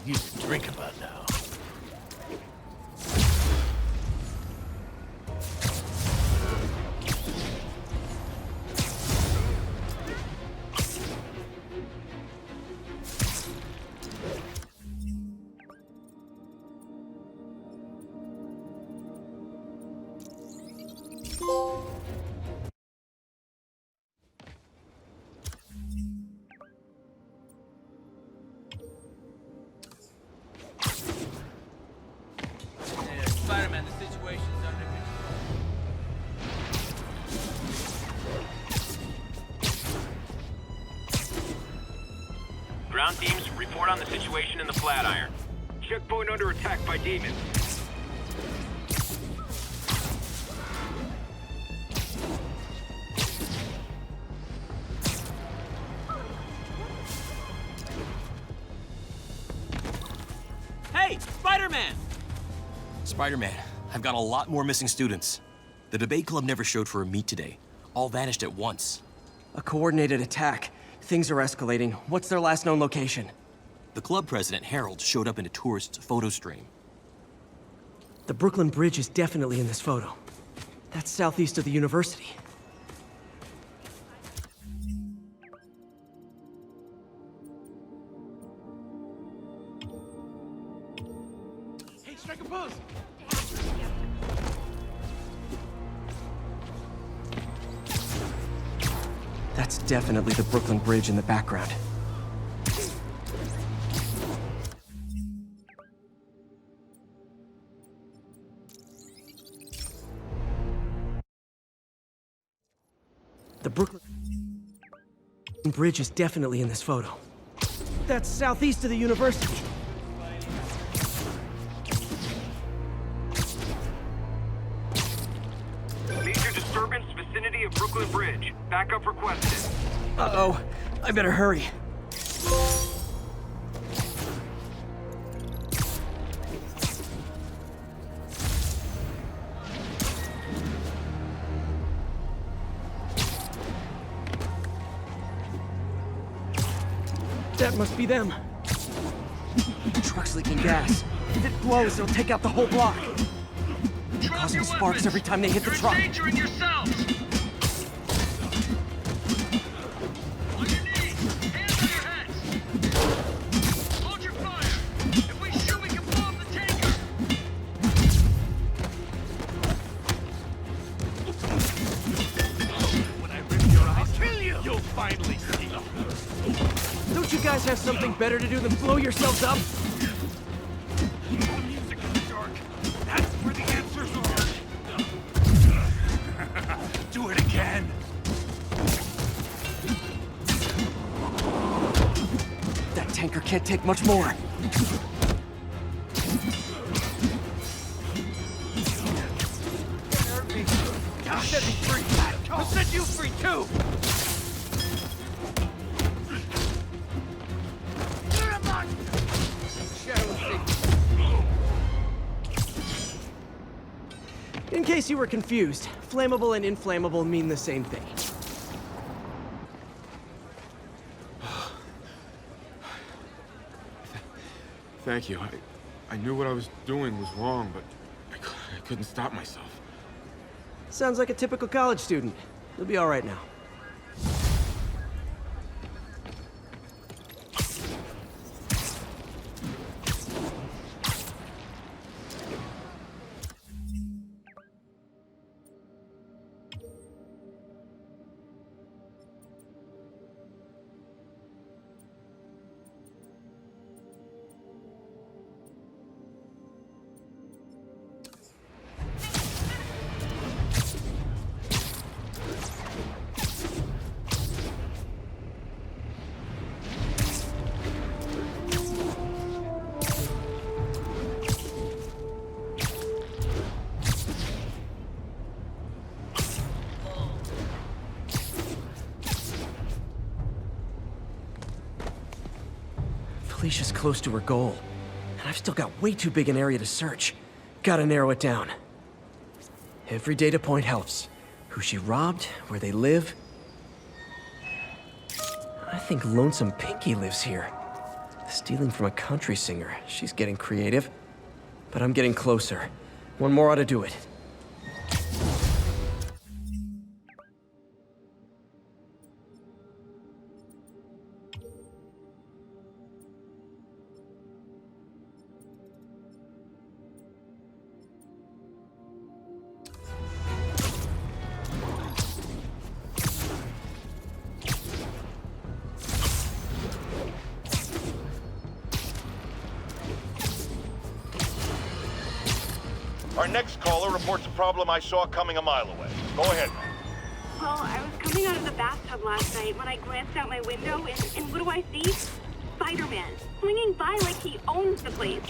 You can drink about now. Spider-Man, the situation's under control. Ground teams, report on the situation in the Flatiron. Checkpoint under attack by demons. Hey, Spider-Man! Spider-Man, I've got a lot more missing students. The debate club never showed for a meet today. All vanished at once. A coordinated attack. Things are escalating. What's their last known location? The club president, Harold, showed up in a tourist's photo stream. The Brooklyn Bridge is definitely in this photo. That's southeast of the university. Hey, strike a pose! That's definitely the Brooklyn Bridge in the background. The Brooklyn Bridge is definitely in this photo. That's southeast of the university. Major disturbance vicinity of Brooklyn Bridge. Backup requested. Uh-oh. I better hurry. That must be them. The truck's leaking gas. If it blows, it'll take out the whole block. They're causing sparks every time they hit the truck. You're endangering yourselves! On your knees! Hands on your heads! Hold your fire! If we shoot, we can blow up the tanker! When I rip your eyes, I'll kill you! You'll finally see. Don't you guys have something better to do than blow yourselves up? The music in the dark. That's where the answers are. Do it again. That tanker can't take much more. You set me free. I'll set you free too. In case you were confused, flammable and inflammable mean the same thing. Thank you. I knew what I was doing was wrong, but I couldn't stop myself. Sounds like a typical college student. You'll be all right now. Felicia's close to her goal, and I've still got way too big an area to search. Gotta narrow it down. Every data point helps. Who she robbed, where they live. I think Lonesome Pinky lives here. The Stealing from a country singer. She's getting creative. But I'm getting closer. One more ought to do it. Our next caller reports a problem I saw coming a mile away. Go ahead. Well, I was coming out of the bathtub last night when I glanced out my window, and what do I see? Spider-Man, swinging by like he owns the place.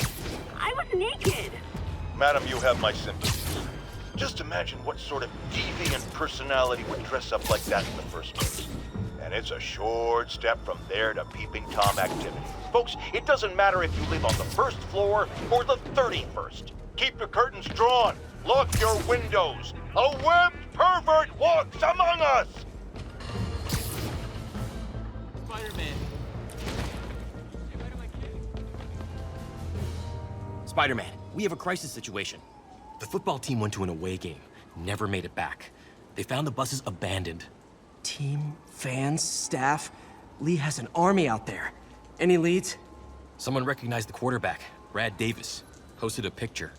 I was naked. Madam, you have my sympathies. Just imagine what sort of deviant personality would dress up like that in the first place. And it's a short step from there to peeping Tom activity. Folks, it doesn't matter if you live on the first floor or the 31st. Keep your curtains drawn. Lock your windows. A webbed pervert walks among us! Spider-Man. Spider-Man, we have a crisis situation. The football team went to an away game, never made it back. They found the buses abandoned. Team, fans, staff. Lee has an army out there. Any leads? Someone recognized the quarterback, Brad Davis. Posted a picture.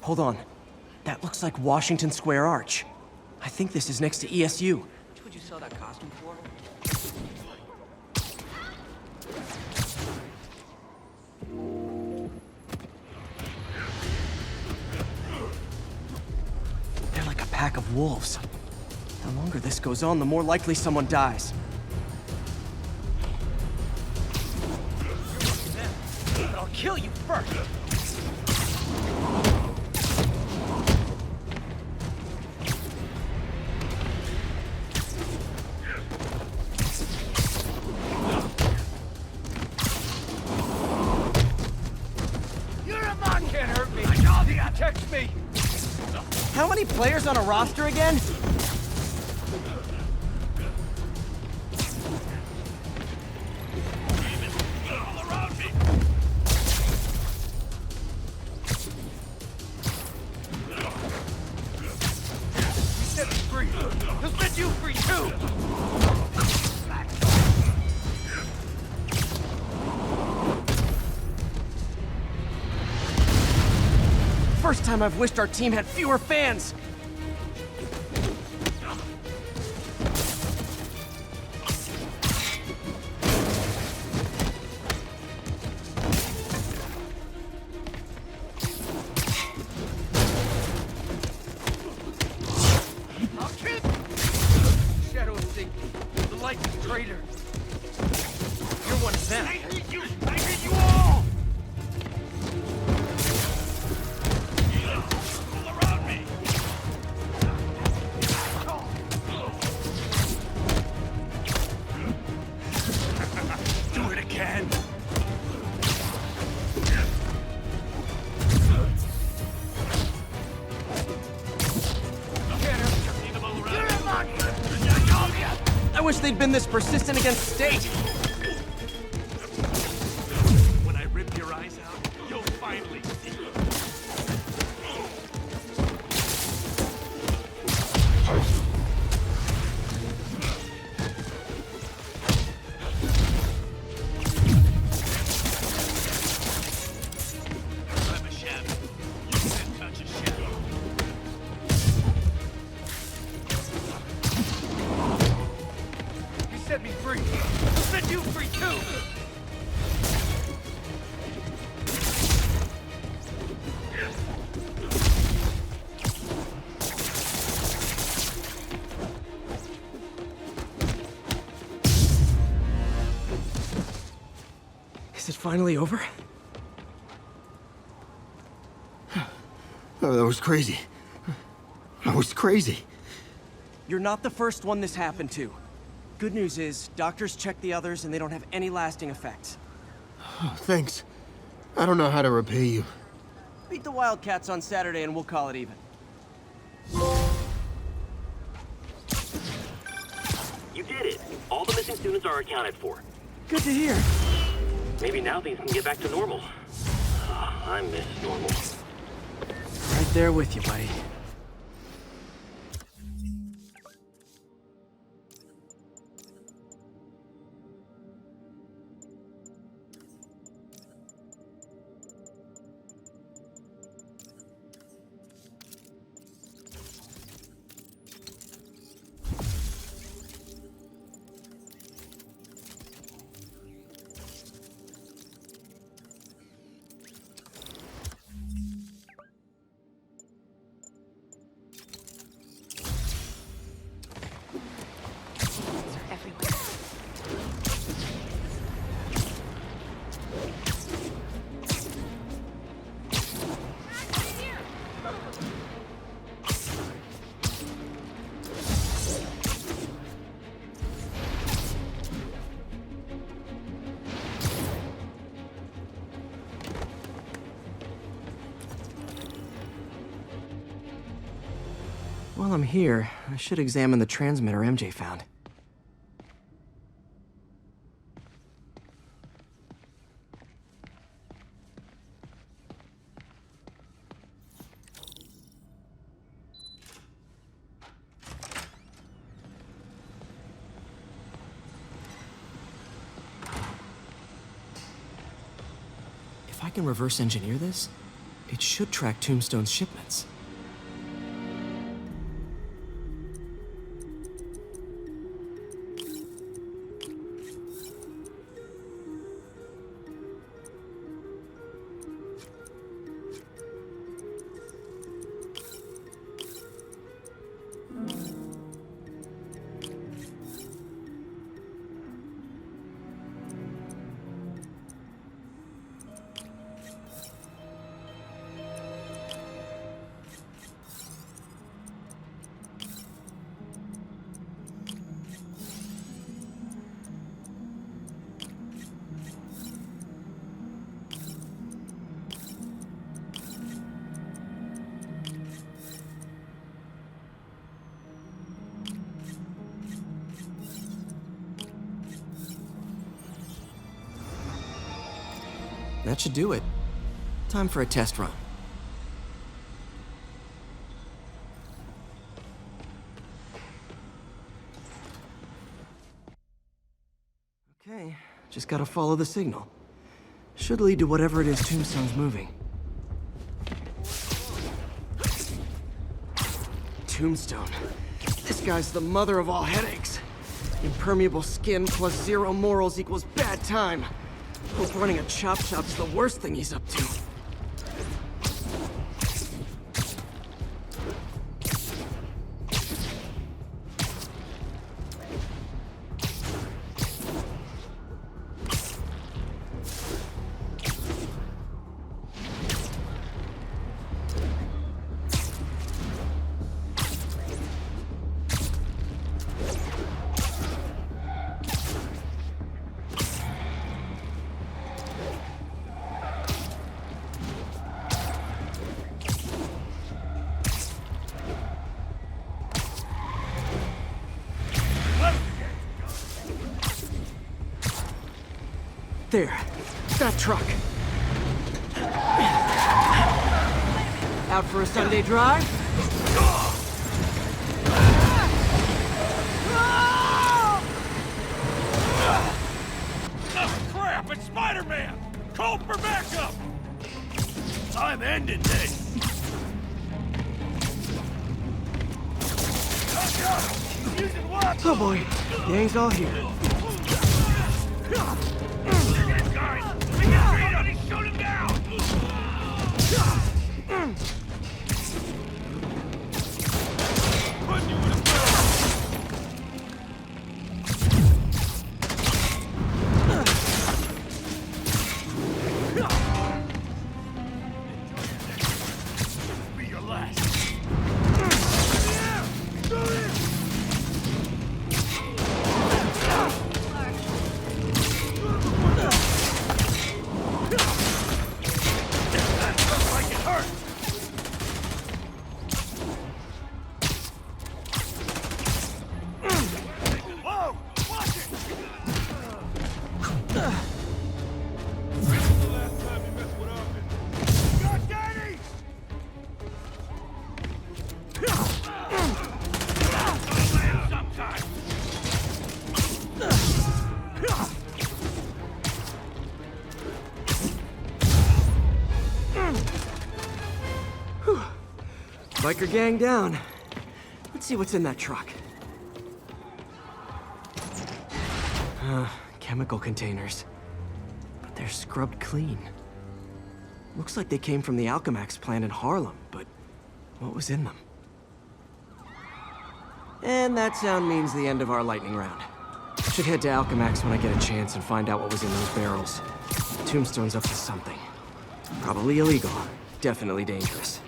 Hold on. That looks like Washington Square Arch. I think this is next to ESU. How much would you sell that costume for? They're like a pack of wolves. The longer this goes on, the more likely someone dies. But I'll kill you first! Can't hurt me. I know he text me. How many players on a roster again? All around me. He set me free. He'll set you free too. First time I've wished our team had fewer fans. Shadow of safety. The light of traitor. You're one of them. I hate you. I hate you all. All around me. Do it again. I wish they'd been this persistent against State. When I rip your eyes out, you'll finally see. I'm a shadow. You can't touch a shadow. He set me free. He'll set you free too. Is it finally over? Oh, that was crazy. That was crazy. You're not the first one this happened to. Good news is, doctors checked the others and they don't have any lasting effects. Oh, thanks. I don't know how to repay you. Beat the Wildcats on Saturday and we'll call it even. You did it. All the missing students are accounted for. Good to hear. Maybe now things can get back to normal. I miss normal. Right there with you, buddy. While I'm here, I should examine the transmitter MJ found. If I can reverse engineer this, it should track Tombstone's shipments. That should do it. Time for a test run. Okay, just gotta follow the signal. Should lead to whatever it is Tombstone's moving. Tombstone. This guy's the mother of all headaches. Impermeable skin plus 0 morals equals bad time. Hope running a chop shop's the worst thing he's up to. There. That truck. Out for a Sunday drive? Oh, crap! It's Spider-Man! Call for backup! I'm ending this! Oh boy, gang's all here. Biker gang down. Let's see what's in that truck. Chemical containers. But they're scrubbed clean. Looks like they came from the Alchemax plant in Harlem, but what was in them? And that sound means the end of our lightning round. Should head to Alchemax when I get a chance and find out what was in those barrels. Tombstone's up to something. Probably illegal. Definitely dangerous.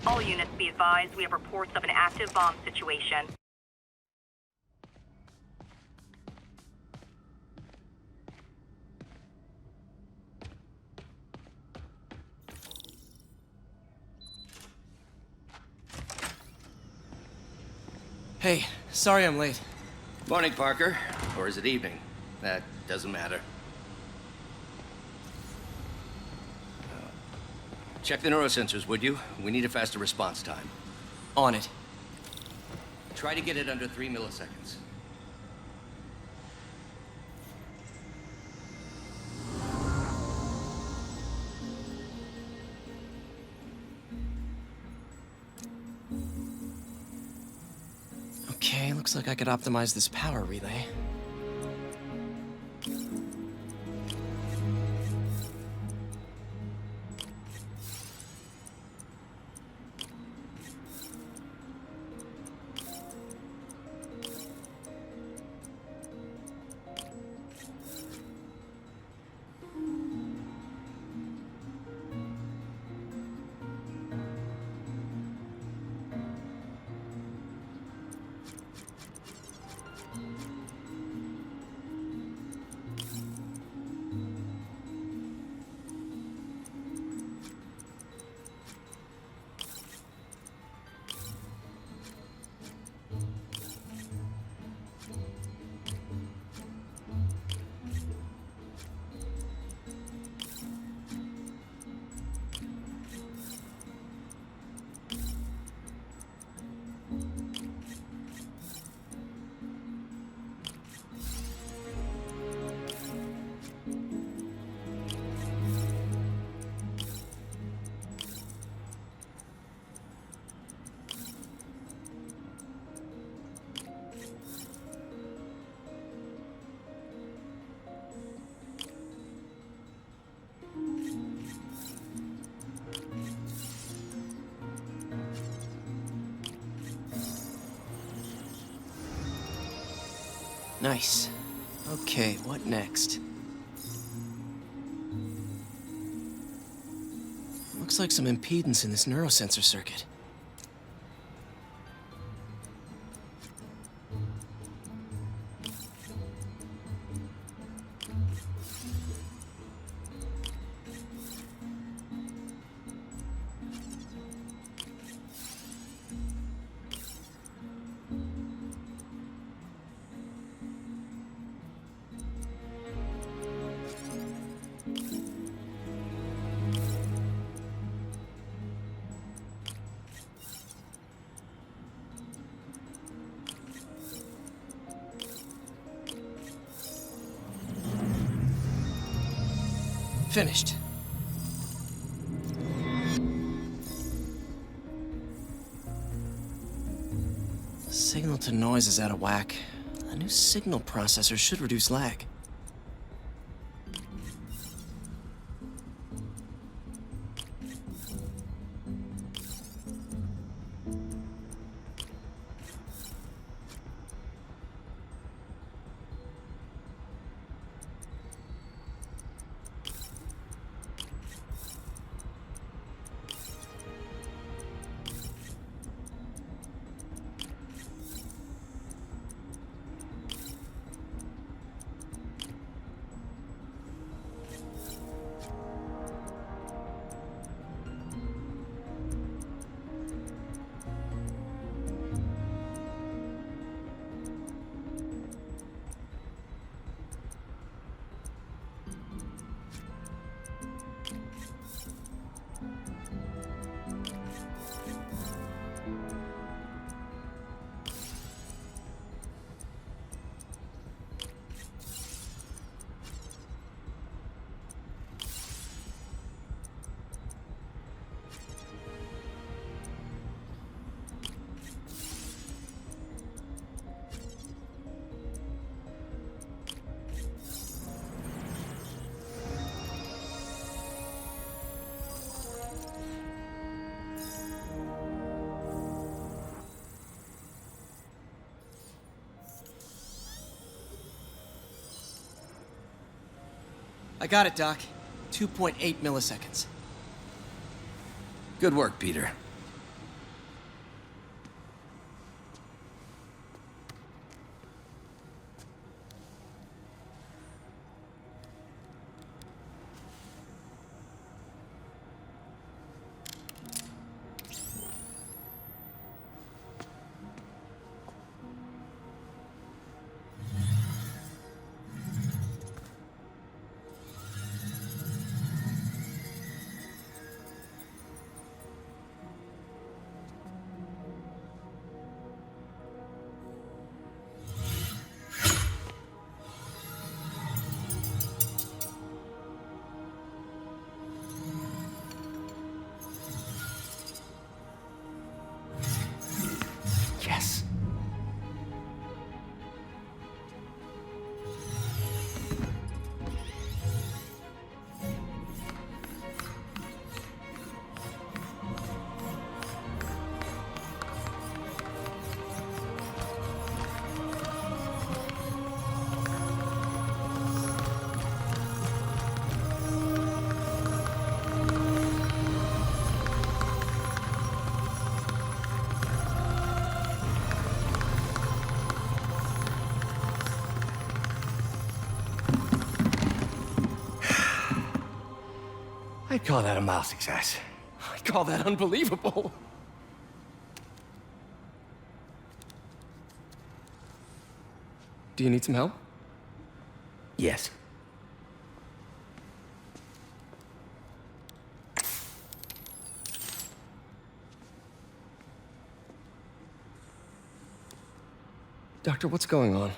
All units be advised, we have reports of an active bomb situation. Hey, sorry I'm late. Morning, Parker. Or is it evening? That doesn't matter. Check the neurosensors, would you? We need a faster response time. On it. Try to get it under 3 milliseconds. Okay, looks like I could optimize this power relay. Nice. Okay, what next? Looks like some impedance in this neurosensor circuit. Finished. Signal to noise is out of whack. A new signal processor should reduce lag. I got it, Doc. 2.8 milliseconds. Good work, Peter. Yes. I'd call that a mild success. I call that unbelievable. Do you need some help? Yes. Doctor, what's going on?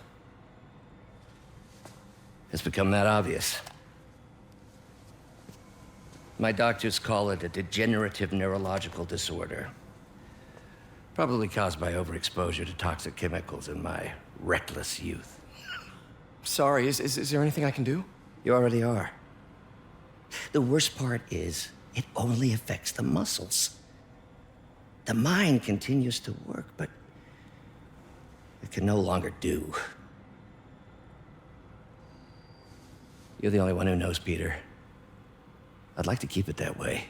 It's become that obvious. My doctors call it a degenerative neurological disorder. Probably caused by overexposure to toxic chemicals in my reckless youth. Sorry, is there anything I can do? You already are. The worst part is, it only affects the muscles. The mind continues to work, but it can no longer do. You're the only one who knows, Peter. I'd like to keep it that way.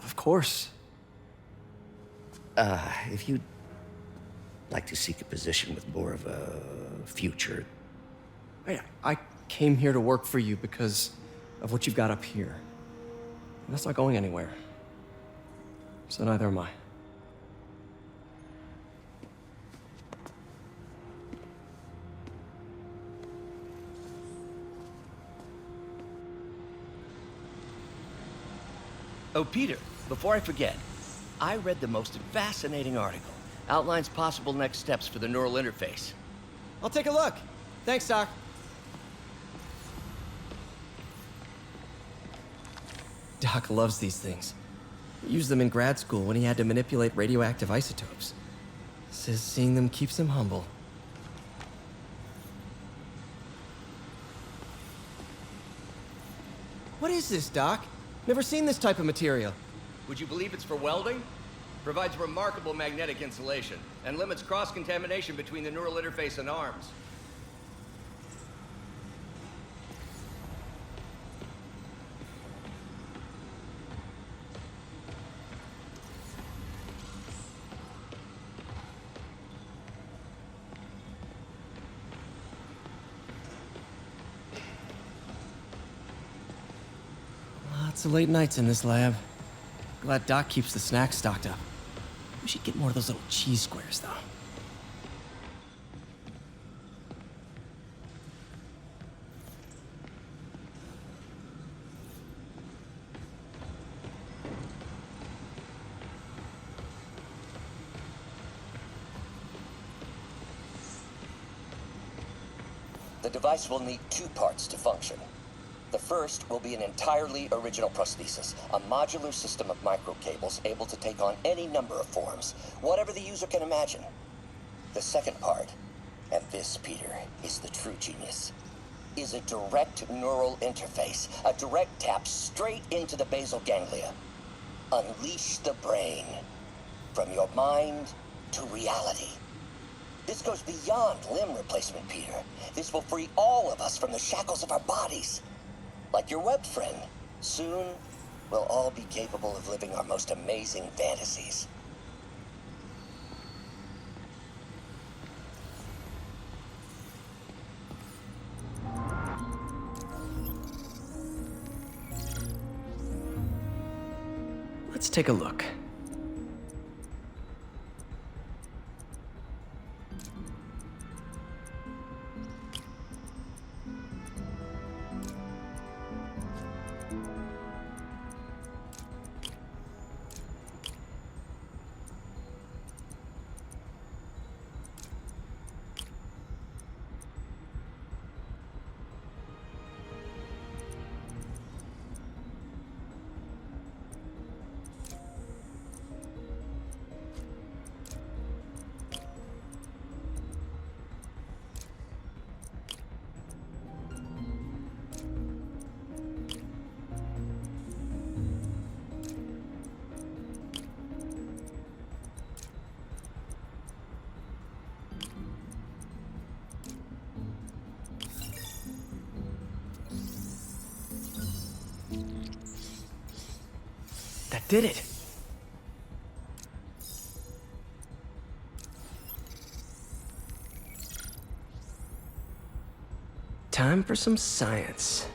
Of course. If you'd like to seek a position with more of a future. I came here to work for you because of what you've got up here. And that's not going anywhere. So neither am I. Oh, Peter, before I forget, I read the most fascinating article. Outlines possible next steps for the neural interface. I'll take a look. Thanks, Doc. Doc loves these things. He used them in grad school when he had to manipulate radioactive isotopes. Says seeing them keeps him humble. What is this, Doc? Never seen this type of material. Would you believe it's for welding? Provides remarkable magnetic insulation and limits cross-contamination between the neural interface and arms. Lots of late nights in this lab. Glad Doc keeps the snacks stocked up. We should get more of those little cheese squares, though. The device will need two parts to function. The first will be an entirely original prosthesis, a modular system of microcables able to take on any number of forms, whatever the user can imagine. The second part, and this, Peter, is the true genius, is a direct neural interface, a direct tap straight into the basal ganglia. Unleash the brain, from your mind to reality. This goes beyond limb replacement, Peter. This will free all of us from the shackles of our bodies. Like your web friend. Soon, we'll all be capable of living our most amazing fantasies. Let's take a look. That did it. Time for some science.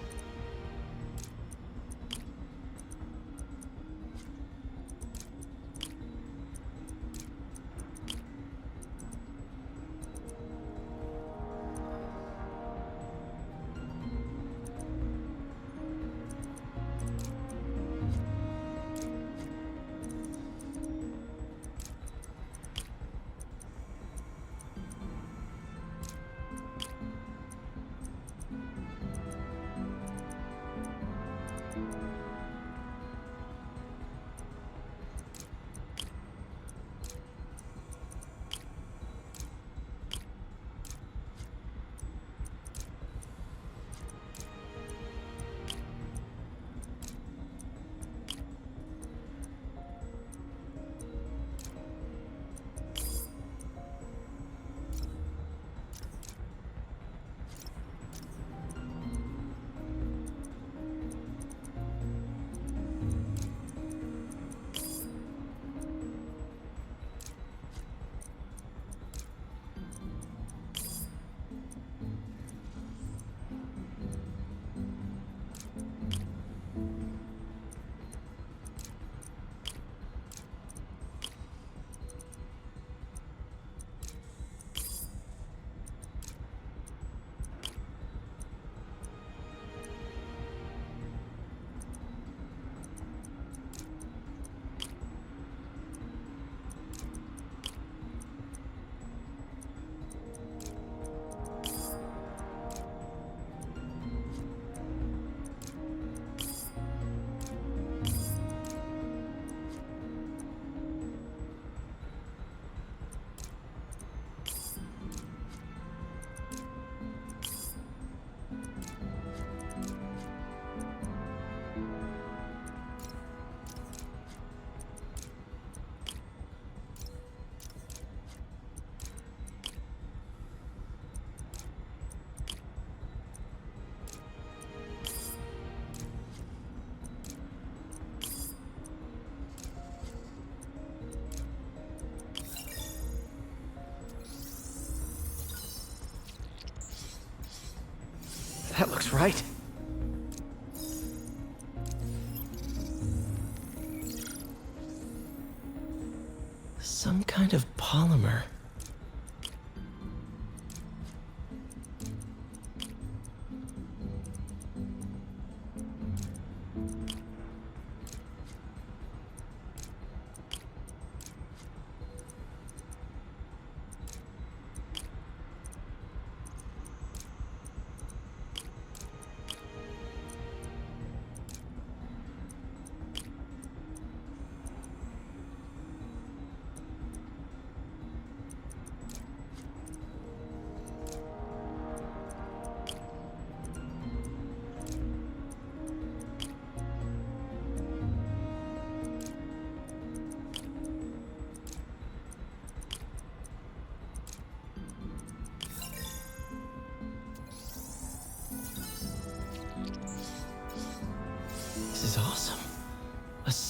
That looks right. Some kind of polymer.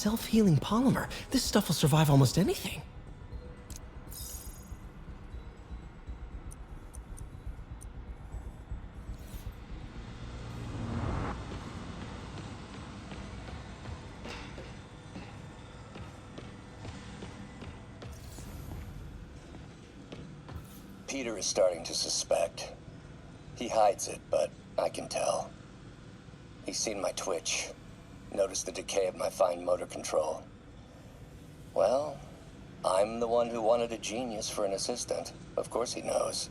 self-healing polymer. This stuff will survive almost anything. Peter is starting to suspect. He hides it, but I can tell. He's seen my twitch, noticed the decay of my fine motor control. Well, I'm the one who wanted a genius for an assistant. Of course he knows.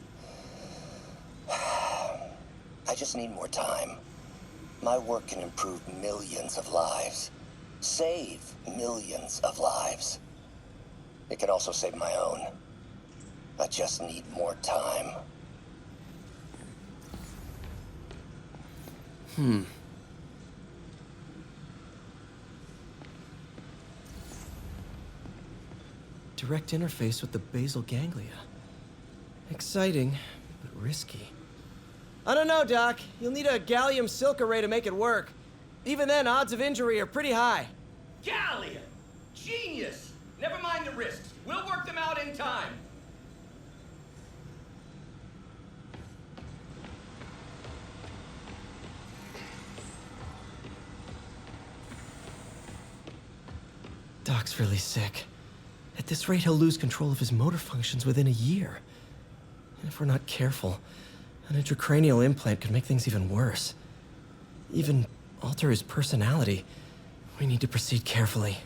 I just need more time. My work can improve millions of lives. Save millions of lives. It can also save my own. I just need more time. Direct interface with the basal ganglia. Exciting, but risky. I don't know, Doc. You'll need a gallium silk array to make it work. Even then, odds of injury are pretty high. Gallium! Genius! Never mind the risks. We'll work them out in time. Doc's really sick. At this rate, he'll lose control of his motor functions within a year. And if we're not careful, an intracranial implant could make things even worse. Even alter his personality. We need to proceed carefully.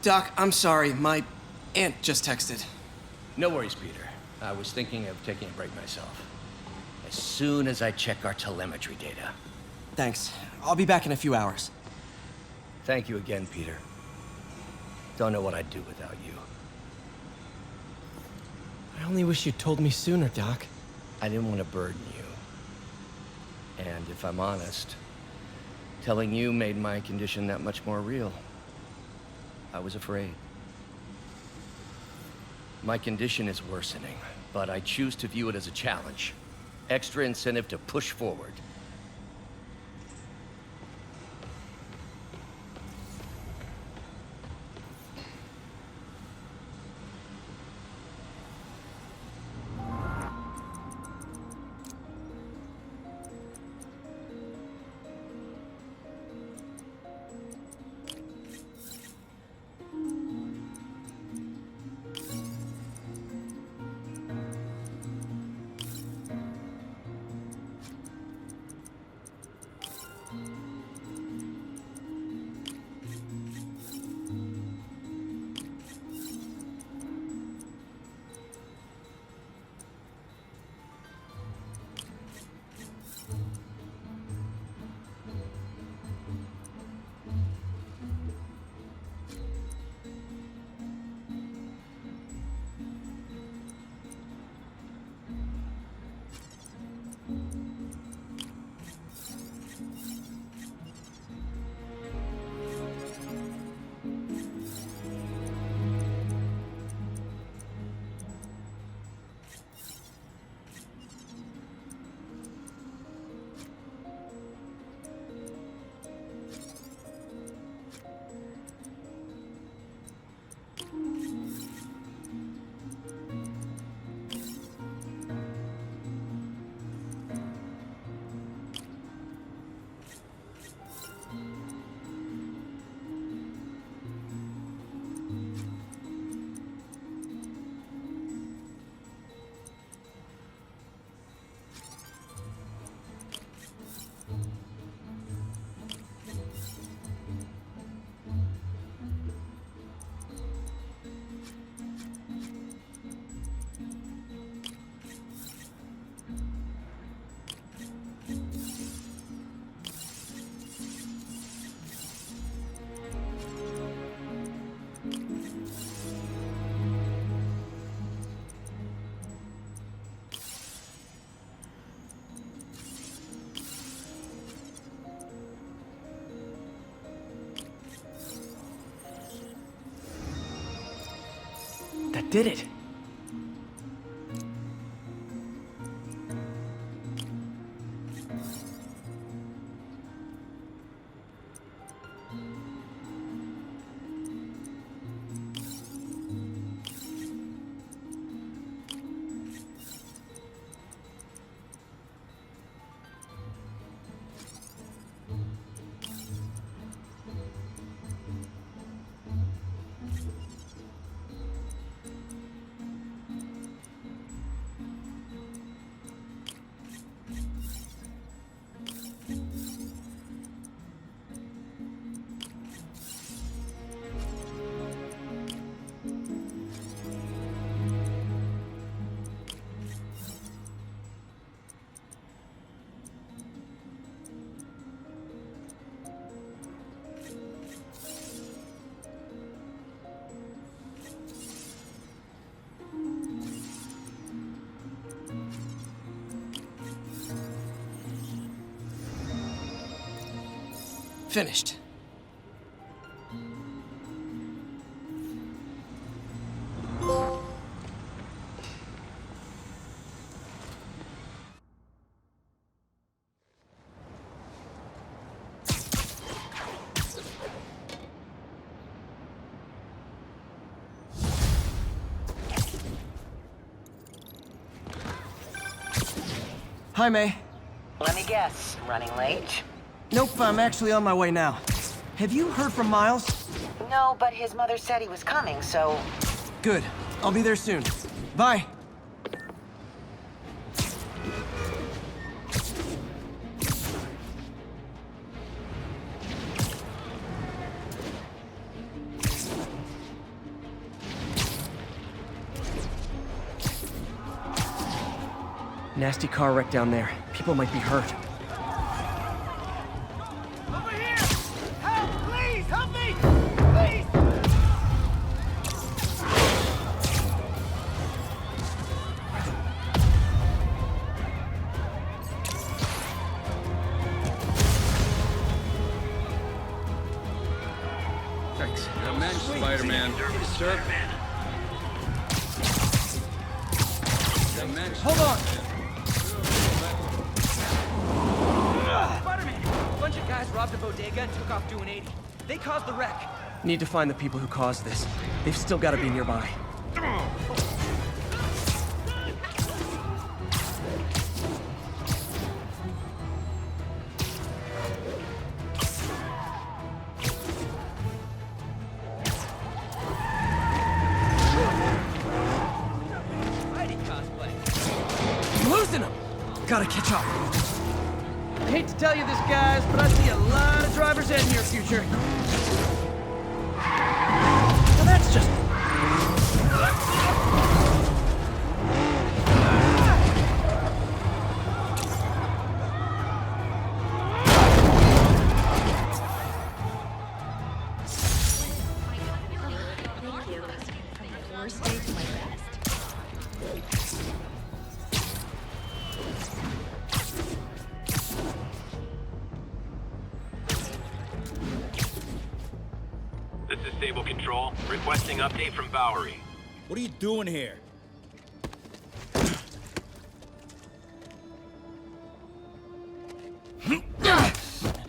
Doc, I'm sorry. My aunt just texted. No worries, Peter. I was thinking of taking a break myself. As soon as I check our telemetry data. Thanks. I'll be back in a few hours. Thank you again, Peter. Don't know what I'd do without you. I only wish you'd told me sooner, Doc. I didn't want to burden you. And if I'm honest, telling you made my condition that much more real. I was afraid. My condition is worsening, but I choose to view it as a challenge. Extra incentive to push forward. That did it. Finished. Hi, May. Let me guess, running late? Nope, I'm actually on my way now. Have you heard from Miles? No, but his mother said he was coming, so... Good. I'll be there soon. Bye. Nasty car wreck down there. People might be hurt. Over here! Help! Please! Help me! Please! Thanks. Immense Spider-Man. Sir? Immense. Hold on! Spider-Man! A bunch of guys robbed a bodega and took off doing 80. They caused the wreck. Need to find the people who caused this. They've still got to be nearby. Spidey cosplay. I'm losing them! Gotta catch up. I hate to tell you this, guys, but I see a lot of driver's ed in your future. Well, that's just... This is Stable Control, requesting update from Bowery. What are you doing here?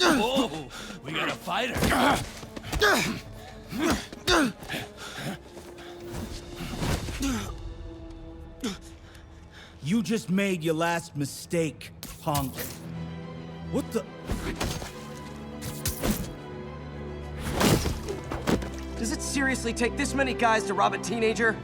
Oh, we got a fighter. You just made your last mistake, punk. What the? Does it seriously take this many guys to rob a teenager?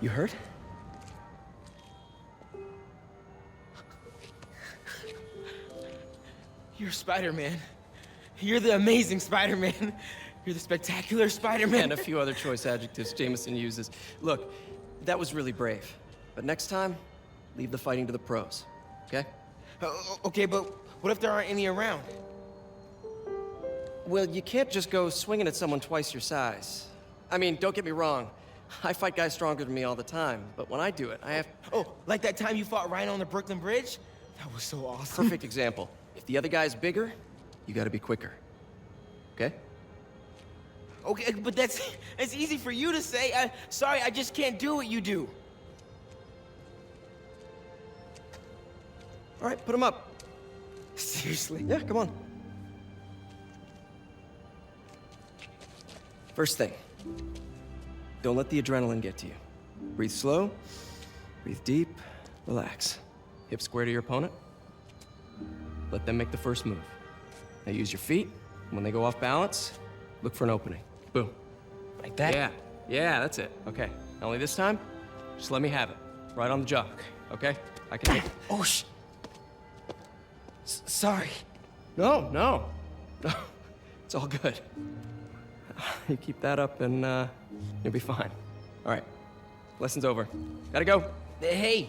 You hurt? You're Spider-Man. You're the amazing Spider-Man. You're the spectacular Spider-Man. And a few other choice adjectives Jameson uses. Look, that was really brave. But next time, leave the fighting to the pros, okay? Okay, but what if there aren't any around? Well, you can't just go swinging at someone twice your size. I mean, don't get me wrong. I fight guys stronger than me all the time, but when I do it, I have... Oh, like that time you fought Rhino on the Brooklyn Bridge? That was so awesome. Perfect example. If the other guy's bigger, you gotta be quicker. Okay? Okay, but that's easy for you to say. Sorry, I just can't do what you do. All right, put him up. Seriously? Yeah, come on. First thing, don't let the adrenaline get to you. Breathe slow, breathe deep, relax. Hip square to your opponent. Let them make the first move. Now use your feet. When they go off balance, look for an opening. Boom. Like that? Yeah. Yeah, that's it. Okay. Only this time, just let me have it. Right on the job. Okay? I can take it. Oh, sorry. No, no. No. It's all good. You keep that up and you'll be fine. All right. Lesson's over. Gotta go. Hey,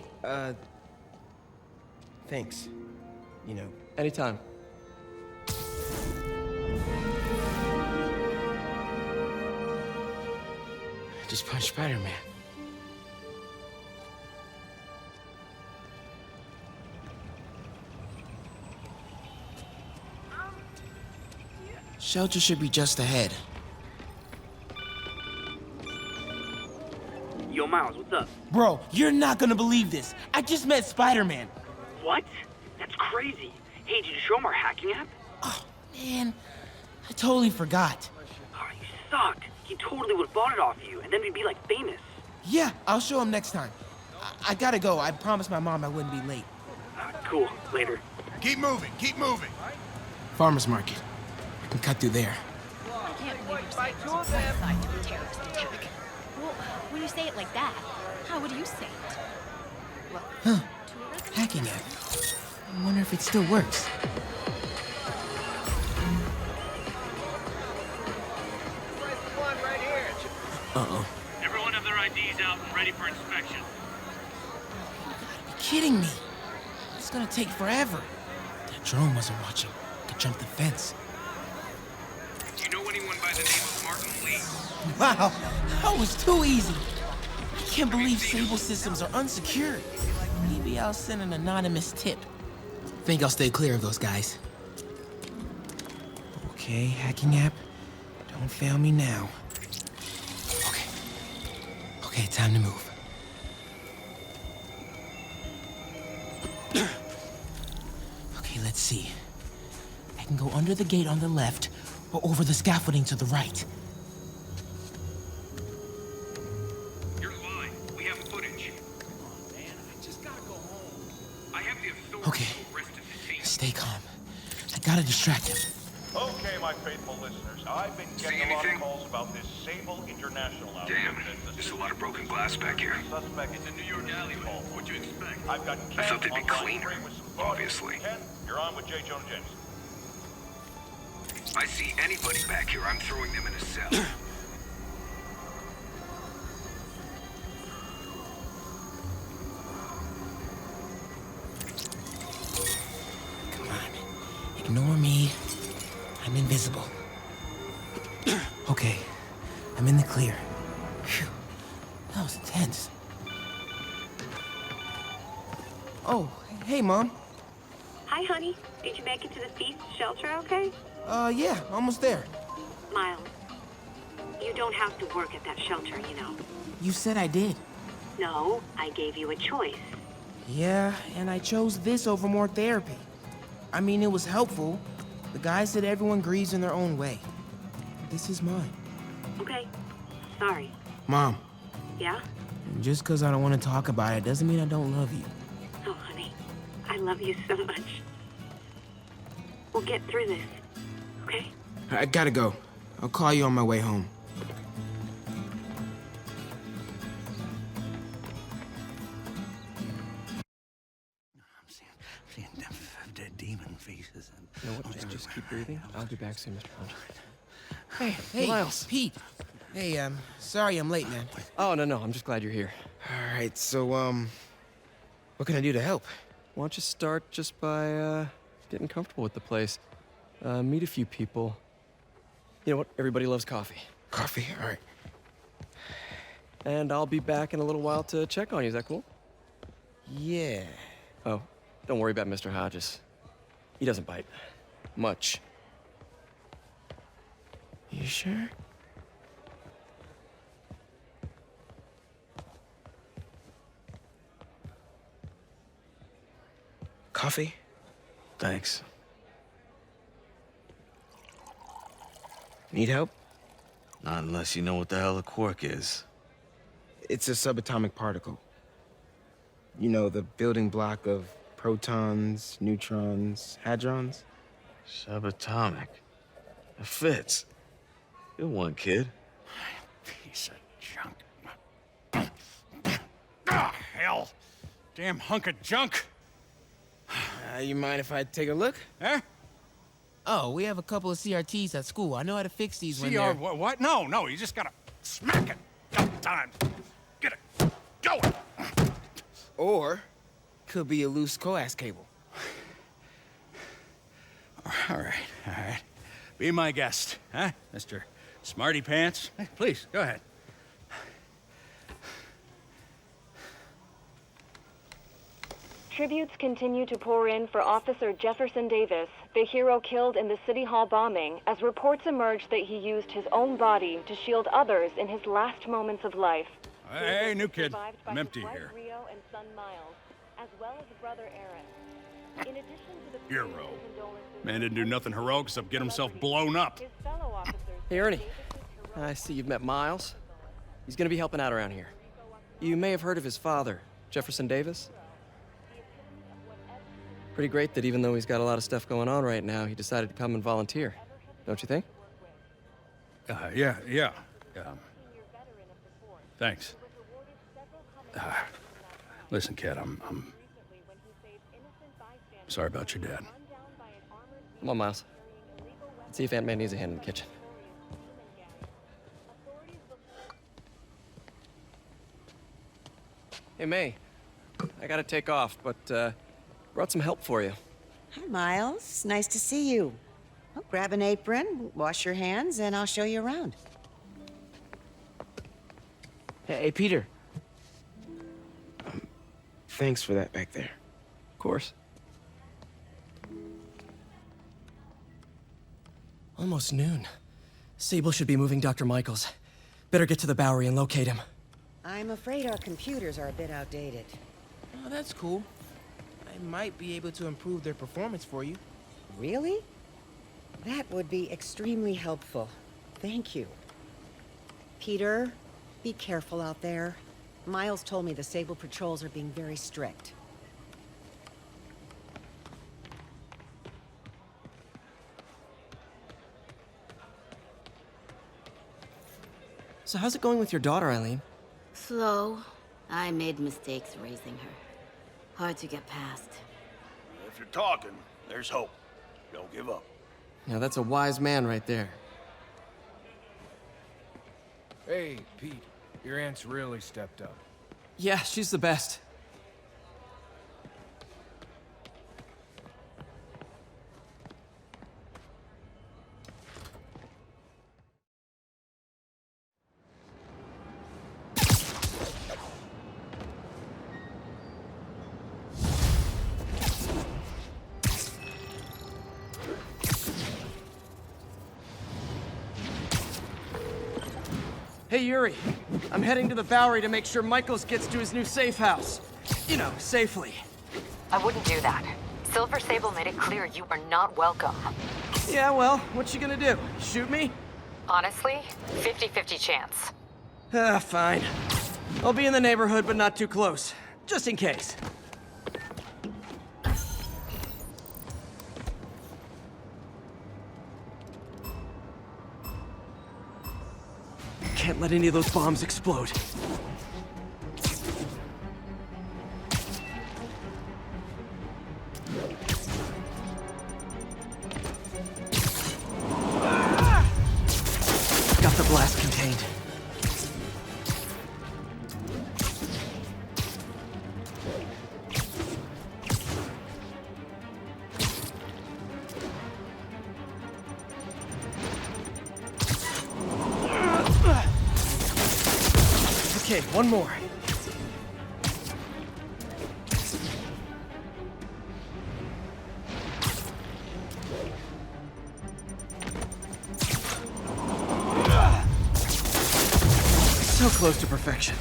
thanks. You know. Anytime. I just punched Spider-Man. Shelter should be just ahead. Yo, Miles, what's up? Bro, you're not gonna believe this. I just met Spider-Man. What? That's crazy. Hey, did you show him our hacking app? Oh, man. I totally forgot. Oh, you suck. He totally would have bought it off you, and then we'd be, like, famous. Yeah, I'll show him next time. I gotta go. I promised my mom I wouldn't be late. Cool. Later. Keep moving, keep moving. Farmer's market. I can cut through there. I can't believe you're saying this was a side to a terrorist attack. Well, when you say it like that, how would you say it? Well, Huh. Hacking app. I wonder if it still works. Uh-oh. Everyone have their IDs out and ready for inspection. You're kidding me. It's gonna take forever. That drone wasn't watching. Could jump the fence. Do you know anyone by the name of Martin Lee? Wow, that was too easy. I can't believe Sable systems are unsecured. Maybe I'll send an anonymous tip. Think I'll stay clear of those guys. Okay, hacking app. Don't fail me now. Okay, time to move. Okay, let's see. I can go under the gate on the left or over the scaffolding to the right. You're lying. We have footage. Come on, man. I just gotta go home. I have the authority Okay, to arrest and detain. stay calm. I gotta distract him. Okay, my faithful listeners, I've been getting a lot of calls about this Sable International outfit. Damn, there's a lot of broken glass back here. Suspect It's a New York alleyway. What'd you expect? I've got I thought they'd be online cleaner, with some photos. obviously. Ken, you're on with J. Jonah Jameson. I see anybody back here, I'm throwing them in a cell. Come on, ignore me. I'm invisible. Okay, I'm in the clear. Phew, that was intense. Oh, hey, Mom. Hi, honey. Did you make it to the feast shelter okay? Yeah, almost there. Miles, you don't have to work at that shelter, you know. You said I did. No, I gave you a choice. Yeah, and I chose this over more therapy. I mean, it was helpful. The guy said everyone grieves in their own way. This is mine. Okay. Sorry. Mom, Yeah? just because I don't want to talk about it doesn't mean I don't love you. Oh, honey. I love you so much. We'll get through this. Okay? I gotta go. I'll call you on my way home. Seeing dead demon faces. And You know what? Just keep breathing. I'll be back soon, Mr. Hunt. Hey, Miles. Pete. Hey, sorry I'm late, man. Oh, no. I'm just glad you're here. All right, so, what can I do to help? Why don't you start just by, getting comfortable with the place? Meet a few people. You know what? Everybody loves coffee. Coffee? All right. And I'll be back in a little while to check on you. Is that cool? Yeah. Oh, don't worry about Mr. Hodges. He doesn't bite. Much. You sure? Coffee? Thanks. Need help? Not unless you know what the hell a quark is. It's a subatomic particle. You know, the building block of protons, neutrons, hadrons. Subatomic. It fits. Good one, kid. Piece of Junk. Ah, hell. Damn hunk of junk. You mind if I take a look? Huh? Oh, we have a couple of CRTs at school. I know how to fix these when they're... What? No, you just gotta smack it a couple times. Get it going. Or, could be a loose coax cable. All right. Be my guest, huh, Mr. Smarty Pants? Hey, please, go ahead. Tributes continue to pour in for Officer Jefferson Davis, the hero killed in the City Hall bombing, as reports emerge that he used his own body to shield others in his last moments of life. Hey, new kid. I'm empty here. Rio and son Miles, as well as brother Aaron. In addition to the Hero. Man didn't do nothing heroic except get himself blown up. his fellow officers, Hey, Ernie. I see you've met Miles. He's gonna be helping out around here. You may have heard of his father, Jefferson Davis. Pretty great that even though he's got a lot of stuff going on right now, he decided to come and volunteer. Don't you think? Yeah. Thanks. Listen, kid, I'm sorry about your dad. Come on, Miles. Let's see if Aunt May needs a hand in the kitchen. Hey, May. I gotta take off, but, brought some help for you. Hi, Miles. Nice to see you. Well, grab an apron, wash your hands, and I'll show you around. Hey, Peter. Thanks for that back there. Of course. Almost noon. Sable should be moving Dr. Michaels. Better get to the Bowery and locate him. I'm afraid our computers are a bit outdated. Oh, that's cool. I might be able to improve their performance for you. Really? That would be extremely helpful. Thank you. Peter, be careful out there. Miles told me the Sable patrols are being very strict. So how's it going with your daughter, Eileen? Slow. I made mistakes raising her. Hard to get past. If you're talking, there's hope. Don't give up. Now that's a wise man right there. Hey, Pete. Your aunt's really stepped up. Yeah, she's the best. Hey, Yuri. I'm heading to the Bowery to make sure Michaels gets to his new safe house. You know, safely. I wouldn't do that. Silver Sable made it clear you are not welcome. Yeah, well, what you gonna do? Shoot me? Honestly, 50-50 chance. Fine. I'll be in the neighborhood, but not too close. Just in case. Can't let any of those bombs explode. Got the blast contained. Okay, one more. So close to perfection.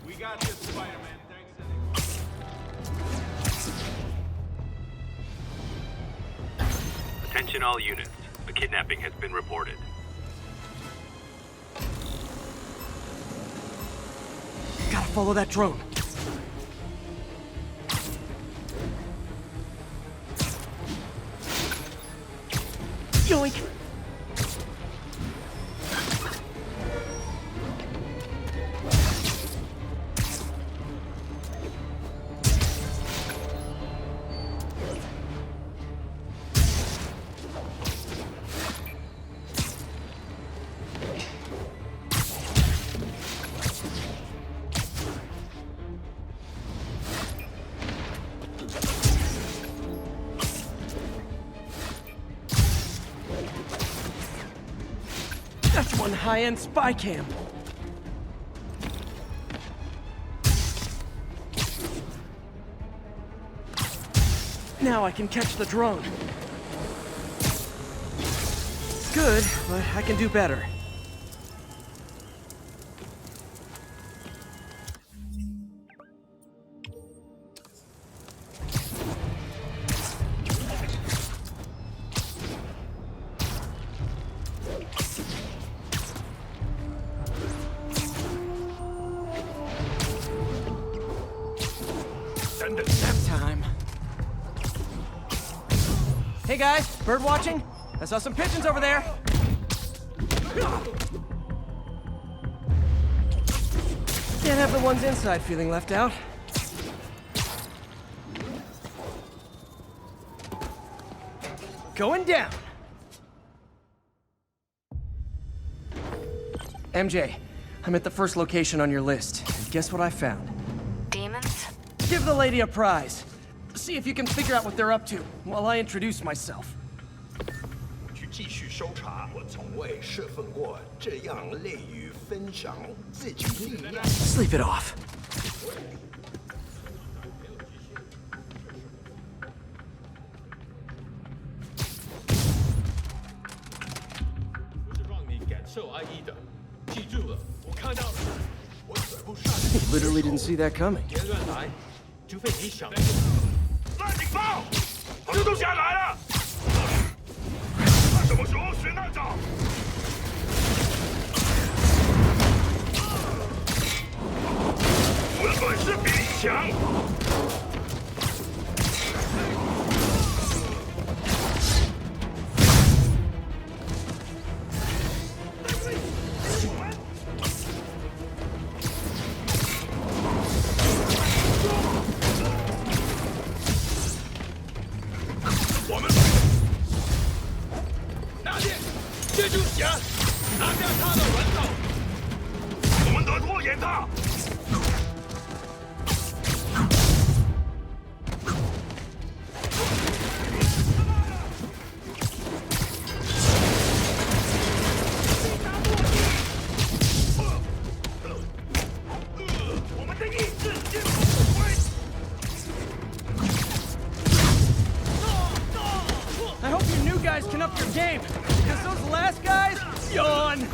We got this, Spider-Man. Thanks Attention all units. A kidnapping has been reported. Gotta follow that drone. Yoink! That's one high-end spy cam. Now I can catch the drone. Good, but I can do better. Nap time. Hey guys, bird watching? I saw some pigeons over there. Can't have the ones inside feeling left out. Going down. MJ, I'm at the first location on your list. Guess what I found? Demons? Give the lady a prize. See if you can figure out what they're up to while I introduce myself. 去继续搜查，我从未设奉过这样类于分享自己力量。 Sleep it off. 不是让你感受爱意的，记住了，我看到了，我绝不上。 Literally didn't see that coming. 别乱来，除非你想。拉警报！蜘蛛侠来了！什么时候学那招？我的本事比你强。 蜘蛛侠，拿下他的人头，我们得拖延他。我们的意志坚不摧。I hope you new guys can up your game. Because those last guys, yawn!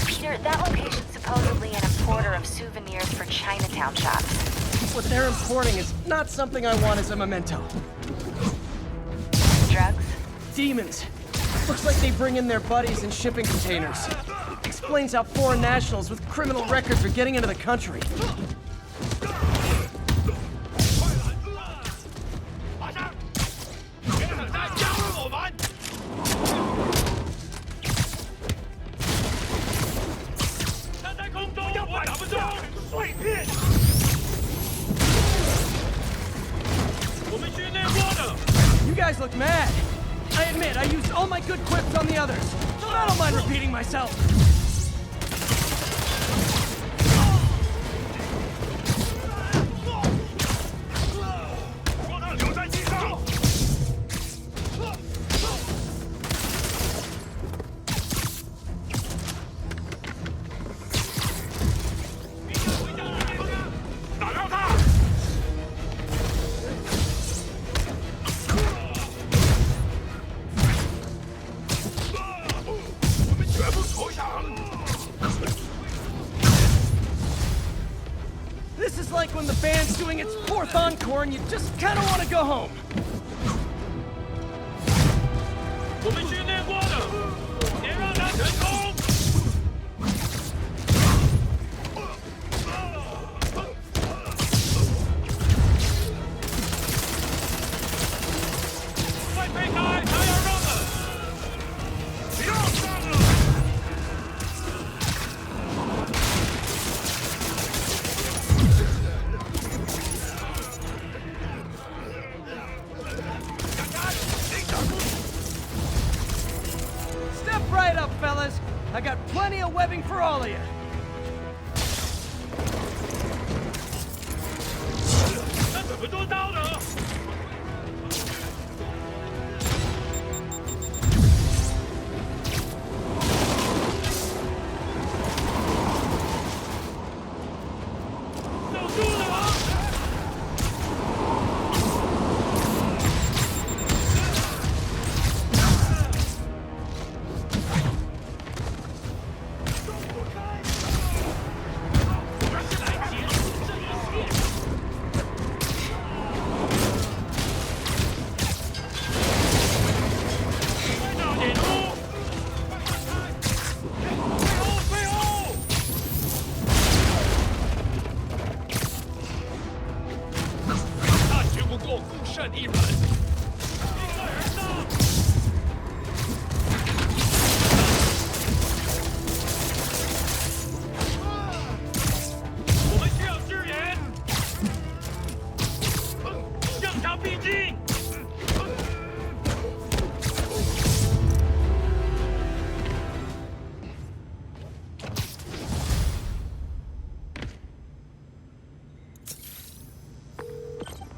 Peter, that location's supposedly an importer of souvenirs for Chinatown shops. What they're importing is not something I want as a memento. Drugs? Demons. Looks like they bring in their buddies in shipping containers. Explains how foreign nationals with criminal records are getting into the country. You guys look mad. I admit, I used all my good quips on the others. I don't mind repeating myself. This is like when the band's doing its 4th encore and you just kind of want to go home. 我们训练过的，别让他成功。快推开，他要让了！不要上了！ Step right up, fellas. I got plenty of webbing for all of you. 那怎么做到的？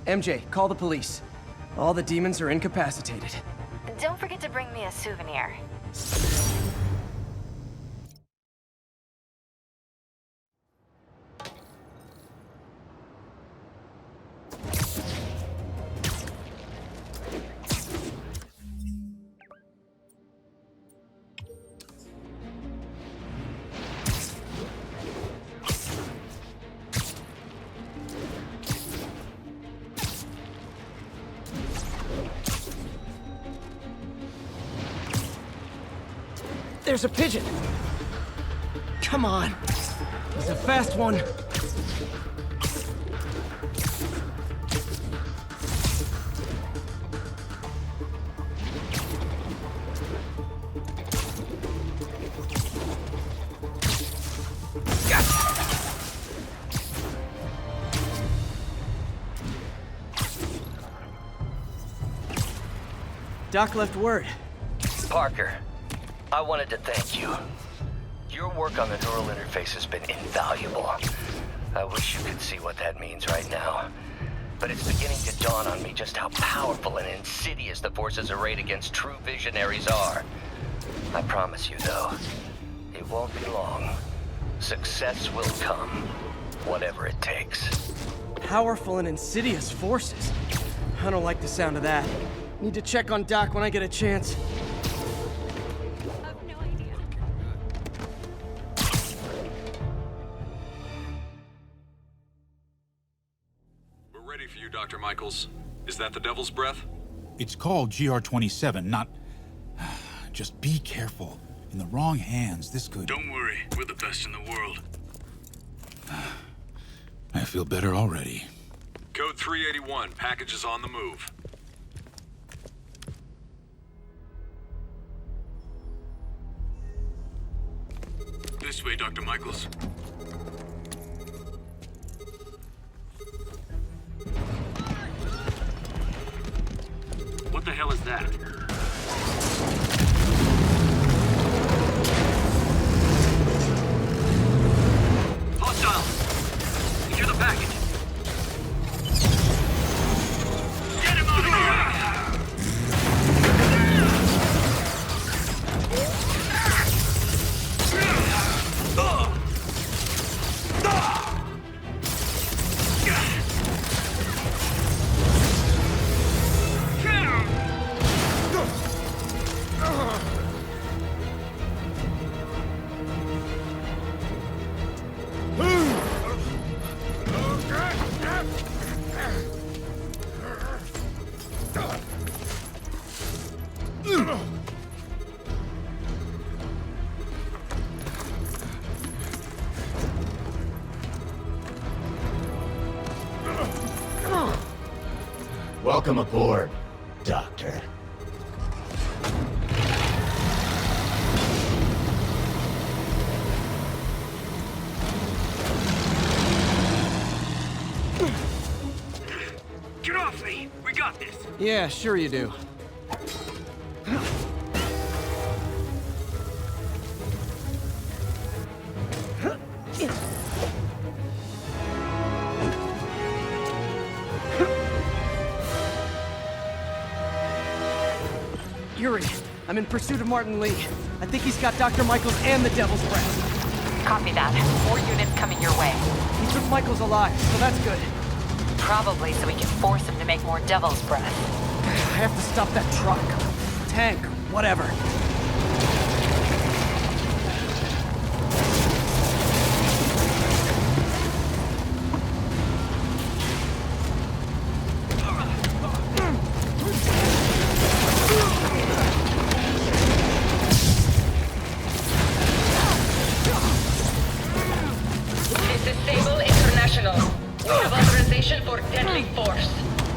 MJ, call the police. All the demons are incapacitated. Don't forget to bring me a souvenir. There's a pigeon! Come on! He's a fast one! Doc left word. Parker, I wanted to thank you. Your work on the neural interface has been invaluable. I wish you could see what that means right now. But it's beginning to dawn on me just how powerful and insidious the forces arrayed against true visionaries are. I promise you, though, it won't be long. Success will come, whatever it takes. Powerful and insidious forces? I don't like the sound of that. Need to check on Doc when I get a chance. We're ready for you, Dr. Michaels. Is that the Devil's Breath? It's called GR-27, not... Just be careful. In the wrong hands, this could... Don't worry, we're the best in the world. I feel better already. Code 381, package is on the move. This way, Dr. Michaels. What the hell is that? Hostile! Secure the package. Get him out of here! Welcome aboard, Doctor. Get off me! We got this! Yeah, sure you do. Yuri, I'm in pursuit of Martin Lee. I think he's got Dr. Michaels and the Devil's Breath. Copy that. More units coming your way. He took Michaels alive, so that's good. Probably so we can force him to make more Devil's Breath. I have to stop that truck. Tank, whatever. This is Sable International. We have authorization for deadly force.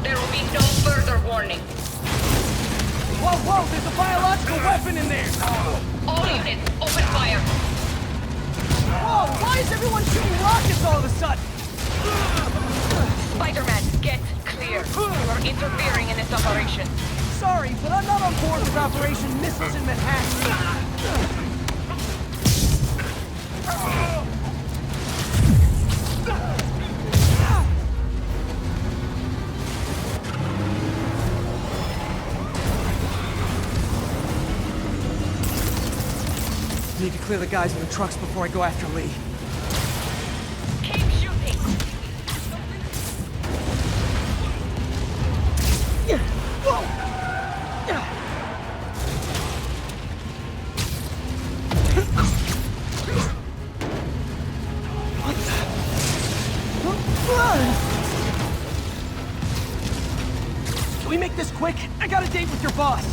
There will be no further warning. Whoa, whoa, there's a biological weapon in there! All units, open fire! Whoa, why is everyone shooting rockets all of a sudden? Spider-Man, get clear. You are interfering in this operation. Sorry, but I'm not on board with Operation Missiles in Manhattan. I need to clear the guys in the trucks before I go after Lee. Keep shooting! Can we make this quick? I got a date with your boss.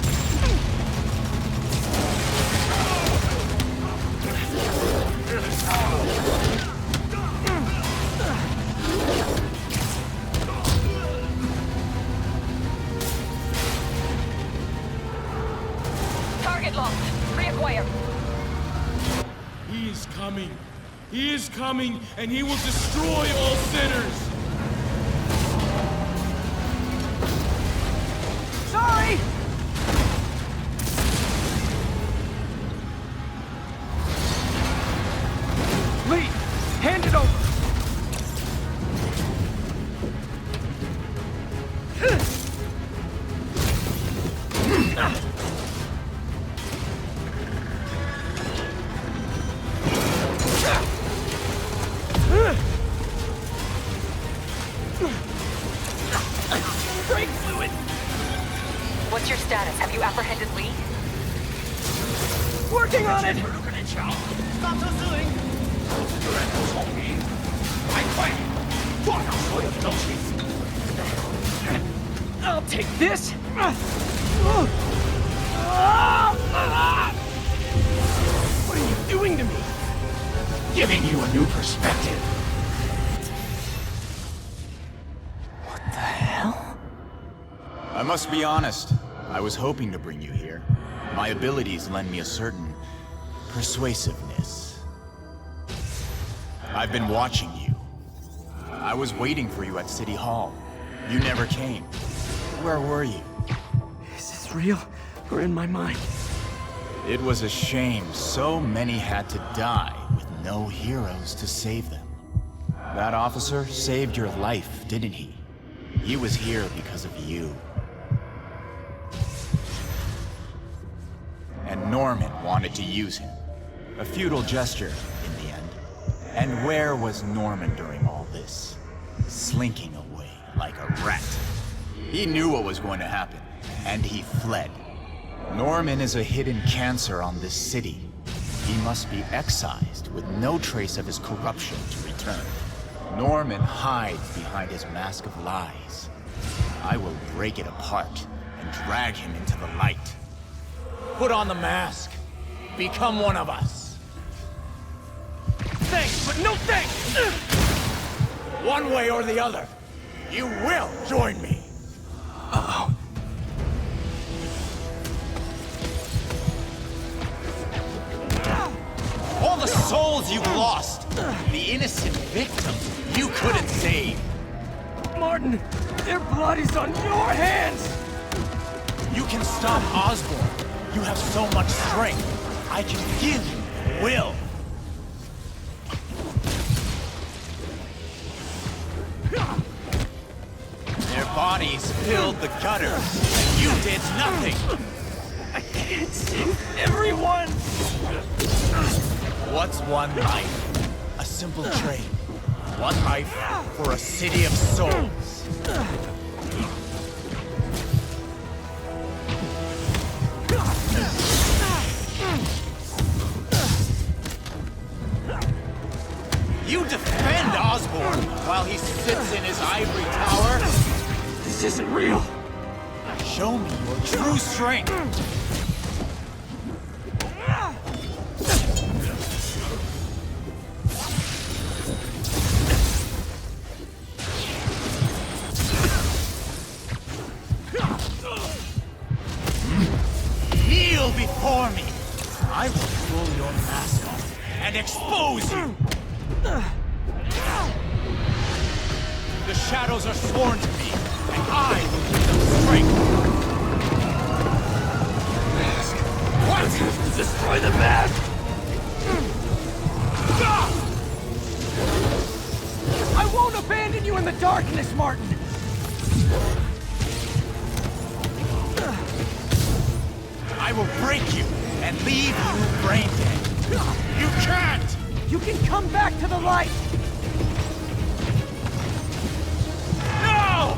Target locked. Reacquire. He is coming. He is coming, and he will destroy all sinners. Sorry! Lee, hand it over! Brake fluid! What's your status? Have you apprehended Lee? Working on it! 刹车失灵！这人不聪明，快快撞上所有的东西！ I'll take this! What are you doing to me? Giving you a new perspective. What the hell? I must be honest. I was hoping to bring you here. My abilities lend me a certain persuasiveness. I've been watching you. I was waiting for you at City Hall. You never came. Where were you? Is this real or in my mind? It was a shame so many had to die with no heroes to save them. That officer saved your life, didn't he? He was here because of you. And Norman wanted to use him. A futile gesture, in the end. And where was Norman during all this? Slinking away like a rat. He knew what was going to happen, and he fled. Norman is a hidden cancer on this city. He must be excised with no trace of his corruption to return. Norman hides behind his mask of lies. I will break it apart and drag him into the light. Put on the mask. Become one of us. Thanks, but no thanks! One way or the other, you will join me. souls you've lost, the innocent victims you couldn't save. Martin, their blood is on your hands! You can stop Osborn. You have so much strength. I can give you will. Their bodies filled the gutters, and you did nothing. I can't save everyone! What's one life? A simple trade. One life for a city of souls. You defend Osborn while he sits in his ivory tower? This isn't real. Show me your true strength. Kneel before me. I will pull your mask off and expose you. The shadows are sworn to me, and I will give them strength. Mask. What? Destroy the mask! I won't abandon you in the darkness, Martin! I will break you and leave you brain dead. You can't! You can come back to the light! No!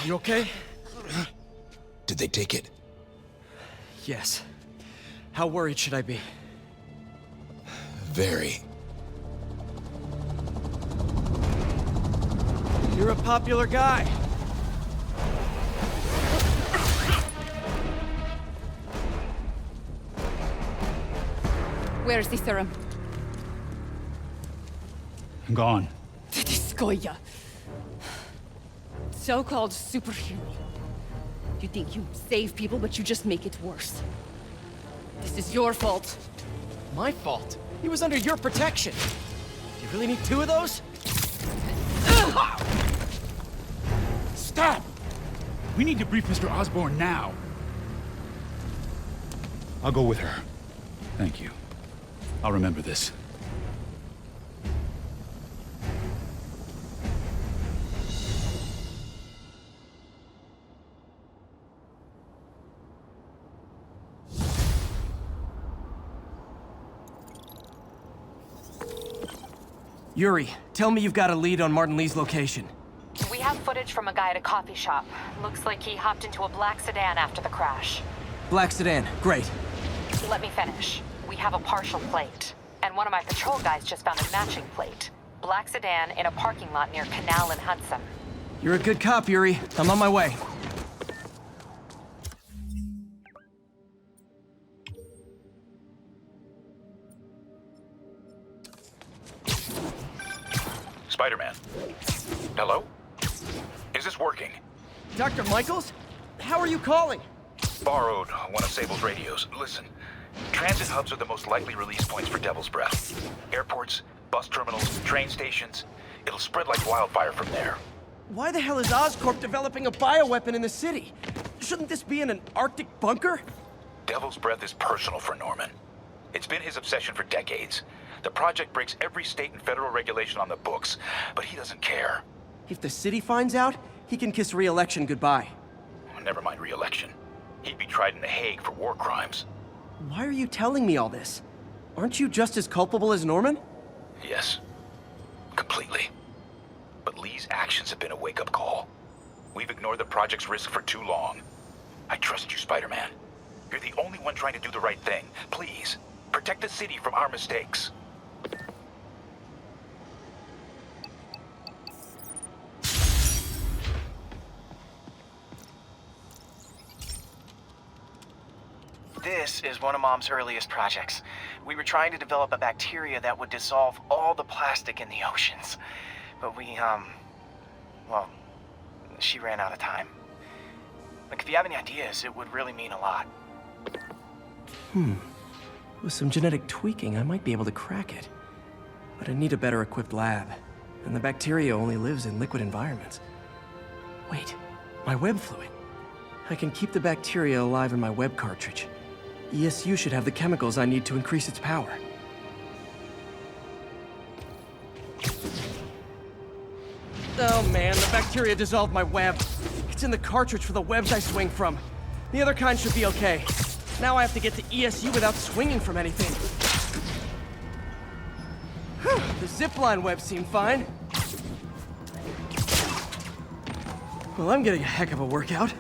You okay? Did they take it? Yes. How worried should I be? Very. You're a popular guy. Where's the serum? Gone. Skoya. So-called superhero. You think you save people, but you just make it worse. This is your fault. My fault? He was under your protection. Do you really need two of those? Stop! We need to brief Mr. Osborn now. I'll go with her. Thank you. I'll remember this. Yuri, tell me you've got a lead on Martin Lee's location. We have footage from a guy at a coffee shop. Looks like he hopped into a black sedan after the crash. Black sedan, great. Let me finish. We have a partial plate. And one of my patrol guys just found a matching plate. Black sedan in a parking lot near Canal and Hudson. You're a good cop, Yuri. I'm on my way. Spider-Man. Hello? Is this working? Dr. Michaels? How are you calling? Borrowed one of Sable's radios. Listen, transit hubs are the most likely release points for Devil's Breath. Airports, bus terminals, train stations. It'll spread like wildfire from there. Why the hell is Oscorp developing a bioweapon in the city? Shouldn't this be in an Arctic bunker? Devil's Breath is personal for Norman. It's been his obsession for decades. The project breaks every state and federal regulation on the books, but he doesn't care. If the city finds out, he can kiss re-election goodbye. Never mind re-election. He'd be tried in The Hague for war crimes. Why are you telling me all this? Aren't you just as culpable as Norman? Yes. Completely. But Lee's actions have been a wake-up call. We've ignored the project's risk for too long. I trust you, Spider-Man. You're the only one trying to do the right thing. Please, protect the city from our mistakes. This is one of Mom's earliest projects. We were trying to develop a bacteria that would dissolve all the plastic in the oceans. But well, she ran out of time. Like, if you have any ideas, it would really mean a lot. With some genetic tweaking, I might be able to crack it. But I need a better equipped lab. And the bacteria only lives in liquid environments. Wait, my web fluid. I can keep the bacteria alive in my web cartridge. ESU should have the chemicals I need to increase its power. Oh man, the bacteria dissolved my web. It's in the cartridge for the webs I swing from. The other kind should be okay. Now I have to get to ESU without swinging from anything. Whew, the zipline webs seem fine. Well, I'm getting a heck of a workout.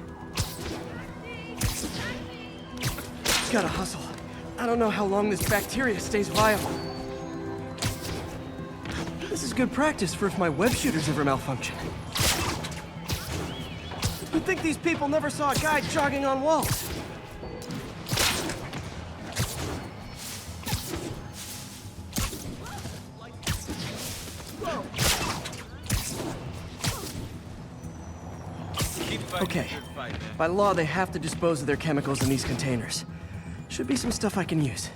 Gotta hustle. I don't know how long this bacteria stays viable. This is good practice for if my web shooters ever malfunction. You'd think these people never saw a guy jogging on walls. Okay. By law, they have to dispose of their chemicals in these containers. Should be some stuff I can use.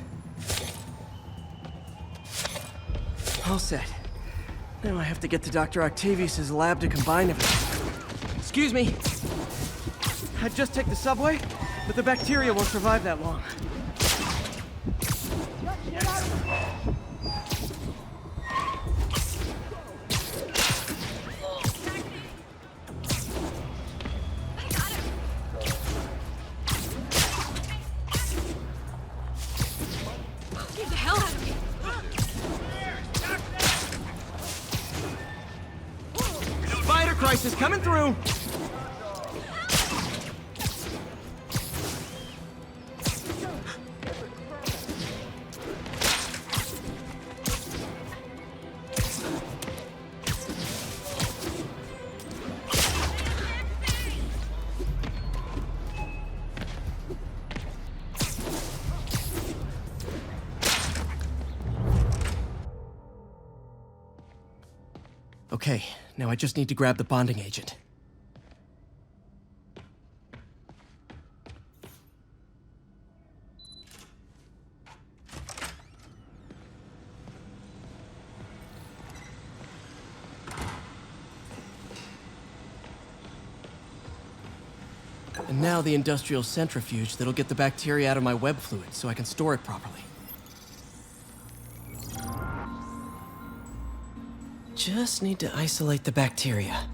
All set. Now I have to get to Dr. Octavius's lab to combine everything. Excuse me. I'd just take the subway, but the bacteria won't survive that long. Get the hell out of me! Spider crisis coming through! Okay, now I just need to grab the bonding agent. And now the industrial centrifuge that'll get the bacteria out of my web fluid so I can store it properly. Just need to isolate the bacteria.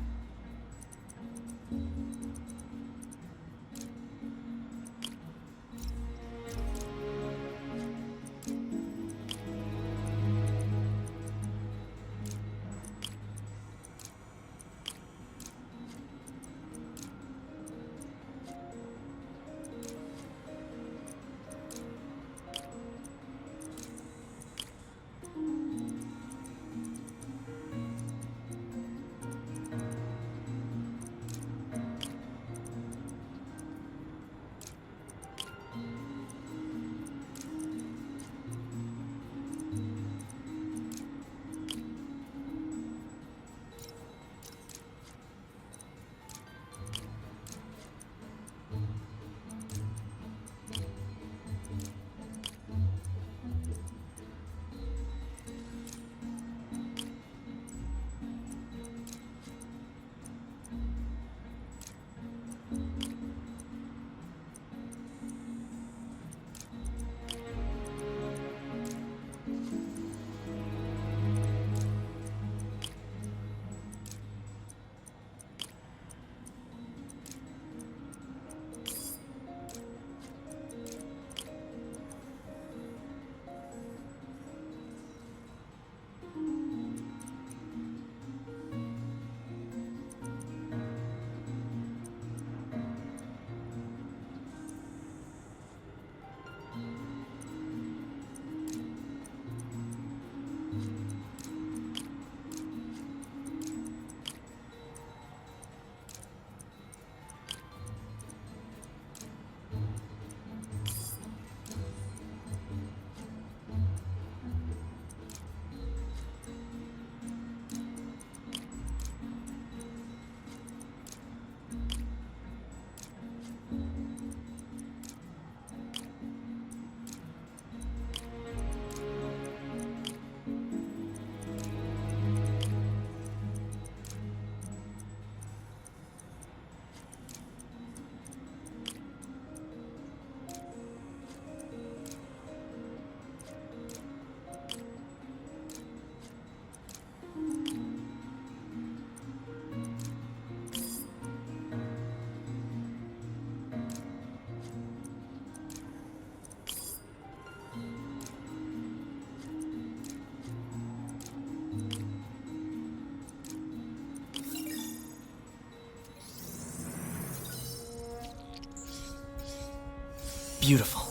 Beautiful.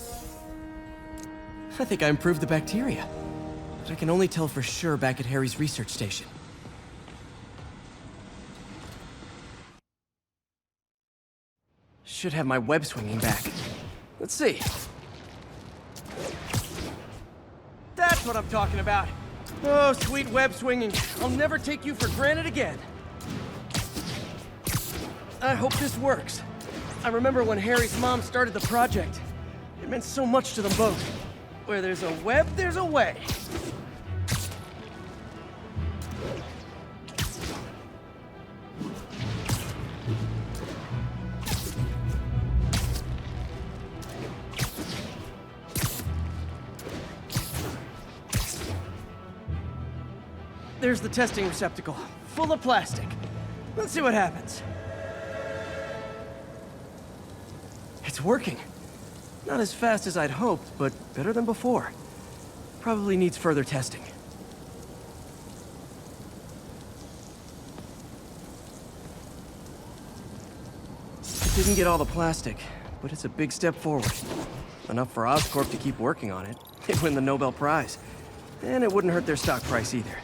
I think I improved the bacteria. But I can only tell for sure back at Harry's research station. Should have my web swinging back. Let's see. That's what I'm talking about. Oh, sweet web swinging. I'll never take you for granted again. I hope this works. I remember when Harry's mom started the project. It meant so much to them both. Where there's a web, there's a way. There's the testing receptacle, full of plastic. Let's see what happens. It's working. Not as fast as I'd hoped, but better than before. Probably needs further testing. It didn't get all the plastic, but it's a big step forward. Enough for Oscorp to keep working on it. They'd win the Nobel Prize. And it wouldn't hurt their stock price either.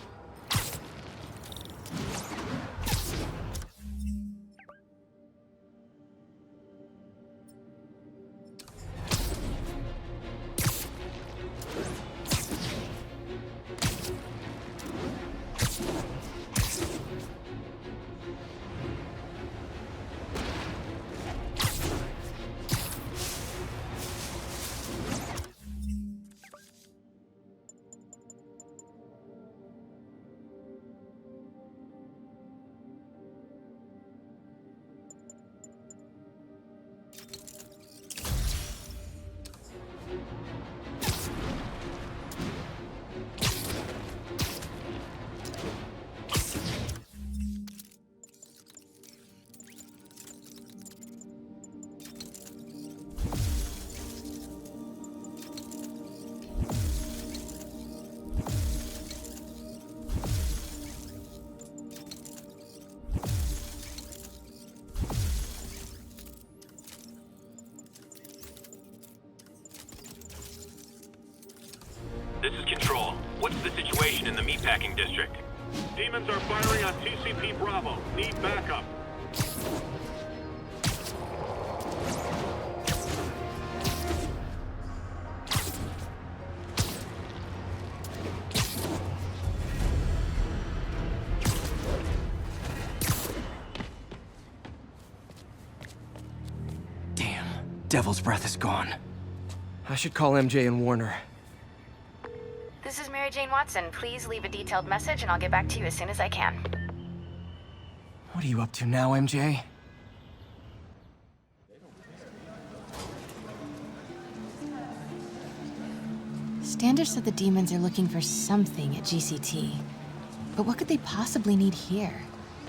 This is Control. What's the situation in the meatpacking district? Demons are firing on TCP Bravo. Need backup. Damn, Devil's Breath is gone. I should call MJ and warn her. This is Mary Jane Watson. Please leave a detailed message and I'll get back to you as soon as I can. What are you up to now, MJ? Standish said the demons are looking for something at GCT. But what could they possibly need here?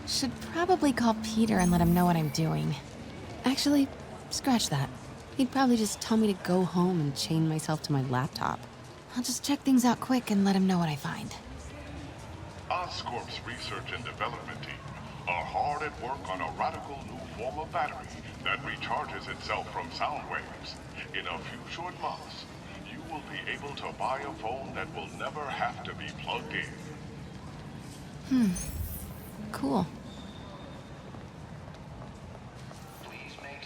Should probably call Peter and let him know what I'm doing. Actually, scratch that. He'd probably just tell me to go home and chain myself to my laptop. I'll just check things out quick and let him know what I find. Oscorp's research and development team are hard at work on a radical new form of battery that recharges itself from sound waves. In a few short months, you will be able to buy a phone that will never have to be plugged in. Cool.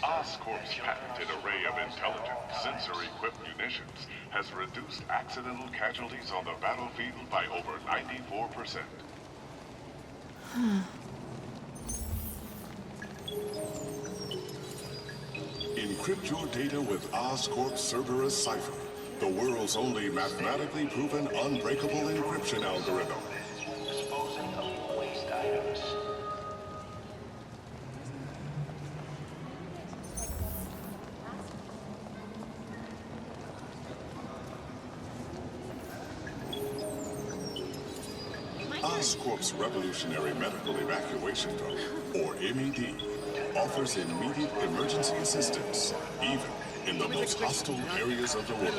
Oscorp's patented array of intelligent, sensor-equipped munitions has reduced accidental casualties on the battlefield by over 94%. Encrypt your data with Oscorp Cerberus Cipher, the world's only mathematically proven unbreakable encryption algorithm. Disposing of waste items. Oscorp's Revolutionary Medical Evacuation Drone, or MED, offers immediate emergency assistance, even in the most hostile areas of the world.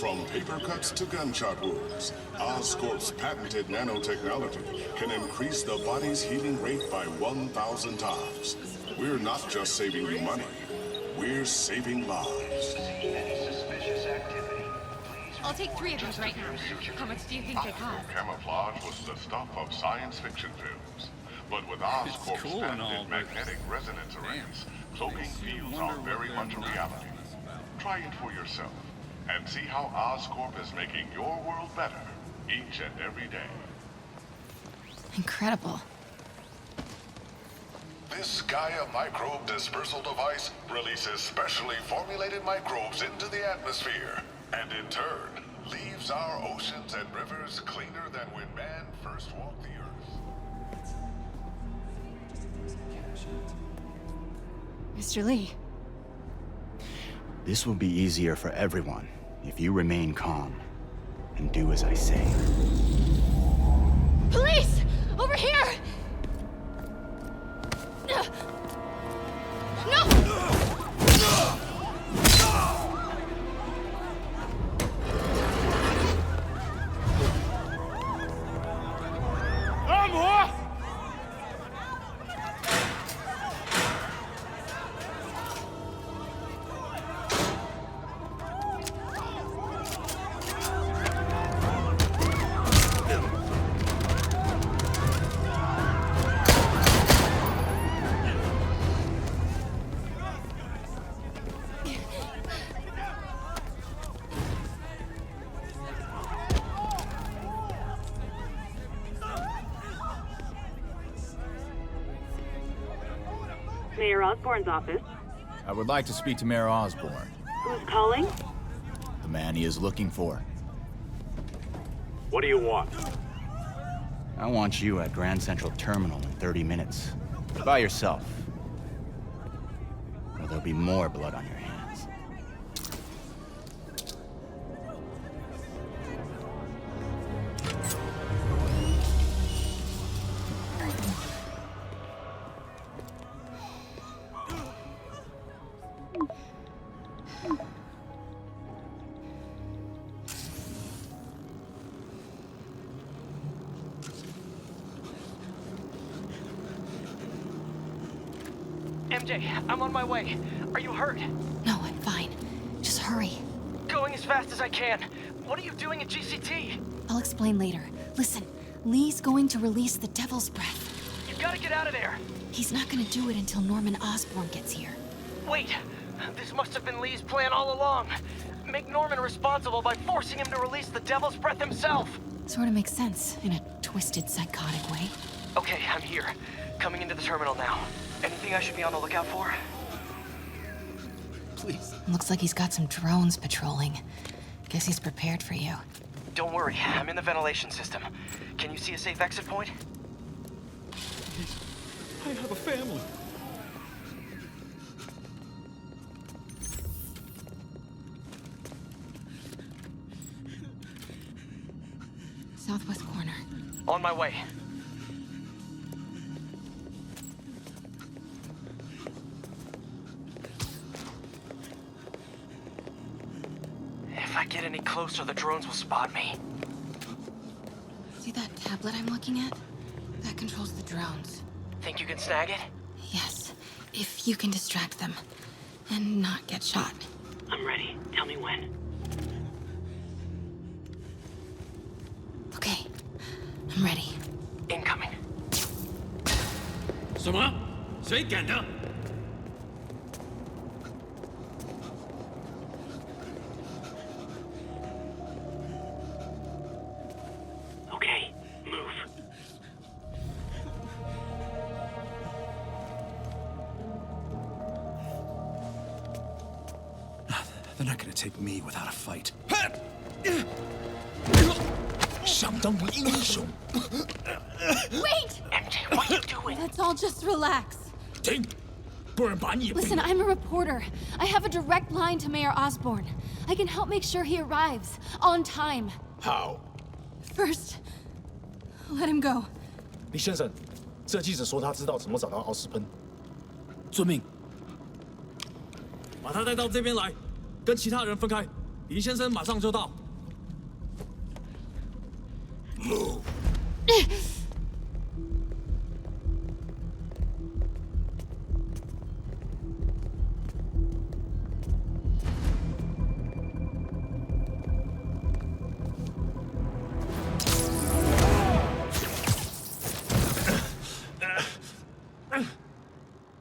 From paper cuts to gunshot wounds, Oscorp's patented nanotechnology can increase the body's healing rate by 1,000 times. We're not just saving you money, we're saving lives. I'll take 3 of those right now. How much do you think they cost? Camouflage was the stuff of science fiction films. But with Oscorp's patented magnetic resonance arrays, cloaking fields are very much a reality. Try it for yourself, and see how Oscorp is making your world better each and every day. Incredible. This Gaia microbe dispersal device releases specially formulated microbes into the atmosphere, and in turn, leaves our oceans and rivers cleaner than when man first walked the earth. Mr. Lee. This will be easier for everyone if you remain calm and do as I say. Police! Over here! No! Mayor Osborne's office. I would like to speak to Mayor Osborne, Who's calling? the man he is looking for. What do you want? I want you at Grand Central Terminal in 30 minutes. By yourself. Or there'll be more blood on your hands. MJ, I'm on my way. Are you hurt? No, I'm fine. Just hurry. Going as fast as I can. What are you doing at GCT? I'll explain later. Listen, Lee's going to release the Devil's Breath. You gotta get out of there. He's not gonna do it until Norman Osborn gets here. Wait, this must have been Lee's plan all along. Make Norman responsible by forcing him to release the Devil's Breath himself. Sort of makes sense, in a twisted, psychotic way. Okay, I'm here. Coming into the terminal now. Anything I should be on the lookout for? Please. Looks like he's got some drones patrolling. Guess he's prepared for you. Don't worry, I'm in the ventilation system. Can you see a safe exit point? I have a family. Southwest corner. On my way. If I get any closer, the drones will spot me. See that tablet I'm looking at? That controls the drones. Think you can snag it? Yes, if you can distract them. And not get shot. I'm ready. Tell me when. Okay, I'm ready. Incoming. 什么？谁敢的？ Okay, move. They're not gonna take me without a fight. 想当英雄。 Wait! MJ, what are you doing? Let's all just relax. 停，不然把你也毙了。 Listen, I'm a reporter. I have a direct line to Mayor Osborne. I can help make sure he arrives on time. 好， First, let him go. 李先生，这记者说他知道怎么找到奥斯喷。遵命。把他带到这边来，跟其他人分开。林先生马上就到。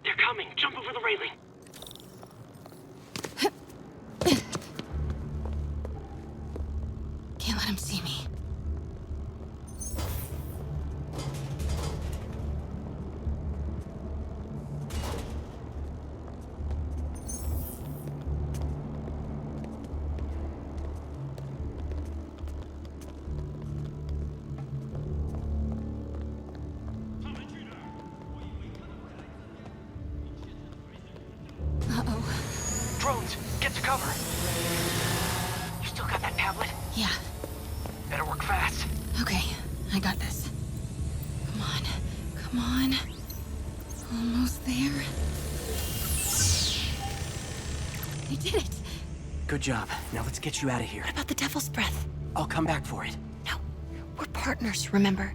They're coming. Jump over the railing. Can't let him see me. Uh-oh. Drones, get to cover. You still got that tablet? Yeah. Better work fast. Okay, I got this. Come on. Come on. Almost there. I did it! Good job. Now let's get you out of here. What about the Devil's Breath? I'll come back for it. No. We're partners, remember?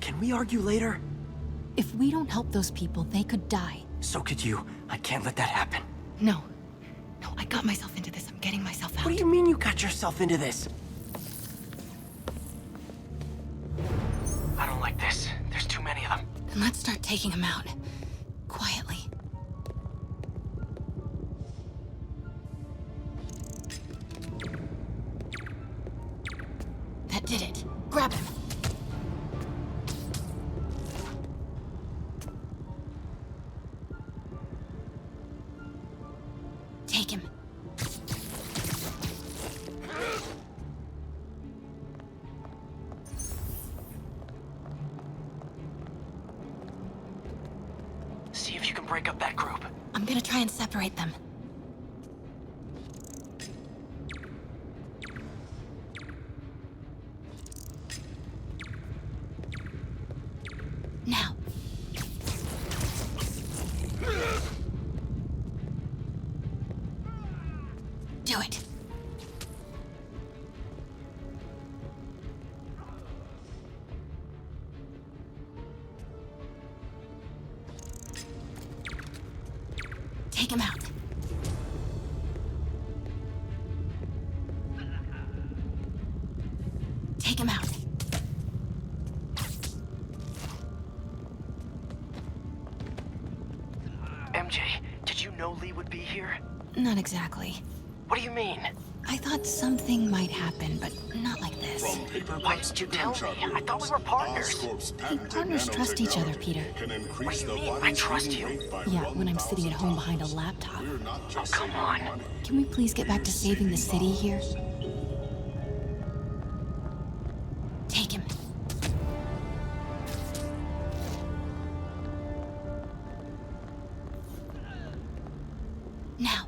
Can we argue later? If we don't help those people, they could die. So could you. I can't let that happen. No. No, I got myself into this. I'm getting myself out. What do you mean you got yourself into this? I don't like this. There's too many of them. Then let's start taking them out. Quietly. That did it. Grab him. Take him. See if you can break up that group. I'm gonna try and separate them. Now. Do it. Take him out. Take him out. MJ, did you know Lee would be here? Not exactly. What do you mean? I thought something might happen, but not like this. Why didn't you tell me? I thought we were partners. Hey, partners trust each other, Peter. What do you mean? I trust you. Yeah, when I'm sitting at home behind a laptop. Oh, come on. Can we please get back to saving the city here? Take him. Now.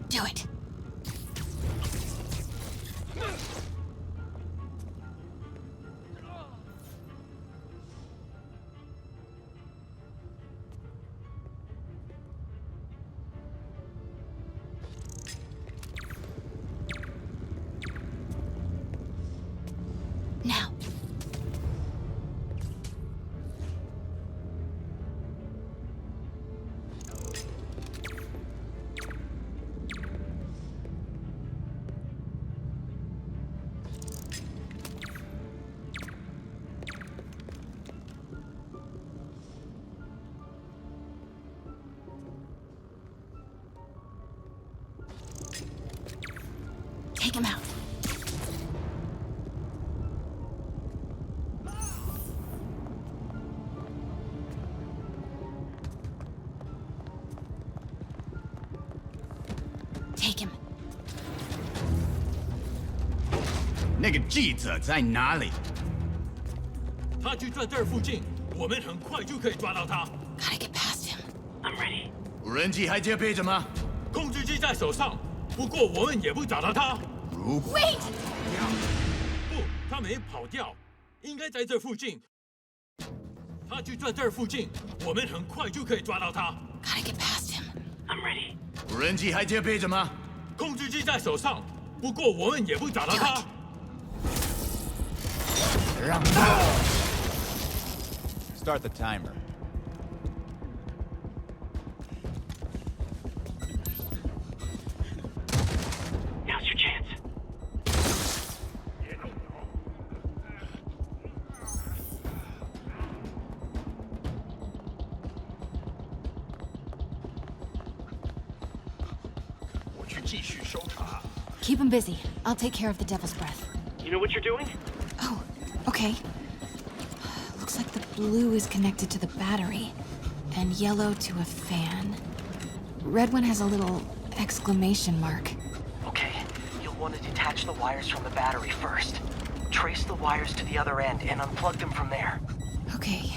Do it. Now. Take him out. Take him. 那个记者在哪里？他就在这儿附近，我们很快就可以抓到他。Gotta get past him. I'm ready. 无人机还接备着吗？控制机在手上，不过我们也不找到他。如果 Wait! 不，他没跑掉，应该在这附近。他就在这儿附近，我们很快就可以抓到他。Gotta get past him. I'm ready. 无人机还接备着吗？控制机在手上，不过我们也不找到他。让！Start the timer. Now's your chance. 我去继续搜查。 Keep him busy. I'll take care of the devil's breath. You know what you're doing? Oh, okay. Looks like the blue is connected to the battery, and yellow to a fan. Red one has a little exclamation mark. Okay, you'll want to detach the wires from the battery first. Trace the wires to the other end and unplug them from there. Okay,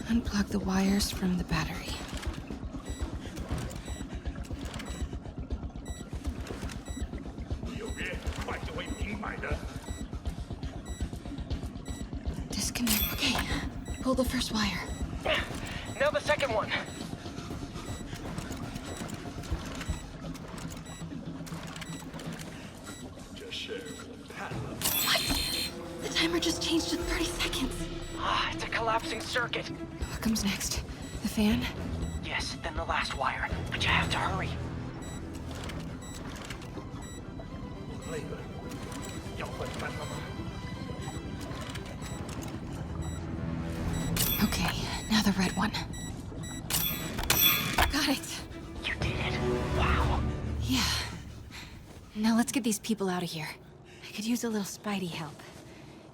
unplug the wires from the battery. Disconnect. Okay, pull the first wire. Now the second one. What? The timer just changed to 30 seconds. Ah, it's a collapsing circuit. What comes next? The fan? Yes, then the last wire. But you have to hurry. Okay, now the red one. Got it. You did it. Wow. Yeah. Now let's get these people out of here. I could use a little Spidey help.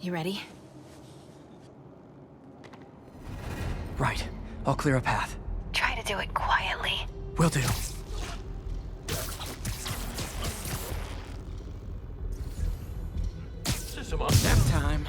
You ready? Right. I'll clear a path. Try to do it quietly. Will do. Nap time.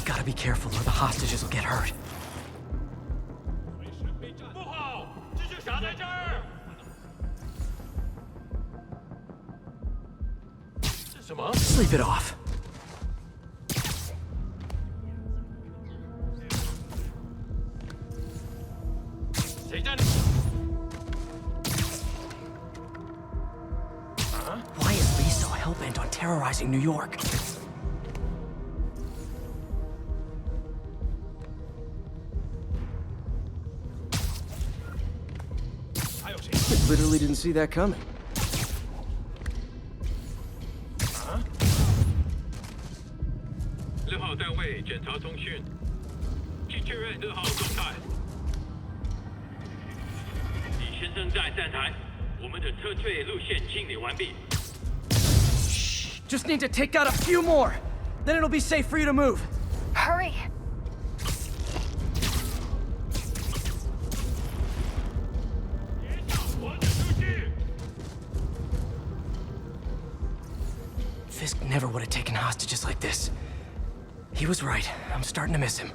Gotta be careful or the hostages will get hurt. Sleep it off. Why is Lee so hell-bent on terrorizing New York? I literally didn't see that coming. 2号单位检查通讯，请确认2号状态。李先生在站台，我们的撤退路线清理完毕。 Just need to take out a few more. Then it'll be safe for you to move. Hurry! Fisk never would have taken hostages like this. He was right. I'm starting to miss him.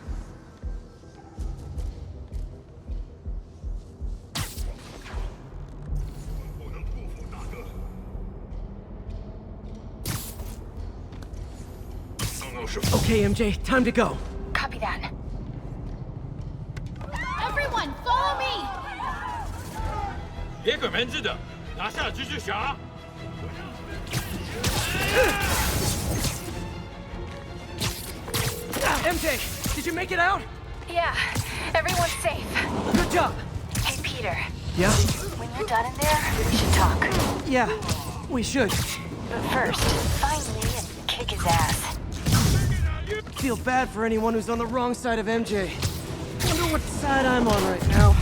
Okay, MJ, time to go. Copy that. Everyone, follow me! 别管门子的，拿下蜘蛛侠！ MJ, did you make it out? Yeah, everyone's safe. Good job. Hey, Peter. Yeah? When you're done in there, we should talk. Yeah, we should. But first, find Lee and kick his ass. Feel bad for anyone who's on the wrong side of MJ. Wonder what side I'm on right now.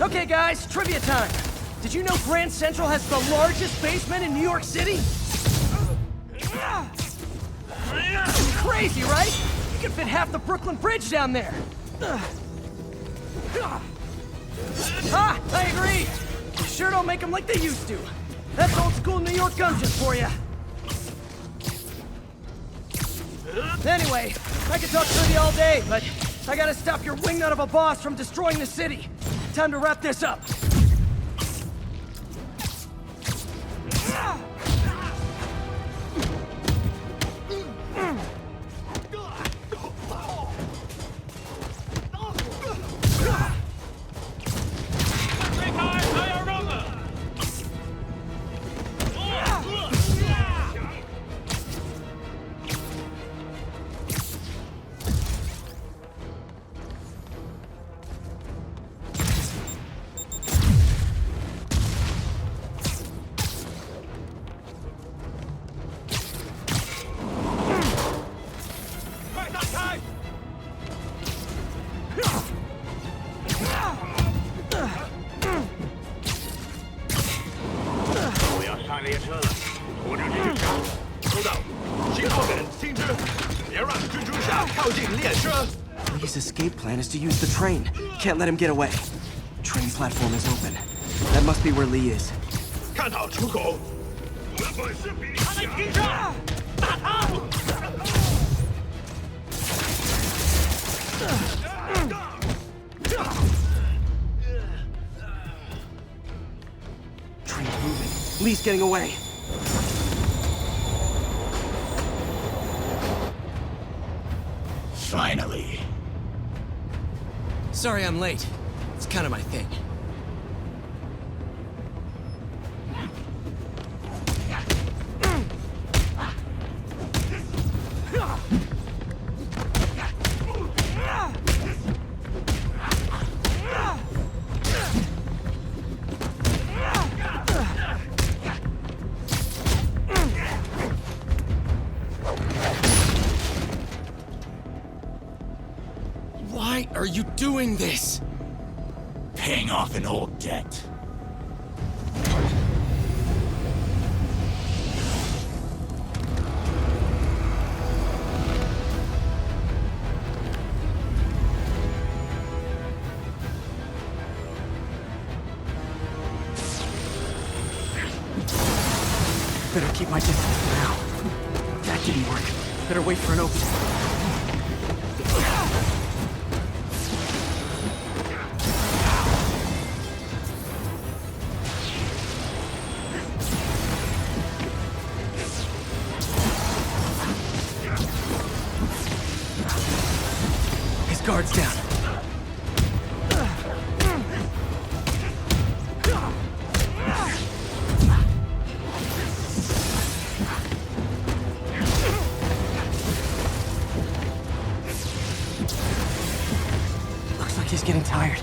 Okay, guys, trivia time. Did you know Grand Central has the largest basement in New York City? Crazy, right? You can fit half the Brooklyn Bridge down there. Ah, I agree. They sure don't make them like they used to. That's old school New York gumption for you. Anyway, I could talk trivia all day, but I gotta stop your wingnut of a boss from destroying the city. Time to wrap this up. His escape plan is to use the train. Can't let him get away. Train platform is open. That must be where Lee is. 看好出口。我的本事比你强。打他！ Train's moving. Lee's getting away. Finally. Sorry I'm late. It's kind of my thing. Why are you doing this? Paying off an old debt. Better keep my distance for now. That didn't work. Better wait for an opening. His guard's down. Looks like he's getting tired.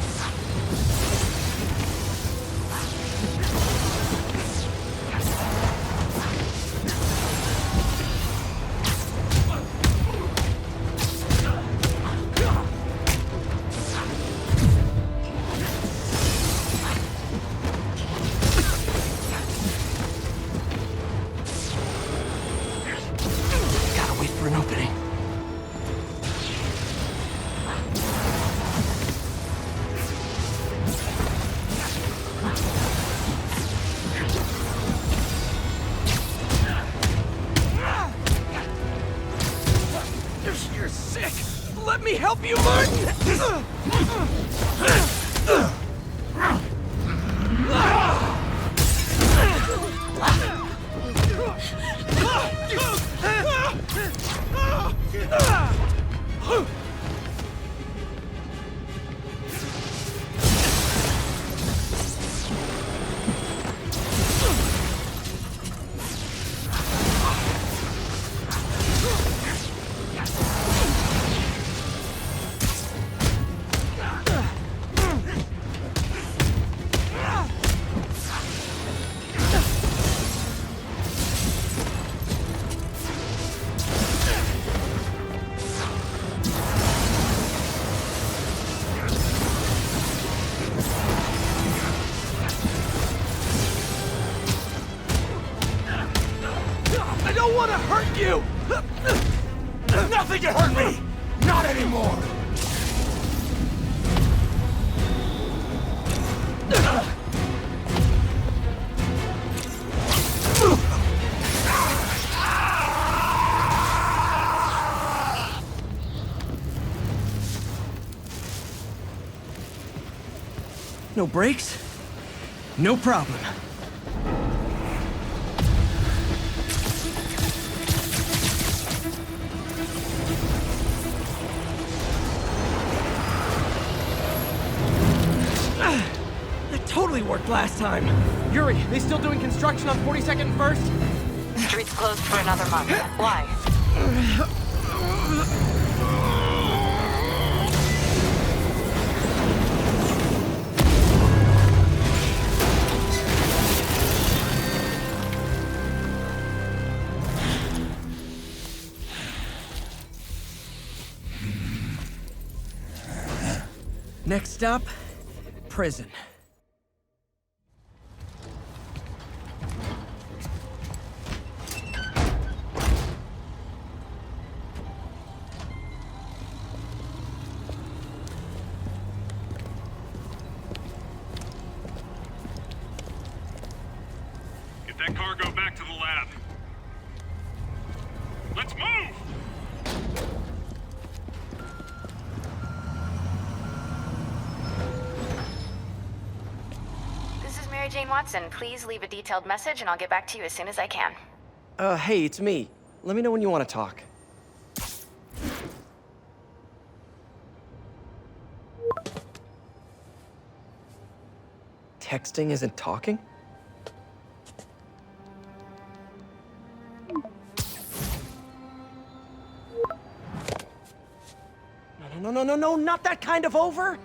Gotta wait for an opening. You're sick! Let me help you, Martin! think it hurt me? Not anymore! No brakes? No problem. That totally worked last time. Yuri, they still doing construction on 42nd and 1st? Street's closed for another month. Why? Next stop, prison. Get that cargo back to the lab. Let's move! Jane Watson, please leave a detailed message and I'll get back to you as soon as I can. Hey, it's me. Let me know when you want to talk. Texting isn't talking? No, not that kind of over!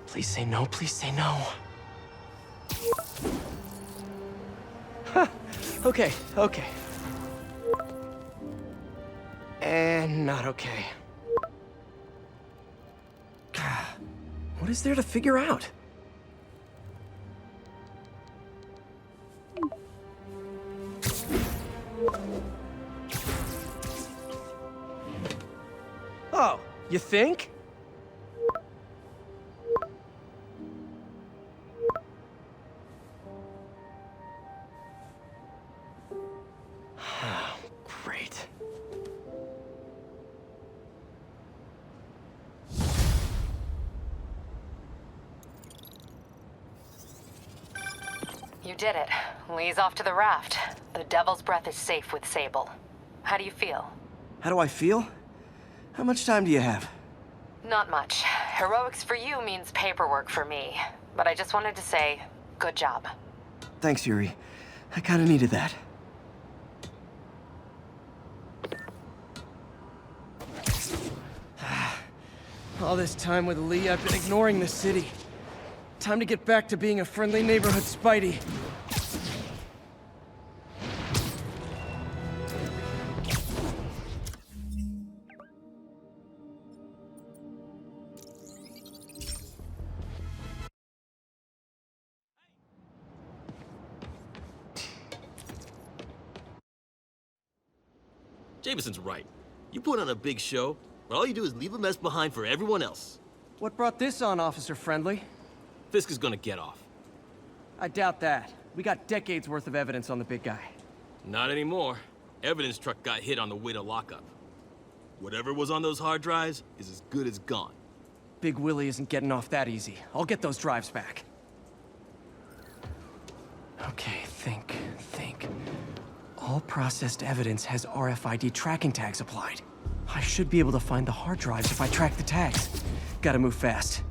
Please say no, please say no. Okay. And not okay. What is there to figure out? Oh, you think? Great. You did it. Lee's off to the raft. The Devil's Breath is safe with Sable. How do you feel? How do I feel? How much time do you have? Not much. Heroics for you means paperwork for me. But I just wanted to say, good job. Thanks, Yuri. I kinda needed that. All this time with Lee, I've been ignoring the city. Time to get back to being a friendly neighborhood Spidey. Jameson's right. You put on a big show, but all you do is leave a mess behind for everyone else. What brought this on, Officer Friendly? Fisk is gonna get off. I doubt that. We got decades worth of evidence on the big guy. Not anymore. Evidence truck got hit on the way to lockup. Whatever was on those hard drives is as good as gone. Big Willie isn't getting off that easy. I'll get those drives back. Okay, think. All processed evidence has RFID tracking tags applied. I should be able to find the hard drives if I track the tags. Gotta move fast.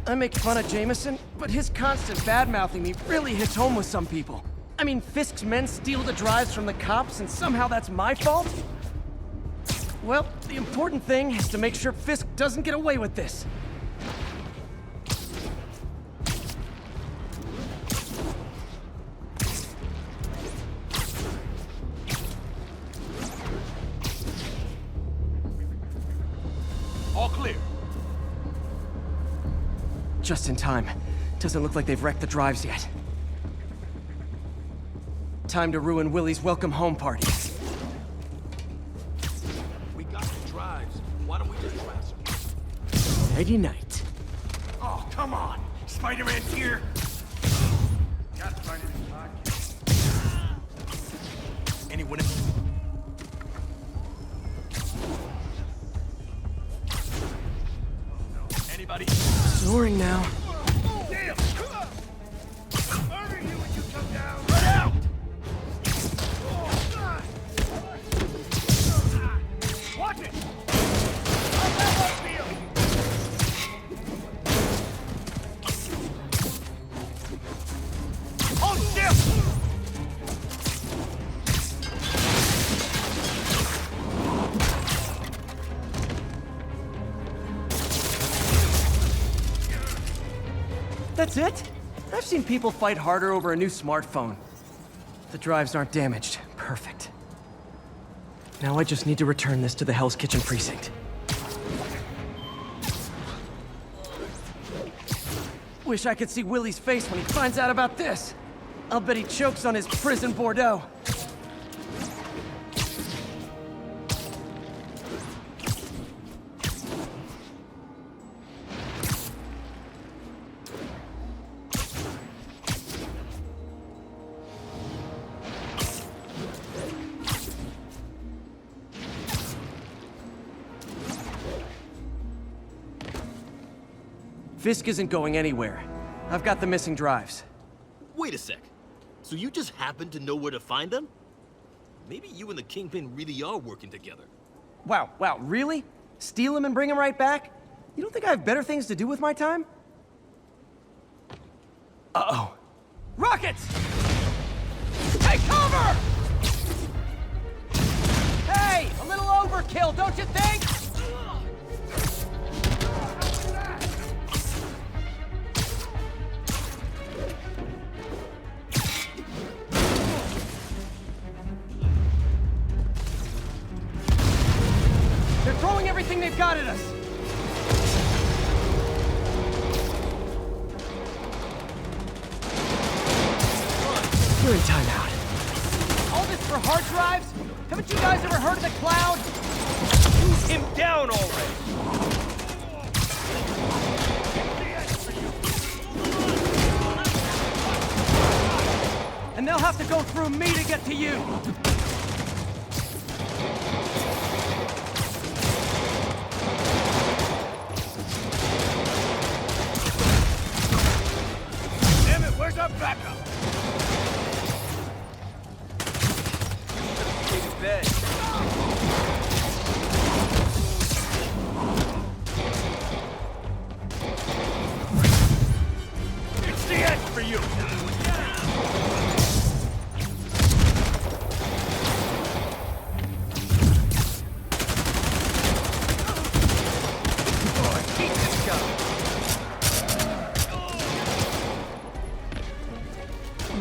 I make fun of Jameson, but his constant bad-mouthing me really hits home with some people. I mean, Fisk's men steal the drives from the cops, and somehow that's my fault? Well, the important thing is to make sure Fisk doesn't get away with this. Just in time. Doesn't look like they've wrecked the drives yet. Time to ruin Willie's welcome home party. We got the drives. Why don't we just trash them? Nighty night. Oh, come on! Spider-Man's here! Got Spider-Man's pocket. Anyone? Anybody? Soaring now. Damn! Murder you when you come down! Right out! Watch it! How's that one feel? Hold still! That's it? I've seen people fight harder over a new smartphone. The drives aren't damaged. Perfect. Now I just need to return this to the Hell's Kitchen precinct. Wish I could see Willie's face when he finds out about this. I'll bet he chokes on his prison Bordeaux. Fisk isn't going anywhere. I've got the missing drives. Wait a sec. So you just happen to know where to find them? Maybe you and the Kingpin really are working together. Wow, really? Steal him and bring him right back? You don't think I have better things to do with my time? Uh-oh. Rockets! Take cover! Hey, a little overkill, don't you think? They're throwing everything they've got at us! You're in timeout. All this for hard drives? Haven't you guys ever heard of the cloud? Shoot him down already! And they'll have to go through me to get to you! Damn it, where's our backup? Big bed. It's the end for you!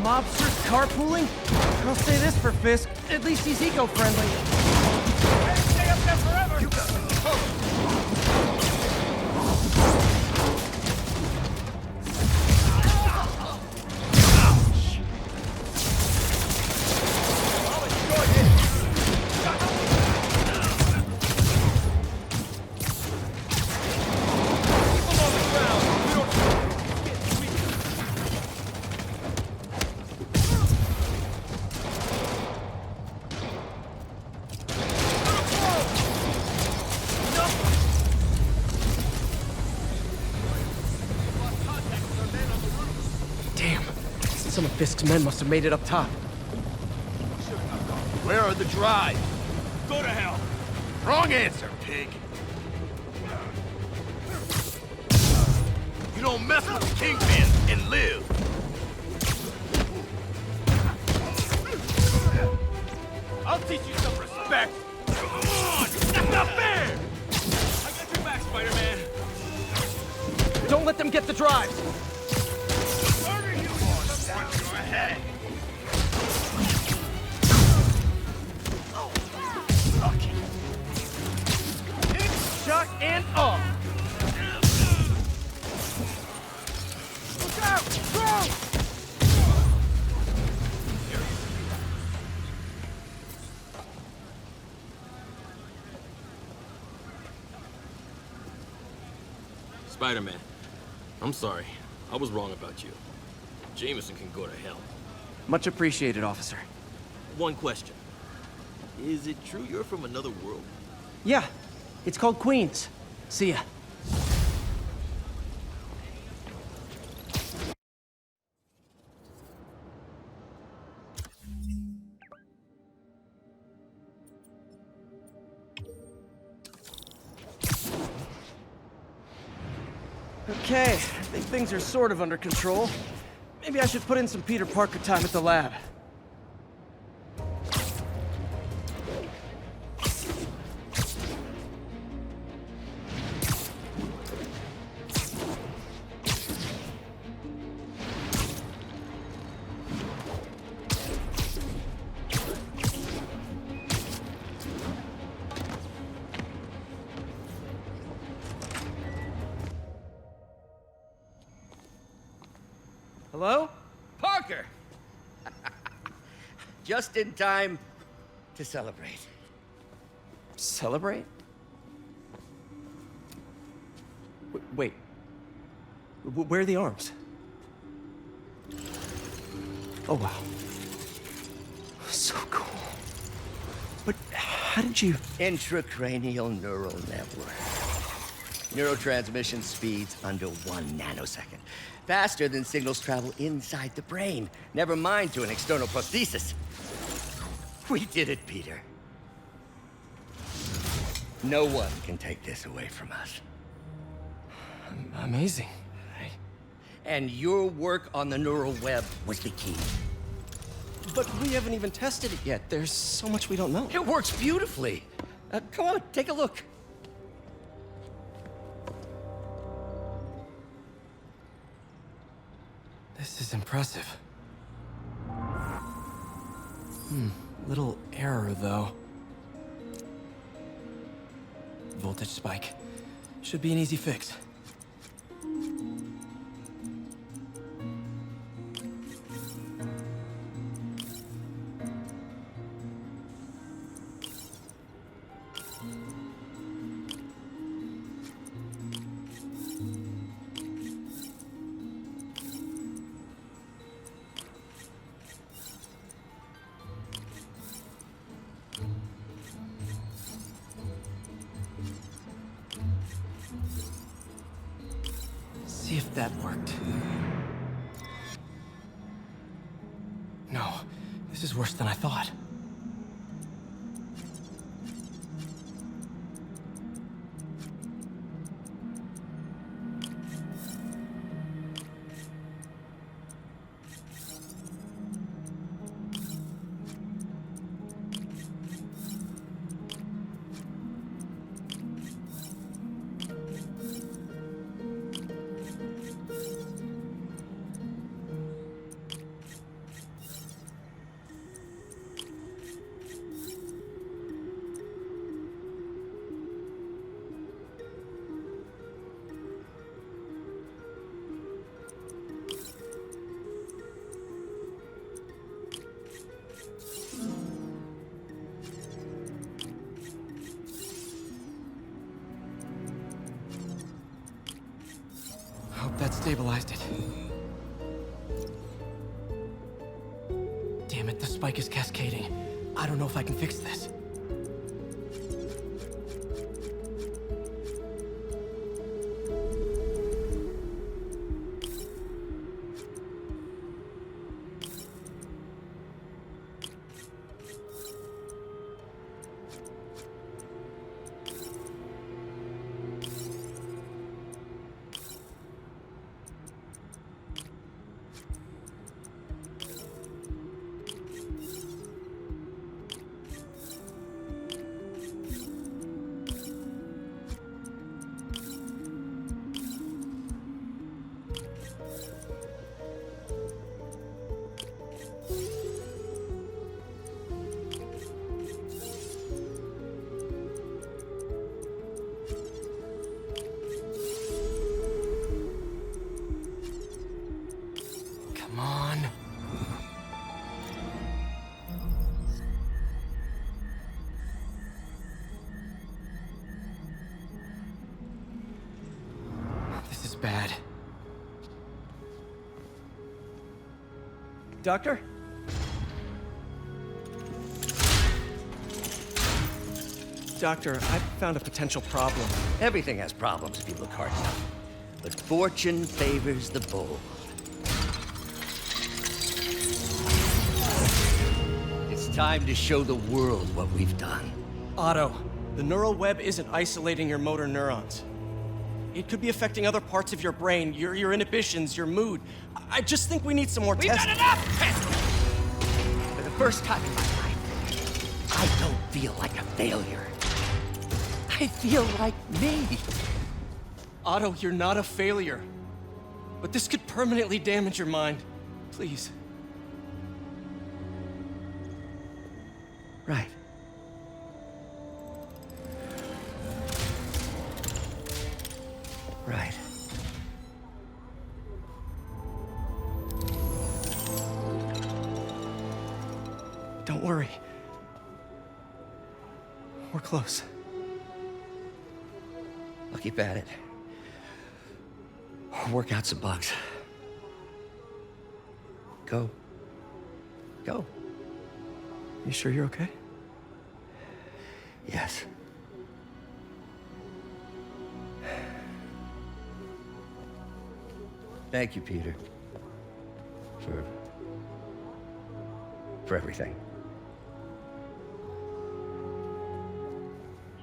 Mobsters carpooling? I'll say this for Fisk, at least he's eco-friendly. Stay up there forever! You got Some of Fisk's men must have made it up top. Where are the drives? Go to hell! Wrong answer, pig! You don't mess with the Kingpin and live! I'll teach you some respect! Come on! That's not fair! I got your back, Spider-Man! Don't let them get the drives! Murder you! Go ahead! Shot and off! Spider-Man, I'm sorry. I was wrong about you. Jameson can go to hell. Much appreciated, officer. One question. Is it true you're from another world? Yeah, it's called Queens. See ya. Okay, I think things are sort of under control. Maybe I should put in some Peter Parker time at the lab. Hello? Parker! Just in time to celebrate. Celebrate? Wait. Where are the arms? Oh, wow. So cool. But how did you... Intracranial neural network. Neurotransmission speeds under 1 nanosecond. Faster than signals travel inside the brain. Never mind to an external prosthesis. We did it, Peter. No one can take this away from us. Amazing. And your work on the neural web was the key. But we haven't even tested it yet. There's so much we don't know. It works beautifully. Come on, take a look. This is impressive. Little error, though. Voltage spike. Should be an easy fix. See if that worked. No, this is worse than I thought. Hope that stabilized it. Damn it, the spike is cascading. I don't know if I can fix this. bad. Doctor? Doctor, I found a potential problem. Everything has problems if you look hard enough. But fortune favors the bold. It's time to show the world what we've done. Otto, the neural web isn't isolating your motor neurons. It could be affecting other parts of your brain, your inhibitions, your mood. I just think we need some more tests. We've got enough testing! For the first time in my life, I don't feel like a failure. I feel like me. Otto, you're not a failure. But this could permanently damage your mind. Please. Right. Right. Don't worry. We're close. I'll keep at it. Work out some bugs. Go. Go. You sure you're okay? Yes. Thank you, Peter. For everything.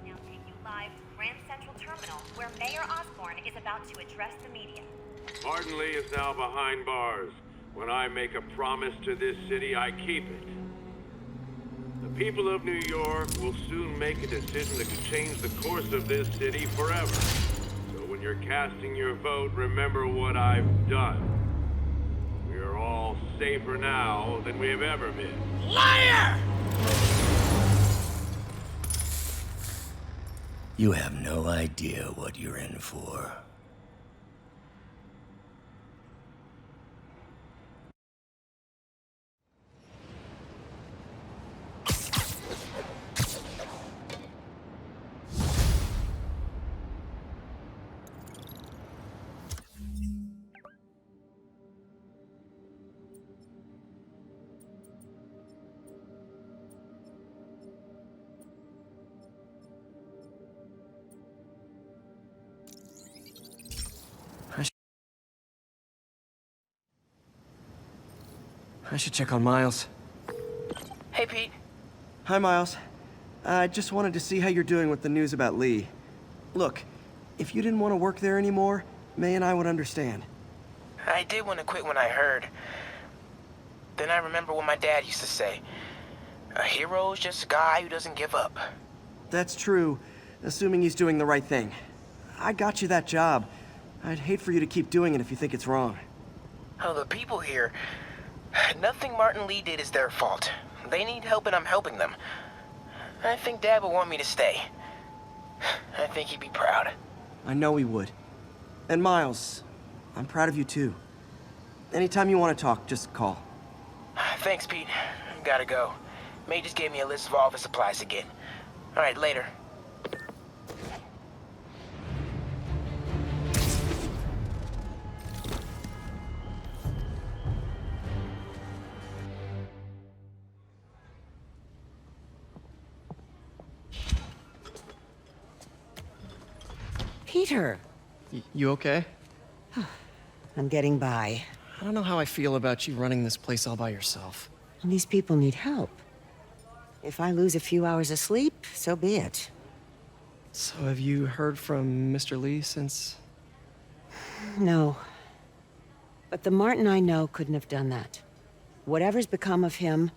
We now take you live to Grand Central Terminal, where Mayor Osborne is about to address the media. Martin Lee is now behind bars. When I make a promise to this city, I keep it. The people of New York will soon make a decision that could change the course of this city forever. So when you're casting your vote, remember what I've done. We are all safer now than we have ever been. Liar! You have no idea what you're in for. I should check on Miles. Hey, Pete. Hi, Miles. I just wanted to see how you're doing with the news about Lee. Look, if you didn't want to work there anymore, May and I would understand. I did want to quit when I heard. Then I remember what my dad used to say. A hero is just a guy who doesn't give up. That's true, assuming he's doing the right thing. I got you that job. I'd hate for you to keep doing it if you think it's wrong. Oh, the people here... Nothing Martin Lee did is their fault. They need help and I'm helping them. I think Dad would want me to stay. I think he'd be proud. I know he would. And Miles, I'm proud of you too. Anytime you want to talk, just call. Thanks, Pete. Gotta go. May just gave me a list of all the supplies again. All right, later. Peter! You okay? I'm getting by. I don't know how I feel about you running this place all by yourself. And these people need help. If I lose a few hours of sleep, so be it. So have you heard from Mr. Lee since? No. But the Martin I know couldn't have done that. Whatever's become of him,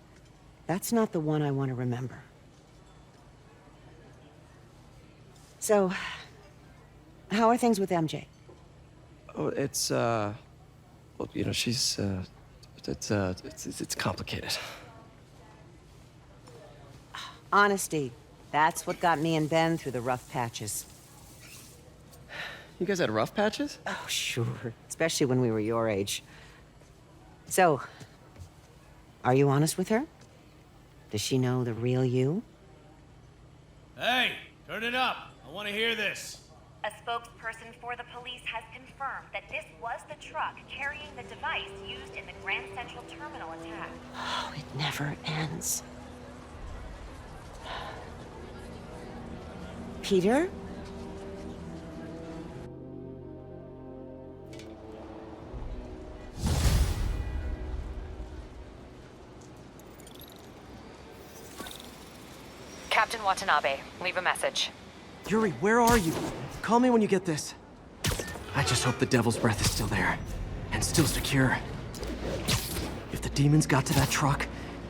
that's not the one I want to remember. So, how are things with MJ? Oh, it's, well, you know, she's, it's complicated. Honesty. That's what got me and Ben through the rough patches. You guys had rough patches? Oh, sure. Especially when we were your age. So, are you honest with her? Does she know the real you? Hey, turn it up. I want to hear this. A spokesperson for the police has confirmed that this was the truck carrying the device used in the Grand Central Terminal attack. Oh, it never ends. Peter? Captain Watanabe, leave a message. Yuri, where are you? Call me when you get this. I just hope the Devil's Breath is still there. And still secure. If the demons got to that truck,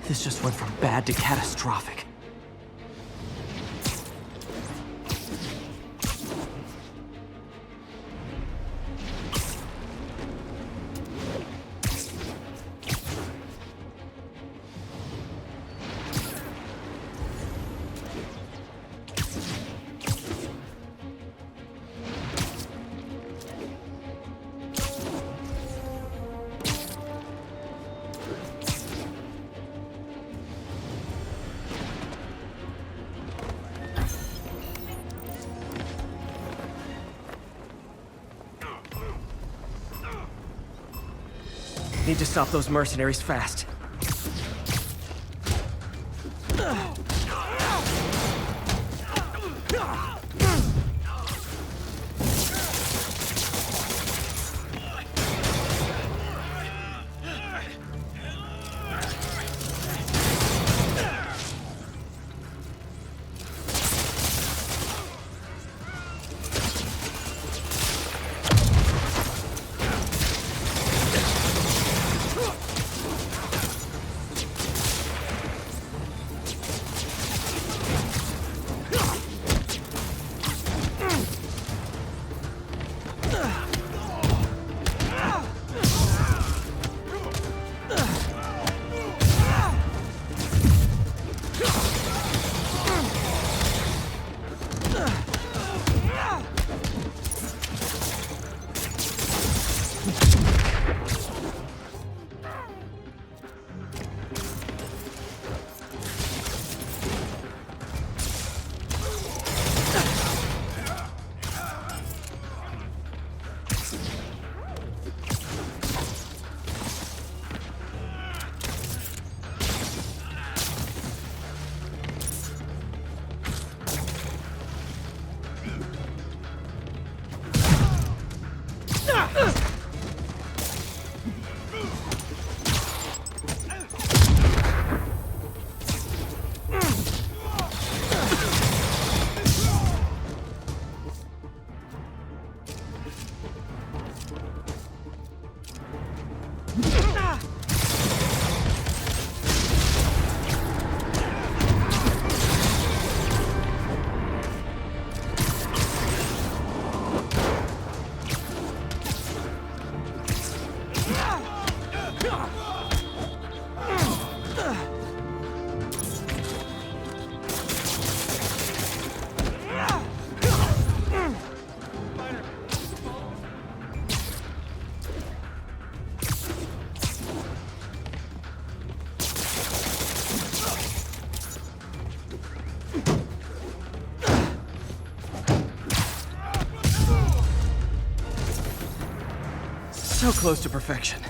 this just went from bad to catastrophic. Need to stop those mercenaries fast. So close to perfection.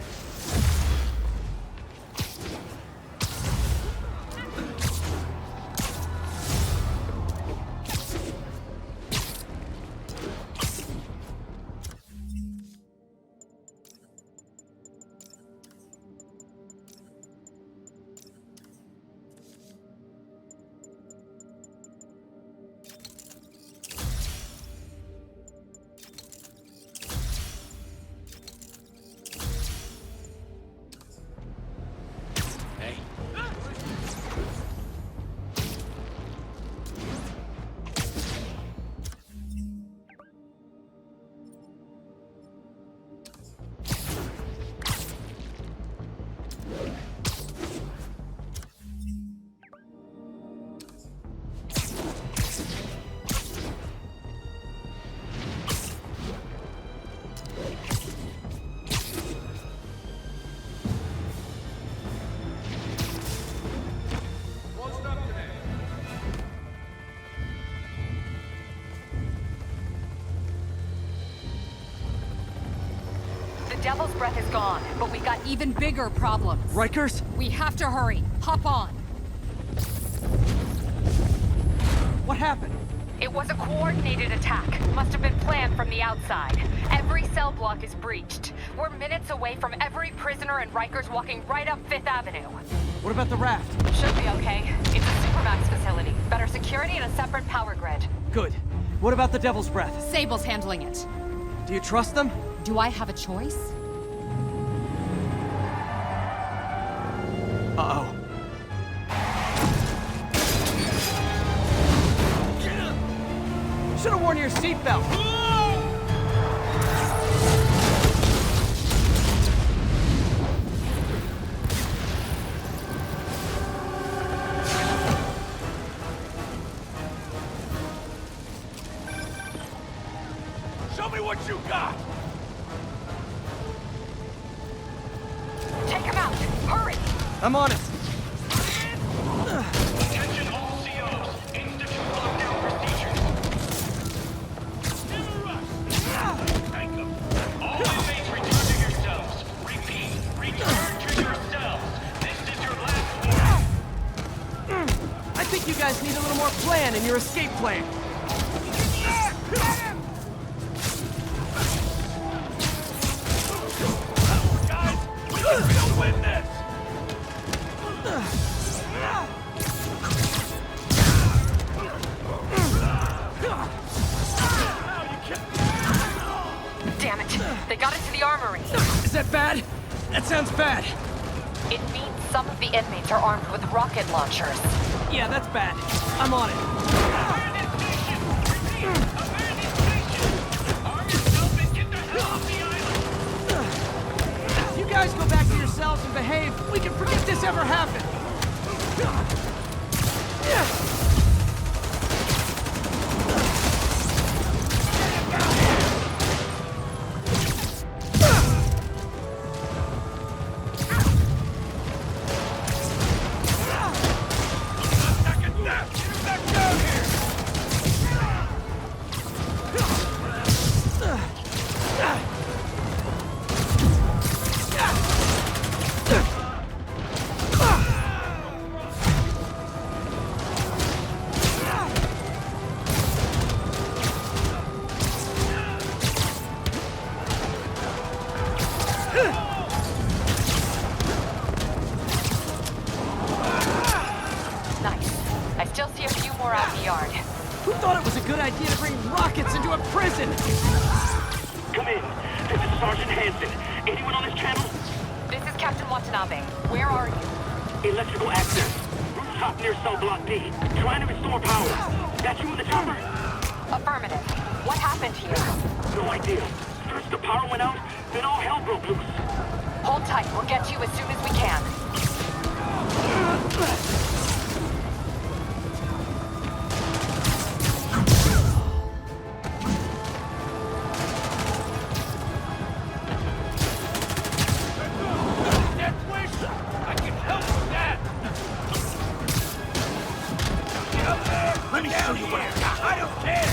Devil's Breath is gone, but we got even bigger problems. Rikers? We have to hurry. Hop on. What happened? It was a coordinated attack. Must have been planned from the outside. Every cell block is breached. We're minutes away from every prisoner and Rikers walking right up 5th Avenue. What about the raft? Should be okay. It's a Supermax facility. Better security and a separate power grid. Good. What about the Devil's Breath? Sable's handling it. Do you trust them? Do I have a choice? Uh-oh. Should've worn your seatbelt. Show me what you got! Take him out! Hurry! I'm on it. Attention all COs. Institute lockdown procedures. Never rush. Take them. All inmates return to your cells. Repeat. Return to your cells. This is your last warning. I think you guys need a little more plan in your escape plan. Guys, we can still win this! Damn it! They got into the armory. Is that bad? That sounds bad. It means some of the inmates are armed with rocket launchers. Yeah, that's bad. I'm on it. If you guys go back to your cells and behave, we can forget this ever happened. Nice. I still see a few more out in the yard. Who thought it was a good idea to bring rockets into a prison? Come in. This is Sergeant Hansen. Anyone on this channel? This is Captain Watanabe. Where are you? Electrical access. Rooftop near cell block D. Trying to restore power. That you in the chopper? Affirmative. What happened here? No idea. First the power went out, then all hell broke loose. Hold tight. We'll get you as soon as we can. Death wish? I can help with that! Get up there! Let me show you what I got! I don't care!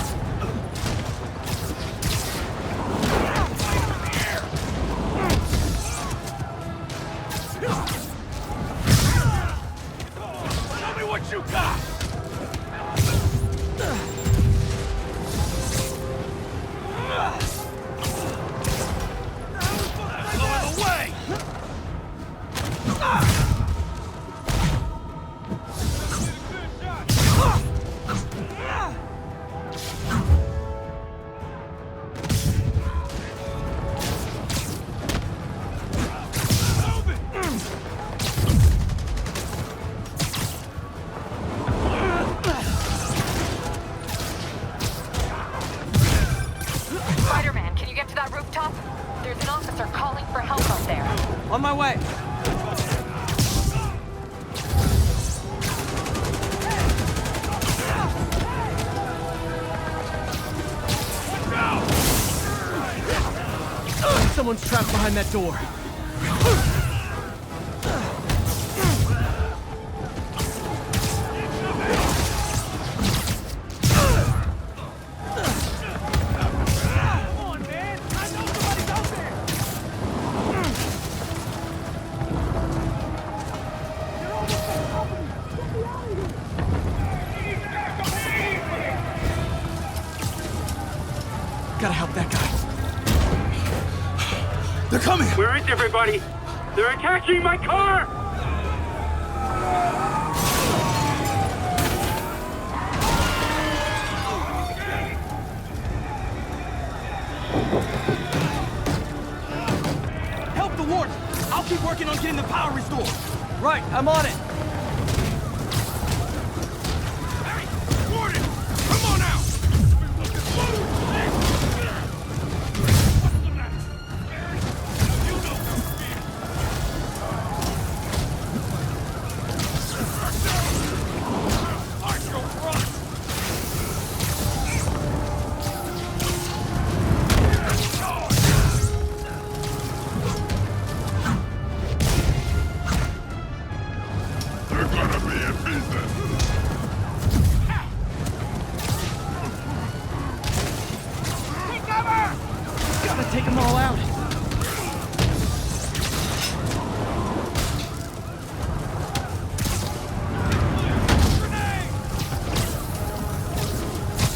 Show me what you got! Out of the way! Spider-Man, can you get to that rooftop? There's an officer calling for help up there. On my way. Someone's trapped behind that door. Gotta help that guy. They're coming! Where is everybody? They're attacking my car! Help the warden! I'll keep working on getting the power restored. Right, I'm on it. Hey, warden! Come on out! Take them all out.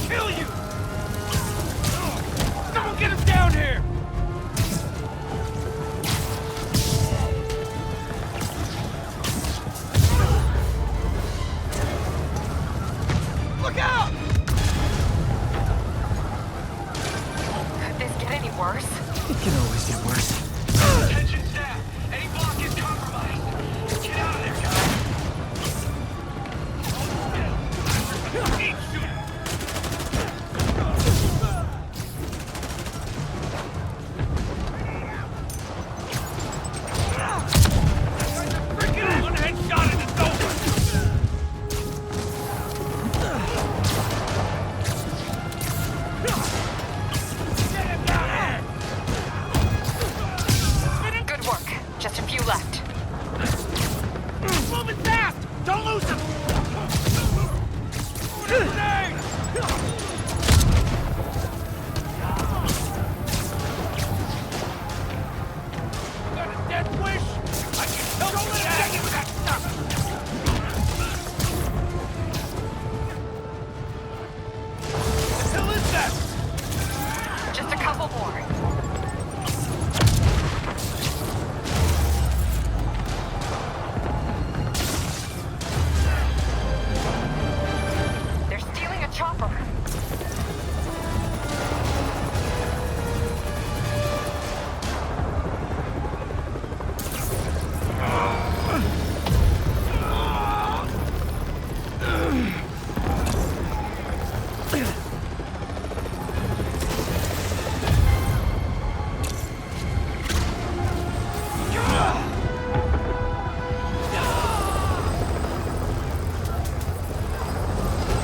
Kill you! Someone get him down here! Look out! Could this get any worse? It can always get worse. Attention staff! Any block is compromised! Get out of there, guys! Eat shooter! Freaking one headshot and it's over! Get him down here! Good work. Just a few left. Moving fast! Don't lose him! Grenade! Got a death wish? I can help you with that stuff! What the hell is that? Just a couple more. They're stealing a chopper.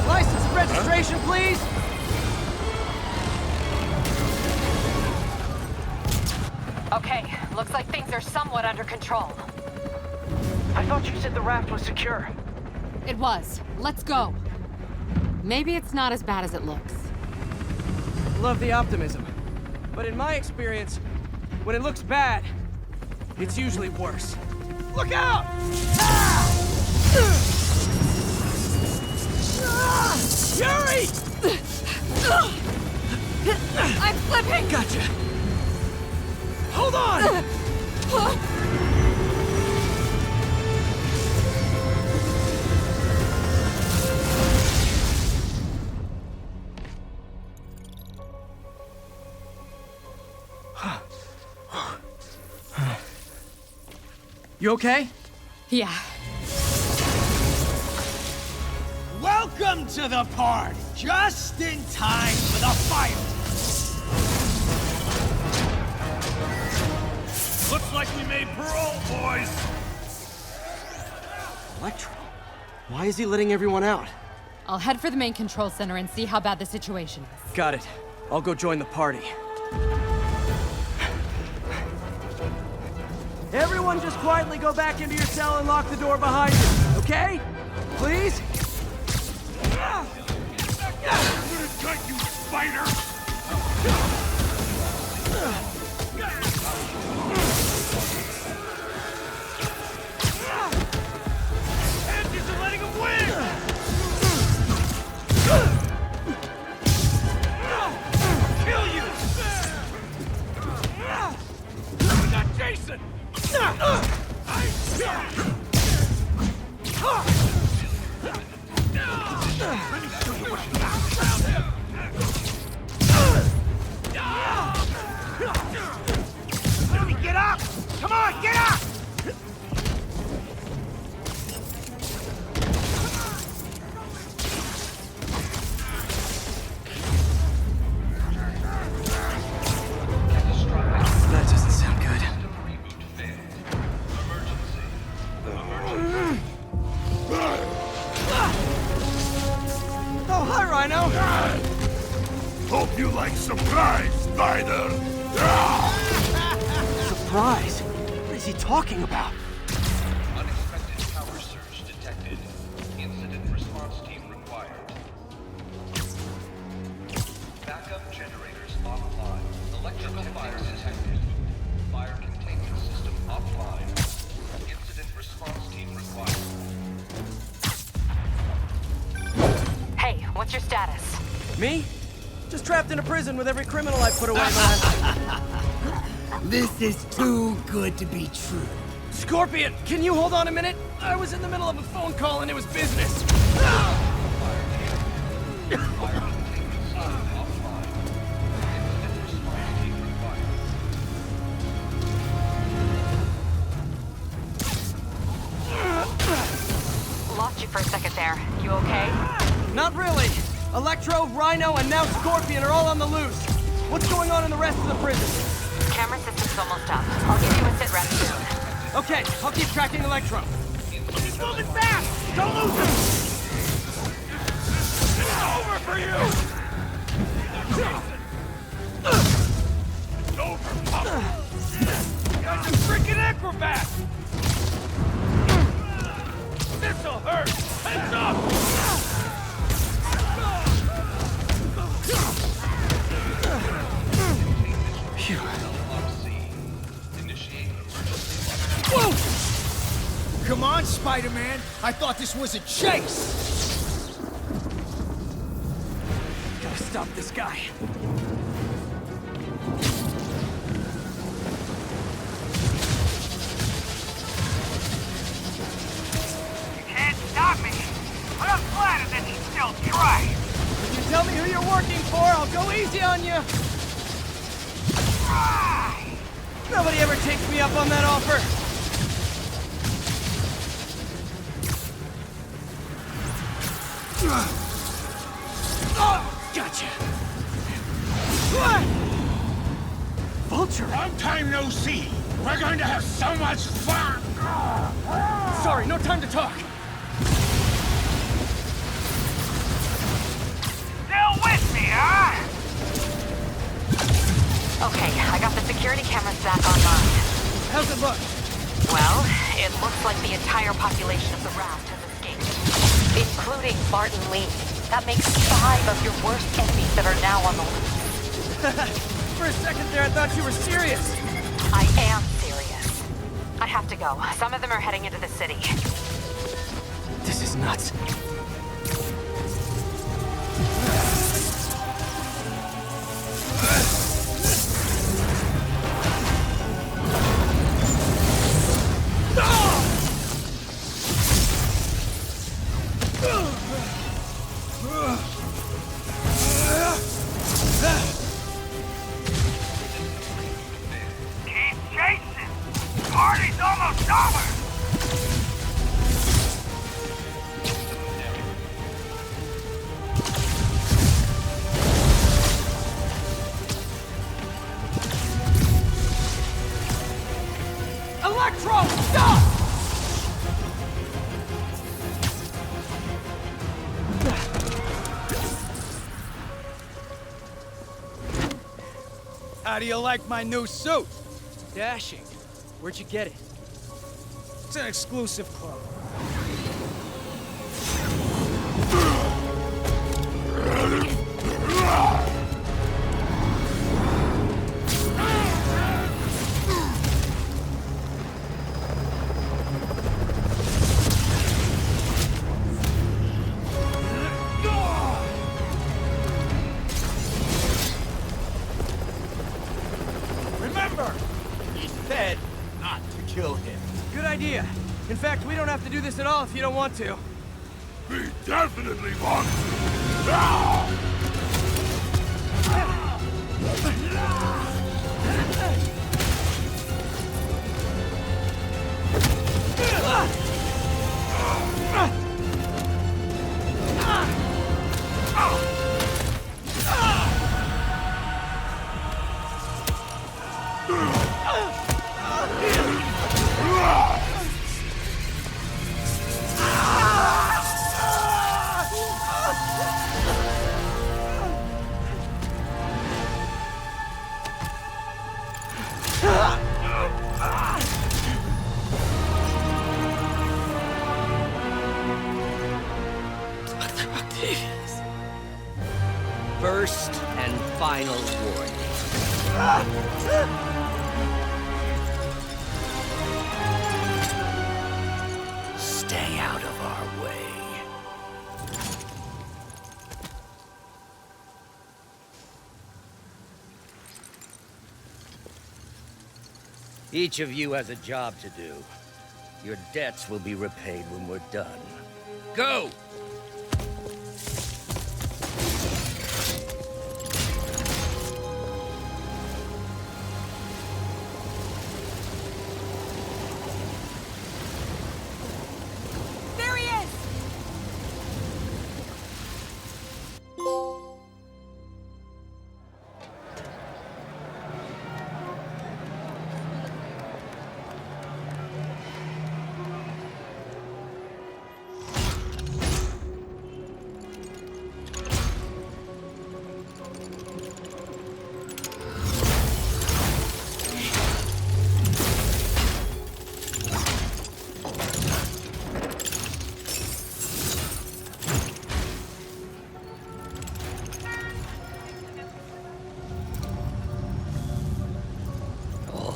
License and registration, please. Okay, looks like things are somewhat under control. I thought you said the raft was secure. It was. Let's go. Maybe it's not as bad as it looks. Love the optimism. But in my experience, when it looks bad, it's usually worse. Look out! Yuri! I'm slipping! Gotcha. Hold on! You okay? Yeah. Welcome to the party! Just in time for the fight! Looks like we made parole, boys! Electro? Why is he letting everyone out? I'll head for the main control center and see how bad the situation is. Got it. I'll go join the party. Everyone just quietly go back into your cell and lock the door behind you, okay? Please? I'm gonna cut you, spider! Pansies are letting him win! Kill you! Let me show you what you got. Let me get up! Come on, get up! That doesn't sound good. Oh, hi, Rhino! Hope you like surprise, Spider! Surprise? What is he talking about? Unexpected power surge detected. Incident response team required. Backup generators offline. Electrical fire detected. Fire containment system offline. Incident response team required. Hey, what's your status? Me? Just trapped in a prison with every criminal I put away, man. This is too good to be true. Scorpion, can you hold on a minute? I was in the middle of a phone call and it was business. Lost you for a second there. You okay? Not really. Electro, Rhino, and now Scorpion are all on the loose. What's going on in the rest of the prison? Camera system's almost up. I'll give you a sit rep soon. Okay, I'll keep tracking Electro. He's moving fast! Don't lose him! It's over for you! It's over, Papa! You guys are freaking acrobats! This'll hurt! Heads up! Whoa! Come on, Spider-Man! I thought this was a chase! Gotta stop this guy. You can't stop me. But I'm flattered that you still try. If you tell me who you're working for, I'll go easy on you. Nobody ever takes me up on that offer. Gotcha! Vulture! Long time no see! We're going to have so much fun! Sorry, no time to talk. Still with me, huh? Okay, I got the security cameras back online. How's it look? Well, it looks like the entire population of the raft has escaped, including Martin Lee. That makes 5 of your worst enemies that are now on the loose. For a second there, I thought you were serious. I am serious. I have to go. Some of them are heading into the city. This is nuts. Keep chasing. Party's almost over. Electro, stop! How do you like my new suit? Dashing. Where'd you get it? It's an exclusive club. Remember, he said not to kill him. Good idea. In fact, we don't have to do this at all if you don't want to. We definitely want to! Now! First and final warning. Stay out of our way. Each of you has a job to do. Your debts will be repaid when we're done. Go! There he is!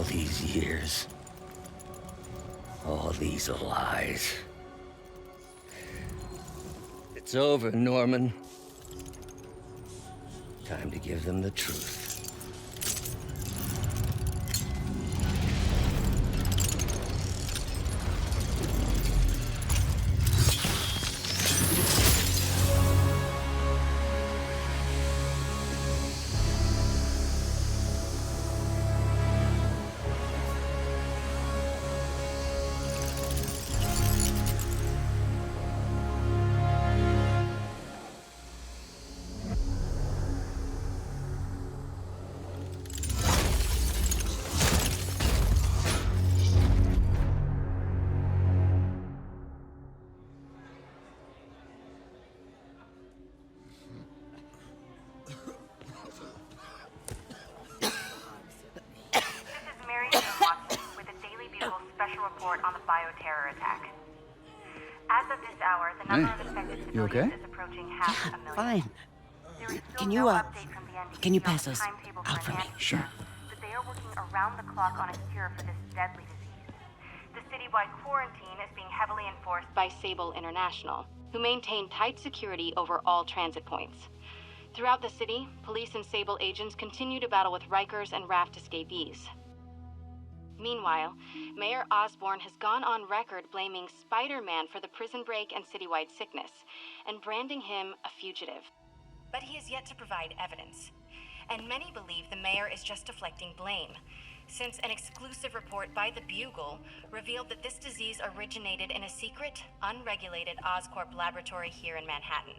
These years, all these lies. It's over, Norman. Time to give them the truth. On the bioterror attack. As of this hour, the number of infected civilians is approaching half a million. Fine. There is still Can no you, update from the NBC can you on pass the those timetable out for an me? antidote, Sure. but they are working around the clock on a cure for this deadly disease. The citywide quarantine is being heavily enforced by Sable International, who maintain tight security over all transit points. Throughout the city, police and Sable agents continue to battle with Rikers and Raft escapees. Meanwhile, Mayor Osborn has gone on record blaming Spider-Man for the prison break and citywide sickness, and branding him a fugitive. But he has yet to provide evidence. And many believe the mayor is just deflecting blame, since an exclusive report by the Bugle revealed that this disease originated in a secret, unregulated Oscorp laboratory here in Manhattan.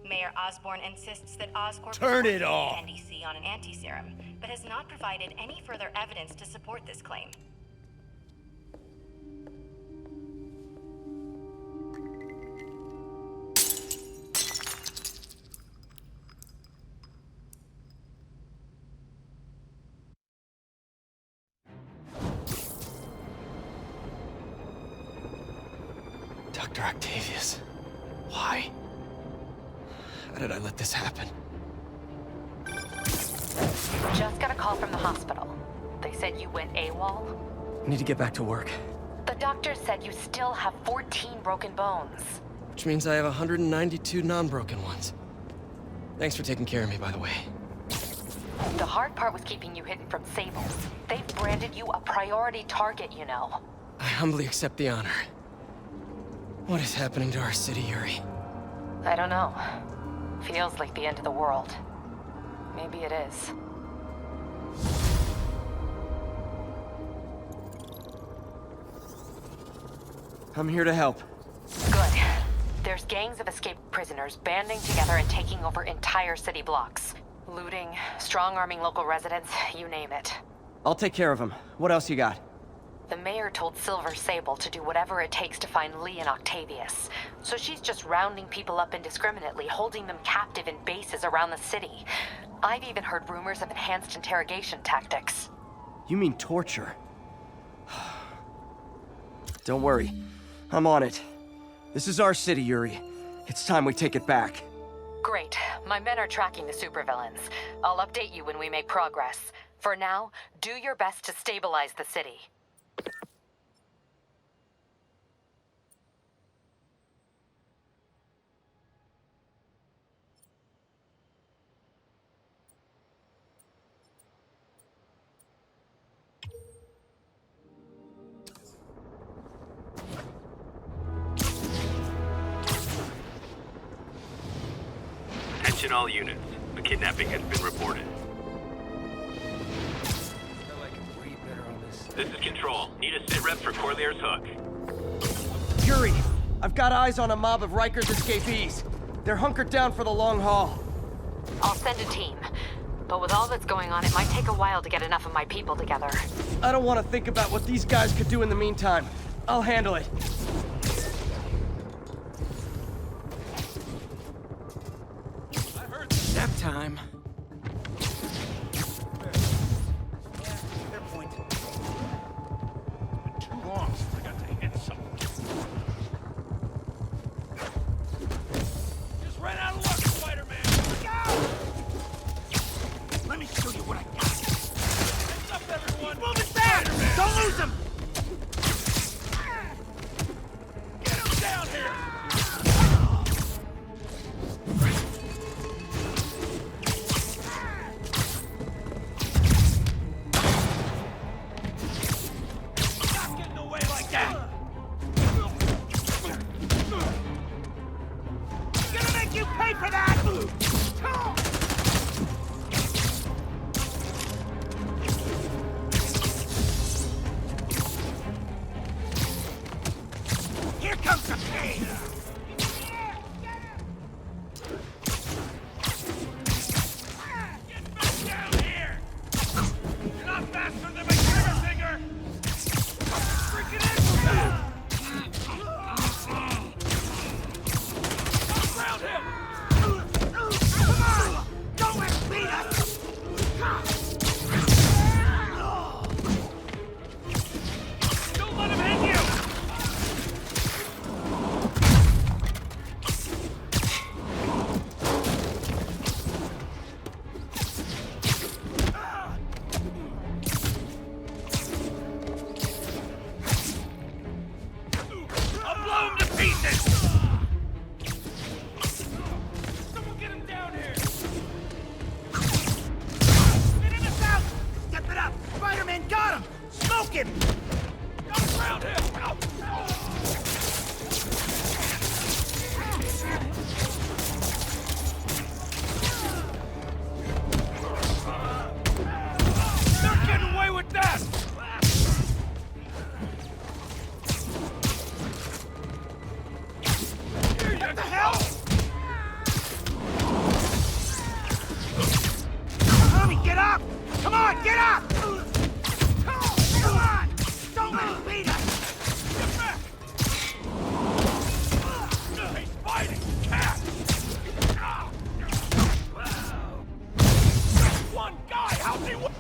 Mayor Osborn insists that Oscorp Turn is it working off! with NDC on an anti-serum, but has not provided any further evidence to support this claim. Dr. Octavius. Why? How did I let this happen? Just got a call from the hospital. They said you went AWOL. I need to get back to work. The doctor said you still have 14 broken bones. Which means I have 192 non-broken ones. Thanks for taking care of me, by the way. The hard part was keeping you hidden from Sables. They've branded you a priority target, you know. I humbly accept the honor. What is happening to our city, Yuri? I don't know. Feels like the end of the world. Maybe it is. I'm here to help. Good. There's gangs of escaped prisoners banding together and taking over entire city blocks. Looting, strong-arming local residents, you name it. I'll take care of him. What else you got? The mayor told Silver Sable to do whatever it takes to find Lee and Octavius. So she's just rounding people up indiscriminately, holding them captive in bases around the city. I've even heard rumors of enhanced interrogation tactics. You mean torture? Don't worry. I'm on it. This is our city, Yuri. It's time we take it back. Great. My men are tracking the supervillains. I'll update you when we make progress. For now, do your best to stabilize the city. Attention all units. A kidnapping has been reported. This is Control. Need a sit rep for Corlear's Hook. Yuri, I've got eyes on a mob of Riker's escapees. They're hunkered down for the long haul. I'll send a team. But with all that's going on, it might take a while to get enough of my people together. I don't want to think about what these guys could do in the meantime. I'll handle it. Nap time. Fair point. It's been too long since I got to hit someone. Just ran out of luck, Spider-Man. Let me show you what I got. Heads up, everyone. Keep moving back. Don't lose him. Get him down here.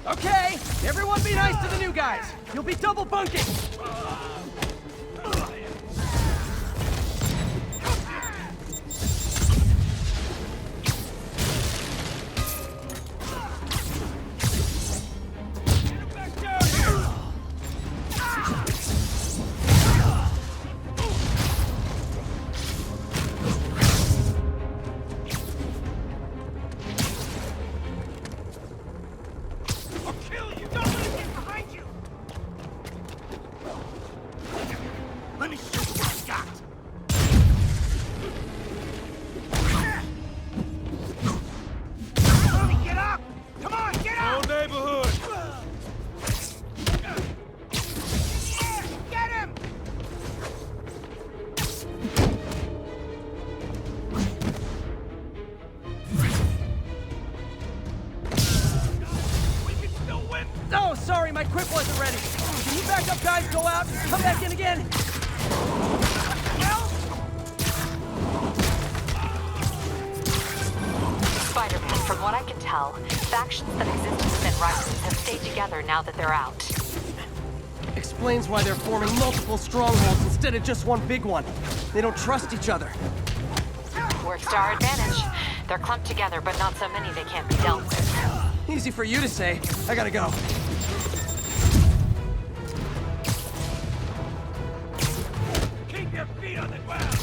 Okay, everyone be nice to the new guys. You'll be double bunking. Oh, sorry, my quip wasn't ready. Can you back up, guys? Go out, come back in again. Spider-Man, from what I can tell, factions that existed within Rikers have stayed together now that they're out. Explains why they're forming multiple strongholds instead of just one big one. They don't trust each other. Works to our advantage. They're clumped together, but not so many they can't be dealt with. Easy for you to say. I gotta go. Keep your feet on the ground!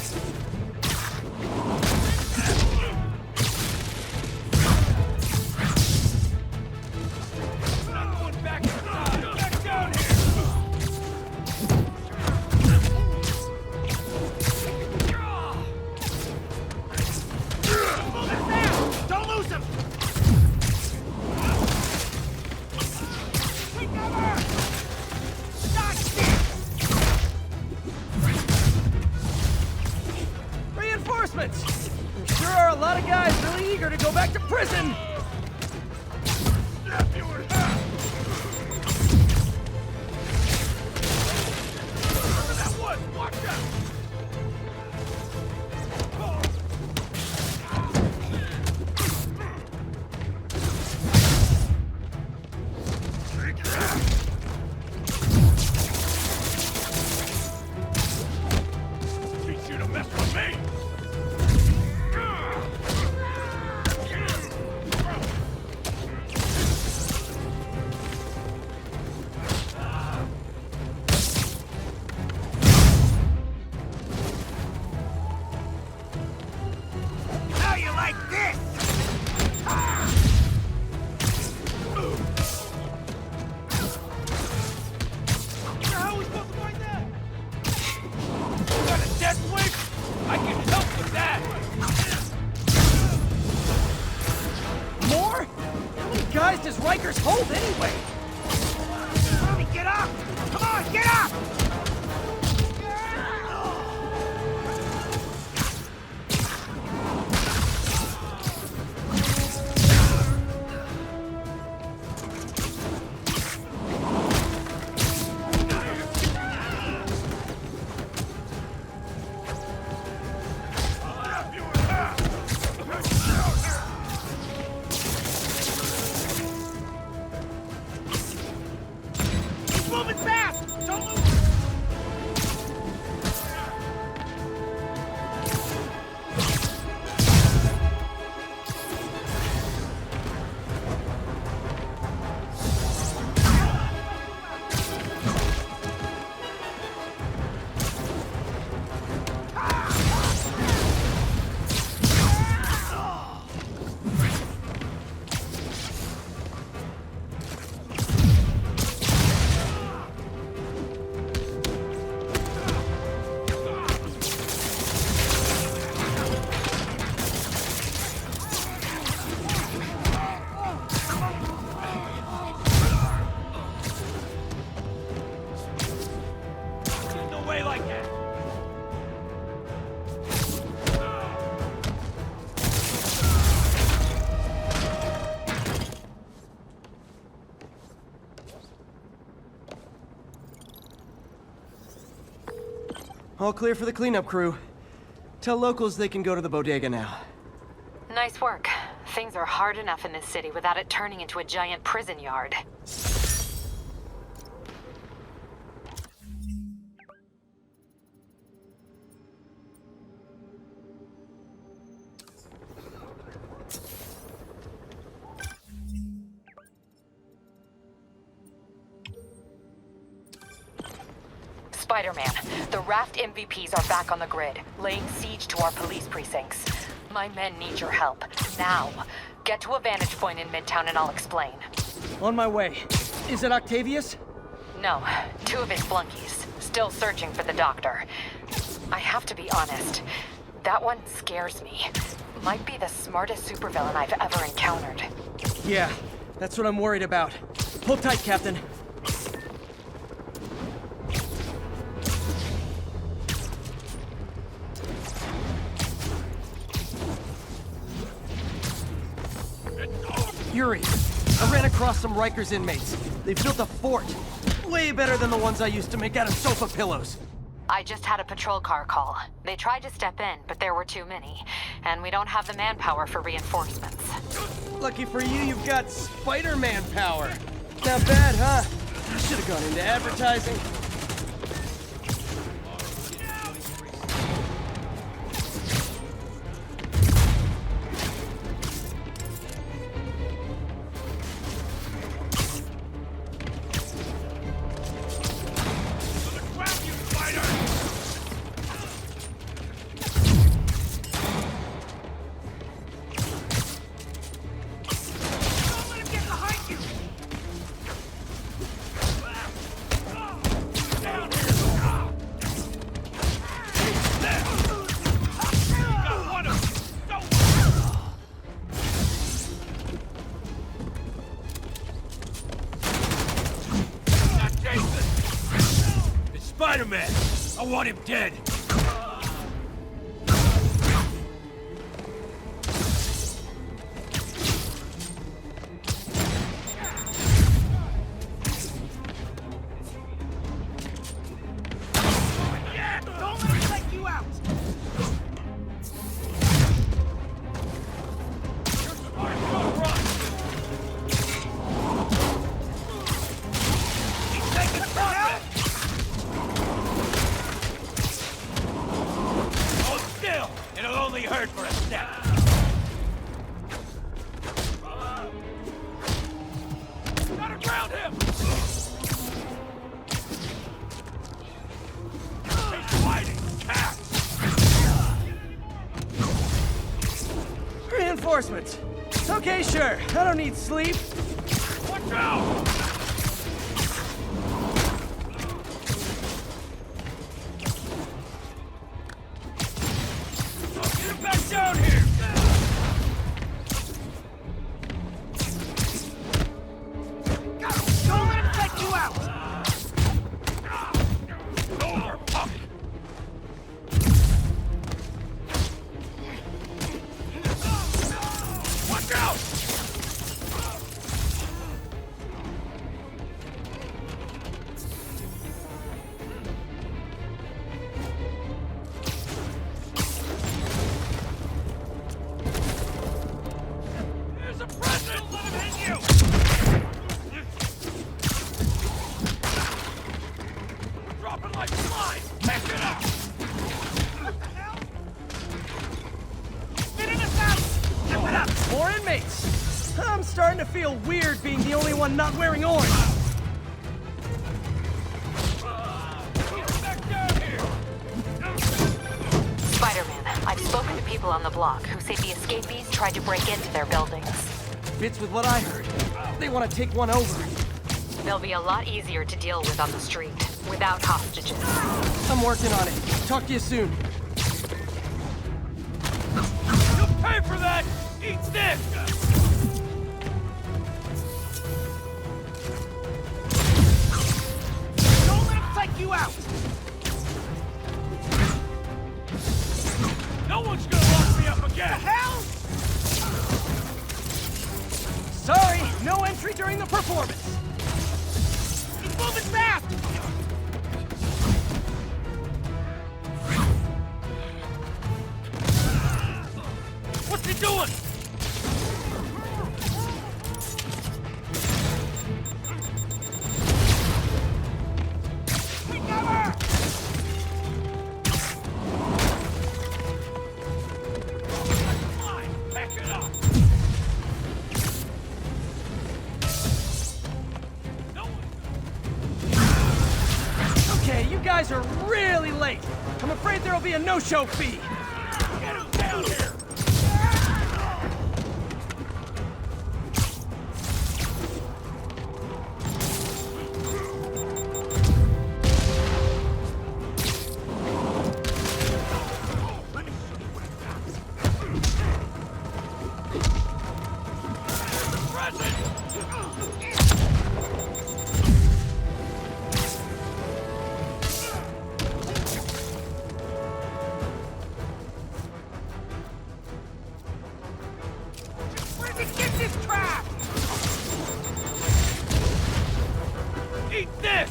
Reinforcements! There sure are a lot of guys really eager to go back to prison! Teach you to mess with me! How you like this? How are we supposed to find that? You got a dead swing? I can help with that! More? How many guys does Rikers hold anyway? Tommy, get up! Come on, get up! Keep moving fast! Don't lose! No way like that! All clear for the cleanup crew. Tell locals they can go to the bodega now. Nice work. Things are hard enough in this city without it turning into a giant prison yard. Spider-Man, the Raft MVPs are back on the grid, laying siege to our police precincts. My men need your help, now. Get to a vantage point in Midtown and I'll explain. On my way. Is it Octavius? No, 2 of his flunkies, still searching for the doctor. I have to be honest, that one scares me. Might be the smartest supervillain I've ever encountered. Yeah, that's what I'm worried about. Hold tight, Captain. Yuri, I ran across some Rikers inmates. They built a fort. Way better than the ones I used to make out of sofa pillows. I just had a patrol car call. They tried to step in, but there were too many. And we don't have the manpower for reinforcements. Lucky for you, you've got Spider-Man power. Not bad, huh? I should have gone into advertising. Spider-Man! I want him dead! Yeah! Don't let him take you out! He's taking progress! Still, it'll only hurt for a step. Gotta ground him! He's fighting! Cat! Reinforcements. Okay, sure. I don't need sleep. Watch out! Get back down here! Don't let him take you out! Over, punk! Watch out! There's a president! Let him hit you! Dropping like flies! Pick it up! Get in the house! Zip it up! More inmates! I'm starting to feel weird being the only one not wearing orange. Spider-Man, I've spoken to people on the block who say the escapees tried to break into their buildings. Fits with what I heard. They want to take one over. They'll be a lot easier to deal with on the street, without hostages. I'm working on it. Talk to you soon. You'll pay for that! Eat this! Don't let him take you out! No one's gonna lock me up again! The hell? Sorry, no entry during the performance. He's moving fast! What's he doing? We got her! Back it up! Okay, you guys are really late. I'm afraid there'll be a no-show fee. Get him down here! Where'd you get this crap? Eat this!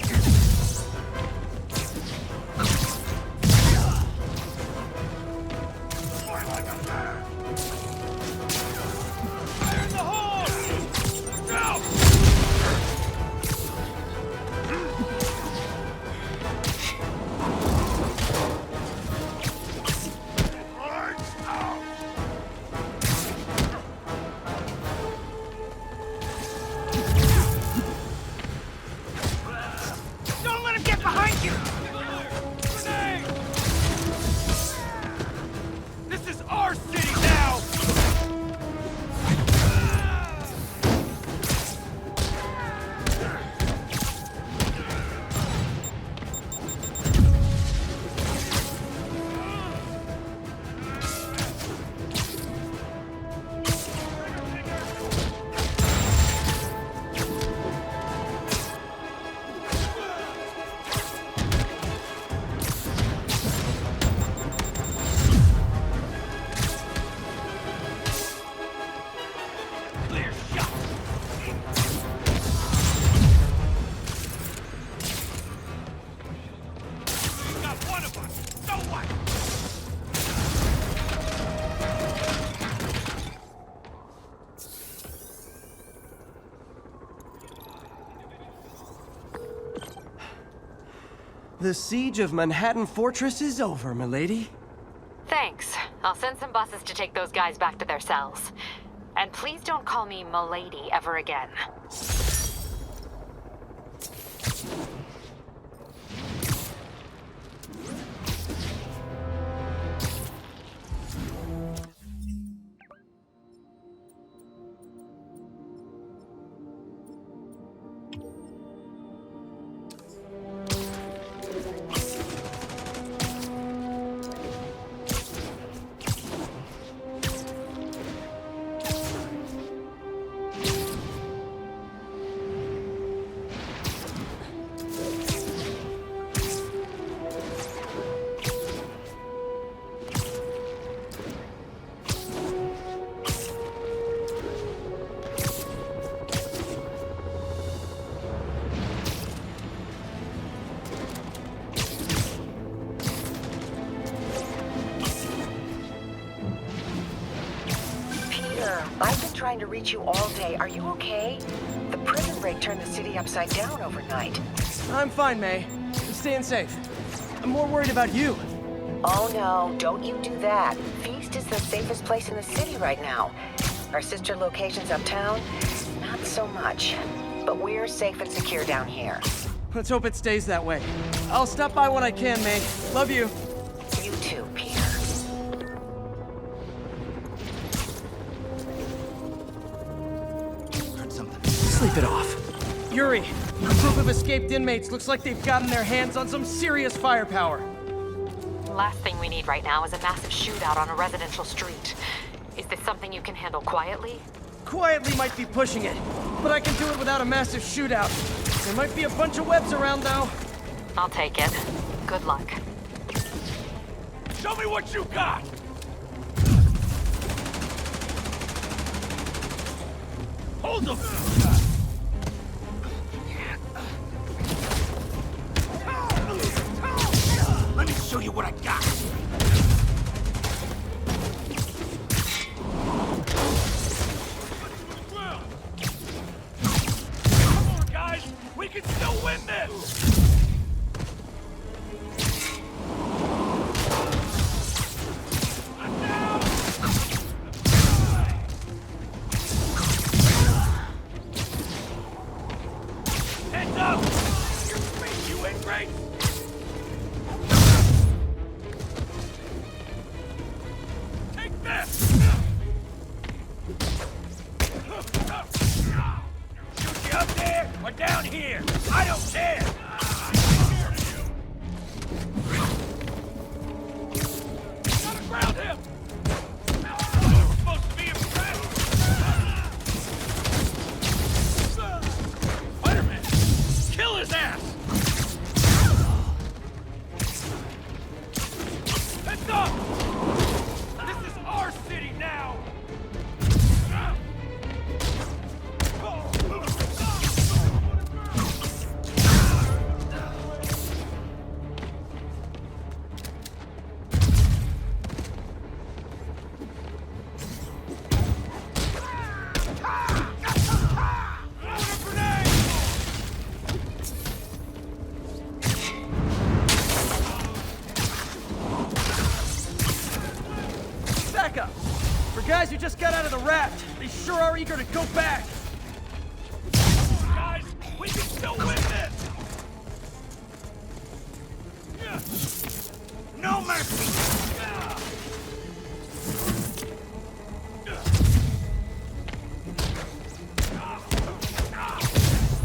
Fire in the hole! Go! Don't let him get behind you! Grenade! This is our city now! Clear shot! You got one of us! So what? The siege of Manhattan Fortress is over, milady. Thanks. I'll send some buses to take those guys back to their cells. And please don't call me Milady ever again. I've been trying to reach you all day. Are you okay? The prison break turned the city upside down overnight. I'm fine, May. I'm staying safe. I'm more worried about you. Oh no, don't you do that. Feast is the safest place in the city right now. Our sister locations uptown, not so much. But we're safe and secure down here. Let's hope it stays that way. I'll stop by when I can, May. Love you. You too, Peter. Sleep it off. Yuri, a group of escaped inmates looks like they've gotten their hands on some serious firepower. Last thing we need right now is a massive shootout on a residential street. Is this something you can handle quietly? Quietly might be pushing it, but I can do it without a massive shootout. There might be a bunch of webs around, though. I'll take it. Good luck. Show me what you got! Hold them! Let me show you what I got! Come on, guys! We can still win this! Heads up! Your feet, you ingrate! Take this! Shoot you up there or down here? I don't care! Gotta ground him! We're supposed to be impressed! Spider-Man! Kill his ass! Heads up! This is our city now! out of the raft. They sure are eager to go back. Guys, we can still win this! No mercy!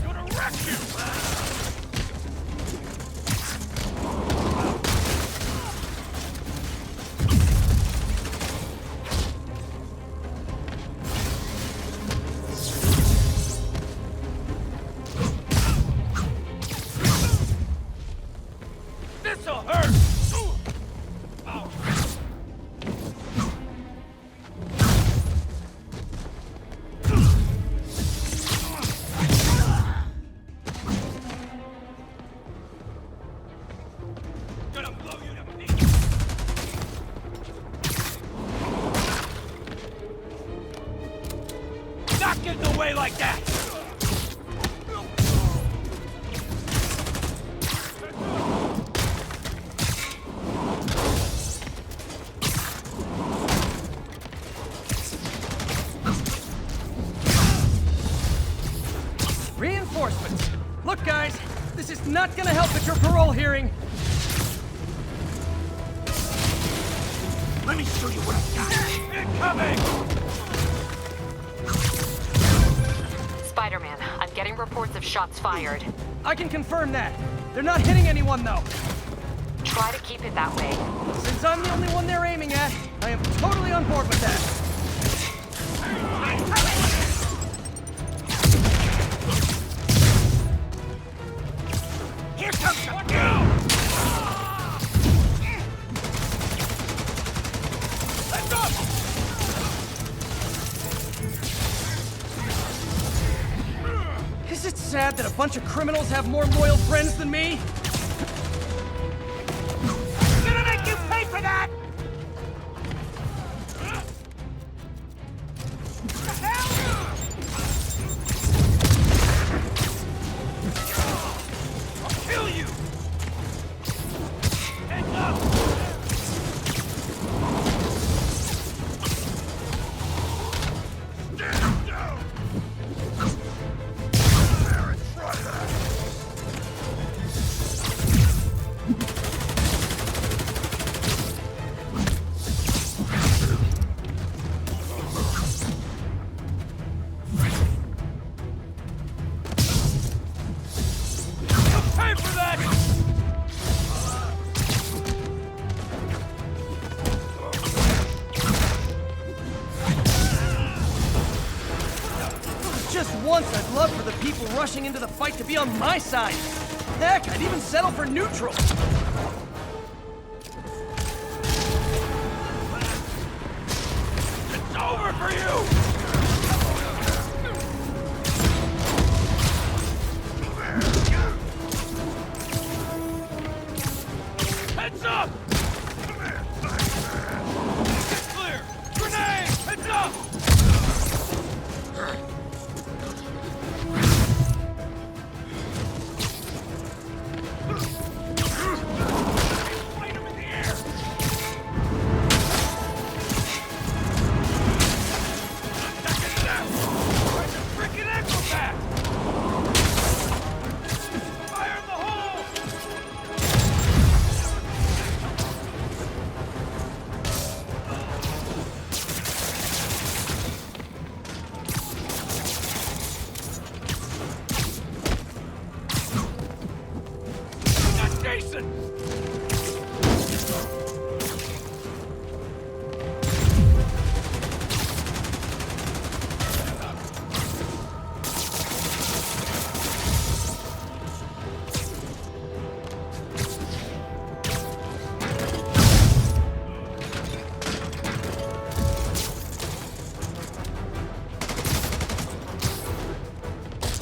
Gonna wreck you! This'll hurt! Not getting away like that! Reinforcements. Look, guys, this is not gonna help at your parole hearing. Let me show you what I've got! Incoming! Spider-Man, I'm getting reports of shots fired. I can confirm that. They're not hitting anyone, though. Try to keep it that way. Since I'm the only one they're aiming at, I am totally on board with that. Here comes the go! Let's up! Is it sad that a bunch of criminals have more loyal friends than me? Gonna make you pay for that! I'll kill you! Hang up! Stand down! There and try that! Pay for that! Just once, I'd love for the people rushing into the fight to be on my side. Heck, I'd even settle for neutral. It's over for you! Heads up! Get clear! Grenade! Heads up! Light 'em in the air! Second left! Like a freaking acrobat! Fire in the hole! Got Jason!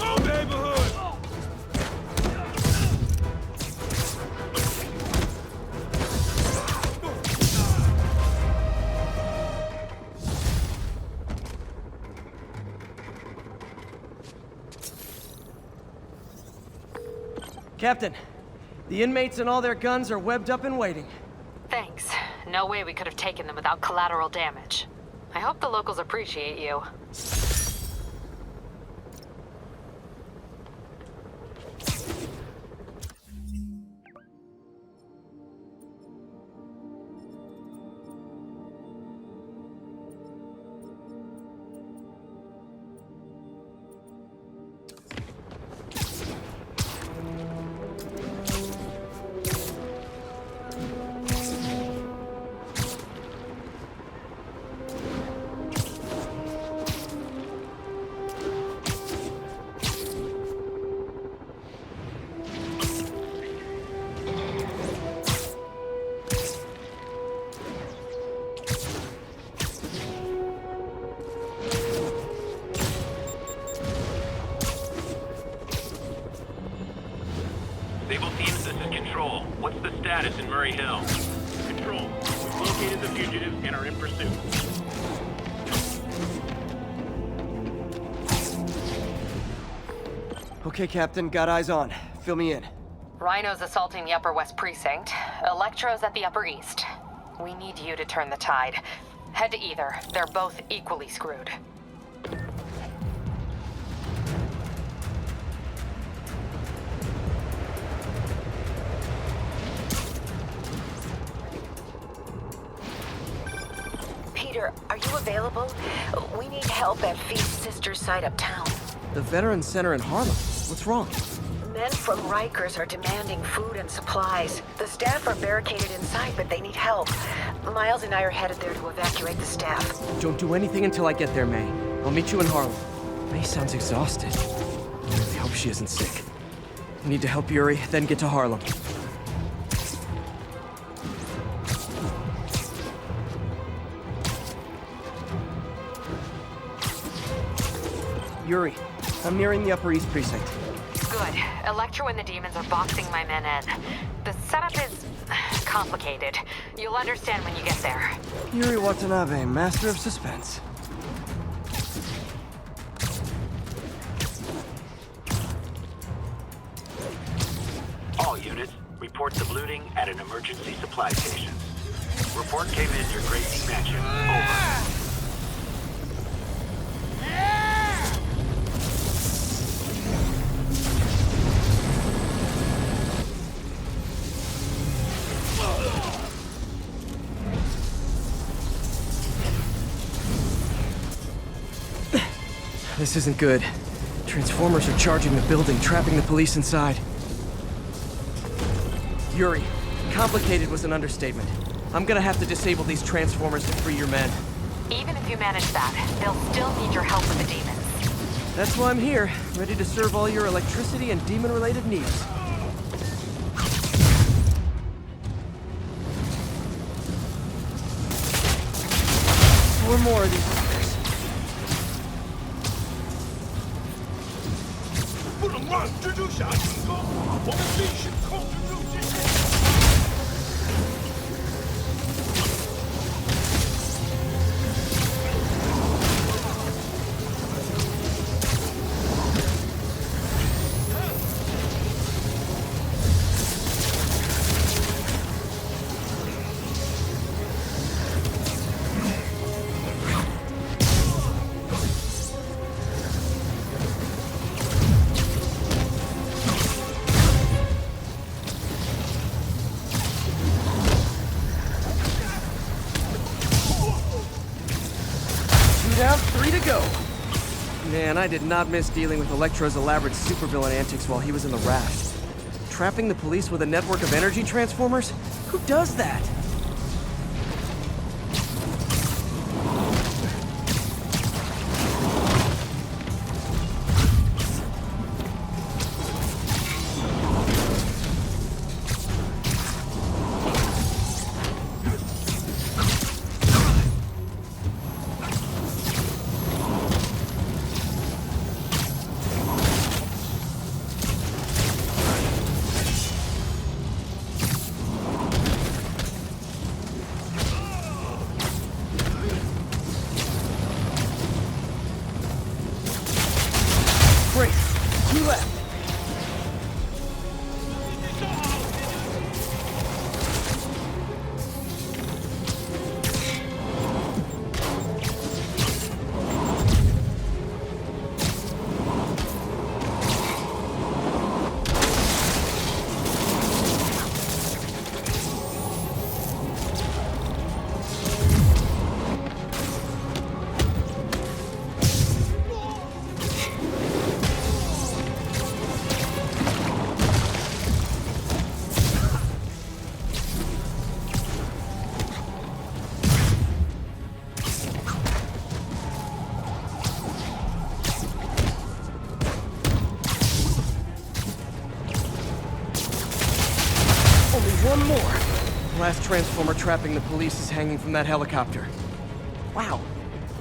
Oh, neighborhood! Captain, the inmates and all their guns are webbed up and waiting. Thanks. No way we could have taken them without collateral damage. I hope the locals appreciate you. Sable teams, this is Control. What's the status in Murray Hill? Control, we've located the fugitive and are in pursuit. Okay, Captain, got eyes on. Fill me in. Rhino's assaulting the Upper West Precinct. Electro's at the Upper East. We need you to turn the tide. Head to either. They're both equally screwed. Peter, are you available? We need help at Feast's sister's site uptown. The Veterans Center in Harlem. What's wrong? Men from Rikers are demanding food and supplies. The staff are barricaded inside, but they need help. Miles and I are headed there to evacuate the staff. Don't do anything until I get there, May. I'll meet you in Harlem. May sounds exhausted. I really hope she isn't sick. I need to help Yuri, then get to Harlem. Yuri, I'm nearing the Upper East Precinct. Good. Electro and the demons are boxing my men in. The setup is complicated. You'll understand when you get there. Yuri Watanabe, master of suspense. All units, reports of looting at an emergency supply station. Report came in your Gracie Mansion. Over. This isn't good. Transformers are charging the building, trapping the police inside. Yuri, complicated was an understatement. I'm gonna have to disable these transformers to free your men. Even if you manage that, they'll still need your help with the demons. That's why I'm here, ready to serve all your electricity and demon-related needs. Four more of these fuckers. 不能让蜘蛛侠成功，我们必须控制住这些。 Down, 3 to go. Man, I did not miss dealing with Electro's elaborate supervillain antics while he was in the raft. Trapping the police with a network of energy transformers? Who does that? Great. 2 left. last transformer trapping the police is hanging from that helicopter. Wow.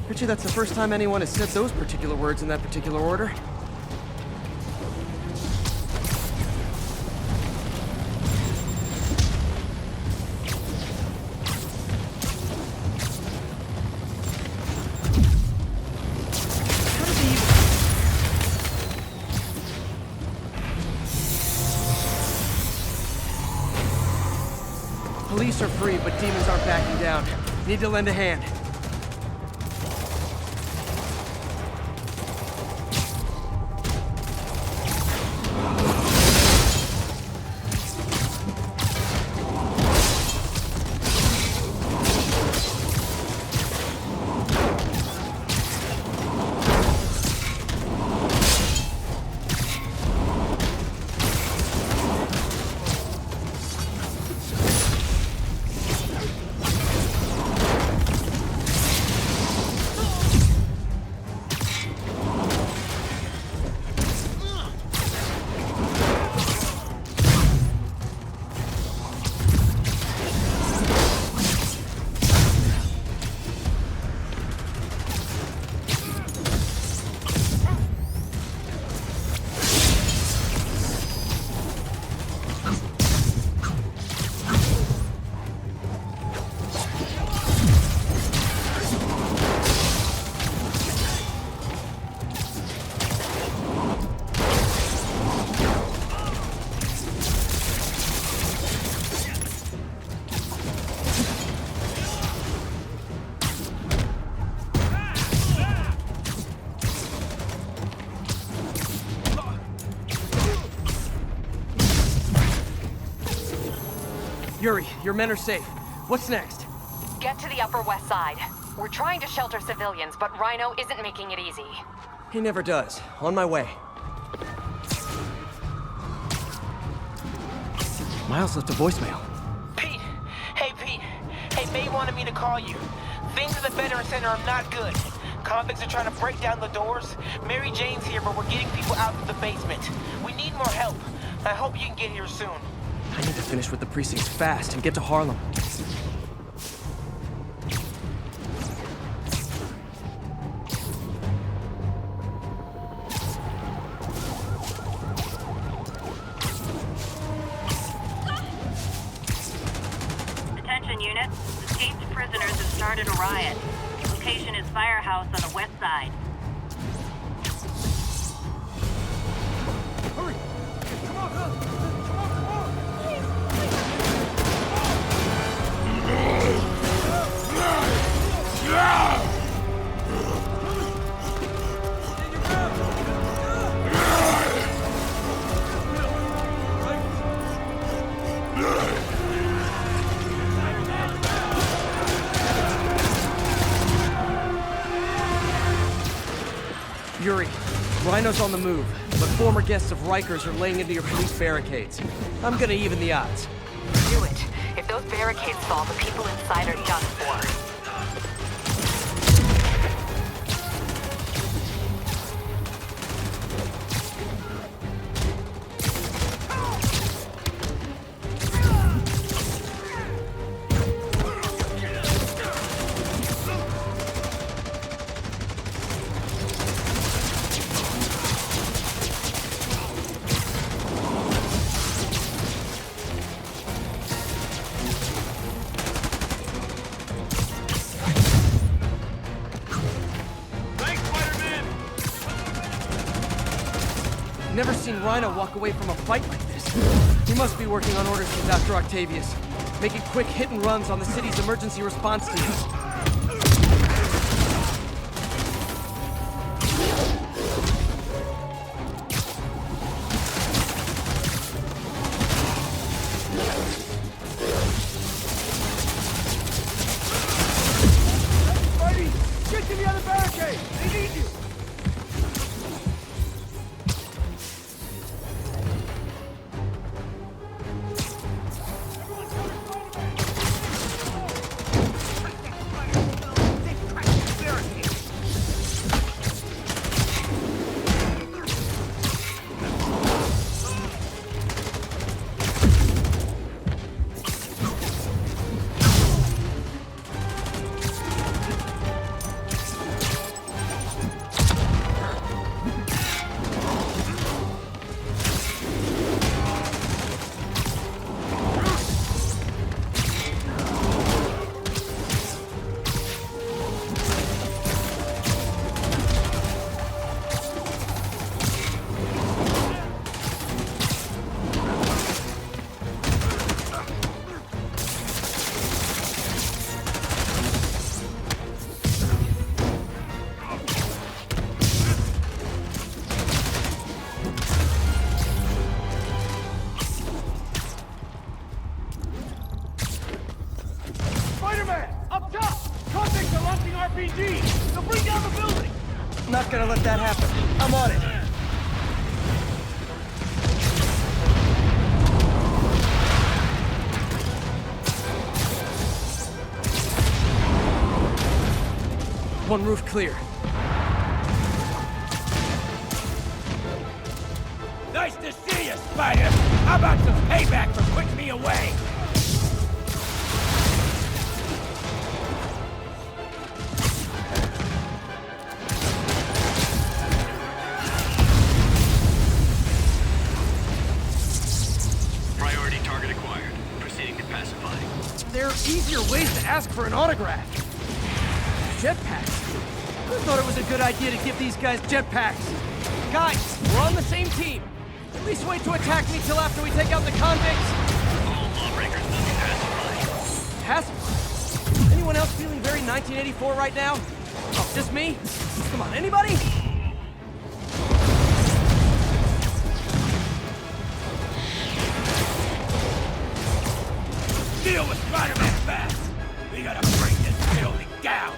Bet you that's the first time anyone has said those particular words in that particular order. Police are free, but demons aren't backing down. Need to lend a hand. Yuri, your men are safe. What's next? Get to the Upper West Side. We're trying to shelter civilians, but Rhino isn't making it easy. He never does. On my way. Miles left a voicemail. Pete! Hey, Pete. Hey, May wanted me to call you. Things at the Veteran Center are not good. Convicts are trying to break down the doors. Mary Jane's here, but we're getting people out of the basement. We need more help. I hope you can get here soon. I need to finish with the precincts fast and get to Harlem. Attention units. Escaped prisoners have started a riot. Location is Firehouse on the west side. Hurry! Come on, come on! Yuri, Rhino's on the move, but former guests of Rikers are laying into your police barricades. I'm gonna even the odds. Do it. If those barricades fall, the people inside are done for. Never seen Rhino walk away from a fight like this. He must be working on orders from Dr. Octavius, making quick hit and runs on the city's emergency response teams. Spidey! Get to the other barricade! They need you! I'm on it. One roof clear. Nice to see you, Spider! How about some payback for putting me away? Priority target acquired. Proceeding to pacify. There are easier ways to ask for an autograph. Jetpacks? I thought it was a good idea to give these guys jetpacks. Guys, we're on the same team. At least wait to attack me till after we take out the convicts. All lawbreakers will be pacified. Pacified? Anyone else feeling very 1984 right now? Oh, just me? Come on, anybody? Deal with Spider-Man fast! We gotta break this building down!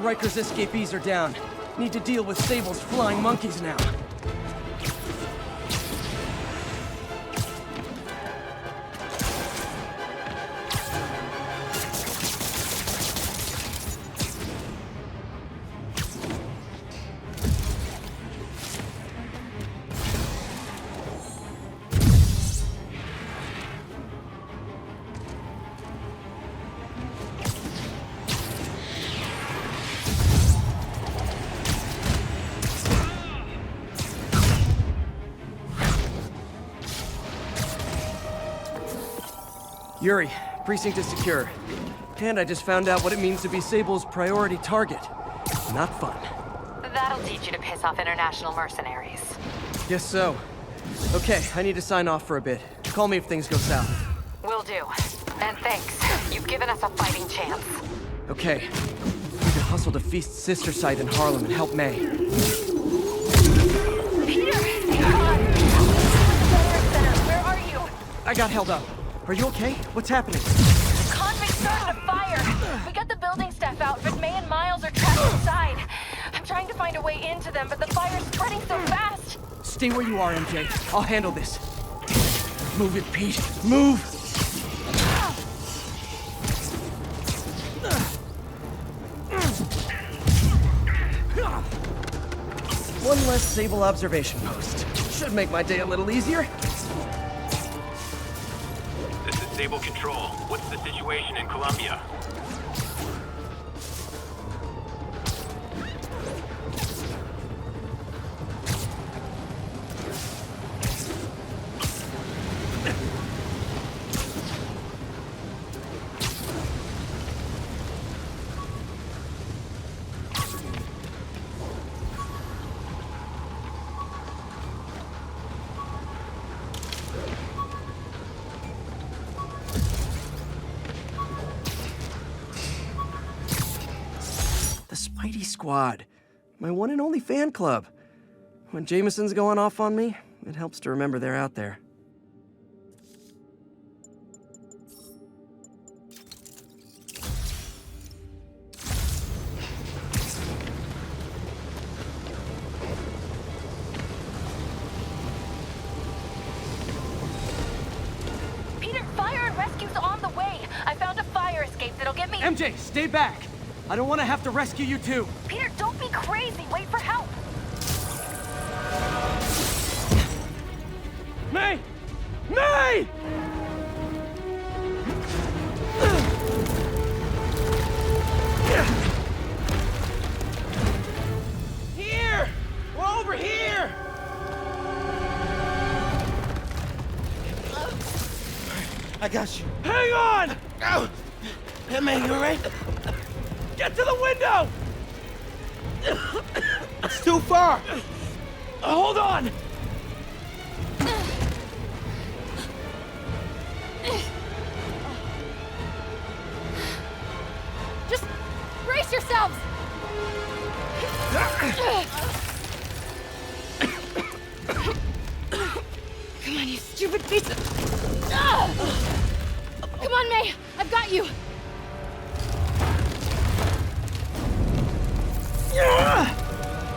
Riker's escapees are down. Need to deal with Sable's flying monkeys now. Yuri, precinct is secure. And I just found out what it means to be Sable's priority target. Not fun. That'll teach you to piss off international mercenaries. Guess so. Okay, I need to sign off for a bit. Call me if things go south. Will do. And thanks. You've given us a fighting chance. Okay. Need to hustle to Feast's sister site in Harlem and help May. Peter! Where are you? I got held up. Are you okay? What's happening? Convicts started a fire! We got the building staff out, but May and Miles are trapped inside. I'm trying to find a way into them, but the fire's spreading so fast! Stay where you are, MJ. I'll handle this. Move it, Pete. Move! One less Sable observation post. Should make my day a little easier. This is Sable Control. What's the situation in Colombia? Squad. My one and only fan club. When Jameson's going off on me, it helps to remember they're out there. rescue's on the way. I found a fire escape that'll get me... MJ, stay back! I don't want to have to rescue you too. Peter, don't be crazy. Wait for help. May! May! Here! We're over here! I got you. Hang on! Oh. Hey, man, you alright? Get to the window! It's too far. Hold on! Just brace yourselves! Come on, you stupid piece of... Come on, May! I've got you!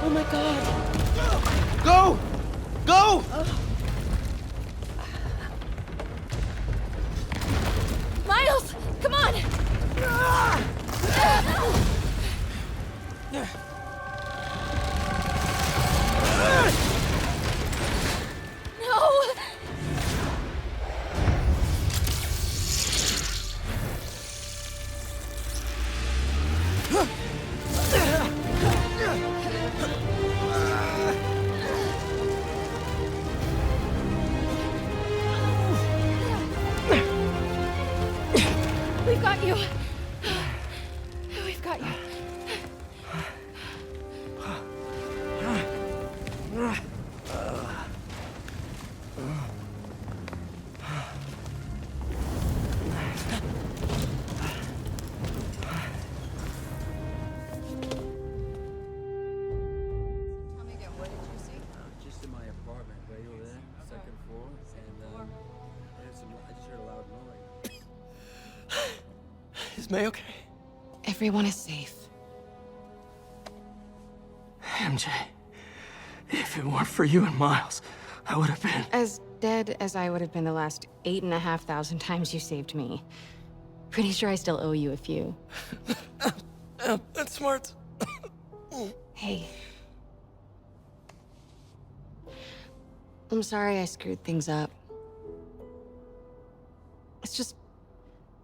Oh my god. Go! Go! Miles! Come on! No! We've got you. We've got you. Just in my apartment, right over there, second floor, and I just heard a loud noise. Is May okay? Everyone is safe. MJ, if it weren't for you and Miles, I would have been... As dead as I would have been the last 8,500 times you saved me. Pretty sure I still owe you a few. That's smart. Hey. I'm sorry I screwed things up. It's just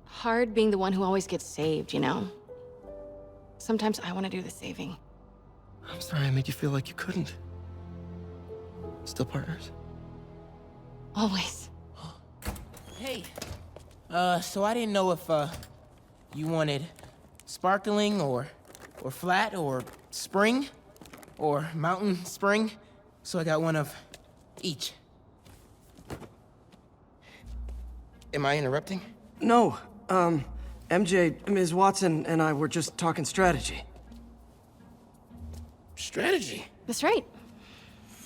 hard being the one who always gets saved, you know? Sometimes I want to do the saving. I'm sorry I made you feel like you couldn't. Still partners? Always. Hey. So I didn't know if, you wanted sparkling or flat or spring or mountain spring. So I got one of each. Am I interrupting? No. MJ, Ms. Watson, and I were just talking strategy. Strategy? That's right.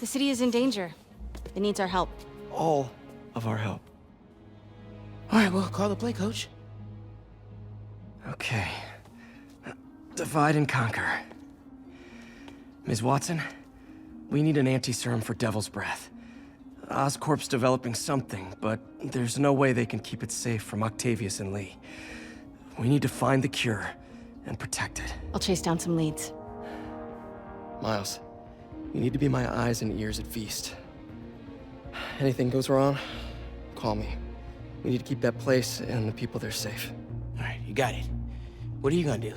The city is in danger. It needs our help. All of our help. All right, well, call the play, coach. Okay. Divide and conquer. Ms. Watson, we need an anti-serum for Devil's Breath. Oscorp's developing something, but there's no way they can keep it safe from Octavius and Lee. We need to find the cure and protect it. I'll chase down some leads. Miles, you need to be my eyes and ears at Feast. Anything goes wrong, call me. We need to keep that place and the people there safe. All right, you got it. What are you gonna do?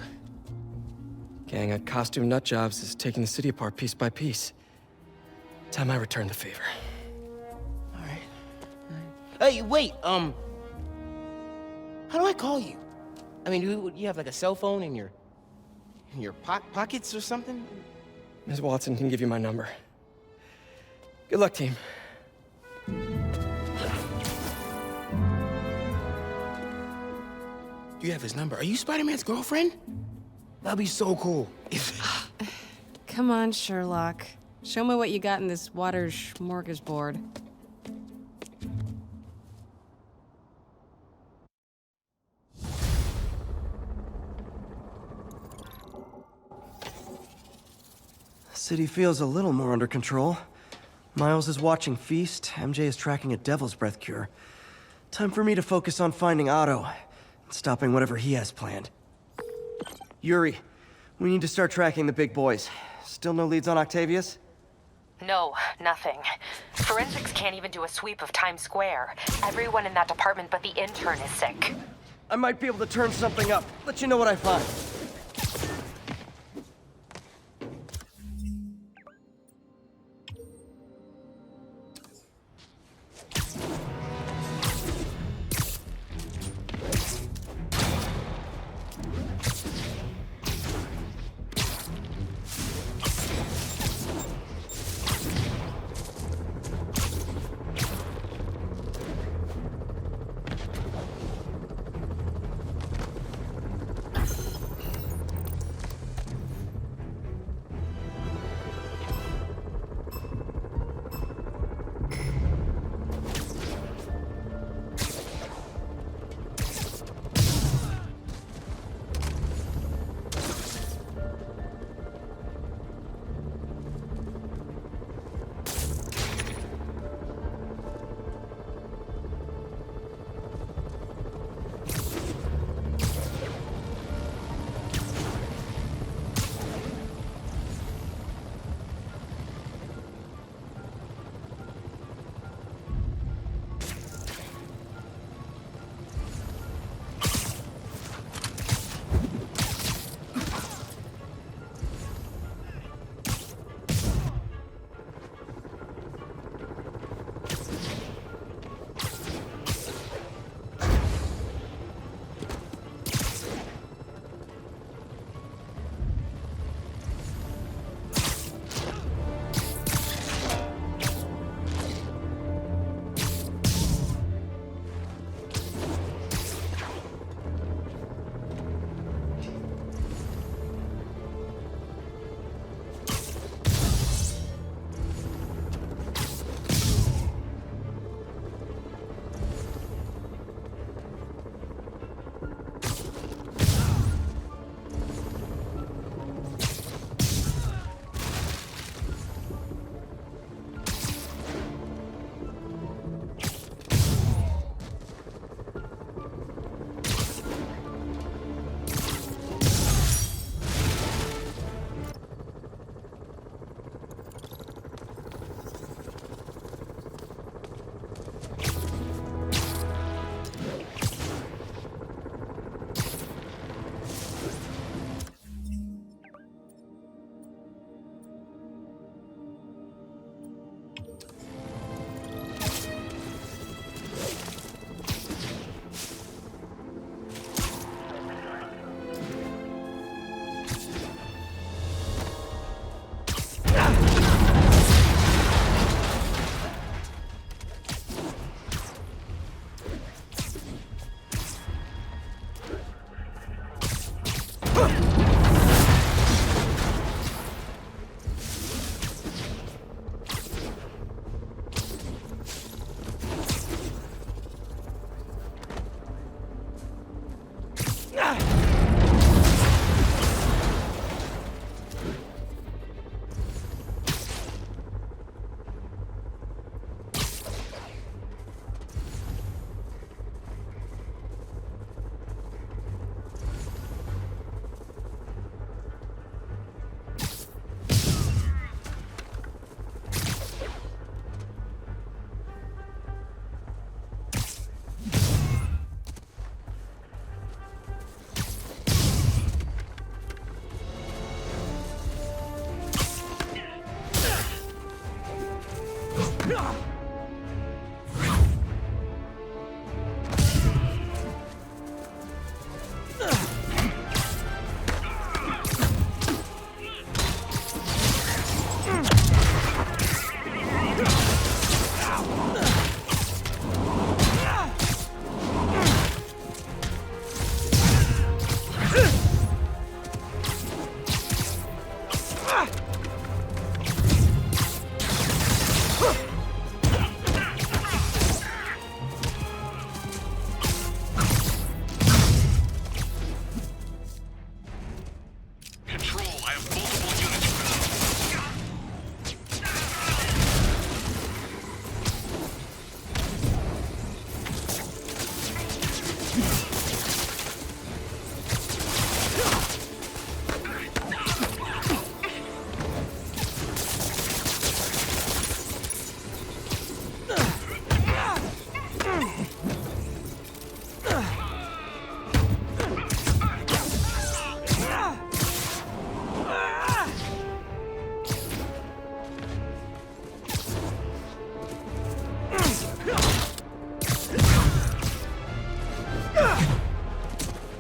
Gang at Costume Nut Jobs is taking the city apart piece by piece. Time I return the favor. Hey, wait, how do I call you? I mean, do you have like a cell phone in your pockets or something? Ms. Watson can give you my number. Good luck, team. Do you have his number? Are you Spider-Man's girlfriend? That'd be so cool. Come on, Sherlock. Show me what you got in this water smorgasbord. City feels a little more under control. Miles is watching Feast, MJ is tracking a Devil's Breath cure. Time for me to focus on finding Otto and stopping whatever he has planned. Yuri, we need to start tracking the big boys. Still no leads on Octavius? No, nothing. Forensics can't even do a sweep of Times Square. Everyone in that department but the intern is sick. I might be able to turn something up. Let you know what I find.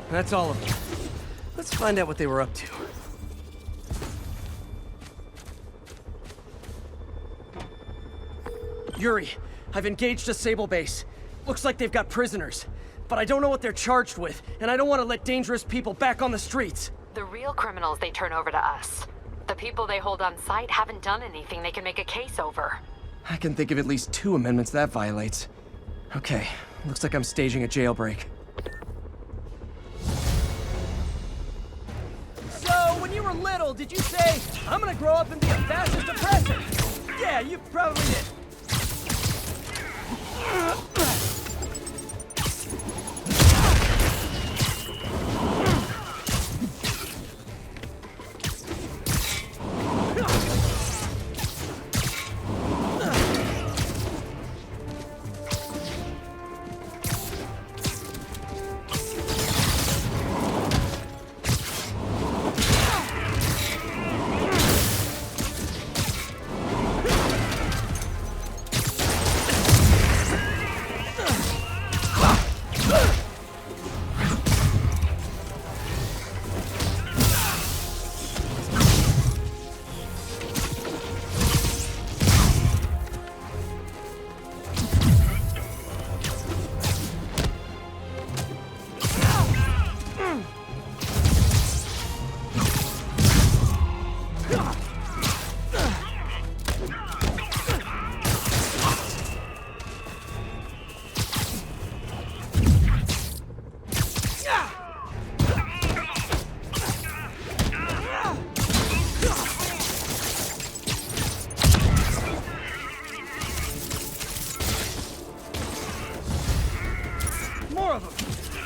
That's all of them. Let's find out what they were up to. Yuri, I've engaged a Sable base. Looks like they've got prisoners. But I don't know what they're charged with, and I don't want to let dangerous people back on the streets. The real criminals they turn over to us. The people they hold on site haven't done anything they can make a case over. I can think of at least 2 amendments that violates. Okay, looks like I'm staging a jailbreak. So, when you were little, did you say, I'm gonna grow up and be a fascist oppressor? Yeah, you probably did.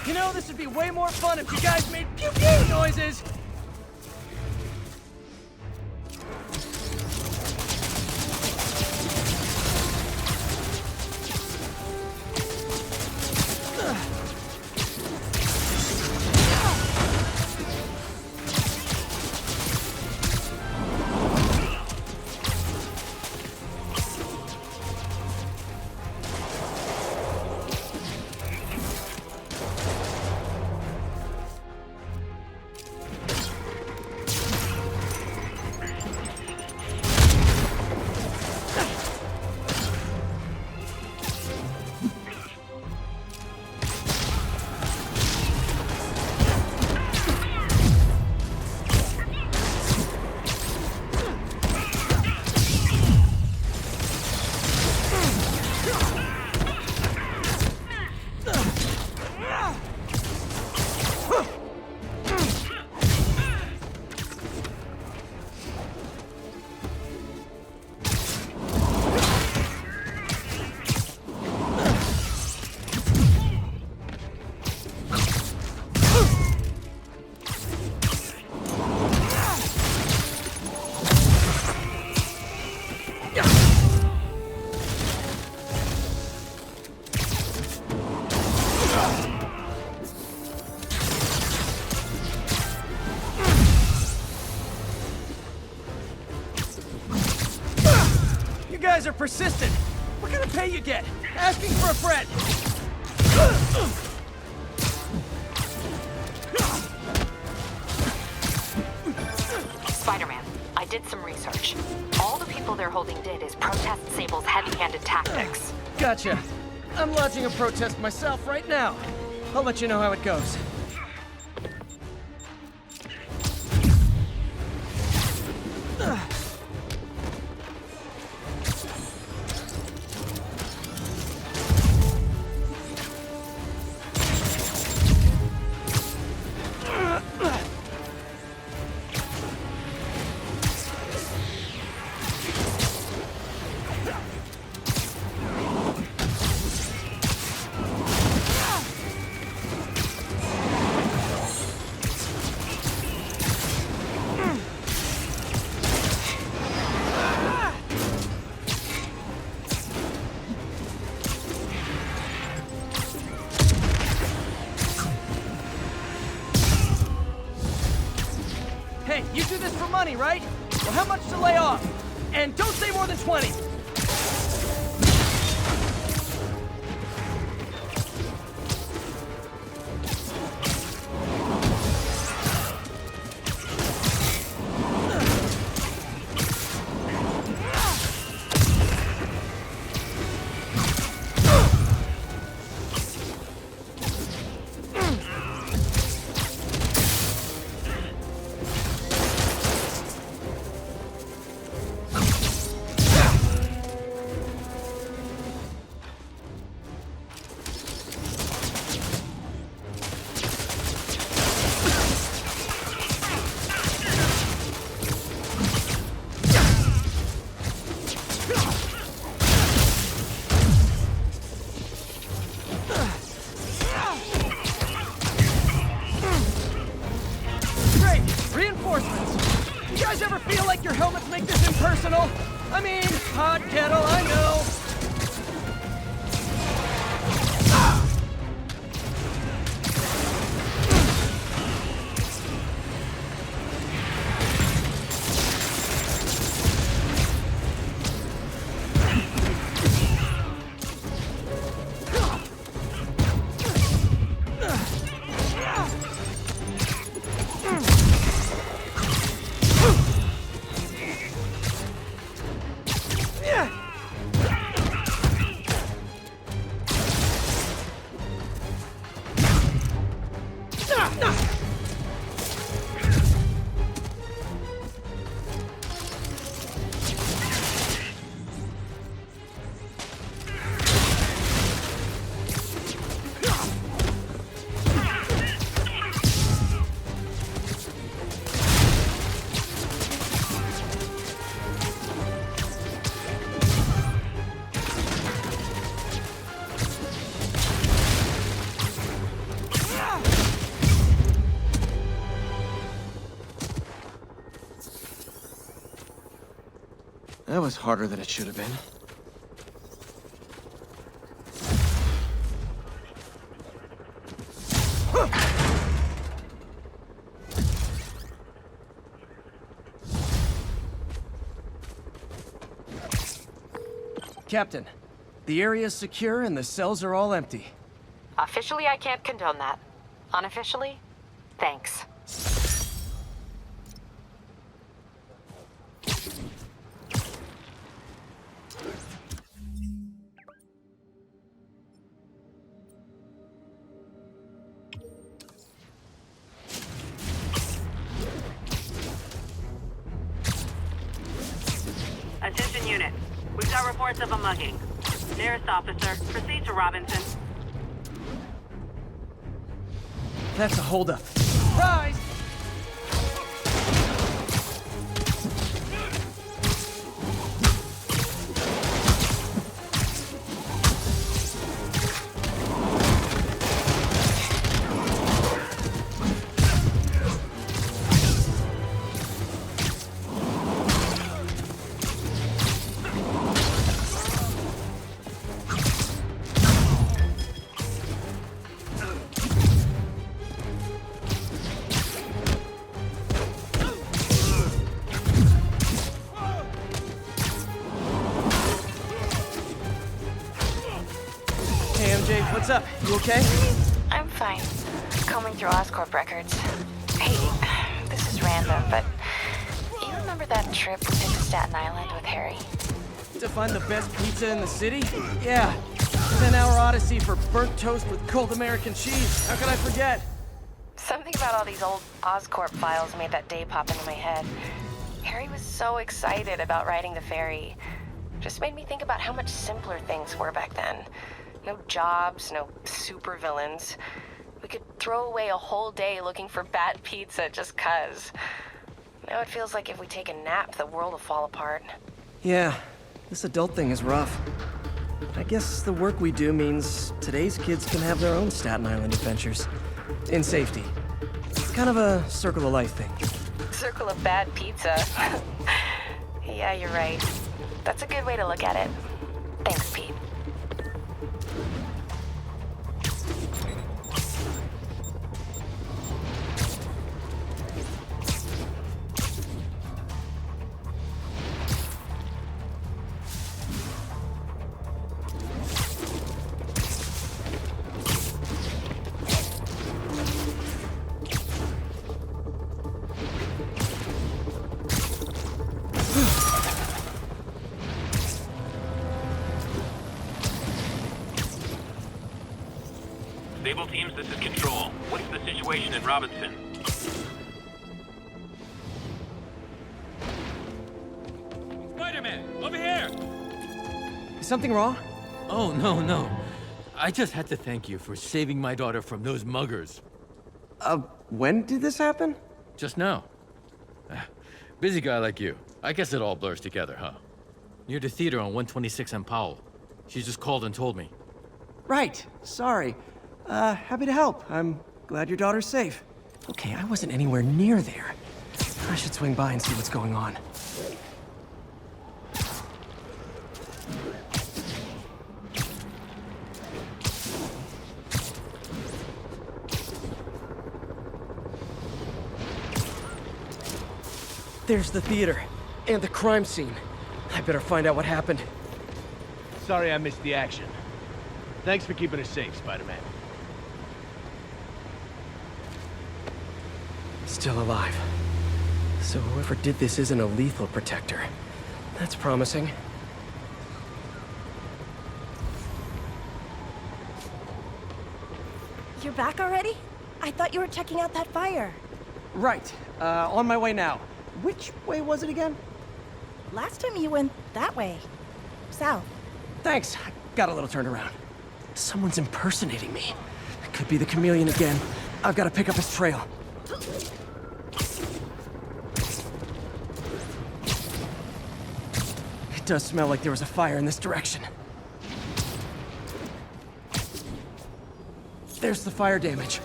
You know, this would be way more fun if you guys made pew-pew noises! guys are persistent. What kind of pay you get? Asking for a friend. Spider-Man, I did some research. All the people they're holding did is protest Sable's heavy-handed tactics. Gotcha. I'm lodging a protest myself right now. I'll let you know how it goes. Hey, you do this for money, right? Well, how much to lay off? And don't say more than 20. guys ever feel like your helmets make this impersonal? I mean, hot kettle, I know. That was harder than it should have been. Captain, the area's secure and the cells are all empty. Officially, I can't condone that. Unofficially, thanks. Attention unit. We've got reports of a mugging. Nearest officer, proceed to Robinson. That's a holdup. Surprise! What's up? You okay? I'm fine. Combing through Oscorp records. Hey, this is random, but you remember that trip we did to Staten Island with Harry? To find the best pizza in the city? Yeah. 10-hour odyssey for burnt toast with cold American cheese. How could I forget? Something about all these old Oscorp files made that day pop into my head. Harry was so excited about riding the ferry. Just made me think about how much simpler things were back then. No jobs, no supervillains. We could throw away a whole day looking for bad pizza just 'cause. Now it feels like if we take a nap, the world will fall apart. Yeah, this adult thing is rough. I guess the work we do means today's kids can have their own Staten Island adventures. In safety. It's kind of a circle of life thing. Circle of bad pizza. Yeah, you're right. That's a good way to look at it. Thanks, Pete. Stable teams, this is Control. What's the situation in Robinson? Spider-Man, over here! Is something wrong? Oh, no. I just had to thank you for saving my daughter from those muggers. When did this happen? Just now. Busy guy like you. I guess it all blurs together, huh? Near the theater on 126 and Powell. She just called and told me. Right. Sorry. Happy to help. I'm glad your daughter's safe. Okay, I wasn't anywhere near there. I should swing by and see what's going on. There's the theater, and the crime scene. I better find out what happened. Sorry I missed the action. Thanks for keeping us safe, Spider-Man. Still alive. So whoever did this isn't a lethal protector. That's promising. You're back already? I thought you were checking out that fire. Right. On my way now. Which way was it again? Last time you went that way. South. Thanks. I got a little turned around. Someone's impersonating me. It could be the chameleon again. I've got to pick up his trail. It does smell like there was a fire in this direction. There's the fire damage.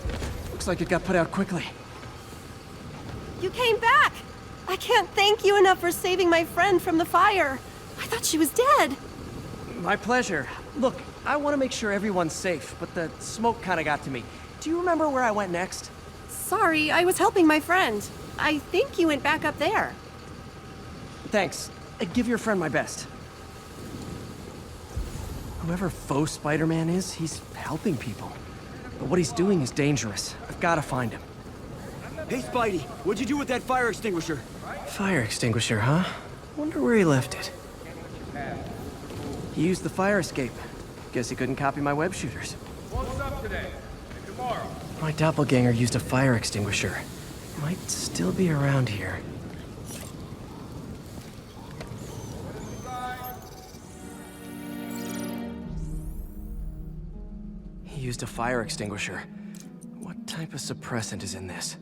Looks like it got put out quickly. You came back! I can't thank you enough for saving my friend from the fire. I thought she was dead. My pleasure. Look, I want to make sure everyone's safe, but the smoke kind of got to me. Do you remember where I went next? Sorry, I was helping my friend. I think you went back up there. Thanks. Give your friend my best. Whoever faux Spider-Man is, he's helping people. But what he's doing is dangerous. I've got to find him. Hey, Spidey, what'd you do with that fire extinguisher? Fire extinguisher, huh? Wonder where he left it. He used the fire escape. Guess he couldn't copy my web shooters. What's up today? And tomorrow? My doppelganger used a fire extinguisher. Might still be around here. He used a fire extinguisher. What type of suppressant is in this?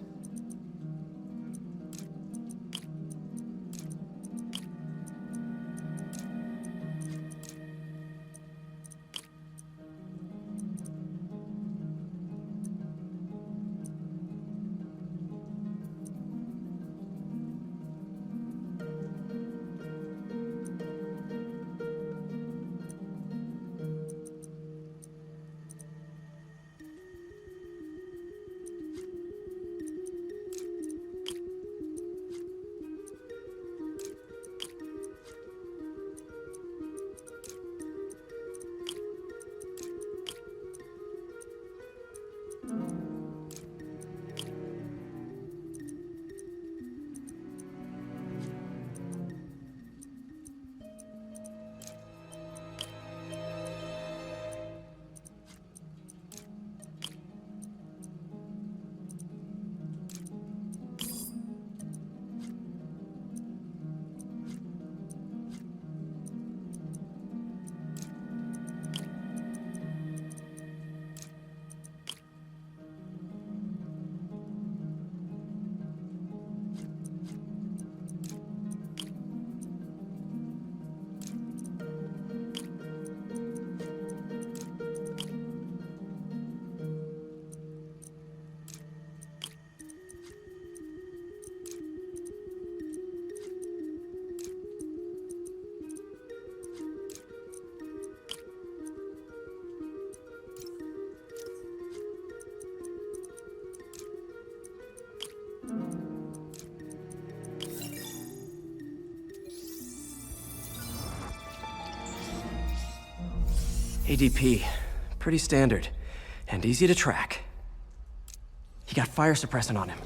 ADP. Pretty standard. And easy to track. He got fire suppressant on him.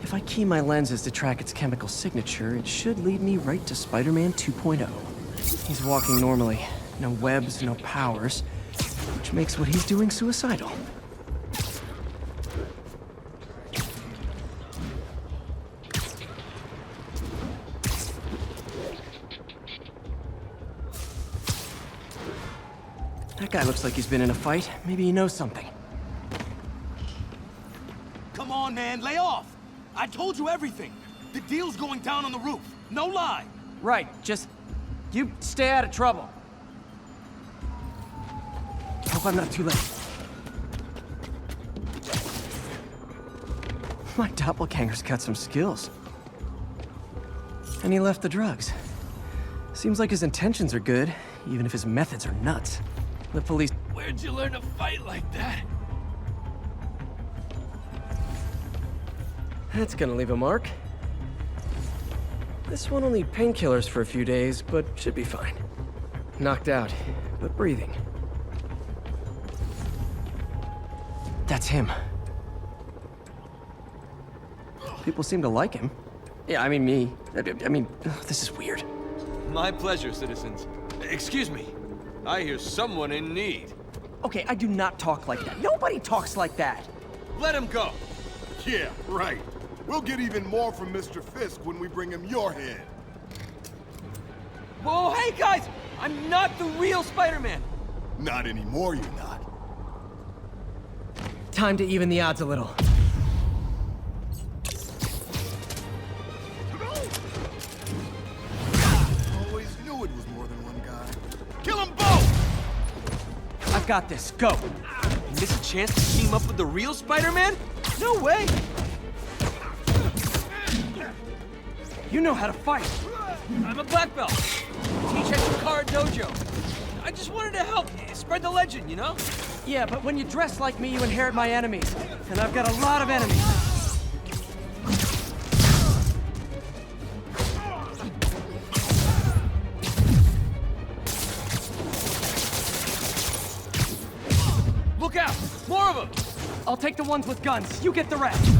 If I key my lenses to track its chemical signature, it should lead me right to Spider-Man 2.0. He's walking normally. No webs, no powers. Which makes what he's doing suicidal. That guy looks like he's been in a fight. Maybe he knows something. Come on, man, lay off! I told you everything. The deal's going down on the roof. No lie. Right, just... you stay out of trouble. Hope I'm not too late. My doppelganger's got some skills. And he left the drugs. Seems like his intentions are good, even if his methods are nuts. The police... Where'd you learn to fight like that? That's gonna leave a mark. This one will need painkillers for a few days, but should be fine. Knocked out, but breathing. That's him. People seem to like him. Yeah, I mean me. I mean, this is weird. My pleasure, citizens. Excuse me. I hear someone in need. Okay, I do not talk like that. Nobody talks like that. Let him go. Yeah, right. We'll get even more from Mr. Fisk when we bring him your head. Whoa, hey guys! I'm not the real Spider-Man! Not anymore, you're not. Time to even the odds a little. Always knew it was more than one guy. Kill them both! I've got this. Go. You miss a chance to team up with the real Spider-Man? No way! You know how to fight. I'm a black belt. Teach at Shikara Dojo. I just wanted to help spread the legend, you know? Yeah, but when you dress like me, you inherit my enemies. And I've got a lot of enemies. Look out! More of them! I'll take the ones with guns. You get the rest.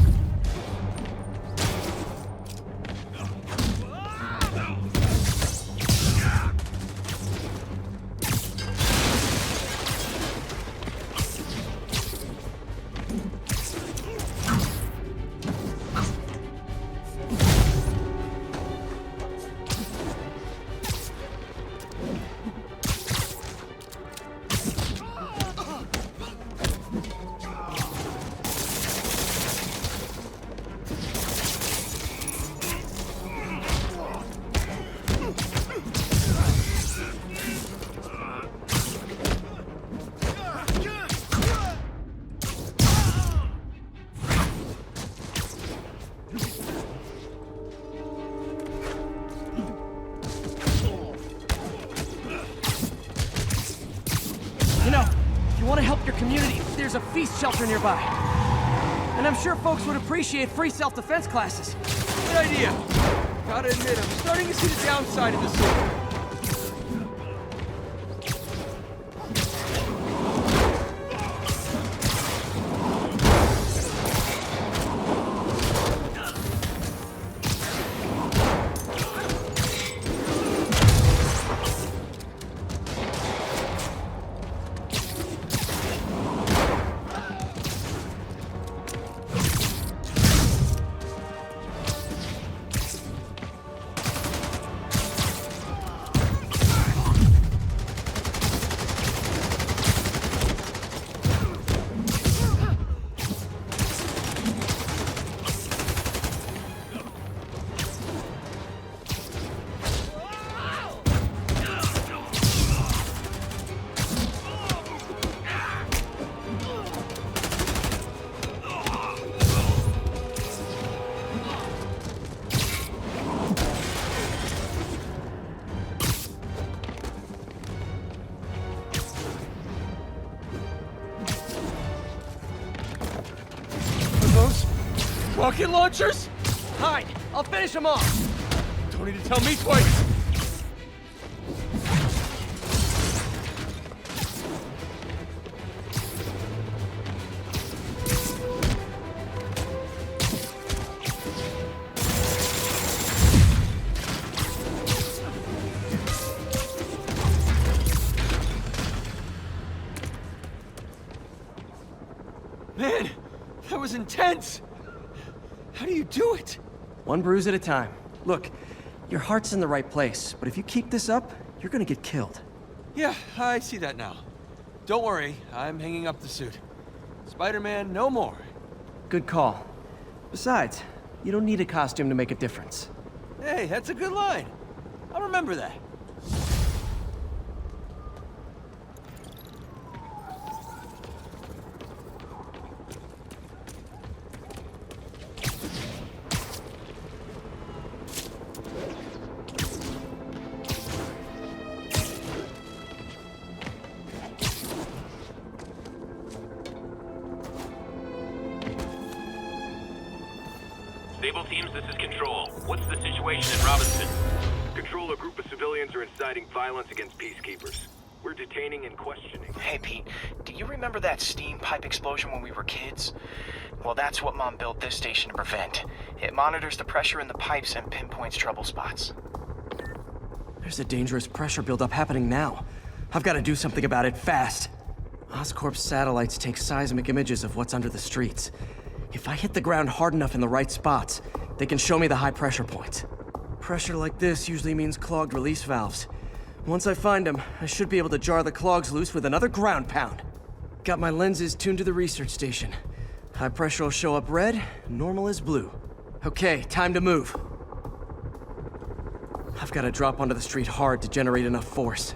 There's a feast shelter nearby. And I'm sure folks would appreciate free self-defense classes. Good idea. Gotta admit, I'm starting to see the downside of this sword. Rocket launchers? Hide! I'll finish them off! Don't need to tell me twice! Man, that was intense! How do you do it? One bruise at a time. Look, your heart's in the right place, but if you keep this up, you're gonna get killed. Yeah, I see that now. Don't worry, I'm hanging up the suit. Spider-Man, no more. Good call. Besides, you don't need a costume to make a difference. Hey, that's a good line. I'll remember that. Sable teams, this is Control. What's the situation in Robinson? Control, a group of civilians are inciting violence against peacekeepers. We're detaining and questioning. Hey, Pete, do you remember that steam pipe explosion when we were kids? Well, that's what Mom built this station to prevent. It monitors the pressure in the pipes and pinpoints trouble spots. There's a dangerous pressure buildup happening now. I've got to do something about it fast. Oscorp's satellites take seismic images of what's under the streets. If I hit the ground hard enough in the right spots, they can show me the high pressure points. Pressure like this usually means clogged release valves. Once I find them, I should be able to jar the clogs loose with another ground pound. Got my lenses tuned to the research station. High pressure will show up red, normal is blue. Okay, time to move. I've got to drop onto the street hard to generate enough force.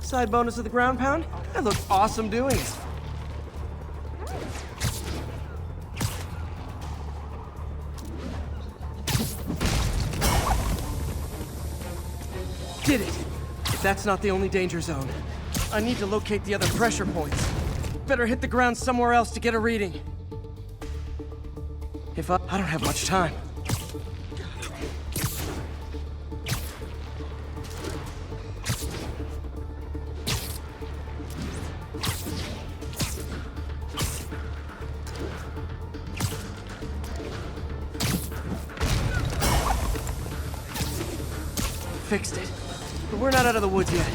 Side bonus of the ground pound? I look awesome doing it. Did it! But that's not the only danger zone. I need to locate the other pressure points. Better hit the ground somewhere else to get a reading. If I don't have much time. Fixed it. But we're not out of the woods yet.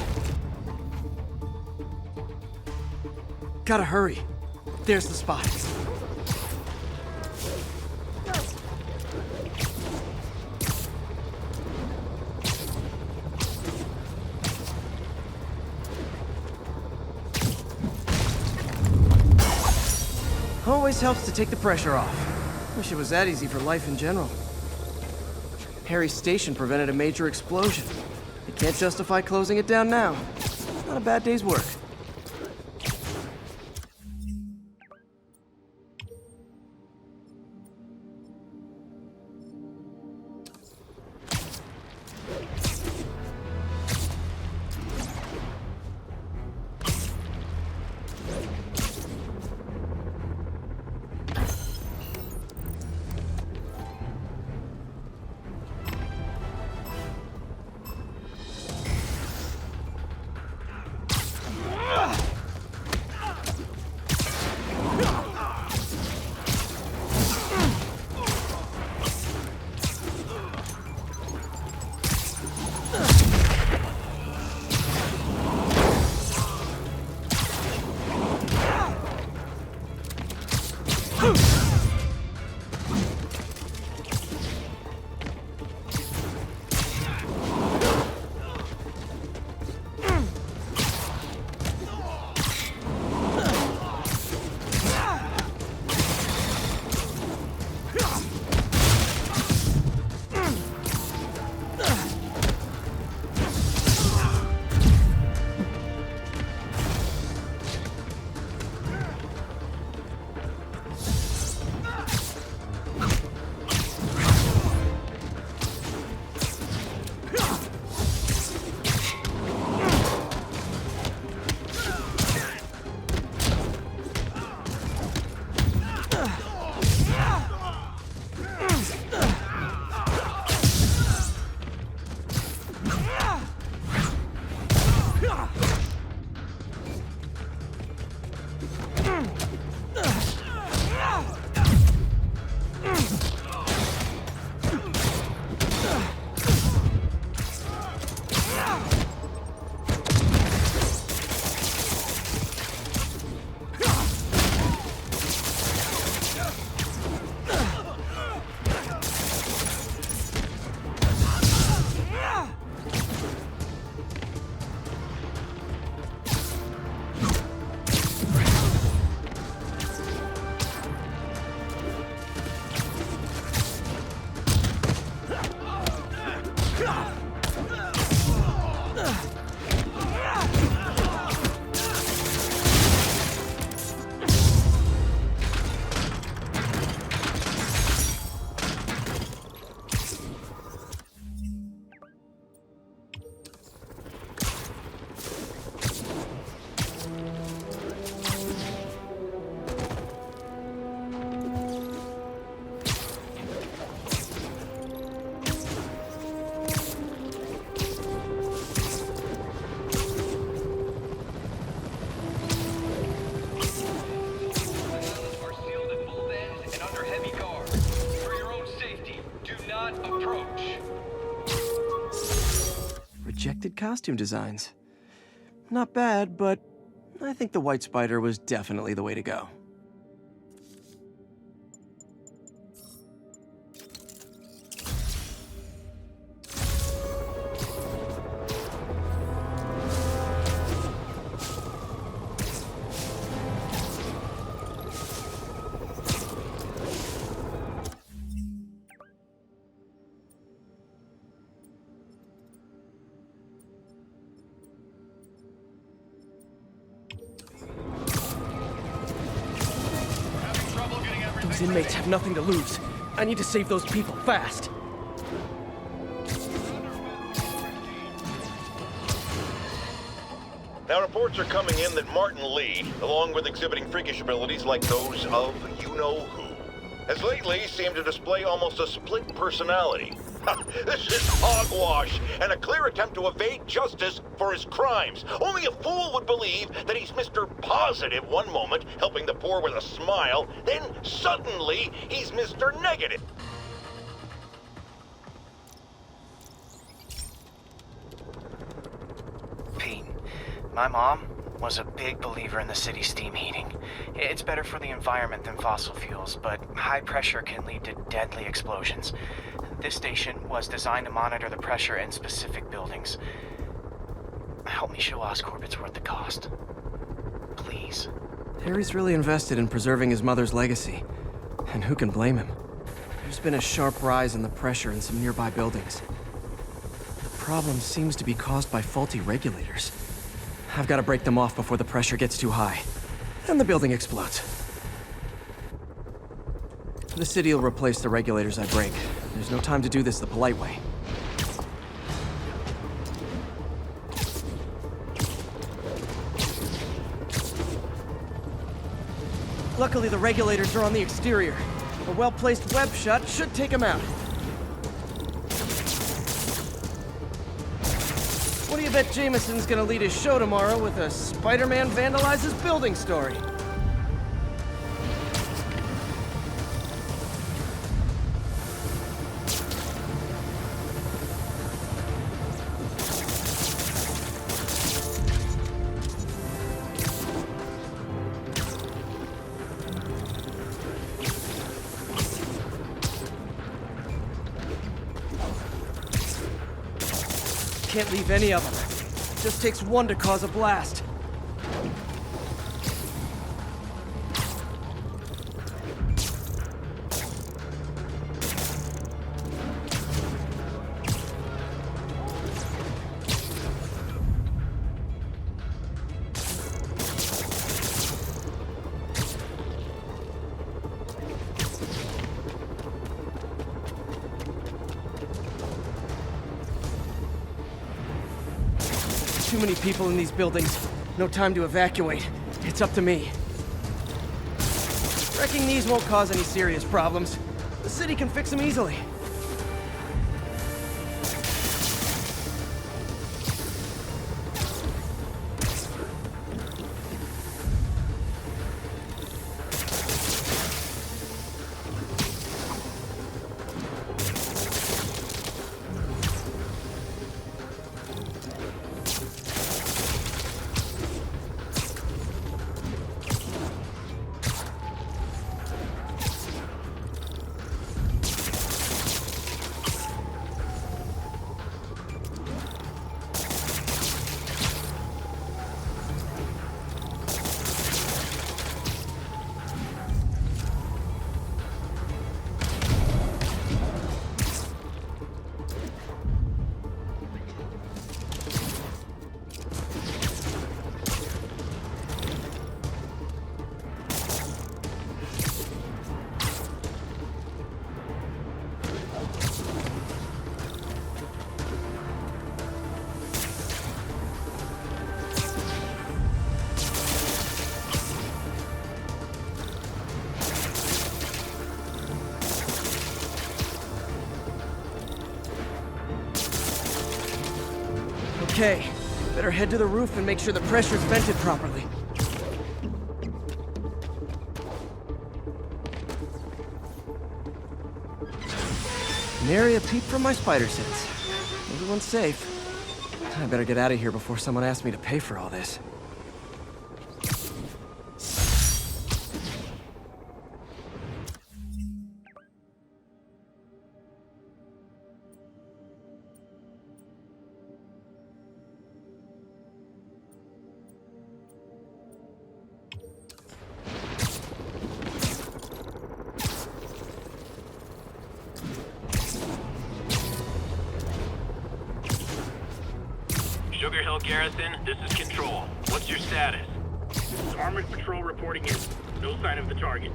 Gotta hurry. There's the spot. Always helps to take the pressure off. Wish it was that easy for life in general. Harry's station prevented a major explosion. They can't justify closing it down now. Not a bad day's work. rejected costume designs. Not bad, but I think the white spider was definitely the way to go. Those inmates have nothing to lose. I need to save those people fast. Now, reports are coming in that Martin Lee, along with exhibiting freakish abilities like those of you-know-who, has lately seemed to display almost a split personality. This is hogwash and a clear attempt to evade justice for his crimes. Only a fool would believe that he's Mr. Positive one moment, helping the poor with a smile, then suddenly he's Mr. Negative. Pete, my mom was a big believer in the city's steam heating. It's better for the environment than fossil fuels, but high pressure can lead to deadly explosions. This station was designed to monitor the pressure in specific buildings. Help me show Oscorp it's worth the cost. Please. Harry's really invested in preserving his mother's legacy. And who can blame him? There's been a sharp rise in the pressure in some nearby buildings. The problem seems to be caused by faulty regulators. I've got to break them off before the pressure gets too high. And the building explodes. The city will replace the regulators I break. There's no time to do this the polite way. Luckily, the regulators are on the exterior. A well-placed web shot should take them out. What do you bet Jameson's gonna lead his show tomorrow with a Spider-Man vandalizes building story? Can't leave any of them. It just takes one to cause a blast. Too many people in these buildings. No time to evacuate. It's up to me. Wrecking these won't cause any serious problems. The city can fix them easily. Okay, better head to the roof and make sure the pressure's vented properly. Nary a peep from my spider sense. Everyone's safe. I better get out of here before someone asks me to pay for all this. Sugar Hill Garrison, this is Control. What's your status? Armored patrol reporting in. No sign of the target.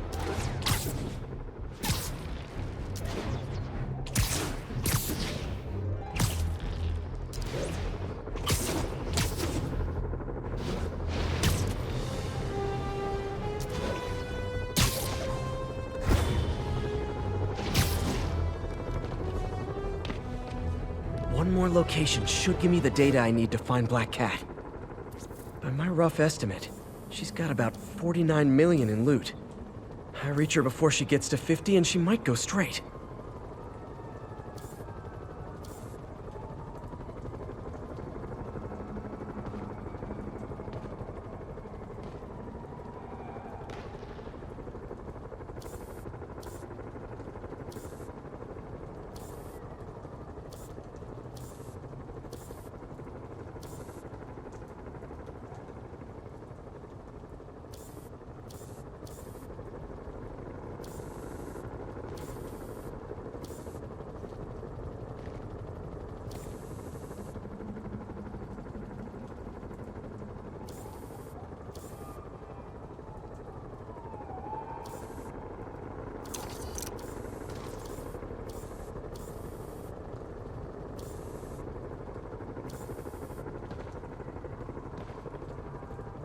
One more location should give me the data I need to find Black Cat. By my rough estimate, she's got about 49 million in loot. I reach her before she gets to 50 and she might go straight.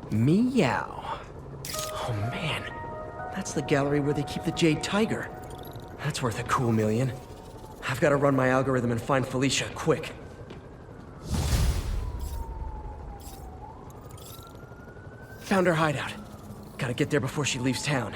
Meow. Oh man, that's the gallery where they keep the Jade Tiger. That's worth a cool million. I've got to run my algorithm and find Felicia, quick. Found her hideout. Gotta get there before she leaves town.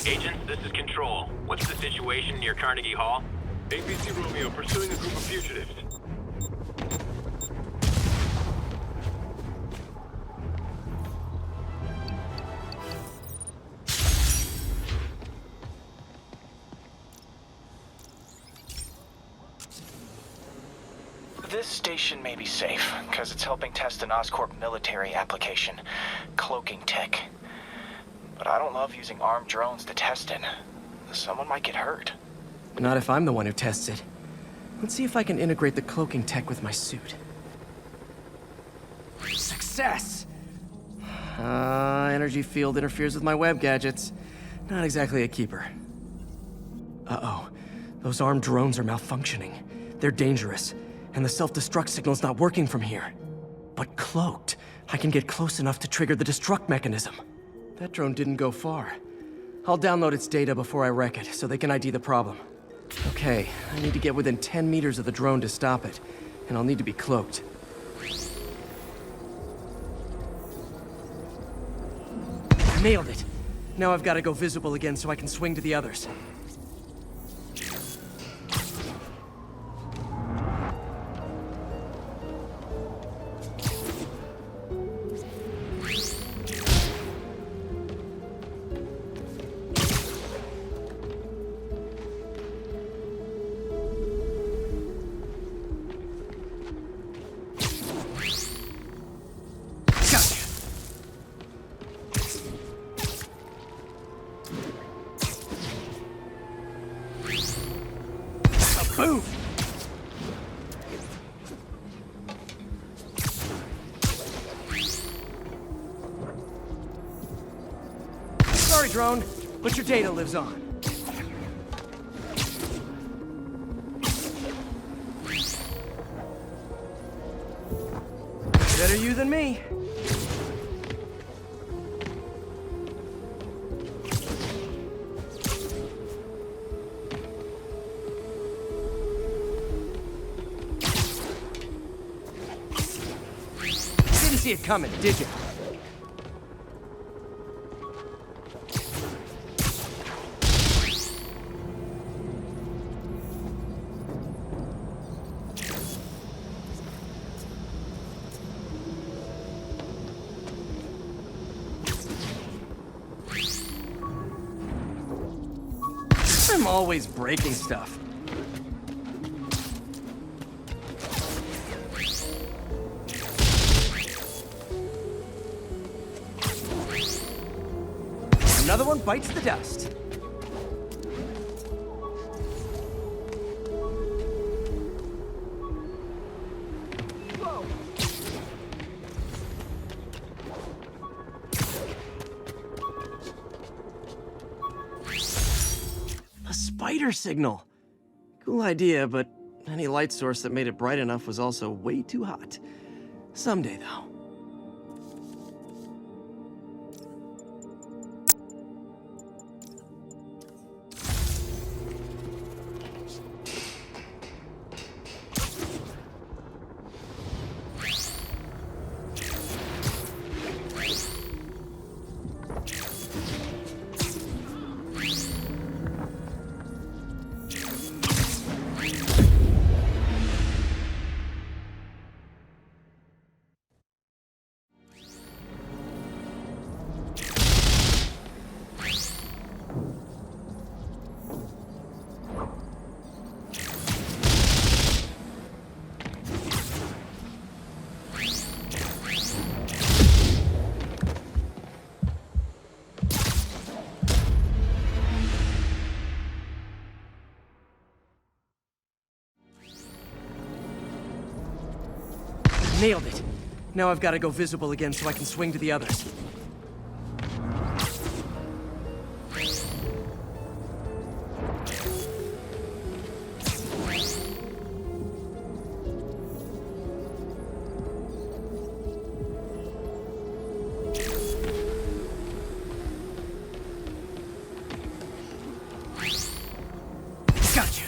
Agents, this is Control. What's the situation near Carnegie Hall? APC Romeo pursuing a group of fugitives. This station may be safe, because it's helping test an Oscorp military application, cloaking tech. But I don't love using armed drones to test it. Someone might get hurt. Not if I'm the one who tests it. Let's see if I can integrate the cloaking tech with my suit. Success! Energy field interferes with my web gadgets. Not exactly a keeper. Uh-oh. Those armed drones are malfunctioning. They're dangerous, and the self-destruct signal's not working from here. But cloaked, I can get close enough to trigger the destruct mechanism. That drone didn't go far. I'll download its data before I wreck it, so they can ID the problem. Okay, I need to get within 10 meters of the drone to stop it, and I'll need to be cloaked. Nailed it! Now I've got to go visible again so I can swing to the others. Boom! drone, but your data lives on. Better you than me. Didn't see it coming, did you? I'm always breaking stuff. Another one bites the dust. A spider signal. Cool idea, but any light source that made it bright enough was also way too hot. Someday, though. Nailed it. Now I've got to go visible again so I can swing to the others. Gotcha.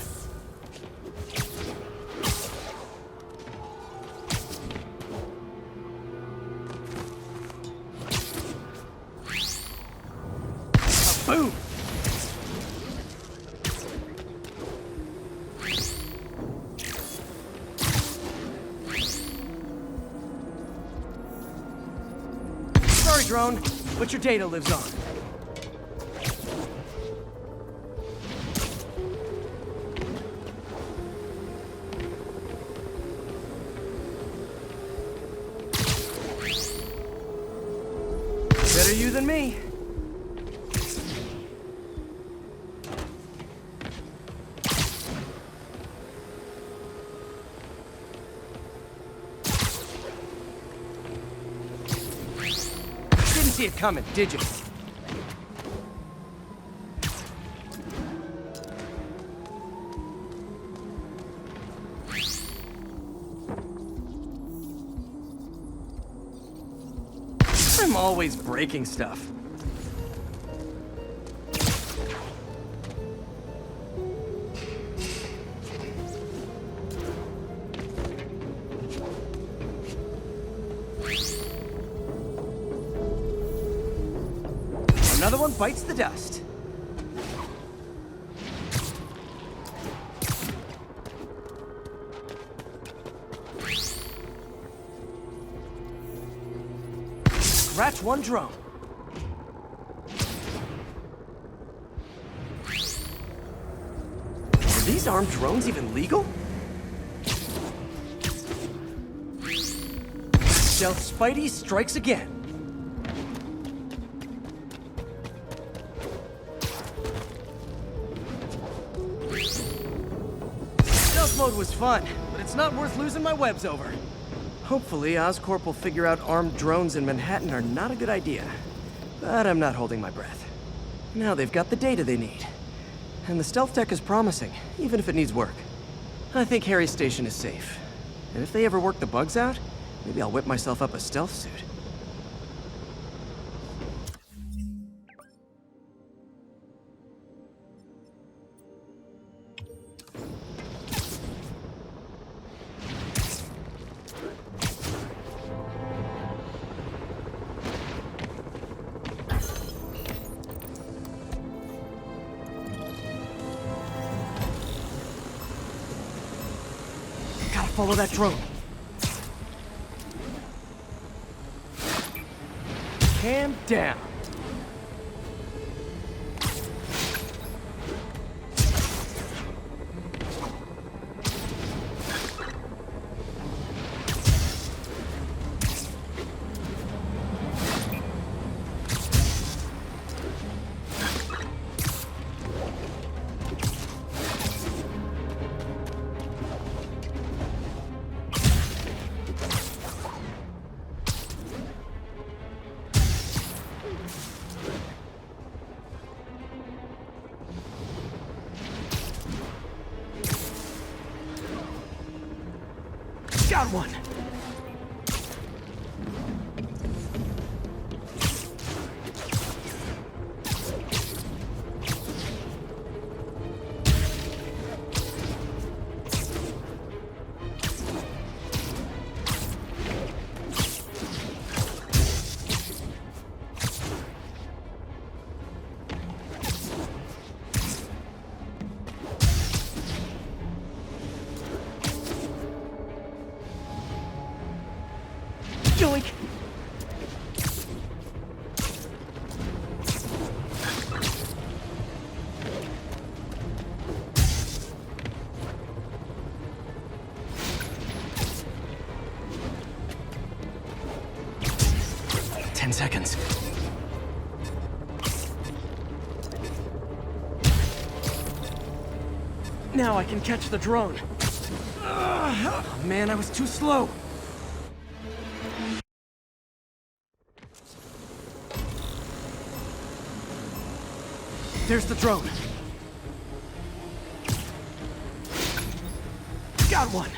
Boom! Sorry, drone, but your data lives on. Better you than me. Didn't see it coming, did you? I'm always breaking stuff. Another one bites the dust. Scratch one drone. Are these armed drones even legal? Stealth Spidey strikes again. Stealth mode was fun, but it's not worth losing my webs over. Hopefully, Oscorp will figure out armed drones in Manhattan are not a good idea. But I'm not holding my breath. Now they've got the data they need. And the stealth tech is promising, even if it needs work. I think Harry's station is safe. And if they ever work the bugs out, maybe I'll whip myself up a stealth suit. Gotta follow that drone. Cam down. Got one! Yoink! Ten seconds. Now I can catch the drone. Oh, man, I was too slow. There's the drone. Got one.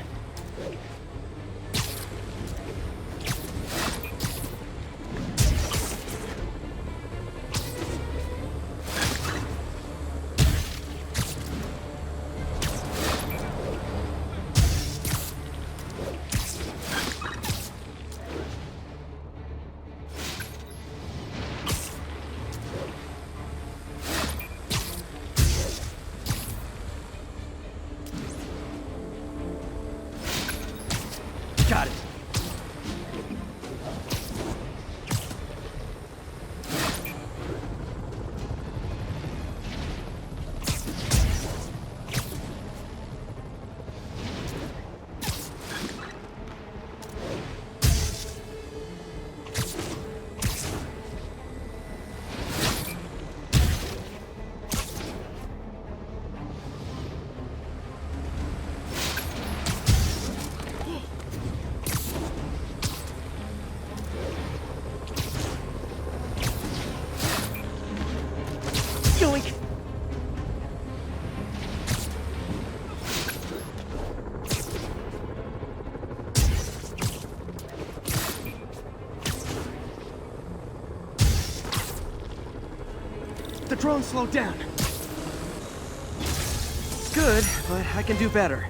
Got it. Yoink! The drone slowed down. Good, but I can do better.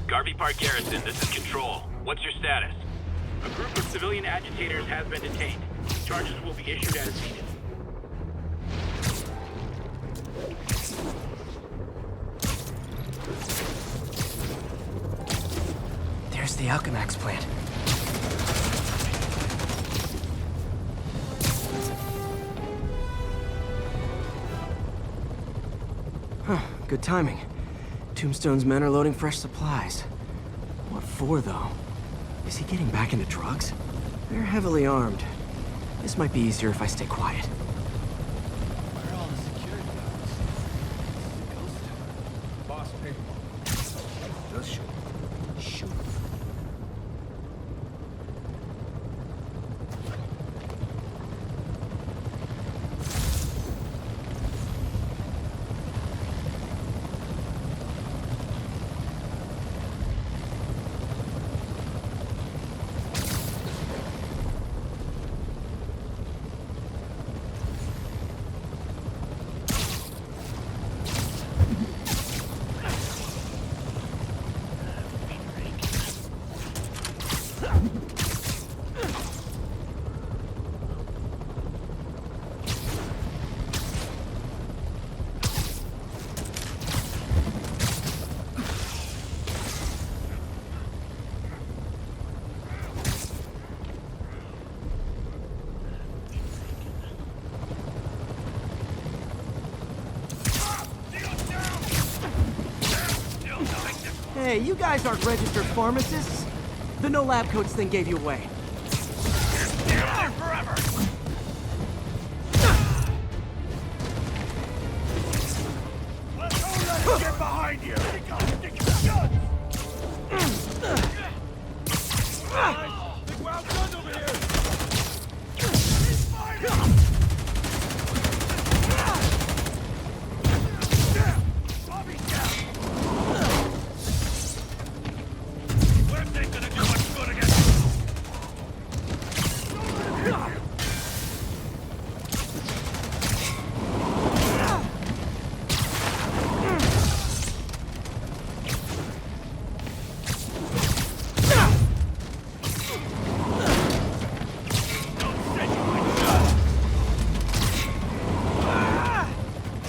Garvey Park Garrison, this is Control. What's your status? A group of civilian agitators has been detained. Charges will be issued as needed. There's the Alchemax plant. Huh, good timing. Tombstone's men are loading fresh supplies. What for, though? Is he getting back into drugs? They're heavily armed. This might be easier if I stay quiet. Where are all the security guards? Boss paintball. Let's shoot. Shoot. Hey, you guys aren't registered pharmacists. The no lab coats thing gave you away. Forever! Don't let him get behind you! Take off, stick your guns! Big wild guns over here! He's fighting! Bobby's down! Webs ain't gonna do much good against you!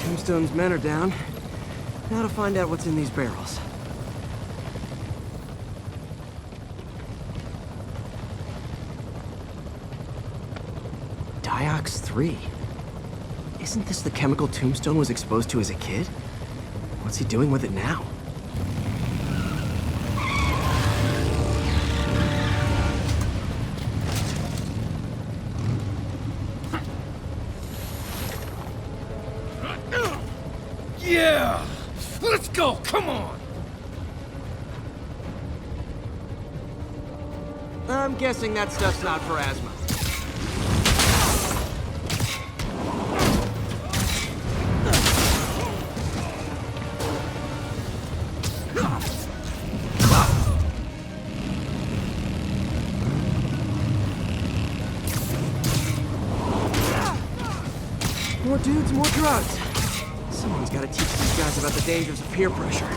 Tombstone's men are down. Now to find out what's in these barrels. Diox 3. Isn't this the chemical Tombstone was exposed to as a kid? What's he doing with it now? Yeah! Let's go! Come on! I'm guessing that stuff's not for asthma. More dudes, more drugs. Someone's got to teach these guys about the dangers of peer pressure.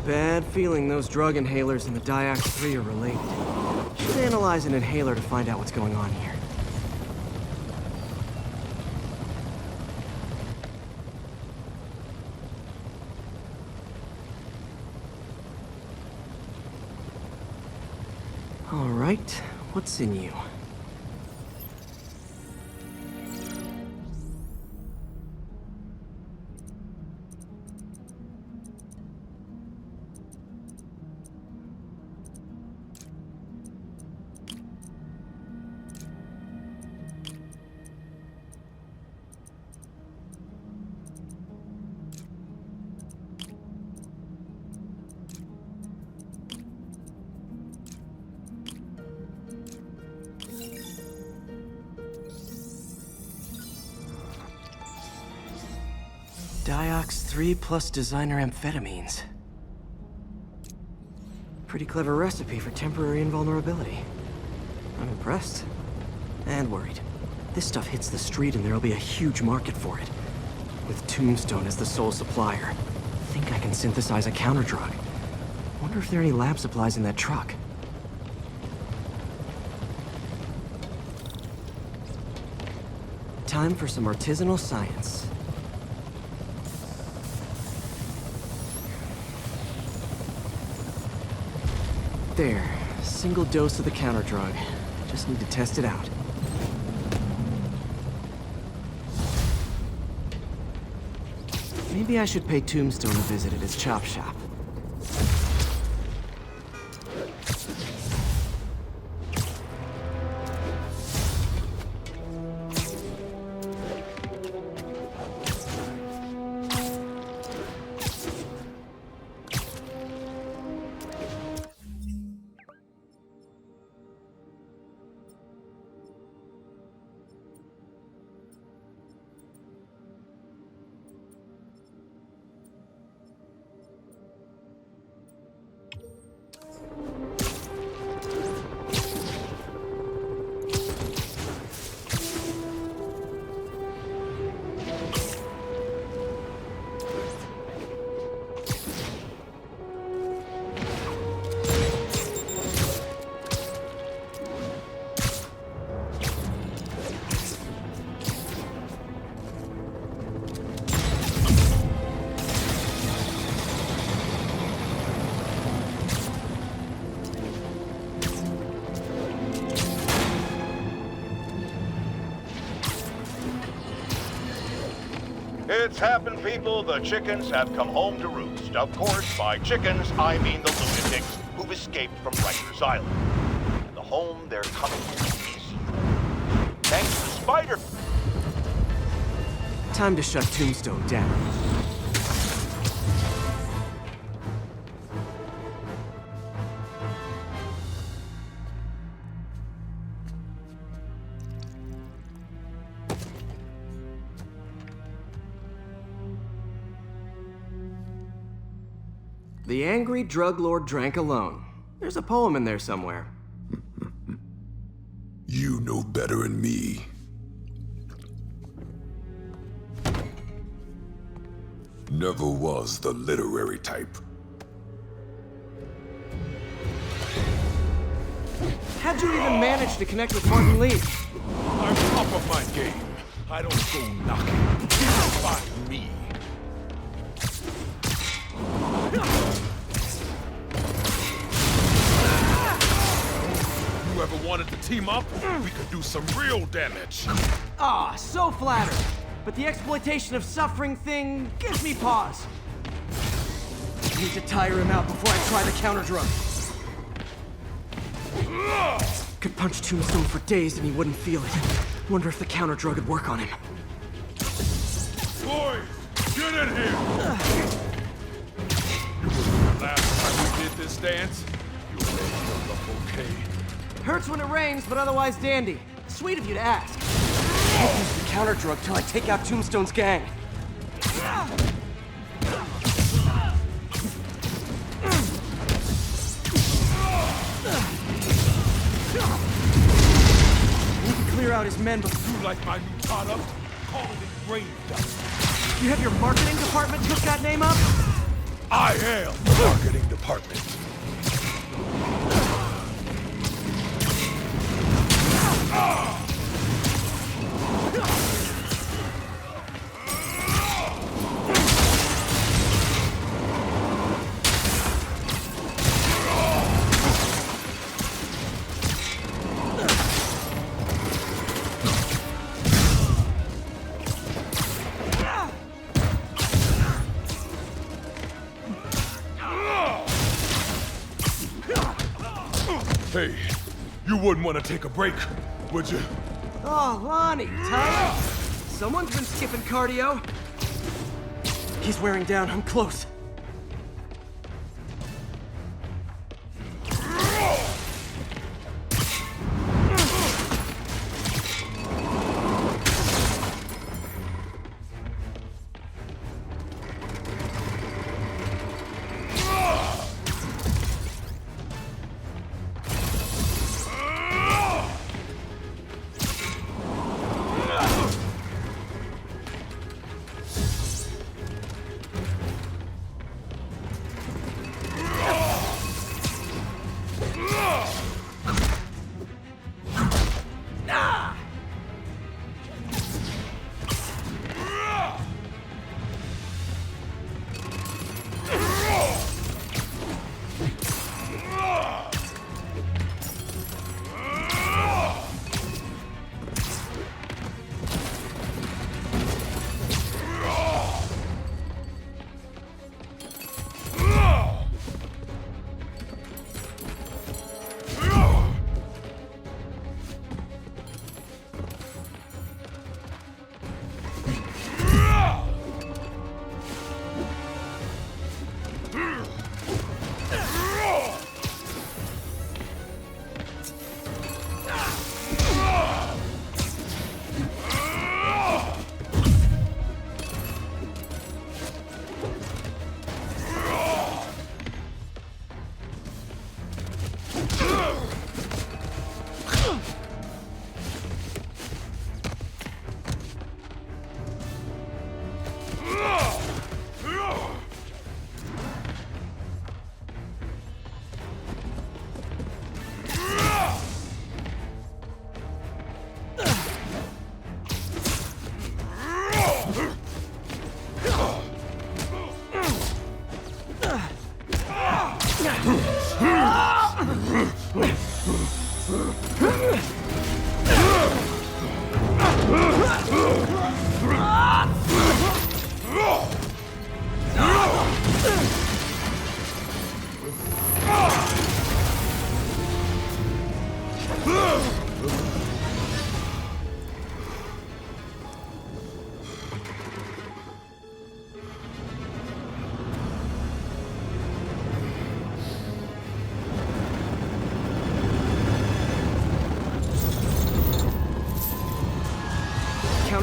Bad feeling those drug inhalers and the Diox 3 are related. Should analyze an inhaler to find out what's going on here. All right, what's in you? Diox 3 plus designer amphetamines. Pretty clever recipe for temporary invulnerability. I'm impressed. And worried. This stuff hits the street and there'll be a huge market for it. With Tombstone as the sole supplier, I think I can synthesize a counterdrug. Wonder if there are any lab supplies in that truck. Time for some artisanal science. There, single dose of the counterdrug. Just need to test it out. Maybe I should pay Tombstone a visit at his chop shop. It's happened, people. The chickens have come home to roost. Of course, by chickens, I mean the lunatics who've escaped from Rikers Island. And the home they're coming to is here. Thanks to Spider... Time to shut Tombstone down. The angry drug lord drank alone. There's a poem in there somewhere. You know better than me. Never was the literary type. How'd you even manage to connect with Martin Lee? I'm top of my game. I don't go knocking. You find me. You ever wanted to team up? We could do some real damage. Ah, so flattered. But the exploitation of suffering thing gives me pause. I need to tire him out before I try the counterdrug. Could punch Tombstone for days and he wouldn't feel it. Wonder if the counterdrug would work on him. Boys, get in here! You remember the last time we did this dance? Your legs don't look okay. Hurts when it rains, but otherwise dandy. Sweet of you to ask. I'll use the counterdrug till I take out Tombstone's gang. Need to clear out his men before... You like my new product? Call it brain dust. You have your marketing department cook that name up? I am the marketing department. Hey, you wouldn't want to take a break, would you? Oh, Lonnie, tired? Someone's been skipping cardio. He's wearing down. I'm close.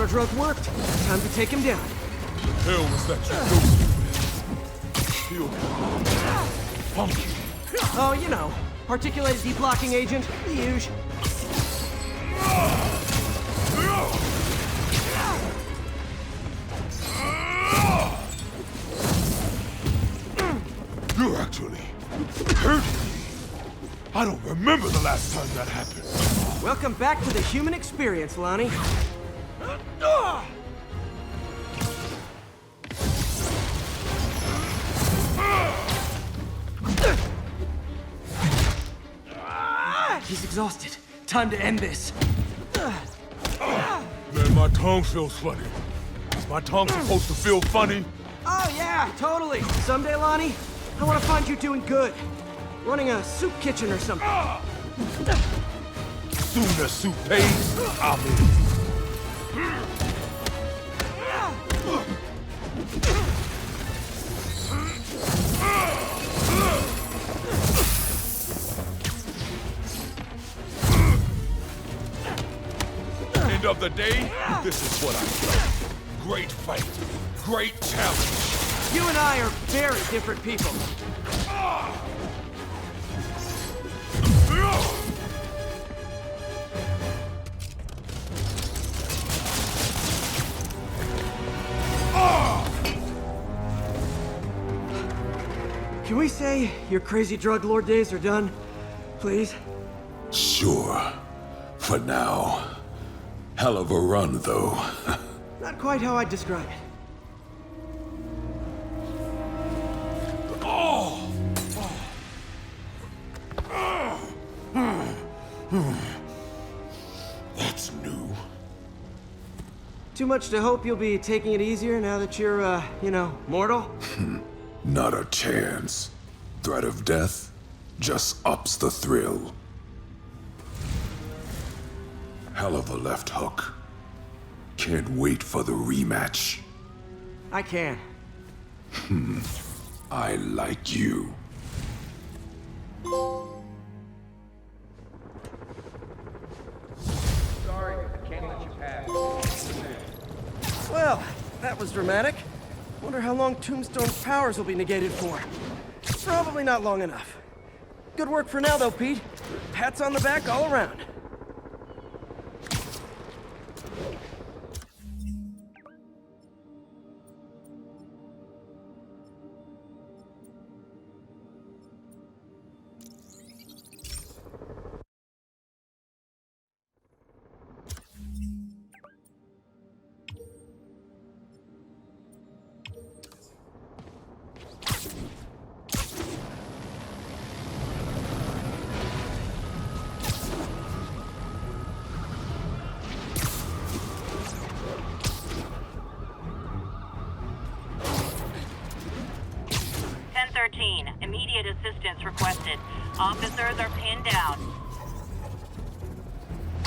drug worked. Time to take him down. Hell was that you do? Funky. Oh, you know, articulated deblocking agent, the usual. You're actually hurting me. I don't remember the last time that happened. Welcome back to the human experience, Lonnie. He's exhausted. Time to end this. Man, my tongue feels funny. Is my tongue supposed to feel funny? Oh yeah, totally. Someday, Lonnie, I want to find you doing good. Running a soup kitchen or something. Soon as soup pays, I'm in. End of the day, this is what I get. Great fight, great challenge. You and I are very different people. Can we say your crazy drug lord days are done? Please? Sure. For now. Hell of a run, though. Not quite how I'd describe it. That's new. Too much to hope you'll be taking it easier now that you're, you know, mortal? Not a chance. Threat of death just ups the thrill. Hell of a left hook. Can't wait for the rematch. I can. I like you. Sorry, I can't let you pass. Well, that was dramatic. Wonder how long Tombstone's powers will be negated for. Probably not long enough. Good work for now, though, Pete. Pats on the back all around. Immediate assistance requested. Officers are pinned down.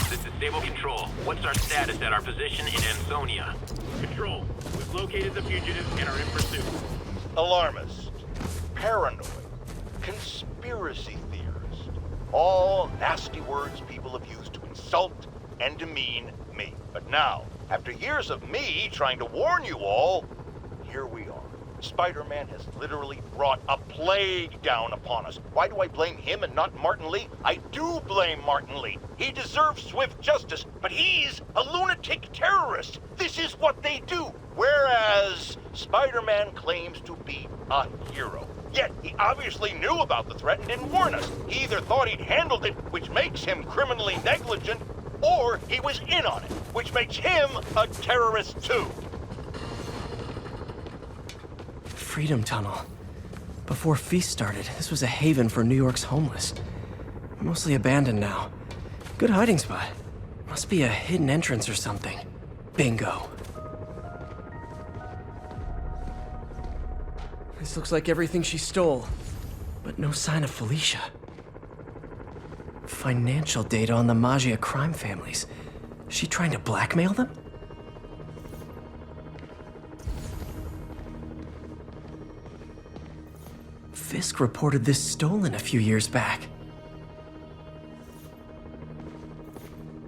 This is Stable Control. What's our status at our position in Ansonia? Control, we've located the fugitives and are in pursuit. Alarmist, paranoid, conspiracy theorist. All nasty words people have used to insult and demean me. But now, after years of me trying to warn you all, here we are. Spider-Man has literally brought a plague down upon us. Why do I blame him and not Martin Lee? I do blame Martin Lee. He deserves swift justice, but he's a lunatic terrorist. This is what they do. Whereas Spider-Man claims to be a hero. Yet he obviously knew about the threat and didn't warn us. He either thought he'd handled it, which makes him criminally negligent, or he was in on it, which makes him a terrorist too. Freedom Tunnel. Before Feast started, this was a haven for New York's homeless. Mostly abandoned now. Good hiding spot. Must be a hidden entrance or something. Bingo. This looks like everything she stole, but no sign of Felicia. Financial data on the Maggia crime families. Is she trying to blackmail them? Fisk reported this stolen a few years back.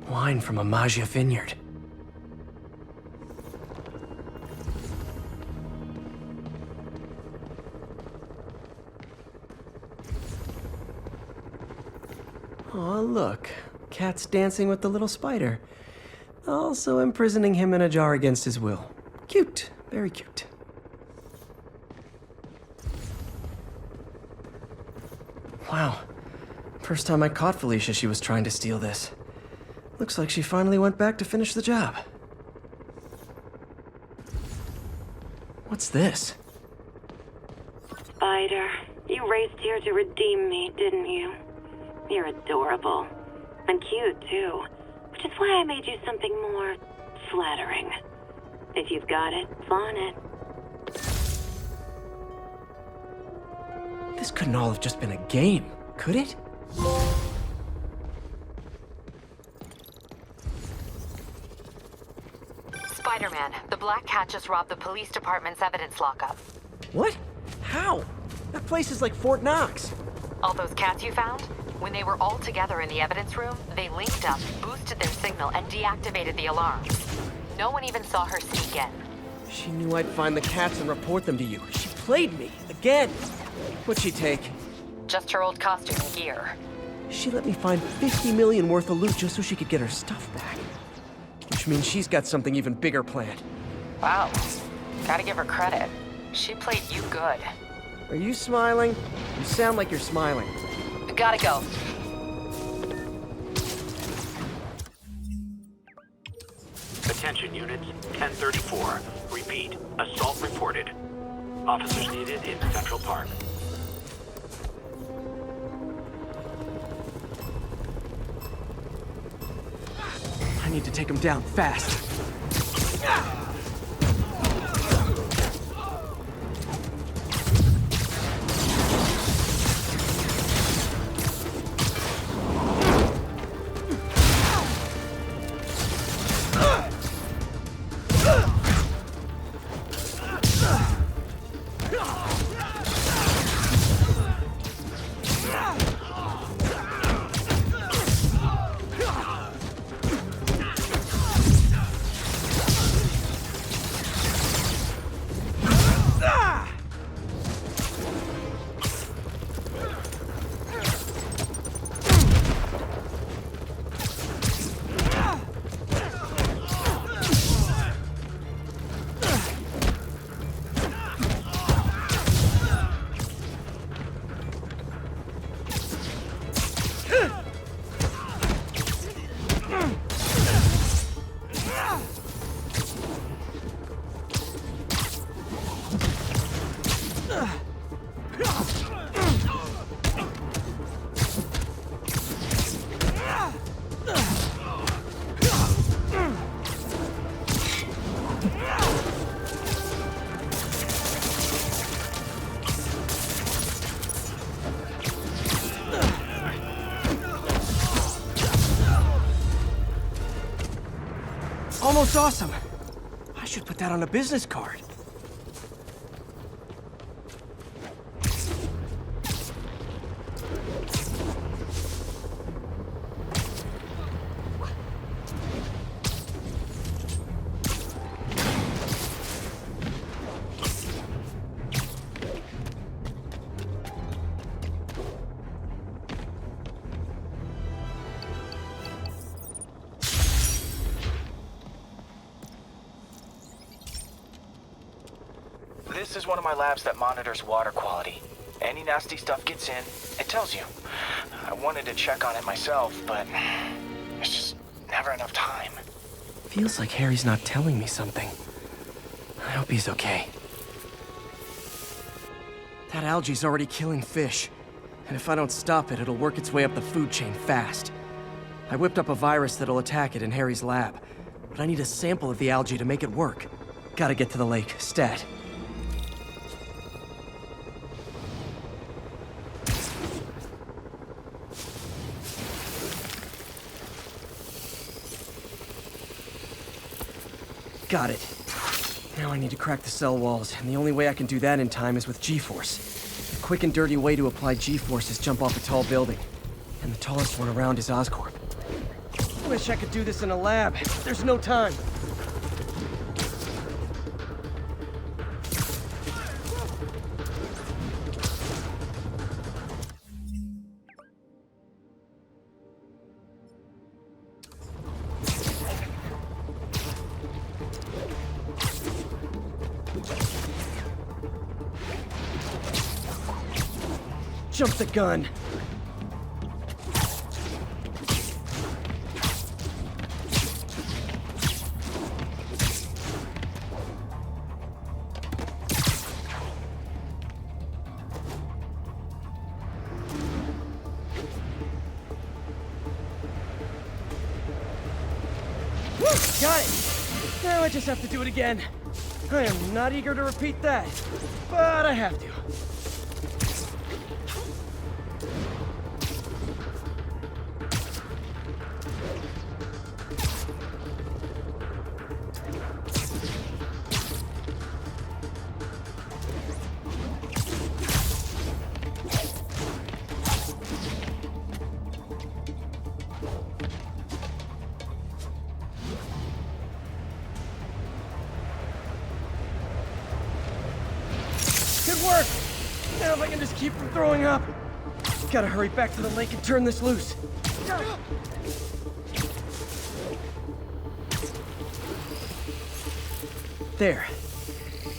Wine from a Maggia vineyard. Aw, look. Cat's dancing with the little spider. Also imprisoning him in a jar against his will. Cute. Very cute. Wow. First time I caught Felicia, she was trying to steal this. Looks like she finally went back to finish the job. What's this? Spider, you raced here to redeem me, didn't you? You're adorable. And cute, too. Which is why I made you something more flattering. If you've got it, flaunt it. This couldn't all have just been a game, could it? Spider-Man, the Black Cat just robbed the police department's evidence lockup. What? How? That place is like Fort Knox. All those cats you found? When they were all together in the evidence room, they linked up, boosted their signal, and deactivated the alarms. No one even saw her sneak in. She knew I'd find the cats and report them to you. She played me, again. What'd she take? Just her old costume and gear. She let me find 50 million worth of loot just so she could get her stuff back. Which means she's got something even bigger planned. Wow. Gotta give her credit. She played you good. Are you smiling? You sound like you're smiling. Gotta go. Attention units, 1034. Repeat, assault reported. Officers needed in Central Park. I need to take him down fast. Almost awesome. I should put that on a business card. This is one of my labs that monitors water quality. Any nasty stuff gets in, it tells you. I wanted to check on it myself, but there's just never enough time. Feels like Harry's not telling me something. I hope he's okay. That algae's already killing fish. And if I don't stop it, it'll work its way up the food chain fast. I whipped up a virus that'll attack it in Harry's lab. But I need a sample of the algae to make it work. Gotta get to the lake, stat. Got it. Now I need to crack the cell walls, and the only way I can do that in time is with G-Force. A quick and dirty way to apply G-Force is jump off a tall building. And the tallest one around is Oscorp. Wish I could do this in a lab. There's no time. Jump the gun. Got it! Now I just have to do it again. I am not eager to repeat that, but I have to. Good work! Now if I can just keep from throwing up. Gotta hurry back to the lake and turn this loose. There.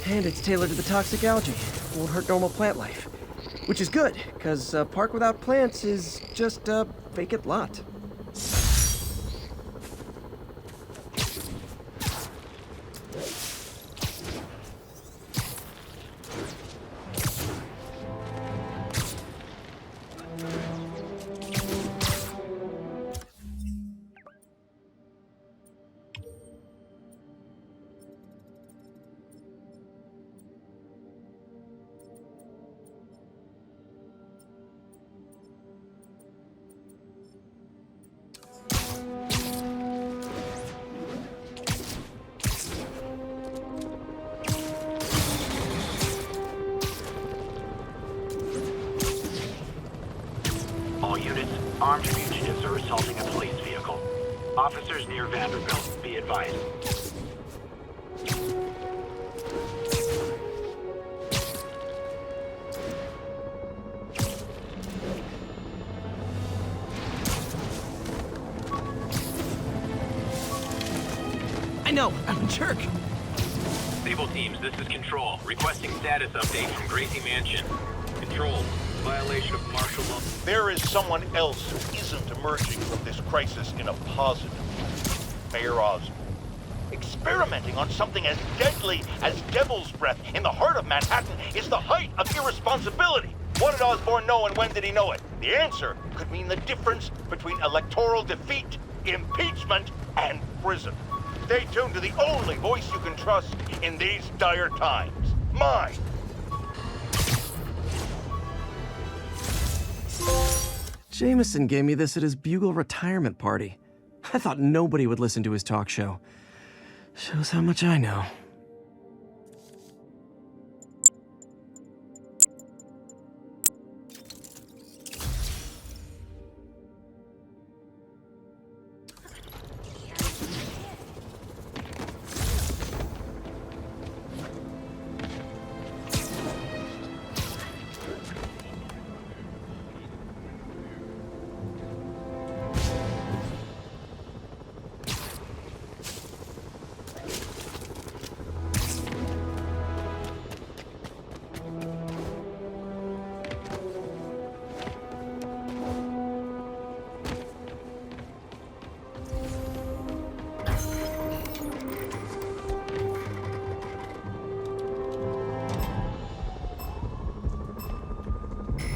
And it's tailored to the toxic algae. Won't hurt normal plant life. Which is good, because a park without plants is just a vacant lot. All units, armed fugitives are assaulting a police vehicle. Officers near Vanderbilt, be advised. I know, I'm a jerk. Sable teams, this is Control. Requesting status update from Gracie Mansion. Control, violation of martial law. There is someone else who isn't emerging from this crisis in a positive way. Mayor Osborn. Experimenting on something as deadly as Devil's Breath in the heart of Manhattan is the height of irresponsibility. What did Osborn know and when did he know it? The answer could mean the difference between electoral defeat, impeachment, and prison. Stay tuned to the only voice you can trust in these dire times. Mine. Jameson gave me this at his Bugle retirement party. I thought nobody would listen to his talk show. Shows how much I know.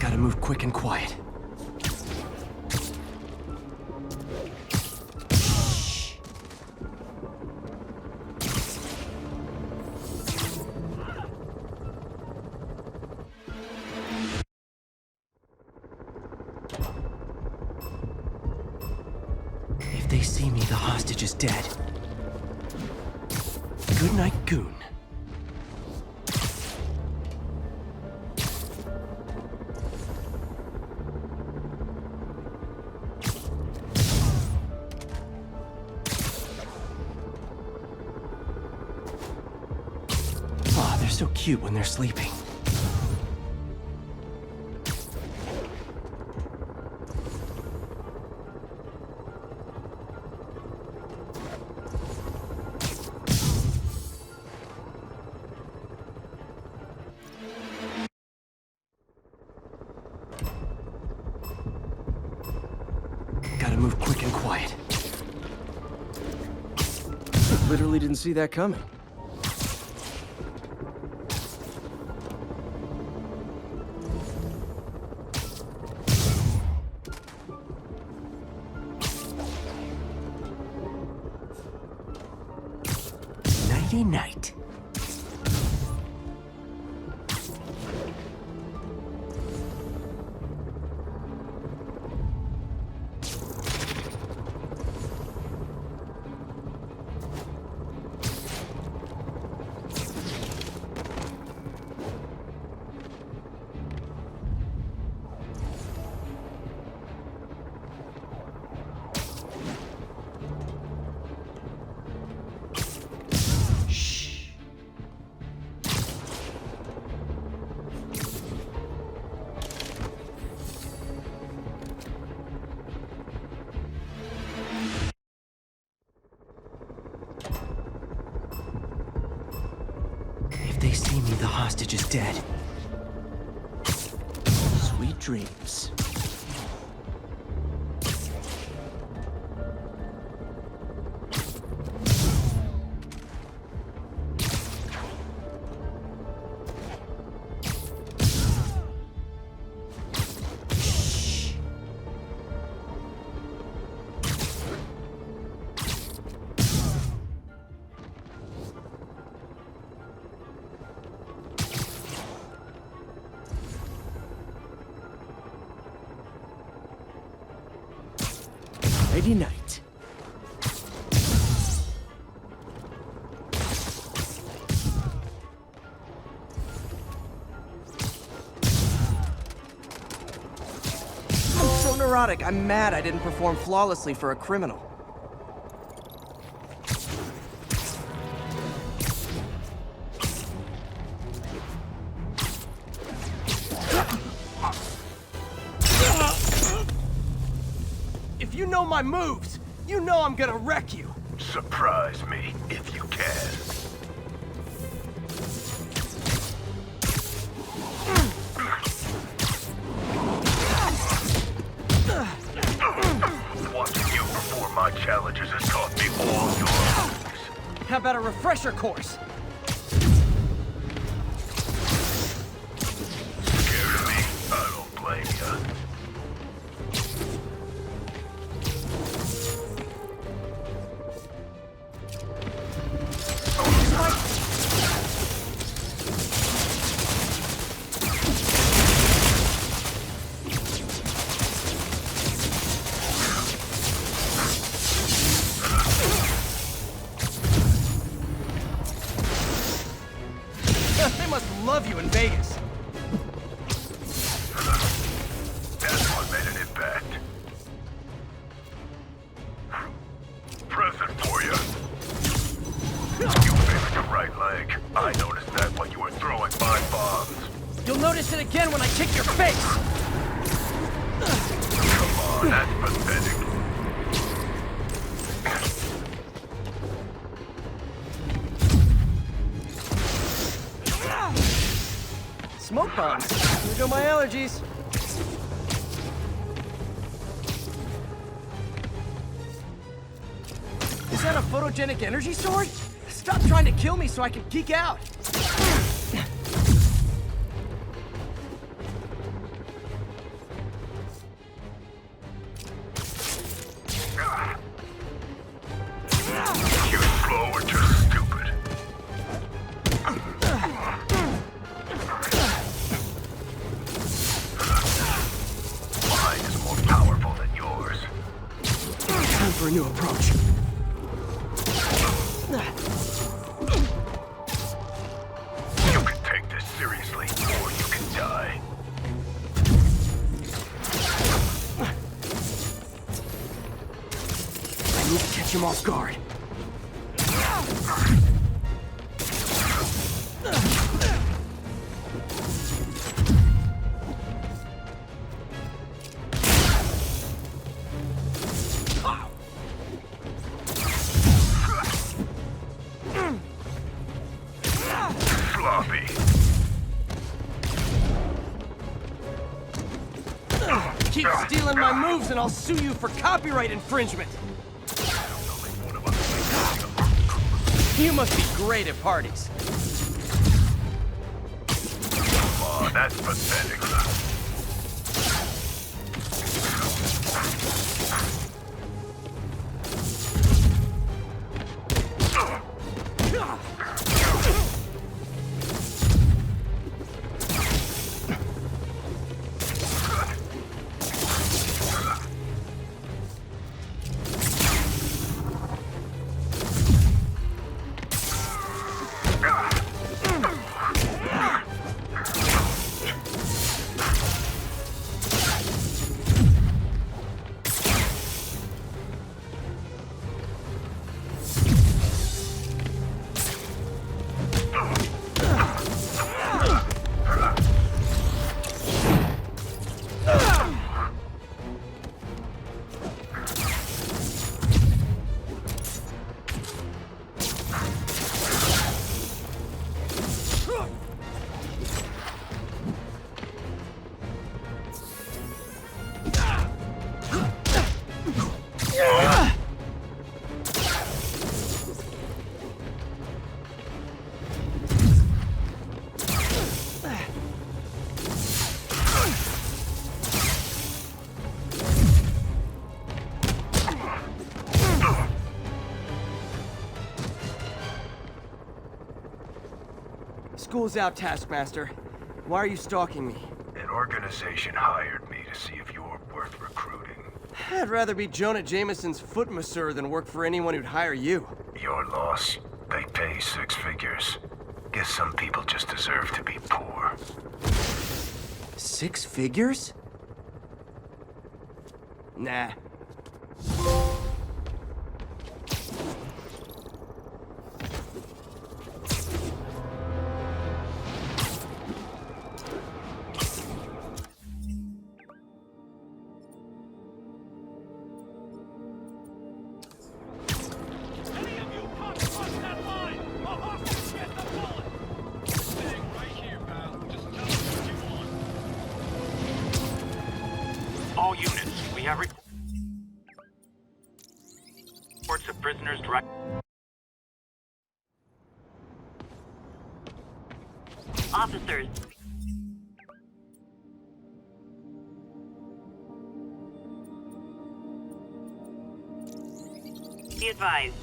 Gotta move quick and quiet. If they see me, the hostage is dead. Good night, Goon. They're so cute when they're sleeping. Literally didn't see that coming. Nighty night. If they see me, the hostage is dead. Sweet dreams. Nighty night. I'm so neurotic. I'm mad I didn't perform flawlessly for a criminal. If you know my moves, you know I'm gonna wreck you. Surprise me, if you can. Watching you perform my challenges has taught me all your moves. How about a refresher course? Scared of me? I don't blame ya. They must love you in Vegas. That's what made an impact. Present for you. You favored your right leg. I noticed that while you were throwing my bombs. You'll notice it again when I kick your face. Come on, that's pathetic. Smoke bombs. Here go my allergies. Is that a photogenic energy sword? Stop trying to kill me so I can geek out. You're slow or just stupid. Mine is more powerful than yours. Time for a new approach. You can take this seriously, or you can die. I need to catch him off guard. Sloppy. Keep stealing my moves and I'll sue you for copyright infringement. You must be great at parties. Oh, that's pathetic. School's out, Taskmaster. Why are you stalking me? An organization hired me to see if you're worth recruiting. I'd rather be Jonah Jameson's foot masseur than work for anyone who'd hire you. Your loss. They pay 6 figures. Guess some people just deserve to be poor. 6 figures? Nah. All units, we have reports of prisoners driving. Officers. Be advised.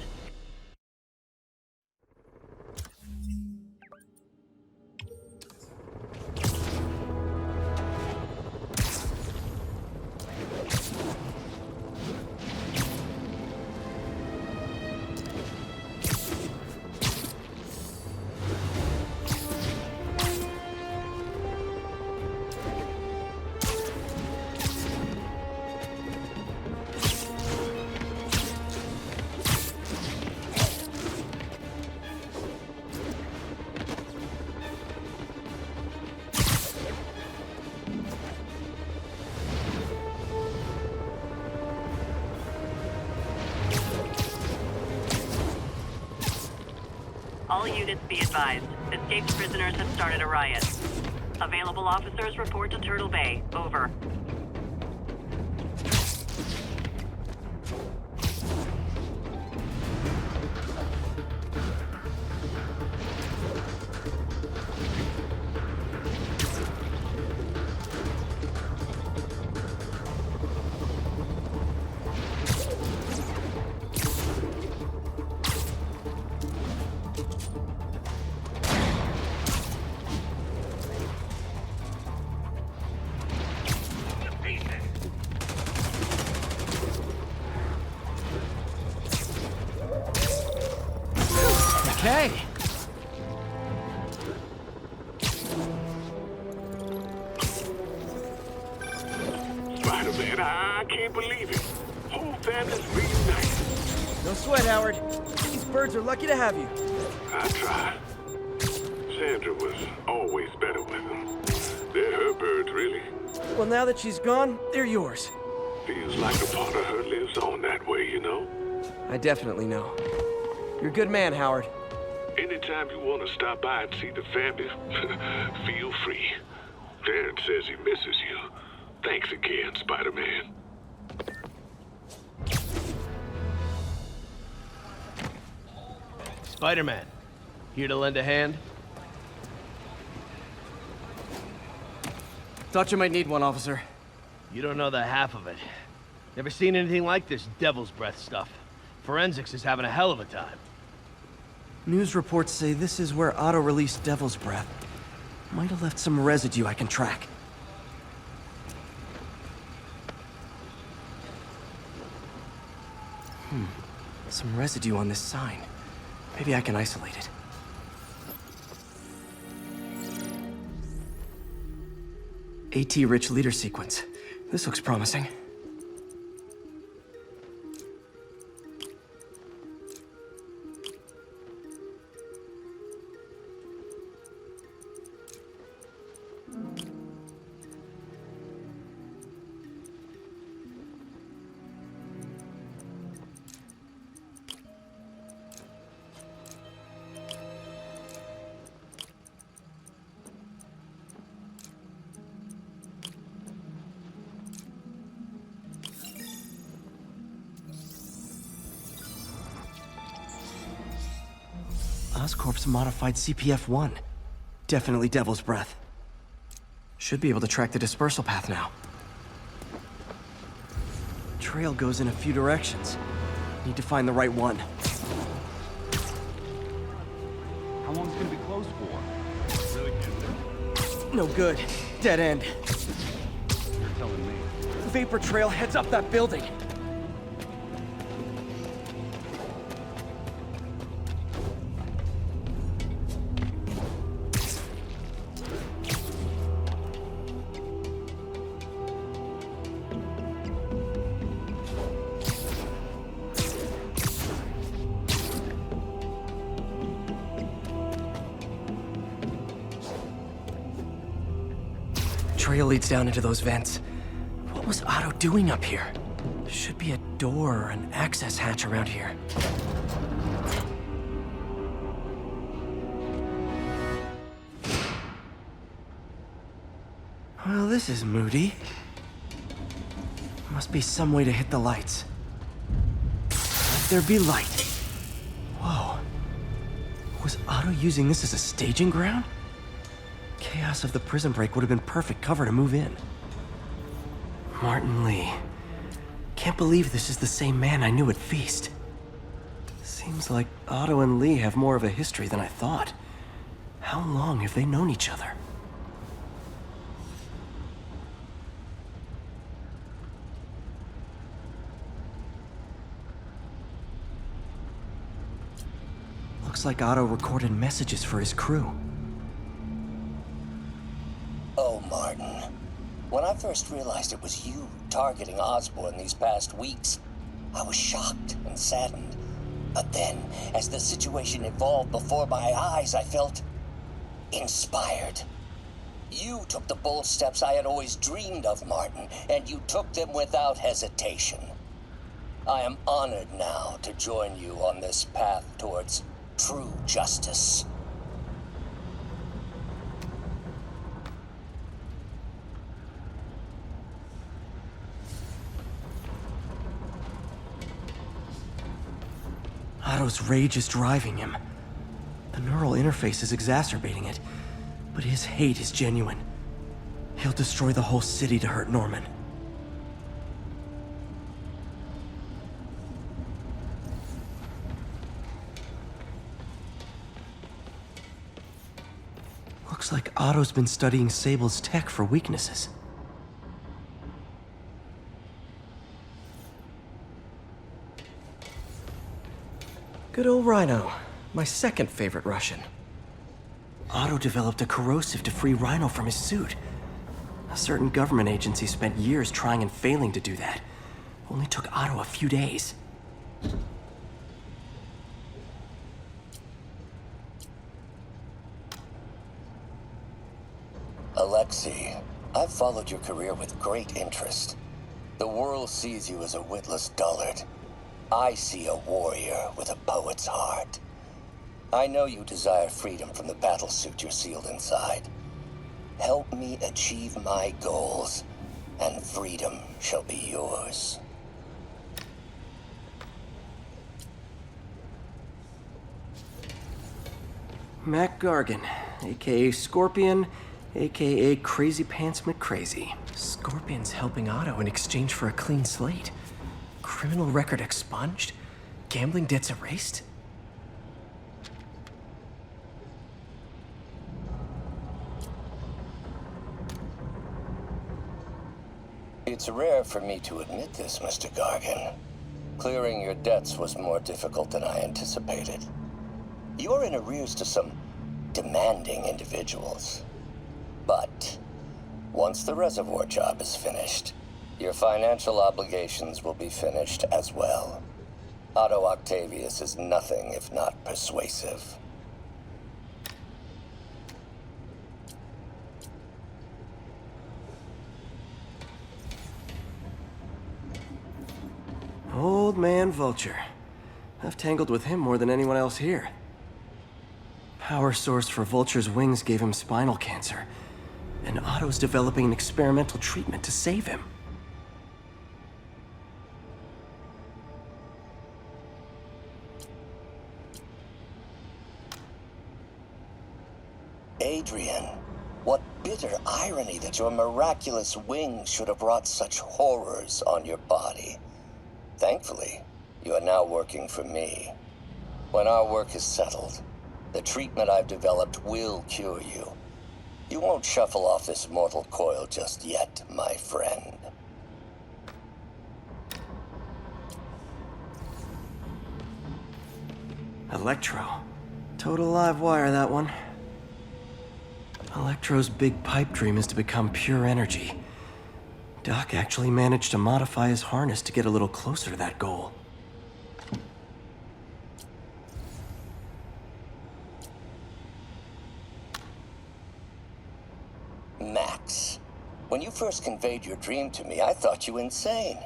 All units be advised. Escaped prisoners have started a riot. Available officers report to Turtle Bay. Over. Okay. Spider-Man, I can't believe it. Whole family's reunited. No sweat, Howard. These birds are lucky to have you. I tried. Sandra was always better with them. They're her birds, really. Well, now that she's gone, they're yours. Feels like a part of her lives on that way, you know? I definitely know. You're a good man, Howard. Anytime you want to stop by and see the family, feel free. Darren says he misses you. Thanks again, Spider-Man. Spider-Man. Here to lend a hand? Thought you might need one, officer. You don't know the half of it. Never seen anything like this devil's breath stuff. Forensics is having a hell of a time. News reports say this is where Otto released Devil's Breath. Might have left some residue I can track. Some residue on this sign. Maybe I can isolate it. AT-rich leader sequence. This looks promising. Oscorp's modified CPF-1. Definitely Devil's Breath. Should be able to track the dispersal path now. Trail goes in a few directions. Need to find the right one. How long's it gonna be closed for? Really good. No good. Dead end. You're telling me. Vapor trail heads up that building. Trail leads down into those vents. What was Otto doing up here? Should be a door or an access hatch around here. Well, this is moody. Must be some way to hit the lights. Let there be light. Whoa. Was Otto using this as a staging ground? Chaos of the prison break would have been perfect cover to move in. Martin Lee. Can't believe this is the same man I knew at Feast. Seems like Otto and Lee have more of a history than I thought. How long have they known each other? Looks like Otto recorded messages for his crew. Oh, Martin. When I first realized it was you targeting Osborn these past weeks, I was shocked and saddened. But then, as the situation evolved before my eyes, I felt inspired. You took the bold steps I had always dreamed of, Martin, and you took them without hesitation. I am honored now to join you on this path towards true justice. Otto's rage is driving him. The neural interface is exacerbating it, but his hate is genuine. He'll destroy the whole city to hurt Norman. Looks like Otto's been studying Sable's tech for weaknesses. Good old Rhino, my second favorite Russian. Otto developed a corrosive to free Rhino from his suit. A certain government agency spent years trying and failing to do that. Only took Otto a few days. Alexei, I've followed your career with great interest. The world sees you as a witless dullard. I see a warrior with a poet's heart. I know you desire freedom from the battlesuit you're sealed inside. Help me achieve my goals, and freedom shall be yours. Mac Gargan, aka Scorpion, aka Crazy Pants McCrazy. Scorpion's helping Otto in exchange for a clean slate. Criminal record expunged? Gambling debts erased? It's rare for me to admit this, Mr. Gargan. Clearing your debts was more difficult than I anticipated. You're in arrears to some demanding individuals. But once the reservoir job is finished, your financial obligations will be finished as well. Otto Octavius is nothing if not persuasive. Old man Vulture. I've tangled with him more than anyone else here. Power source for Vulture's wings gave him spinal cancer, and Otto's developing an experimental treatment to save him. Adrian, what bitter irony that your miraculous wings should have brought such horrors on your body. Thankfully, you are now working for me. When our work is settled, the treatment I've developed will cure you. You won't shuffle off this mortal coil just yet, my friend. Electro. Total live wire, that one. Electro's big pipe dream is to become pure energy. Doc actually managed to modify his harness to get a little closer to that goal. Max, when you first conveyed your dream to me, I thought you insane.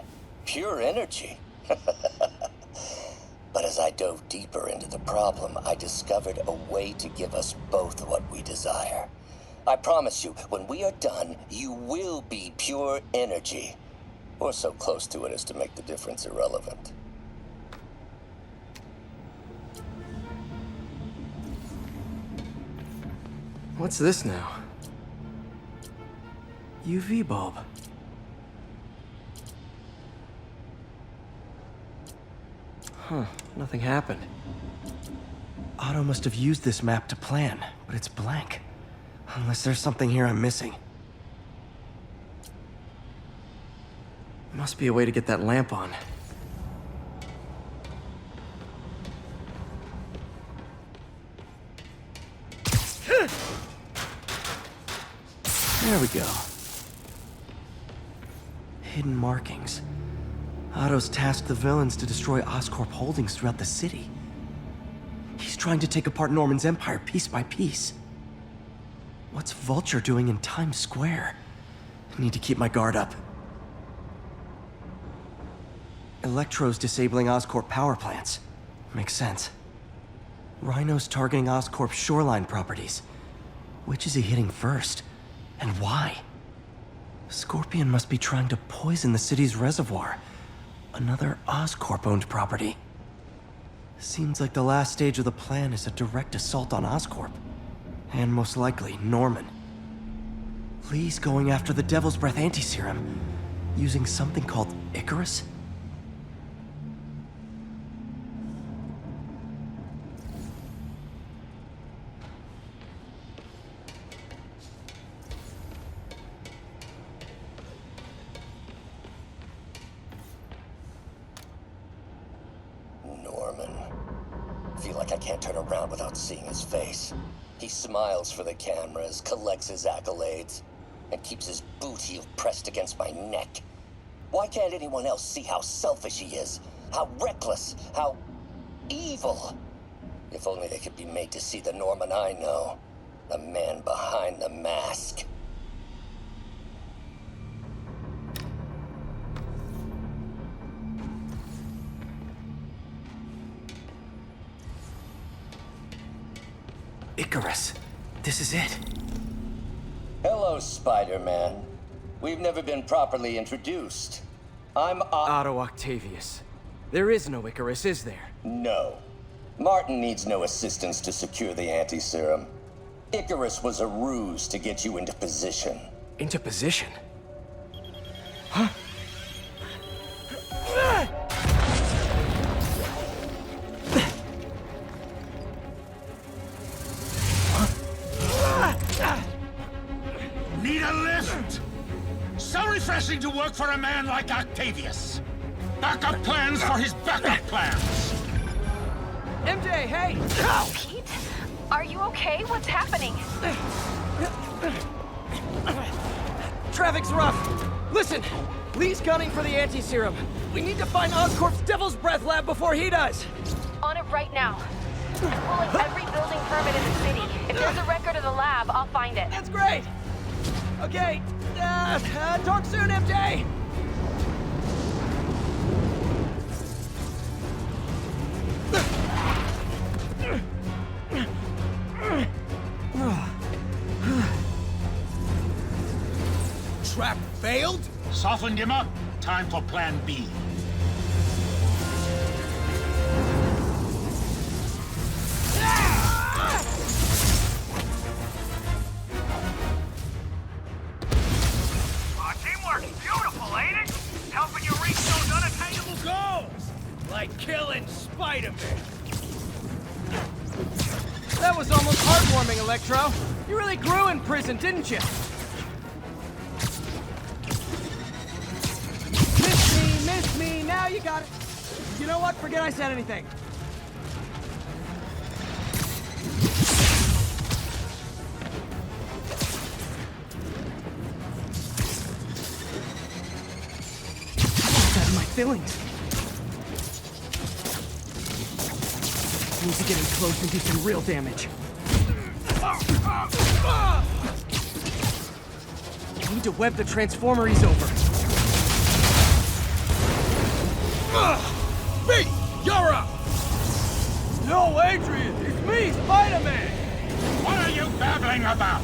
Pure energy. But as I dove deeper into the problem, I discovered a way to give us both what we desire. I promise you, when we are done, you will be pure energy. Or so close to it as to make the difference irrelevant. What's this now? UV bulb. Huh, nothing happened. Otto must have used this map to plan, but it's blank. Unless there's something here I'm missing. Must be a way to get that lamp on. There we go. Hidden markings. Otto's tasked the villains to destroy Oscorp holdings throughout the city. He's trying to take apart Norman's empire piece by piece. What's Vulture doing in Times Square? I need to keep my guard up. Electro's disabling Oscorp power plants. Makes sense. Rhino's targeting Oscorp's shoreline properties. Which is he hitting first? And why? Scorpion must be trying to poison the city's reservoir. Another Oscorp-owned property. Seems like the last stage of the plan is a direct assault on Oscorp. And most likely, Norman. Lee's going after the Devil's Breath anti-serum, using something called Icarus? Norman. Feel like I can't turn around without seeing his face. He smiles for the cameras, collects his accolades, and keeps his boot heel pressed against my neck. Why can't anyone else see how selfish he is? How reckless? How evil? If only they could be made to see the Norman I know. The man behind the mask. Icarus. This is it. Hello, Spider-Man. We've never been properly introduced. I'm Otto Octavius. There is no Icarus, is there? No. Martin needs no assistance to secure the anti-serum. Icarus was a ruse to get you into position. Into position? Huh? Need a lift? So refreshing to work for a man like Octavius. Backup plans for his backup plans. MJ, hey! Pete? Are you okay? What's happening? Traffic's rough. Listen, Lee's gunning for the anti-serum. We need to find Oscorp's Devil's Breath lab before he does. On it right now. I'm pulling every building permit in the city. If there's a record of the lab, I'll find it. That's great! Okay, talk soon, MJ! Trap failed? Softened him up. Time for plan B. Teamwork's beautiful, ain't it? Helping you reach those unattainable goals! Like killing Spider-Man. That was almost heartwarming, Electro. You really grew in prison, didn't you? Miss me, now you got it. You know what? Forget I said anything. Out of my feelings. Need to get in close and do some real damage. Need to web the transformer he's over. Me! You're up! No, Adrian! It's me, Spider-Man! What are you babbling about?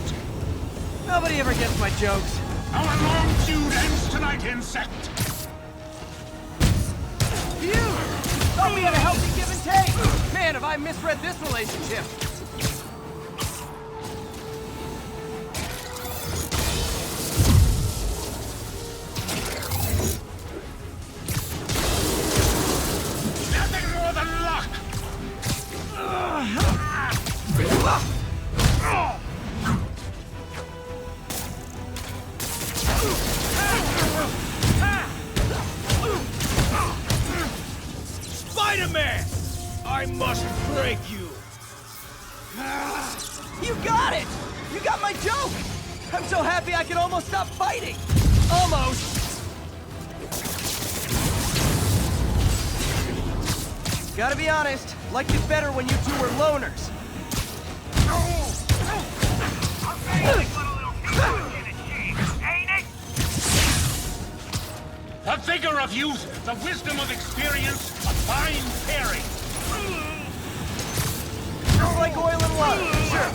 Nobody ever gets my jokes. Our long feud ends tonight, insect! You! Thought we had a healthy give and take! Man, have I misread this relationship! Nothing more than luck! Spider-Man! I must break you! You got it! You got my joke! I'm so happy I could almost stop fighting! Almost! Gotta be honest, liked it better when you two were loners. The vigor of youth, the wisdom of experience, a fine pairing. Just like oil and water, sure.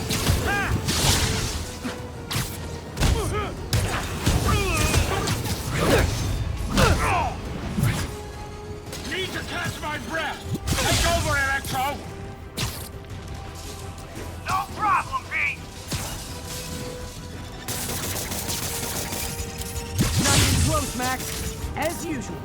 Need to catch my breath. Take over, Electro. No problem, Pete! Not even close, Max. As usual.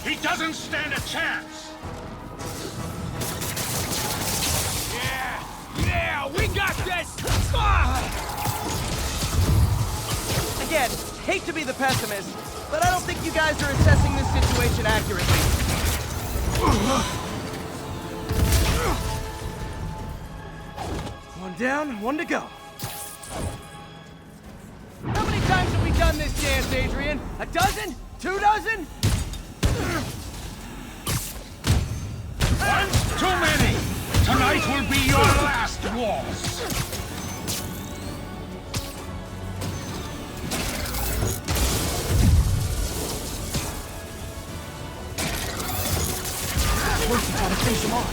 He doesn't stand a chance. Yeah, we got this! Again, hate to be the pessimist, but I don't think you guys are assessing this situation accurately. One down, one to go. How many times have we done this dance, Adrian? A dozen? 2 dozen? One too many! Tonight will be your last waltz! First, you gotta finish him off.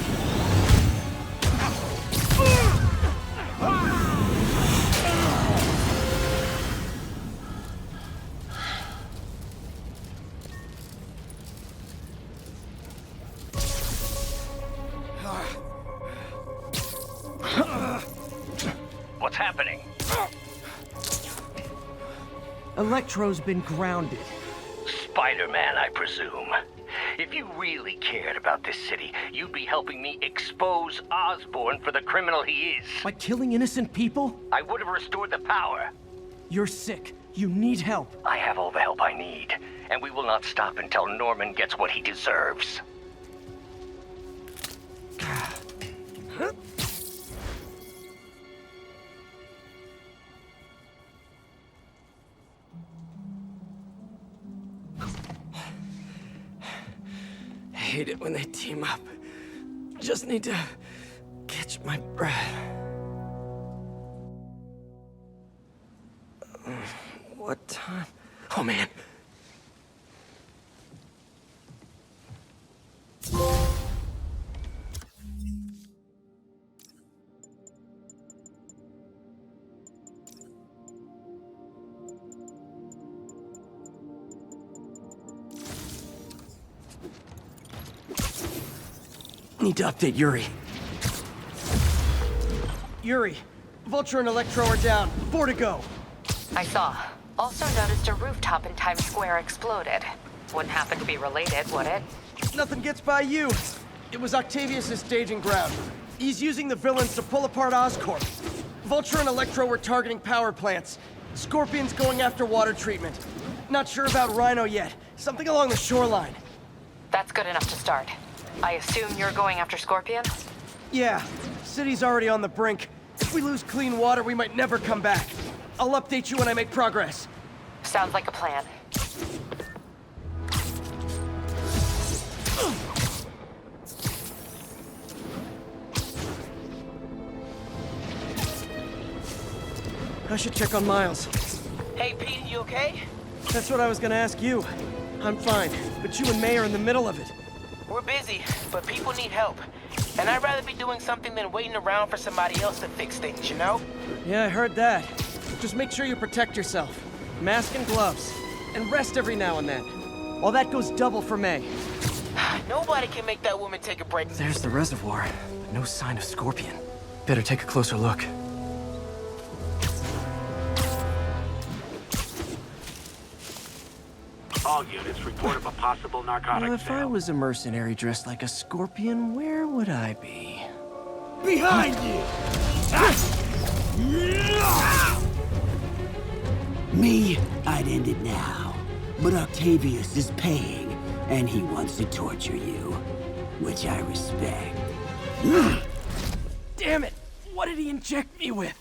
What's happening? Electro's been grounded. Spider-Man, I presume. If you really cared about this city, you'd be helping me expose Osborn for the criminal he is. By killing innocent people? I would have restored the power. You're sick. You need help. I have all the help I need, and we will not stop until Norman gets what he deserves. I hate it when they team up. Just need to catch my breath. What time? Oh, man. Need to update Yuri. Yuri, Vulture and Electro are down. 4 to go. I saw. Also noticed a rooftop in Times Square exploded. Wouldn't happen to be related, would it? Nothing gets by you. It was Octavius' staging ground. He's using the villains to pull apart Oscorp. Vulture and Electro were targeting power plants. Scorpion's going after water treatment. Not sure about Rhino yet. Something along the shoreline. That's good enough to start. I assume you're going after Scorpion? Yeah. City's already on the brink. If we lose clean water, we might never come back. I'll update you when I make progress. Sounds like a plan. I should check on Miles. Hey, Pete, you okay? That's what I was gonna ask you. I'm fine, but you and May are in the middle of it. We're busy, but people need help. And I'd rather be doing something than waiting around for somebody else to fix things, you know? Yeah, I heard that. Just make sure you protect yourself. Mask and gloves. And rest every now and then. All that goes double for May. Nobody can make that woman take a break. There's the reservoir, but no sign of Scorpion. Better take a closer look. All units report of a possible narcotics Now, if I sale. was a mercenary dressed like a scorpion, where would I be? Behind you! Me, I'd end it now. But Octavius is paying, and he wants to torture you. Which I respect. Damn it! What did he inject me with?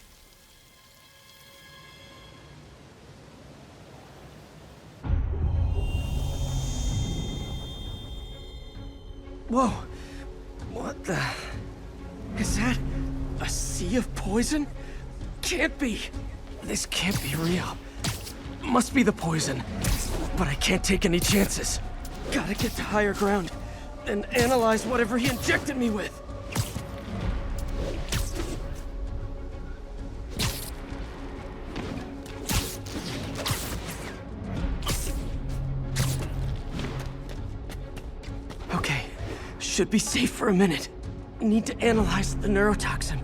Whoa! What the... Is that a sea of poison? Can't be! This can't be real. Must be the poison. But I can't take any chances. Gotta get to higher ground and analyze whatever he injected me with. Okay, should be safe for a minute. Need to analyze the neurotoxin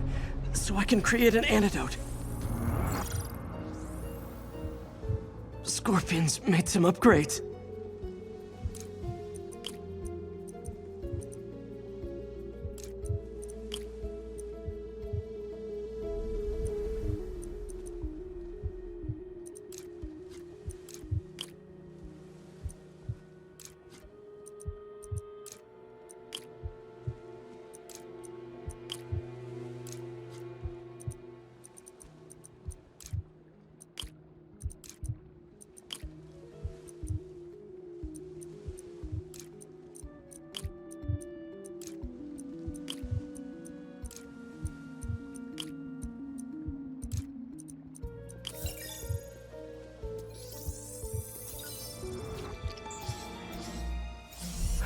so I can create an antidote. Scorpion's made some upgrades.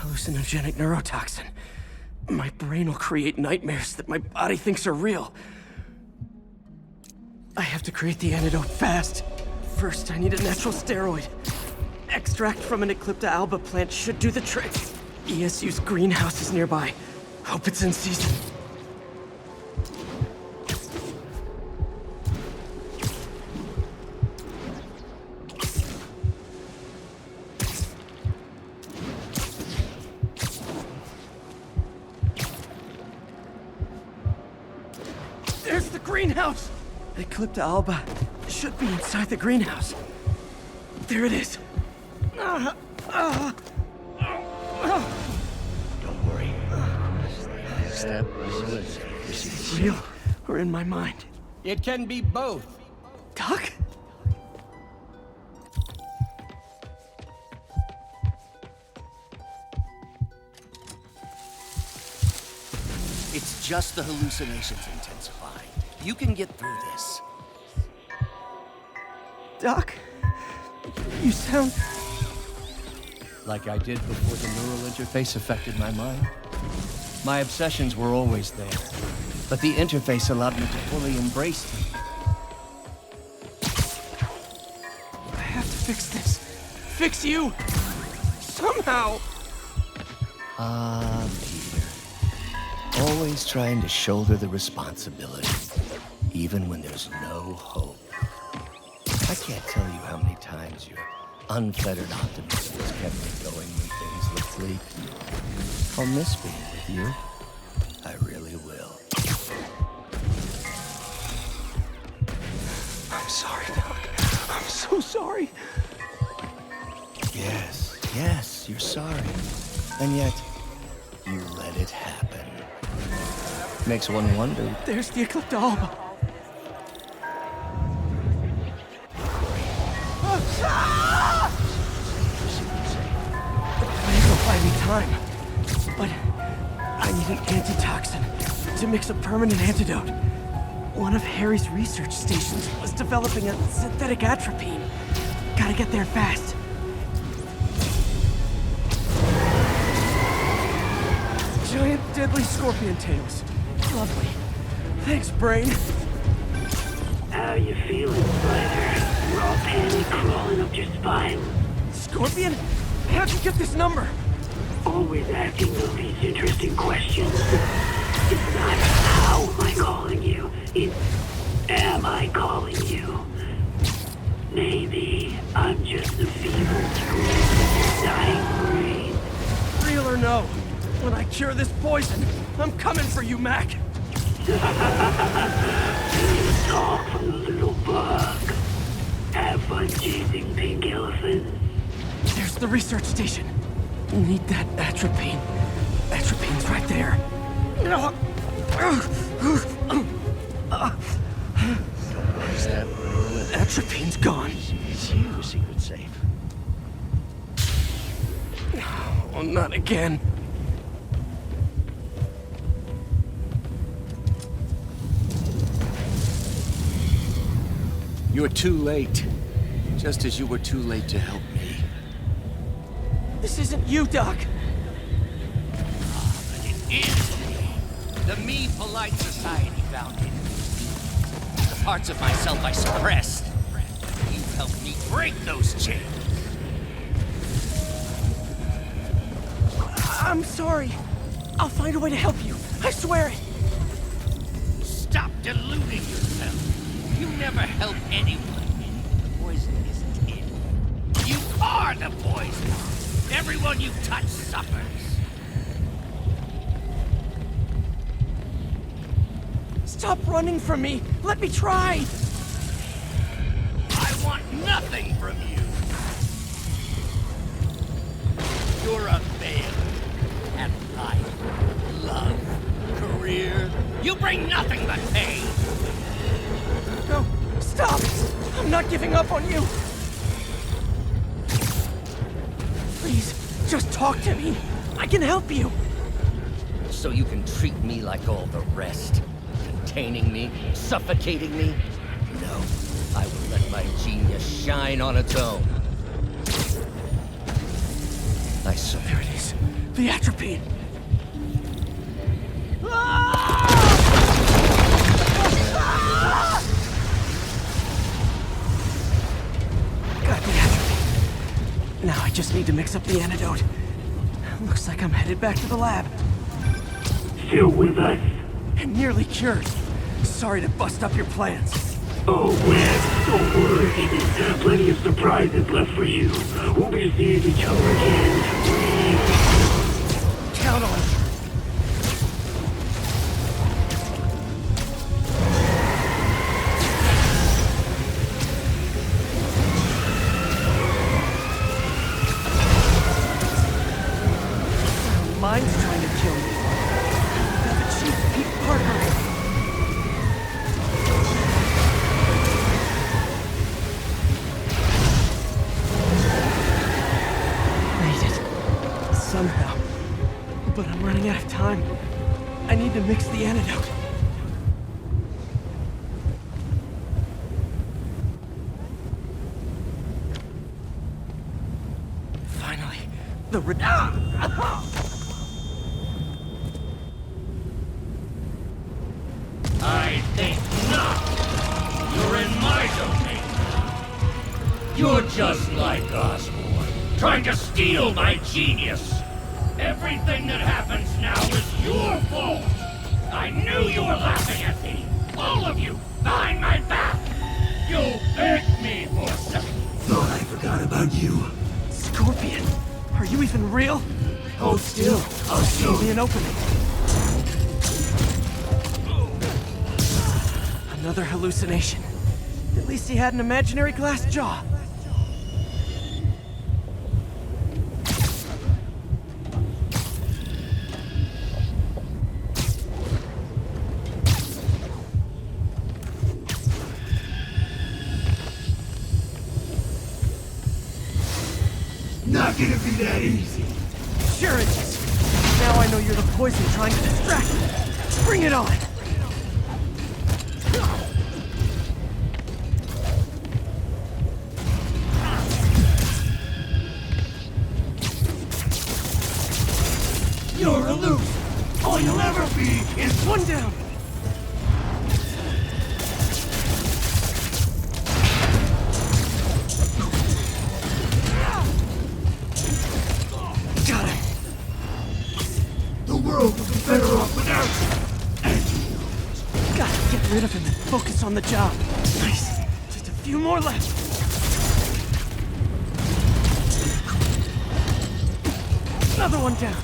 Hallucinogenic neurotoxin. My brain will create nightmares that my body thinks are real. I have to create the antidote fast. First, I need a natural steroid. Extract from an Eclipta alba plant should do the trick. ESU's greenhouse is nearby. Hope it's in season. There's the greenhouse! Eclipta alba should be inside the greenhouse. There it is. Don't worry. Step Is it real or in my mind? It can be both. Doc? It's just the hallucinations intensifying. You can get through this. Doc? You sound... Like I did before the neural interface affected my mind. My obsessions were always there, but the interface allowed me to fully embrace them. I have to fix this. Fix you! Somehow! Ah, Peter. Always trying to shoulder the responsibility, even when there's no hope. I can't tell you how many times your unfettered optimism has kept me going when things look bleak. I'll miss being with you. I really will. I'm sorry, Doc. I'm so sorry. Yes, you're sorry. And yet, you let it happen. Makes one wonder. There's the Eclipta alba. The plans will buy me time, but I need an antitoxin to mix a permanent antidote. One of Harry's research stations was developing a synthetic atropine. Gotta get there fast. Giant deadly scorpion tails. Lovely. Thanks, Brain. How you feeling, Spider? Raw panic crawling up your spine. Scorpion? How'd you get this number? Always asking all these interesting questions. It's not how am I calling you, it's am I calling you? Maybe I'm just a feeble scream of your dying brain. Real or no, when I cure this poison, I'm coming for you, Mac. Talk from the little bug. Have fun chasing pink elephants. There's the research station. Need that atropine. Atropine's right there. Atropine's gone. It's you, Secret Safe. Oh, not again. You're too late. Just as you were too late to help me. This isn't you, Doc. But it is me. The me polite society founded. The parts of myself I suppressed. You helped me break those chains. I'm sorry. I'll find a way to help you. I swear it. Stop deluding yourself. You never help anyone. The poison isn't in. You are the poison. Everyone you touch suffers. Stop running from me. Let me try. I want nothing from you. You're a failure at life, love, career. You bring nothing but pain. No, stop! I'm not giving up on you. Please, just talk to me. I can help you. So you can treat me like all the rest. Containing me, suffocating me. No, I will let my genius shine on its own. I saw There it is. The the atropine. Got the atropine. Now I just need to mix up the antidote. Looks like I'm headed back to the lab. Still with us? And nearly cured. Sorry to bust up your plans. Oh, well, don't worry. Plenty of surprises left for you. We'll be seeing each other again. Count on it. Mine's trying to kill me. Now the Chief Pete Parker. Made it. Somehow. But I'm running out of time. I need to mix the antidote. Finally, the I think not. You're in my domain. You're just like Osborn, trying to steal my genius. Everything that happens now is your fault. I knew you were laughing at me. All of you, behind my back. You begged me for something. Thought I forgot about you. Scorpion, are you even real? Hold still. I'll show me an opening. Another hallucination. At least he had an imaginary glass jaw. Not gonna be that easy. Sure it is. Now I know you're the poison trying to distract me. Bring it on! You're aloof. All you'll ever be is one down. Got him. The world would be better off without you. And you. Gotta get rid of him and focus on the job. Nice. Just a few more left. Another one down.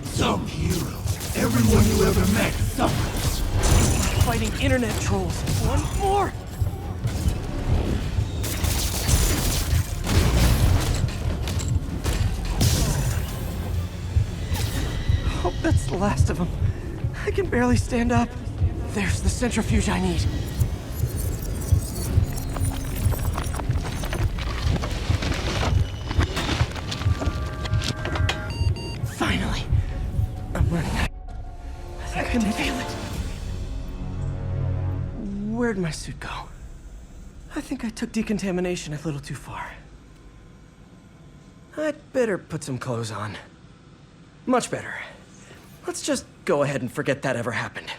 Some hero. Everyone you ever met suffers. Fighting internet trolls. One more. Hope that's the last of them. I can barely stand up. There's the centrifuge I need. Finally. I'm running out. I can feel it. Where'd my suit go? I think I took decontamination a little too far. I'd better put some clothes on. Much better. Let's just go ahead and forget that ever happened.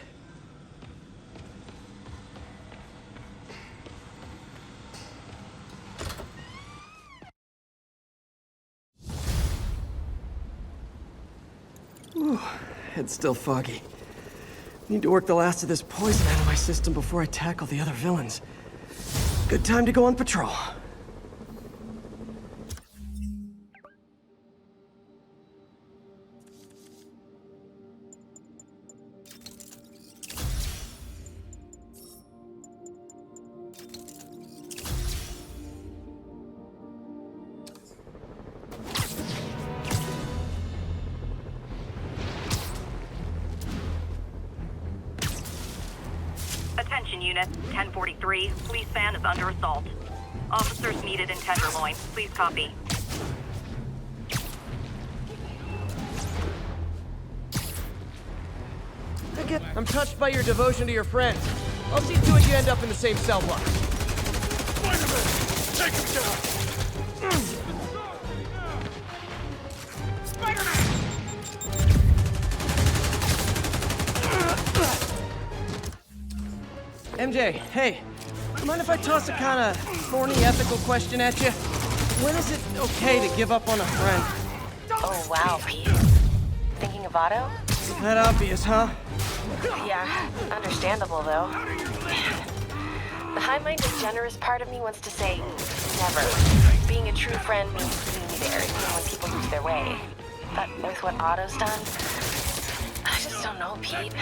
Ooh, head's still foggy. Need to work the last of this poison out of my system before I tackle the other villains. Good time to go on patrol. Attention unit, 1043, police van is under assault. Officers needed in Tenderloin. Please copy. I'm touched by your devotion to your friends. I'll see to it you end up in the same cell block. Spiderman, take him down. MJ, hey. Mind if I toss a kind of thorny ethical question at you? When is it okay to give up on a friend? Oh, wow, Pete. Thinking of Otto? That obvious, huh? Yeah, understandable, though. The high-minded, generous part of me wants to say never. Being a true friend means being there, even when people lose their way. But with what Otto's done, I just don't know, Pete.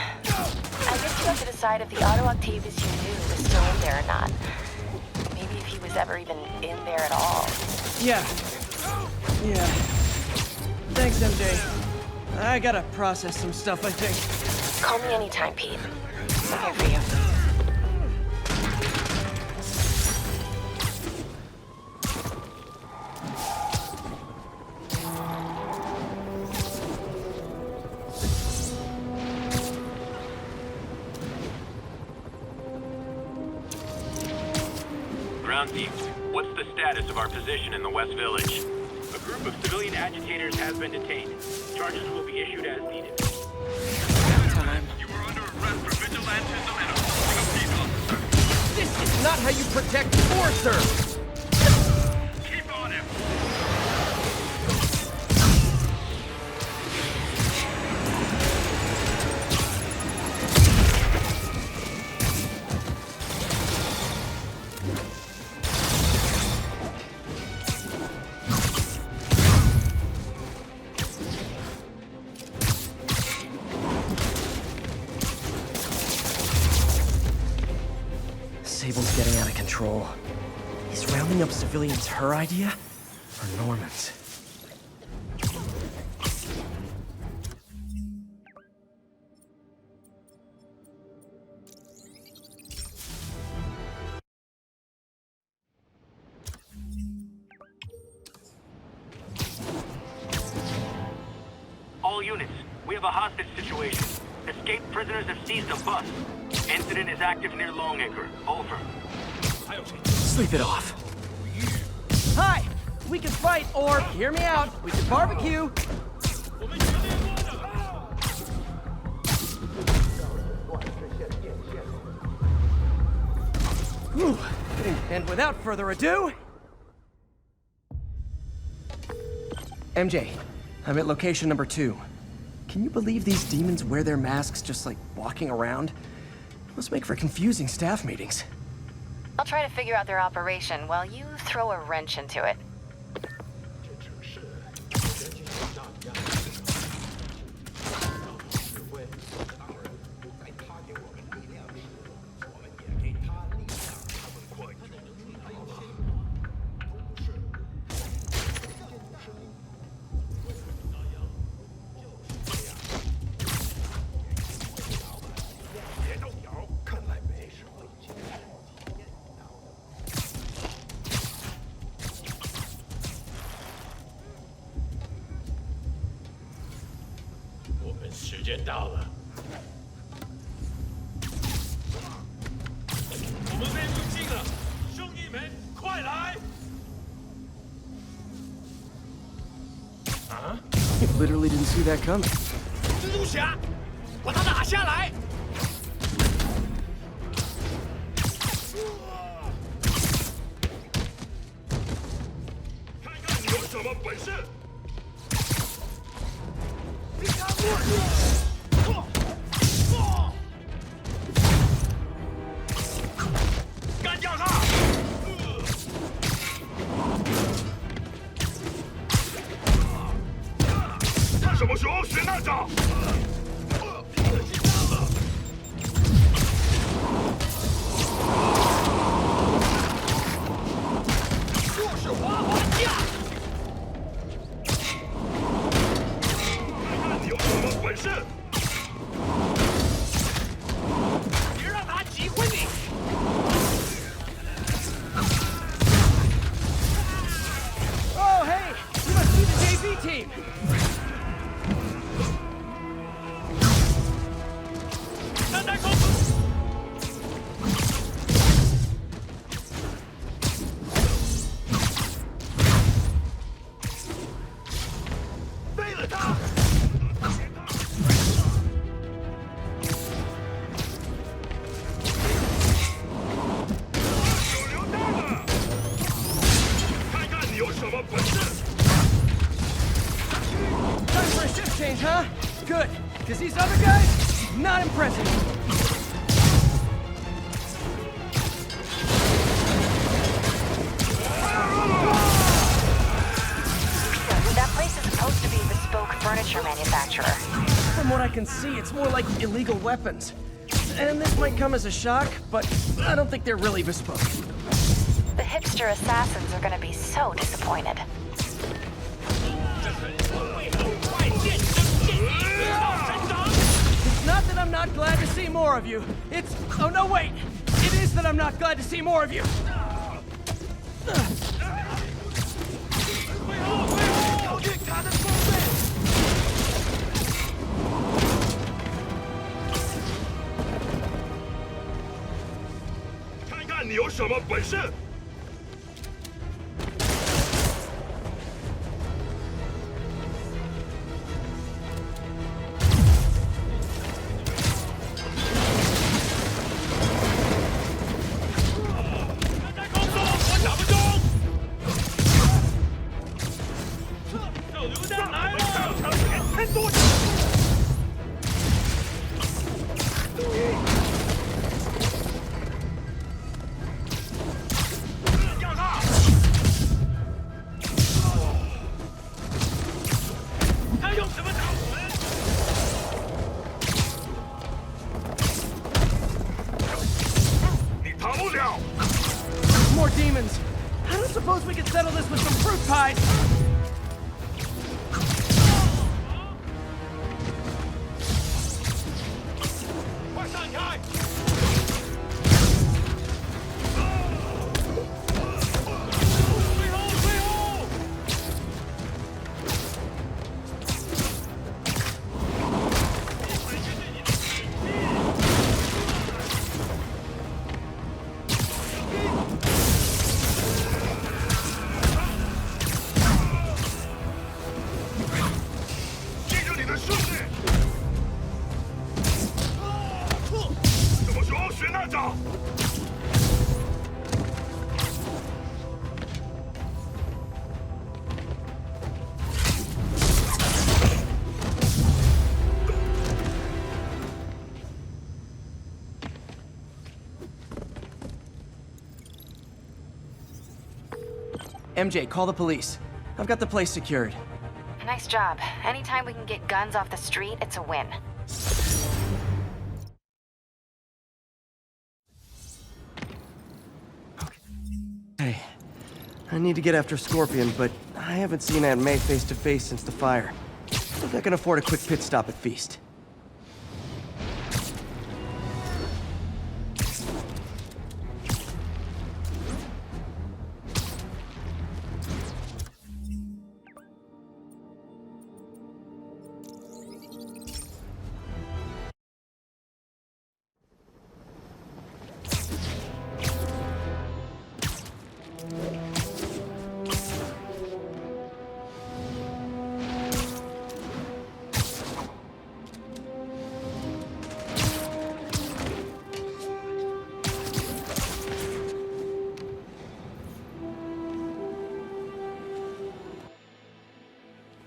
I guess you have to decide if the Otto Octavius you knew is still in there or not. Maybe if he was ever even in there at all. Yeah. Thanks, MJ. I gotta process some stuff, I think. Call me anytime, Pete. I'm here for you. Ground team, what's the status of our position in the West Village? A group of civilian agitators has been detained. Charges will be issued as needed. Time. You are under arrest for vigilantism and assaulting a peace officer. This is not how you protect enforcers! Keep on him! Sable's getting out of control. Is rounding up civilians her idea? Or Norman's? All units, we have a hostage situation. Escaped prisoners have seized a bus. Incident is active near Longacre. Over. Sleep it off. Hi! We can fight, or, hear me out, we can barbecue! Whew. And without further ado... MJ, I'm at location number 2. Can you believe these demons wear their masks just like walking around? Must make for confusing staff meetings. I'll try to figure out their operation while you throw a wrench into it. You literally didn't see that coming. 蜘蛛侠，把他打下来！看看你有什么本事！别敢过去！干掉他！看什么熊？学那招！ 就是滑滑架！看看你有什么本事！别让他击昏你！Oh, hey! You must be the JV team! change, huh? Good, because these other guys, not impressive. That place is supposed to be a bespoke furniture manufacturer. From what I can see, it's more like illegal weapons. And this might come as a shock, but I don't think they're really bespoke. The hipster assassins are gonna be so disappointed. It's not that I'm not glad to see more of you. It's... Oh, no, wait! It is that I'm not glad to see more of you! More demons! I don't suppose we could settle this with some fruit pies! MJ, call the police. I've got the place secured. Nice job. Anytime we can get guns off the street, it's a win. Hey, I need to get after Scorpion, but I haven't seen Aunt May face to face since the fire. I think I can afford a quick pit stop at Feast.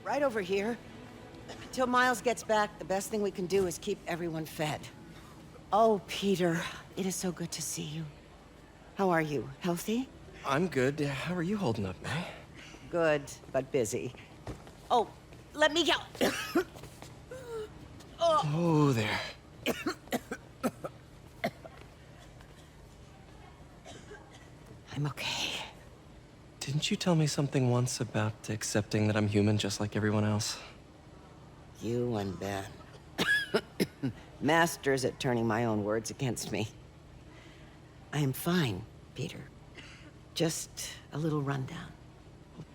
Right over here. Until Miles gets back, the best thing we can do is keep everyone fed. Oh, Peter, it is so good to see you. How are you? Healthy? I'm good. How are you holding up, May? Good, but busy. Oh, let me go. Oh, there. I'm okay. Didn't you tell me something once about accepting that I'm human just like everyone else? You and Ben. Masters at turning my own words against me. I am fine, Peter. Just a little rundown.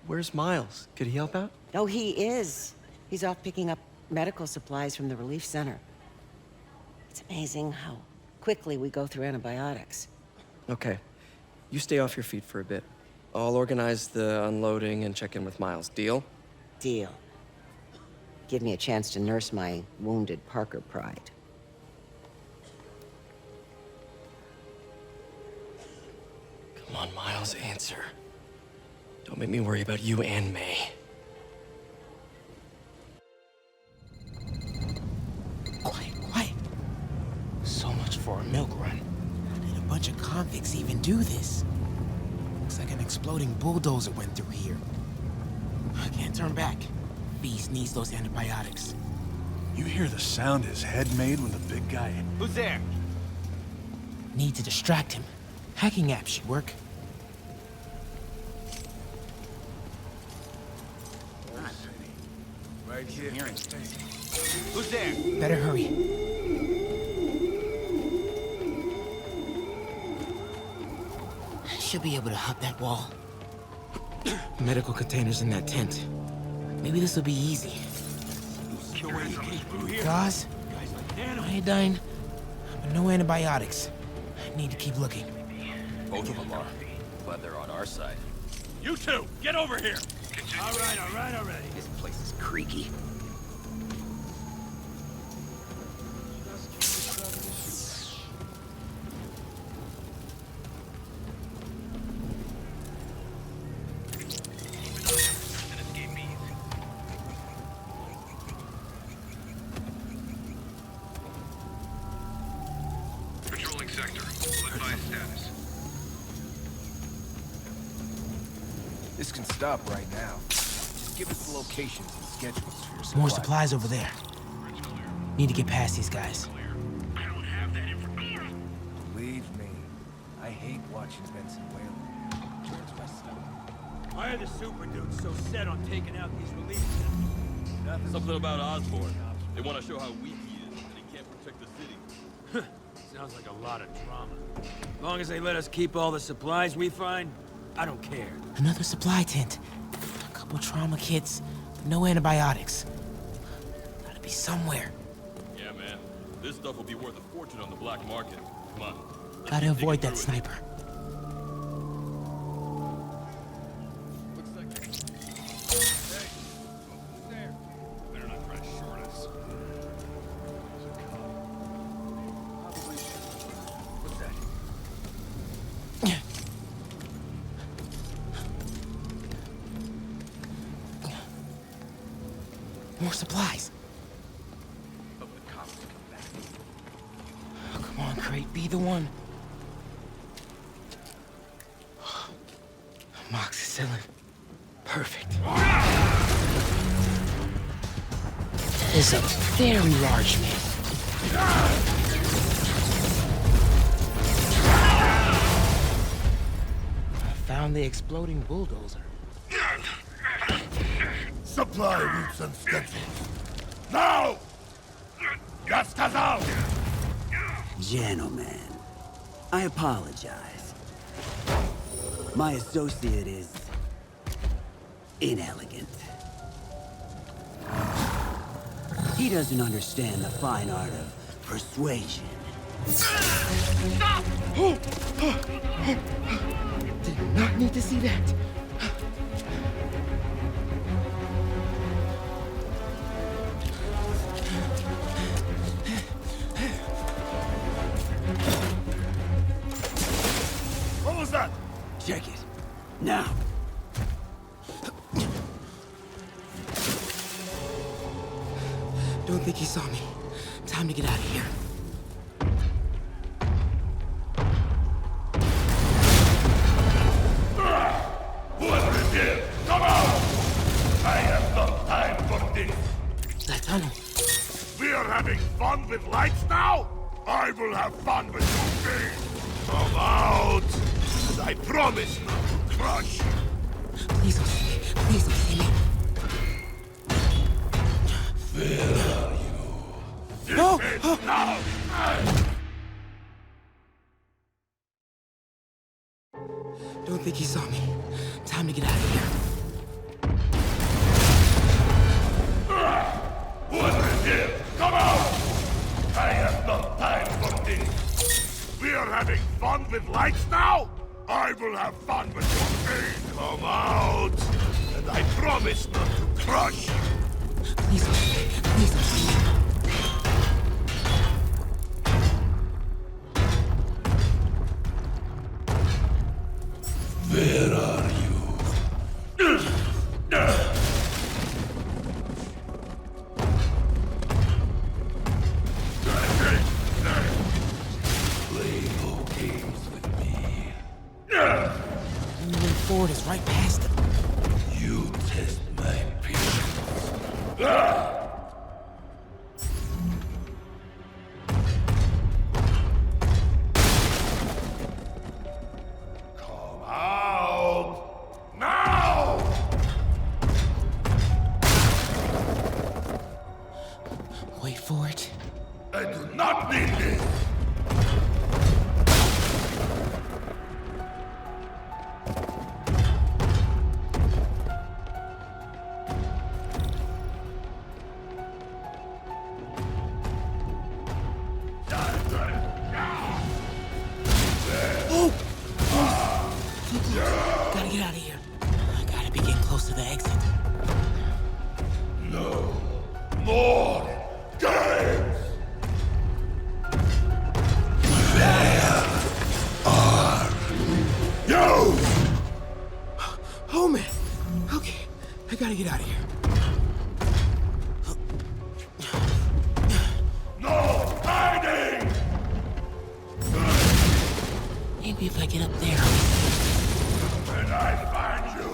Where's Miles? Could he help out? Oh, he is. He's off picking up medical supplies from the relief center. It's amazing how quickly we go through antibiotics. Okay. You stay off your feet for a bit. I'll organize the unloading and check in with Miles. Deal? Deal. Give me a chance to nurse my wounded Parker pride. Come on, Miles, answer. Don't make me worry about you and May. for a milk run. Did a bunch of convicts even do this? Looks like an exploding bulldozer went through here. I can't turn back. Beast needs those antibiotics. You hear the sound his head made when the big guy... Who's there? Need to distract him. Hacking app should work. Right here. Who's there? Better hurry. Should be able to hop that wall. Medical containers in that tent. Maybe this will be easy. Gauze? Iodine? But no antibiotics. Need to keep looking. Both of them are. Glad they're on our side. You two, get over here! All right, already. This place is creaky. Patrolling sector. Advise status. This can stop right now. Just give us the locations and schedules for your supplies. More supplies over there. Need to get past these guys. Believe me, I hate watching Benson wail. Turns my stomach. Why are the super dudes so set on taking out these relief centers? Something about Osborn. They want to show how weak he is, and he can't protect the city. Sounds like a lot of drama. As long as they let us keep all the supplies we find, I don't care. Another supply tent. A couple trauma kits, but no antibiotics. Gotta be somewhere. Yeah, man. This stuff will be worth a fortune on the black market. Come on. Gotta avoid that sniper. Better not try to short us. More supplies. Oh, come on, Crate, be the one. Amoxicillin. Perfect. Is a very large man. I found the exploding bulldozer. Supply routes and schedules. Now! Just as out! Gentlemen, I apologize. My associate is inelegant. He doesn't understand the fine art of persuasion. Did not need to see that. What was that? Check it. Now. Don't think he saw me. Time to get out of here. Whoever is here, come out! I have no time for this. That tunnel. We are having fun with lights now? I will have fun with your game. Come out! And I promise not to crush you. Please don't see me. Please don't see me. Where are you? No! Now! Don't think he saw me. Time to get out of here. Whoever is here, come out! I have no time for this. We are having fun with lights now? I will have fun with your game. Come out! And I promise not to crush you. Please don't see me. Please don't see me. Where are you? Come out! Now! Wait for it. I do not need this! Oh! Gotta get out of here. I gotta be getting close to the exit. No more games! Where are you? Oh man. Okay, I gotta get out of here. No hiding! Maybe if I get up there. When I find you,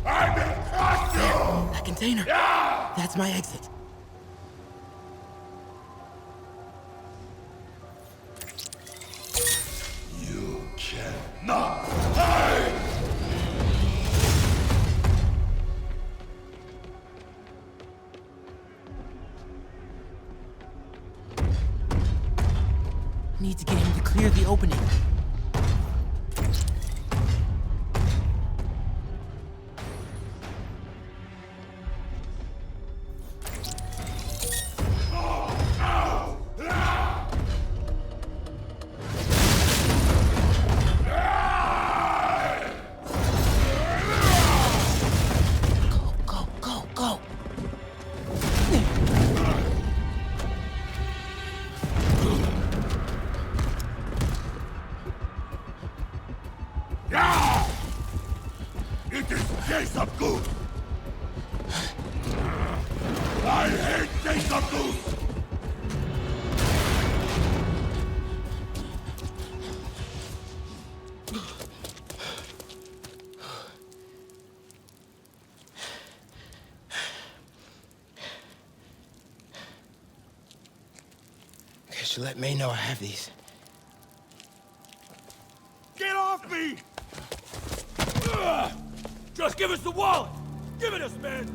I will crush you! That container. Yeah! That's my exit. You cannot hide! Need to get him to clear the opening. Go, go, go. Yeah! It is case of goose! I hate case of goose! Okay, should let May know I have these. Get off me! Ugh! Just give us the wallet! Give it us, man!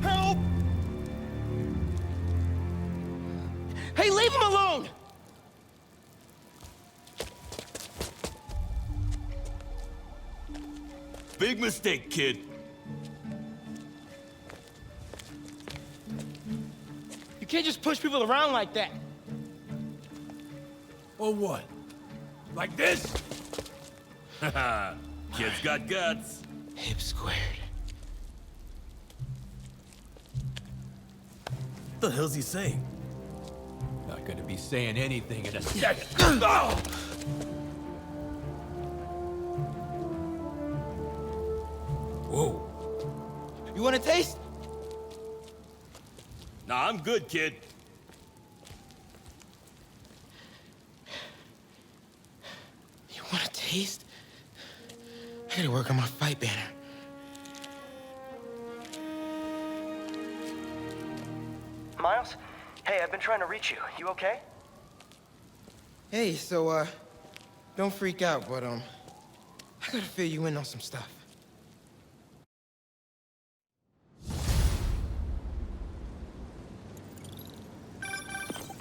Help! Hey, leave him alone! Big mistake, kid. You can't just push people around like that. Or what? Like this? Haha, kid's got guts. Hip squared. What the hell's he saying? Not gonna be saying anything in a second. Oh! Whoa. You want a taste? Nah, I'm good, kid. You want a taste? I gotta work on my fight banner. Miles? Hey, I've been trying to reach you. You okay? Hey, so, don't freak out, but, I gotta fill you in on some stuff.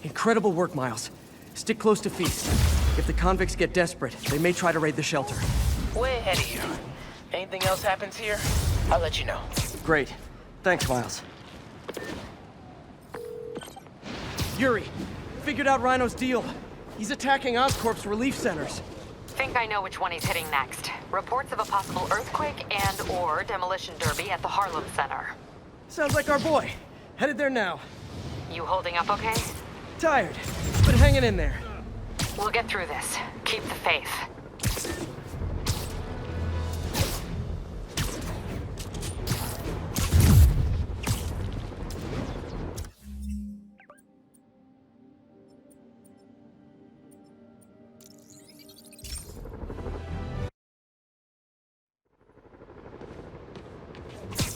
Incredible work, Miles. Stick close to Feast. If the convicts get desperate, they may try to raid the shelter. Way ahead of you. Anything else happens here, I'll let you know. Great. Thanks, Miles. Yuri, figured out Rhino's deal. He's attacking Oscorp's relief centers. Think I know which one he's hitting next. Reports of a possible earthquake and/or demolition derby at the Harlem Center. Sounds like our boy. Headed there now. You holding up okay? Tired, but hanging in there. We'll get through this. Keep the faith.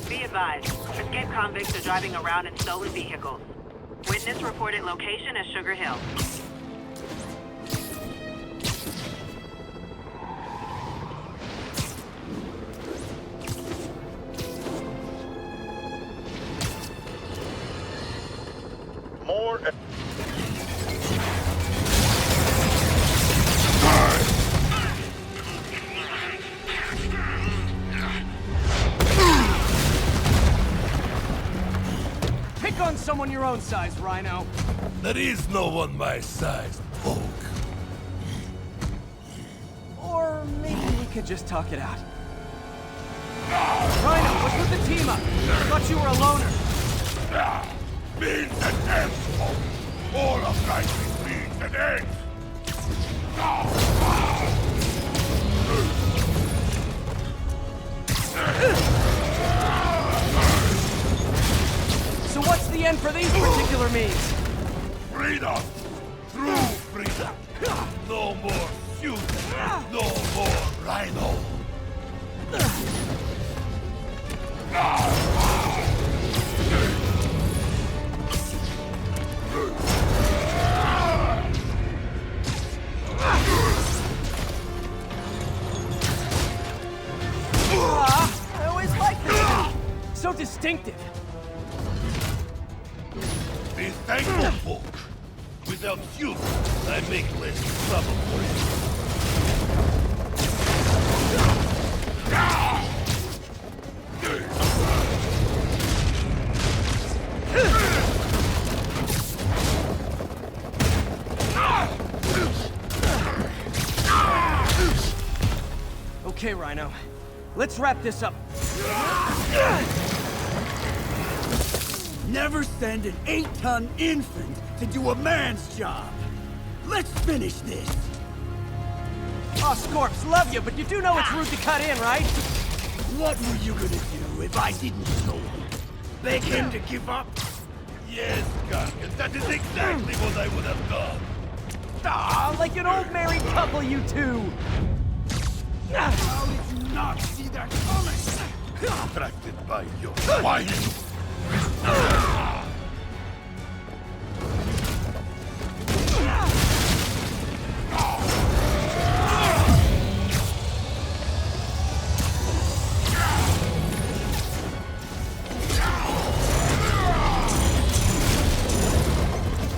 Be advised, a Escaped convicts are driving around in stolen vehicles. Witness reported location as Sugar Hill. More. Pick on someone your own size, Rhino. There is no one my size, Poke. Or maybe we could just talk it out. Rhino, what's with the team up? I thought you were a loner. Beans and eggs, Poke. All of life is beans and eggs. So what's the end for these particular means? Freedom! True freedom! No more shoot! No more Rhino! I always liked this dude. So distinctive. Be thankful, Poke. Without you, I make less trouble for you. Okay, Rhino. Let's wrap this up. Never send an 8-ton infant to do a man's job. Let's finish this. Oh, Scorps, love you, but you do know it's rude to cut in, right? What were you gonna do if I didn't show him? Beg him to give up? Yes, Gargan, that is exactly what I would have done. Ah, like an old married couple, you two. How did you not see that coming? Attracted by your whine.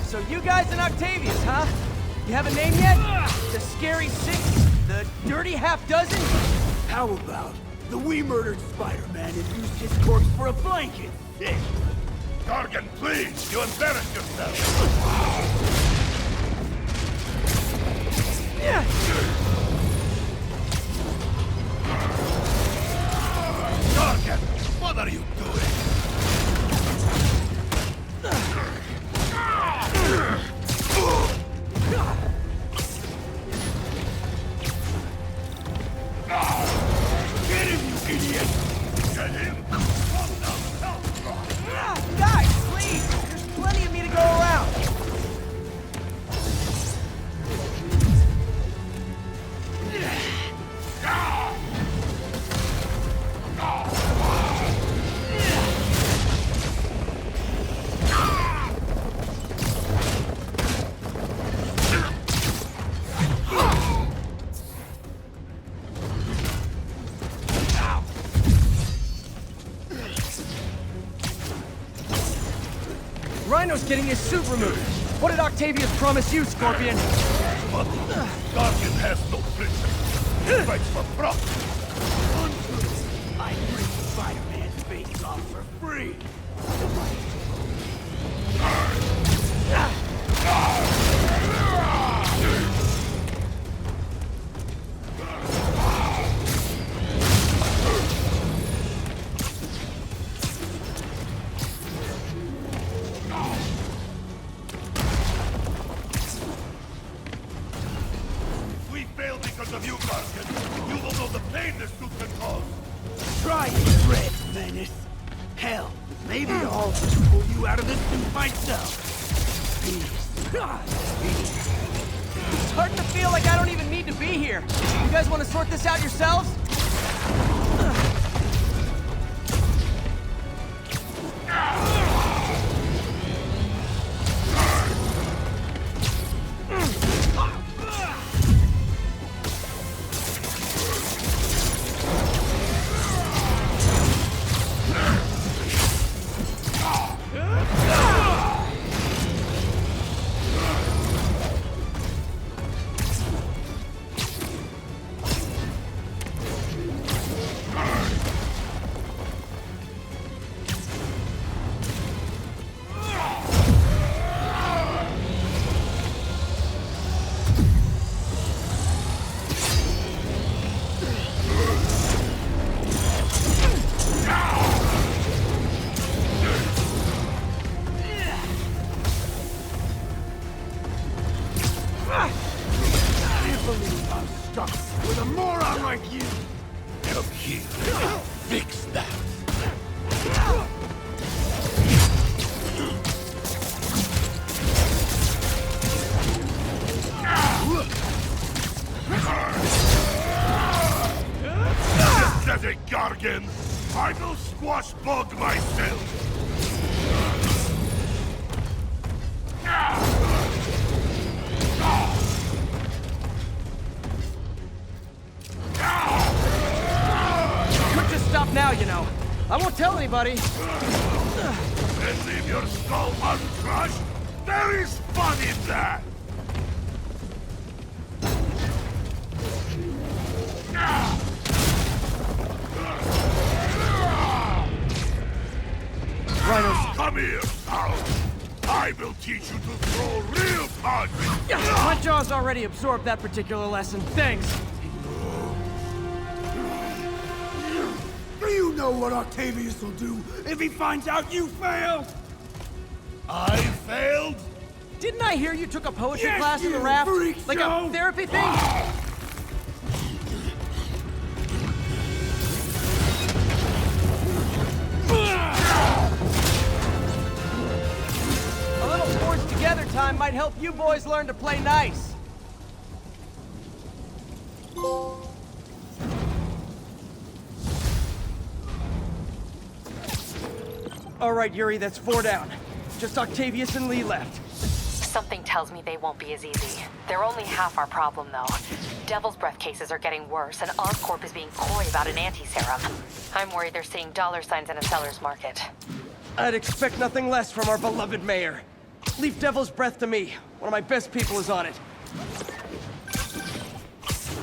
So you guys in Octavius, huh? You have a name yet? The Scary Six? The Dirty Half Dozen? How about the we murdered Spider-Man and used his corpse for a blanket? Hey. Gargan, please, you embarrass yourself. Gargan, what are you doing? Get him, you idiot! Get him! Guys, please! There's plenty of me to go around. Rhino's getting his suit removed. What did Octavius promise you, Scorpion? But Gargan has no prisoner. He fights for profit. I bring Spider-Man's face off for free. We failed because of you, Gargan. You don't know the pain this suit can cause. Try it, Red Menace. Hell, maybe I'll pull you out of this suit myself. It's starting to feel like I don't even need to be here. You guys want to sort this out yourselves? bug myself! Could just stop now, you know. I won't tell anybody. And leave your skull uncrushed? There is fun in that! Rhinos. Come here, pal. I will teach you to throw real punch! My jaw's already absorbed that particular lesson. Thanks. Do you know what Octavius will do if he finds out you failed? I failed? Didn't I hear you took a poetry Yes, class in the you raft? freak Like show! a therapy thing? A little forced together time might help you boys learn to play nice. All right, Yuri, that's 4 down. Just Octavius and Lee left. Something tells me they won't be as easy. They're only half our problem, though. Devil's Breath cases are getting worse, and Oscorp is being coy about an anti-serum. I'm worried they're seeing dollar signs in a seller's market. I'd expect nothing less from our beloved mayor. Leave Devil's Breath to me. One of my best people is on it.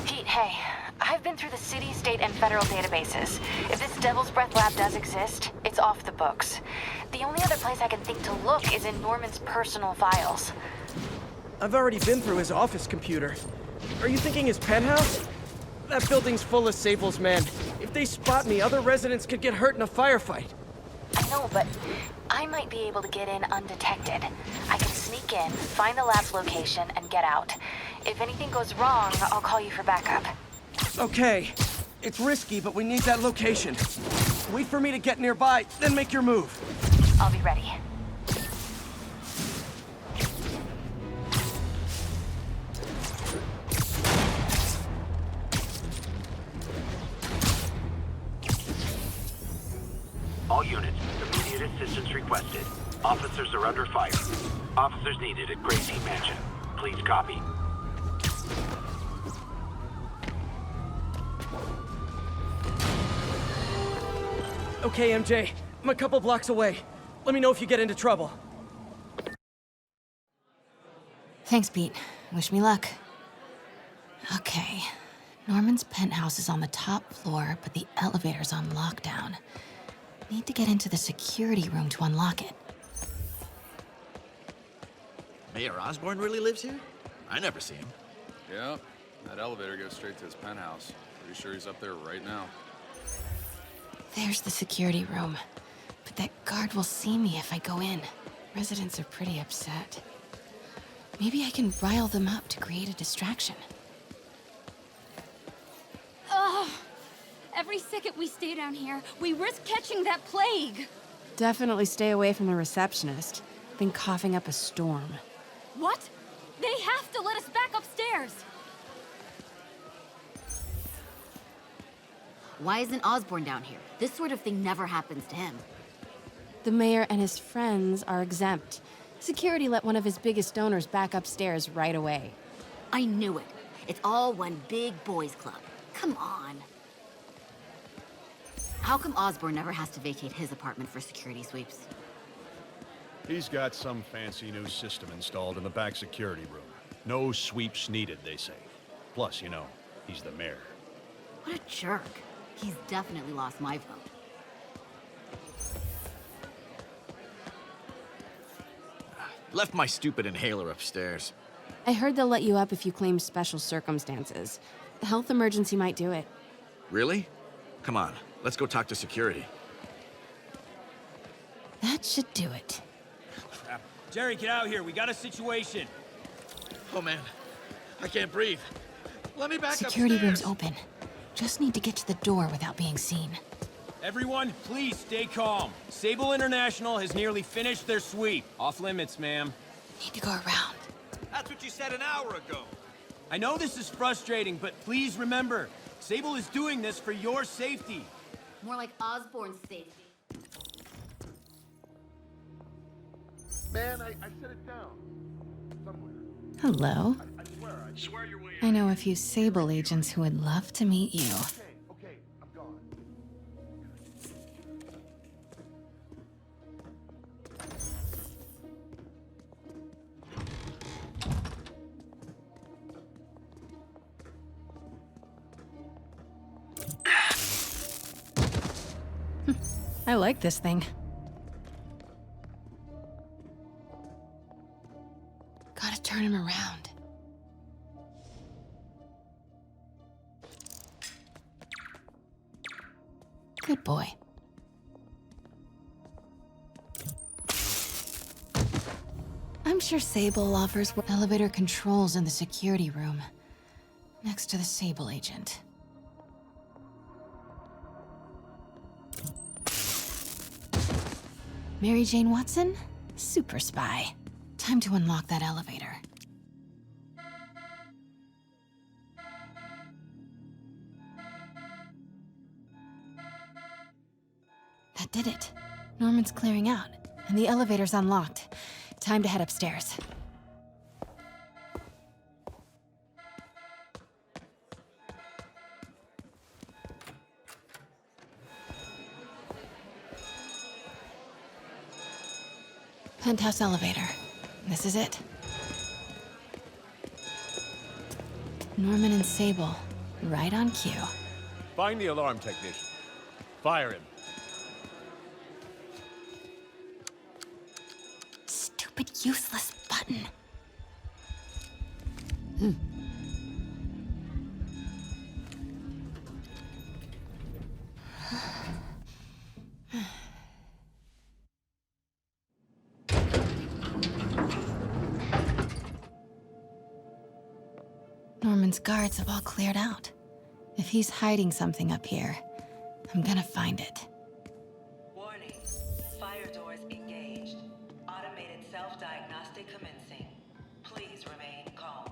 Pete, hey. I've been through the city, state, and federal databases. If this Devil's Breath lab does exist, it's off the books. The only other place I can think to look is in Norman's personal files. I've already been through his office computer. Are you thinking his penthouse? That building's full of Sable's men. If they spot me, other residents could get hurt in a firefight. I know, but I might be able to get in undetected. I can sneak in, find the lab's location, and get out. If anything goes wrong, I'll call you for backup. Okay. It's risky, but we need that location. Wait for me to get nearby, then make your move. I'll be ready. All units, immediate assistance requested. Officers are under fire. Officers needed at Gracie Mansion. Please copy. Okay, MJ. I'm a couple blocks away. Let me know if you get into trouble. Thanks, Pete. Wish me luck. Okay. Norman's penthouse is on the top floor, but the elevator's on lockdown. Need to get into the security room to unlock it. Mayor Osborn really lives here? I never see him. Yeah, that elevator goes straight to his penthouse. Pretty sure he's up there right now. There's the security room. But that guard will see me if I go in. Residents are pretty upset. Maybe I can rile them up to create a distraction. Ugh! Every second we stay down here, we risk catching that plague. Definitely stay away from the receptionist. Been coughing up a storm. What? They have to let us back upstairs. Why isn't Osborn down here? This sort of thing never happens to him. The mayor and his friends are exempt. Security let one of his biggest donors back upstairs right away. I knew it. It's all one big boys club. Come on. How come Osborn never has to vacate his apartment for security sweeps? He's got some fancy new system installed in the back security room. No sweeps needed, they say. Plus, you know, he's the mayor. What a jerk. He's definitely lost my vote. Left my stupid inhaler upstairs. I heard they'll let you up if you claim special circumstances. A health emergency might do it. Really? Come on, let's go talk to security. That should do it. Crap. Jerry, get out here. We got a situation. Oh, man. I can't breathe. Let me back Security upstairs. room's open. Just need to get to the door without being seen. Everyone, please stay calm. Sable International has nearly finished their sweep. Off limits, ma'am. Need to go around. That's what you said an hour ago. I know this is frustrating, but please remember, Sable is doing this for your safety. More like Osborn's safety. Man, I set it down. Somewhere. Hello. I swear your way I know a few Sable agents who would love to meet you. Okay, I'm gone. I like this thing. Gotta turn him around. Good boy. I'm sure Sable offers elevator controls in the security room, next to the Sable agent. Mary Jane Watson? Super spy. Time to unlock that elevator. That did it. Norman's clearing out, and the elevator's unlocked. Time to head upstairs. Penthouse elevator. This is it. Norman and Sable, right on cue. Find the alarm technician. Fire him. Stupid, useless button. Norman's guards have all cleared out. If he's hiding something up here, I'm gonna find it. Warning. Fire doors engaged. Automated self-diagnostic commencing. Please remain calm.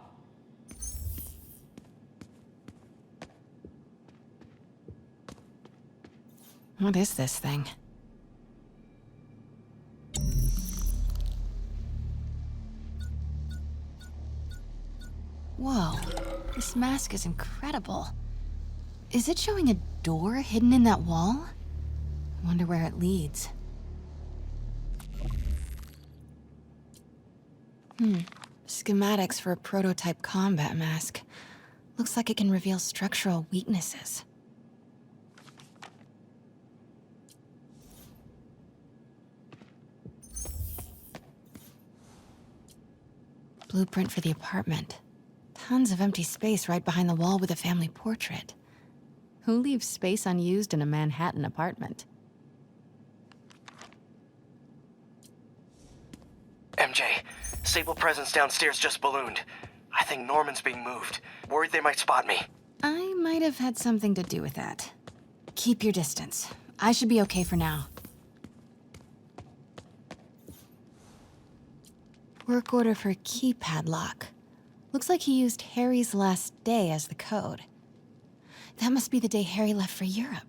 What is this thing? Whoa, this mask is incredible. Is it showing a door hidden in that wall? I wonder where it leads. Schematics for a prototype combat mask. Looks like it can reveal structural weaknesses. Blueprint for the apartment. Tons of empty space right behind the wall with a family portrait. Who leaves space unused in a Manhattan apartment? MJ, Sable presence downstairs just ballooned. I think Norman's being moved. Worried they might spot me. I might have had something to do with that. Keep your distance. I should be okay for now. Work order for a keypad lock. Looks like he used Harry's last day as the code. That must be the day Harry left for Europe.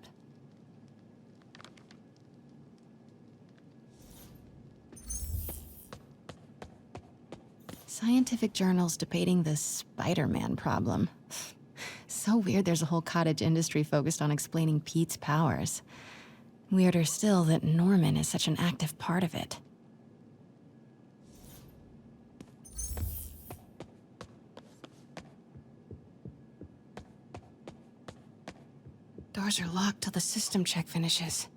Scientific journals debating the Spider-Man problem. So weird there's a whole cottage industry focused on explaining Pete's powers. Weirder still that Norman is such an active part of it. Doors are locked till the system check finishes.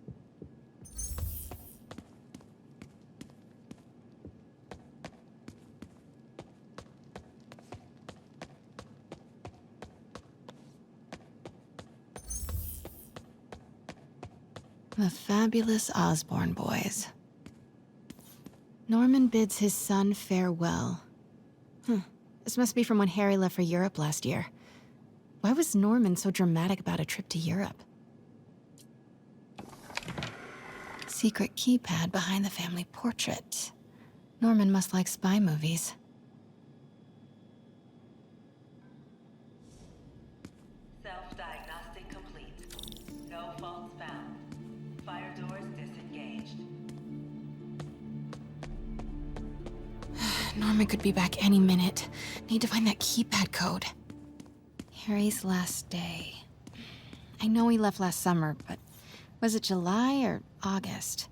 The fabulous Osborn boys. Norman bids his son farewell. This must be from when Harry left for Europe last year. Why was Norman so dramatic about a trip to Europe? Secret keypad behind the family portrait. Norman must like spy movies. Self-diagnostic complete. No faults found. Fire doors disengaged. Norman could be back any minute. Need to find that keypad code. Harry's last day. I know he left last summer, but was it July or August?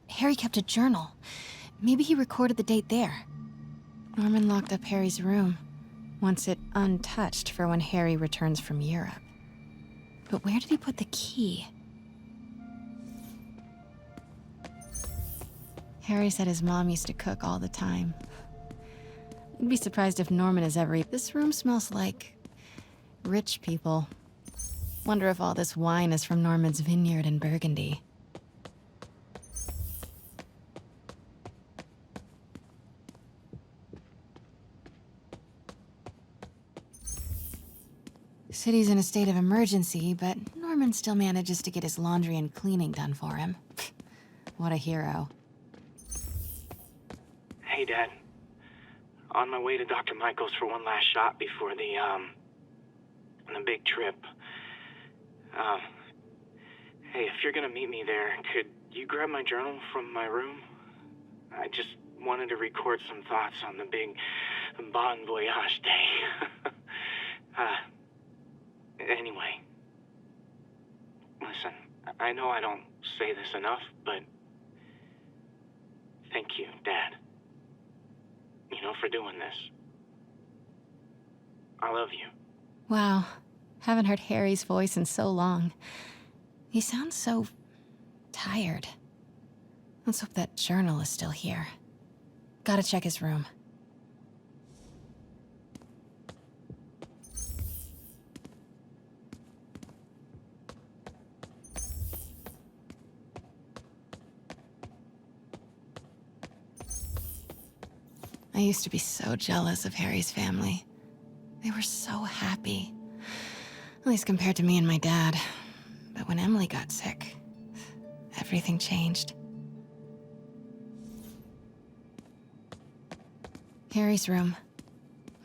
Harry kept a journal. Maybe he recorded the date there. Norman locked up Harry's room, wants it untouched for when Harry returns from Europe. But where did he put the key? Harry said his mom used to cook all the time. I'd be surprised if Norman has ever eaten. This room smells like rich people. Wonder if all this wine is from Norman's vineyard in Burgundy. The city's in a state of emergency, but Norman still manages to get his laundry and cleaning done for him. What a hero. Hey, Dad. On my way to Dr. Michael's for one last shot before the big trip. Hey, if you're gonna meet me there, could you grab my journal from my room? I just wanted to record some thoughts on the big bon voyage day. Anyway. Listen, I know I don't say this enough, but thank you, Dad. You know, for doing this. I love you. Wow. Haven't heard Harry's voice in so long. He sounds so tired. Let's hope that journal is still here. Gotta check his room. I used to be so jealous of Harry's family. They were so happy. At least compared to me and my dad. But when Emily got sick, everything changed. Harry's room.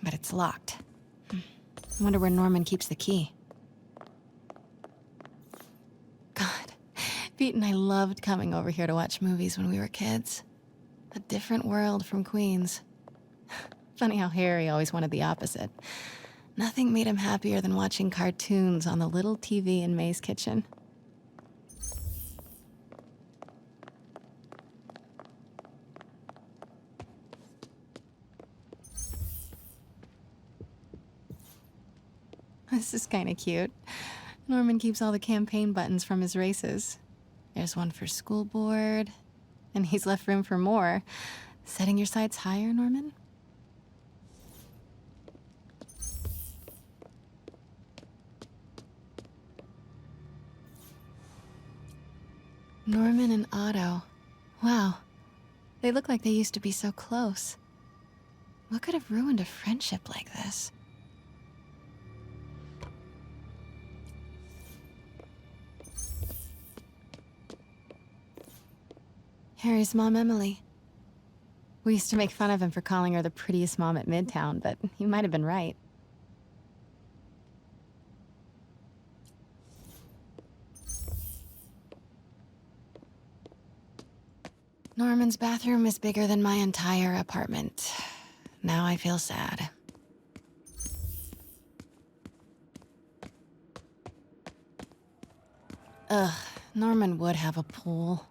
But it's locked. I wonder where Norman keeps the key. God, Pete and I loved coming over here to watch movies when we were kids. A different world from Queens. Funny how Harry always wanted the opposite. Nothing made him happier than watching cartoons on the little TV in May's kitchen. This is kind of cute. Norman keeps all the campaign buttons from his races. There's one for school board, and he's left room for more. Setting your sights higher, Norman? Norman and Otto. Wow. They look like they used to be so close. What could have ruined a friendship like this? Harry's mom, Emily. We used to make fun of him for calling her the prettiest mom at Midtown, but he might have been right. Norman's bathroom is bigger than my entire apartment. Now I feel sad. Ugh, Norman would have a pool.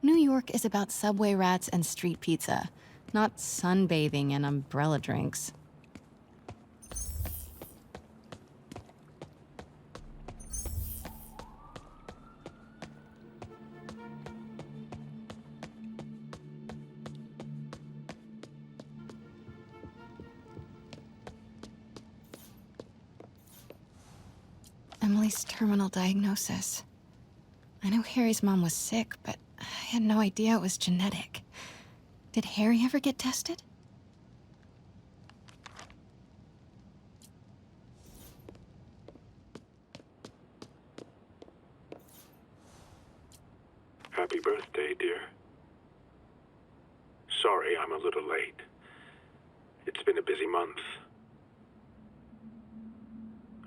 New York is about subway rats and street pizza, not sunbathing and umbrella drinks. Emily's terminal diagnosis. I know Harry's mom was sick, but I had no idea it was genetic. Did Harry ever get tested? Happy birthday, dear. Sorry I'm a little late. It's been a busy month.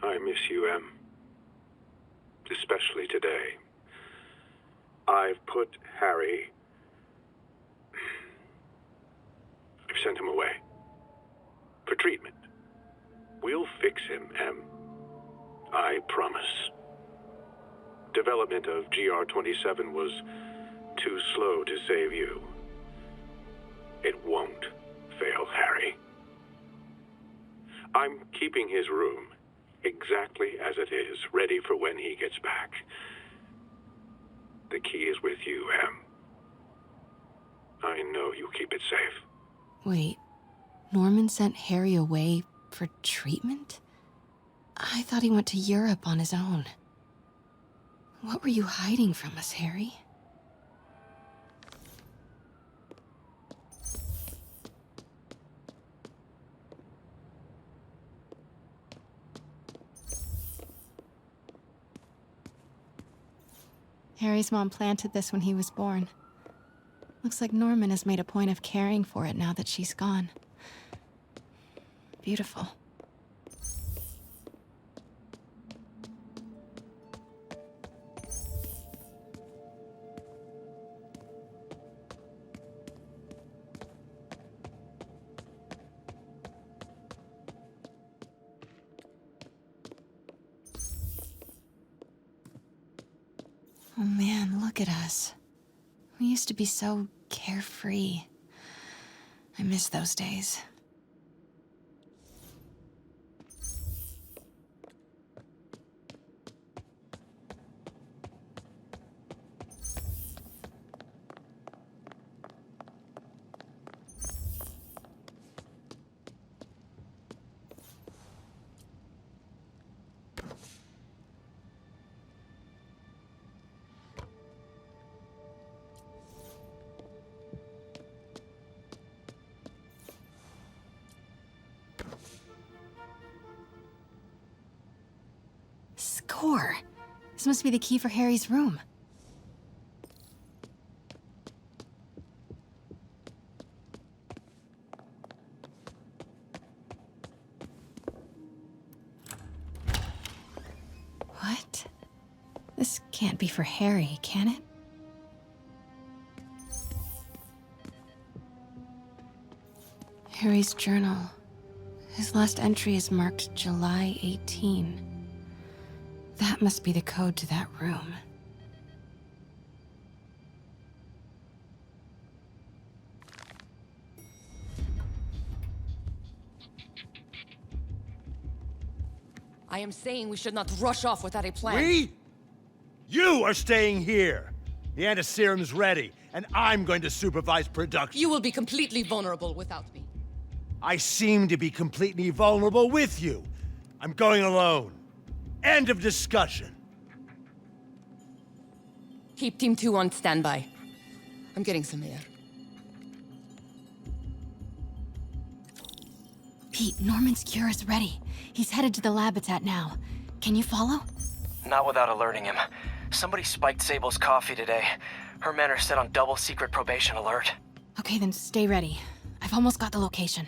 I miss you, Em. Especially today. I've put Harry... I've sent him away. For treatment. We'll fix him, Em. I promise. Development of GR-27 was too slow to save you. It won't fail Harry. I'm keeping his room exactly as it is, ready for when he gets back. The key is with you, Em. I know you'll keep it safe. Wait, Norman sent Harry away for treatment? I thought he went to Europe on his own. What were you hiding from us, Harry? Harry's mom planted this when he was born. Looks like Norman has made a point of caring for it now that she's gone. Beautiful. Oh man, look at us. We used to be so carefree. I miss those days. Score! This must be the key for Harry's room. What? This can't be for Harry, can it? Harry's journal. His last entry is marked July 18. That must be the code to that room. I am saying we should not rush off without a plan. We? You are staying here. The antiserum's ready, and I'm going to supervise production. You will be completely vulnerable without me. I seem to be completely vulnerable with you. I'm going alone. End of discussion. Keep Team 2 on standby. I'm getting some air. Pete, Norman's cure is ready. He's headed to the lab it's at now. Can you follow? Not without alerting him. Somebody spiked Sable's coffee today. Her men are set on double secret probation alert. Okay, then stay ready. I've almost got the location.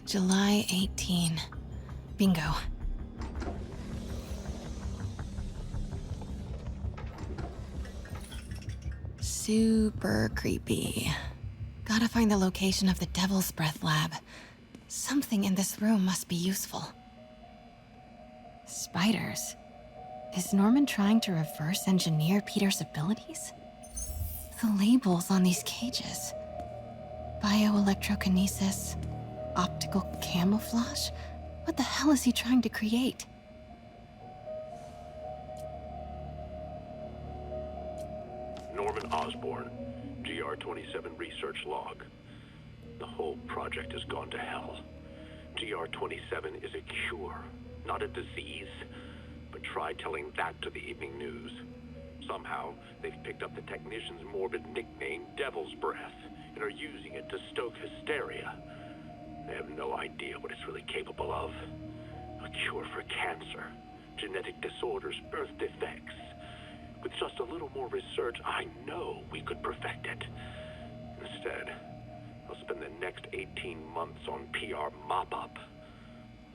July 18. Bingo. Super creepy. Gotta find the location of the Devil's Breath lab. Something in this room must be useful. Spiders? Is Norman trying to reverse engineer Peter's abilities? The labels on these cages. Bioelectrokinesis, optical camouflage? What the hell is he trying to create? Norman Osborn, GR-27 research log. The whole project has gone to hell. GR-27 is a cure, not a disease. But try telling that to the evening news. Somehow, they've picked up the technician's morbid nickname, Devil's Breath, and are using it to stoke hysteria. They have no idea what it's really capable of. A cure for cancer, genetic disorders, birth defects. With just a little more research, I know we could perfect it. Instead, I'll spend the next 18 months on PR mop-up.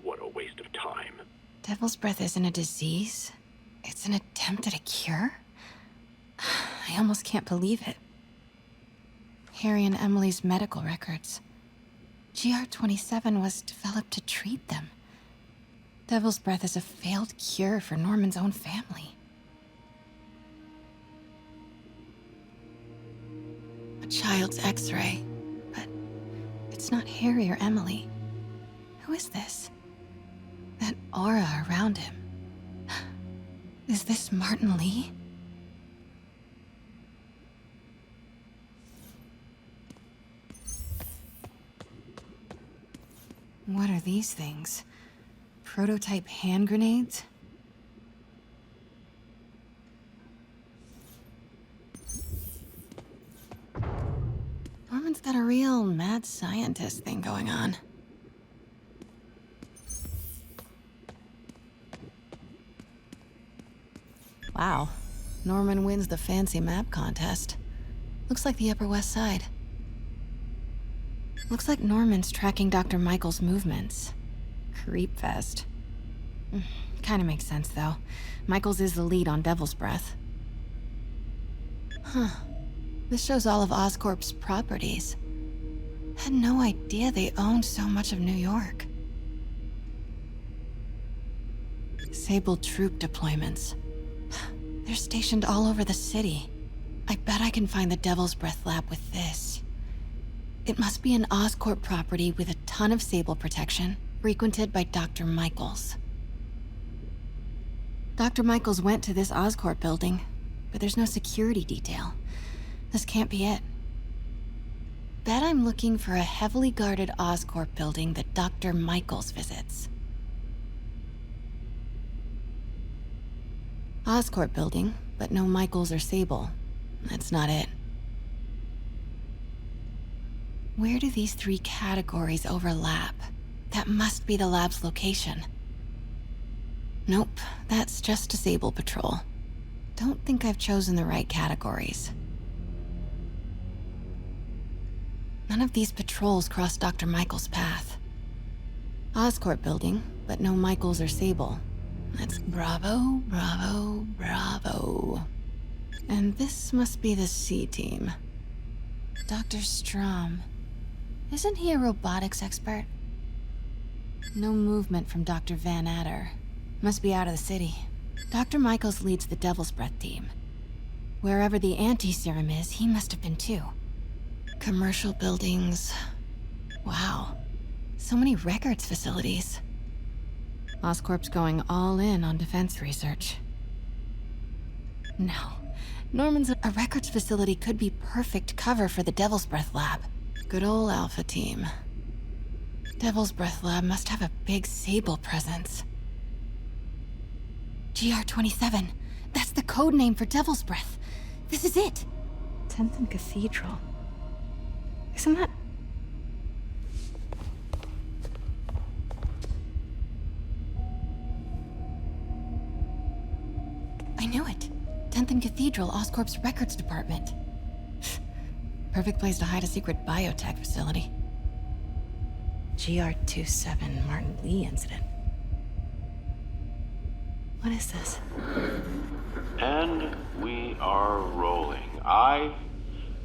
What a waste of time. Devil's Breath isn't a disease. It's an attempt at a cure? I almost can't believe it. Harry and Emily's medical records. GR-27 was developed to treat them. Devil's Breath is a failed cure for Norman's own family. A child's X-ray, but it's not Harry or Emily. Who is this? That aura around him. Is this Martin Lee? What are these things? Prototype hand grenades? Norman's got a real mad scientist thing going on. Wow. Norman wins the fancy map contest. Looks like the Upper West Side. Looks like Norman's tracking Dr. Michael's movements. Creepfest. Kinda makes sense, though. Michaels is the lead on Devil's Breath. Huh. This shows all of Oscorp's properties. Had no idea they owned so much of New York. Sable troop deployments. They're stationed all over the city. I bet I can find the Devil's Breath lab with this. It must be an Oscorp property with a ton of Sable protection, frequented by Dr. Michaels. Dr. Michaels went to this Oscorp building, but there's no security detail. This can't be it. Bet I'm looking for a heavily guarded Oscorp building that Dr. Michaels visits. Oscorp building, but no Michaels or Sable. That's not it. Where do these three categories overlap? That must be the lab's location. Nope, that's just a Sable patrol. Don't think I've chosen the right categories. None of these patrols cross Dr. Michaels' path. Oscorp building, but no Michaels or Sable. That's bravo, bravo, bravo. And this must be the C team. Dr. Strom. Isn't he a robotics expert? No movement from Dr. Van Adder. Must be out of the city. Dr. Michaels leads the Devil's Breath team. Wherever the anti-serum is, he must have been too. Commercial buildings. Wow. So many records facilities. Oscorp's going all in on defense research. No. Norman's a records facility could be perfect cover for the Devil's Breath lab. Good old Alpha team. Devil's Breath lab must have a big Sable presence. GR-27. That's the code name for Devil's Breath. This is it. 10th and Cathedral. Isn't that... I knew it. 10th and Cathedral, Oscorp's records department. Perfect place to hide a secret biotech facility. GR27 Martin Lee incident. What is this? And we are rolling. I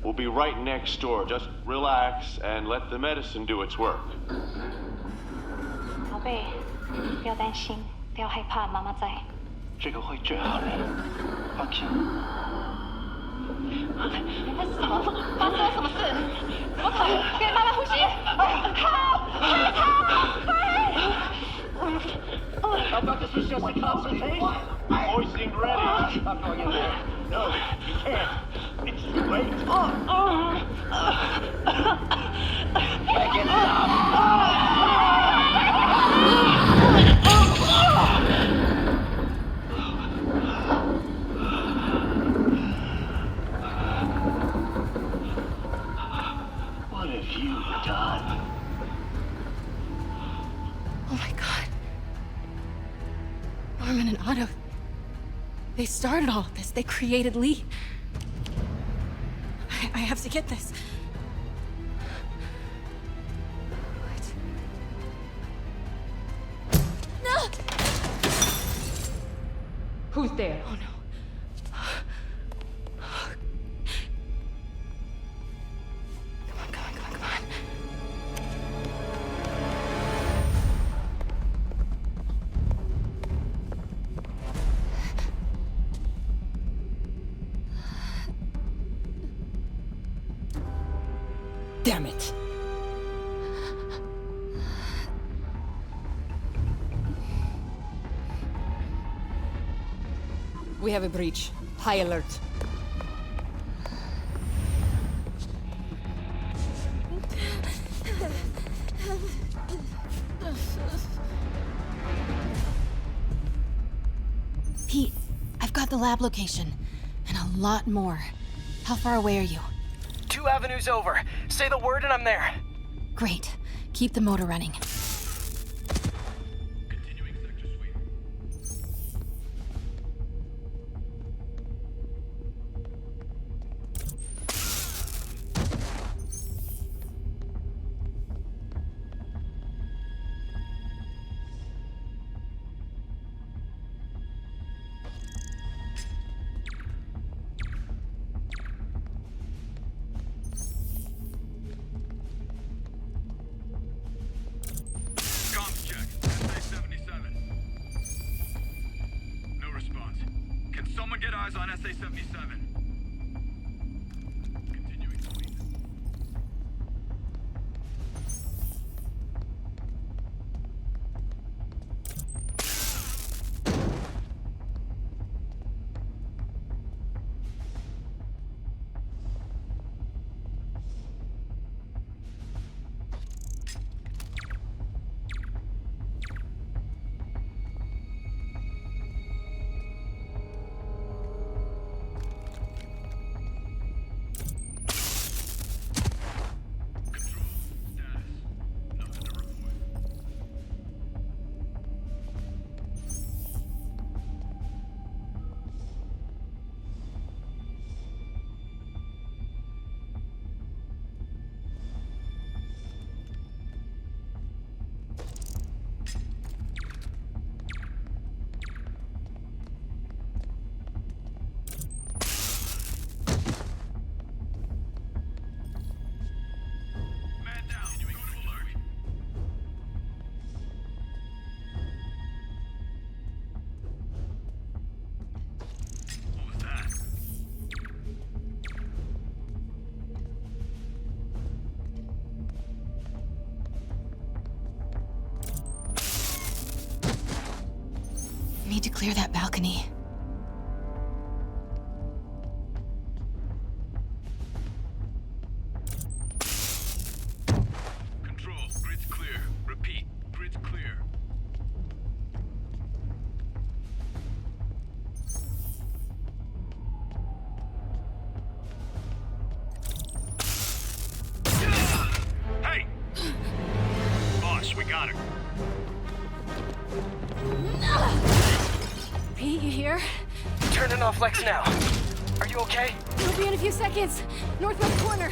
will be right next door. Just relax and let the medicine do its work. 宝贝，不要担心，不要害怕，妈妈在。这个会治好你，放心。你在死吗？发生了什么事？怎么可能？别慢慢呼吸。I've got to switch up my concentration. Hoisting ready. I'm going in there. No, you can't. It's too late. Make it What have you done? Oh my god. Norman and Otto. They started all of this. They created Lee. I have to get this. What? No! Who's there? Oh no. Damn it! We have a breach. High alert. Pete, I've got the lab location. And a lot more. How far away are you? 2 avenues over. Say the word and I'm there. Great. Keep the motor running. Someone get eyes on SA-77. Continuing sweep. Need to clear that balcony. Control, grid's clear. Repeat, grid's clear. Hey! Boss, we got her. Pete, you here? Turning off Lex now. Are you okay? We'll be in a few seconds. Northwest corner.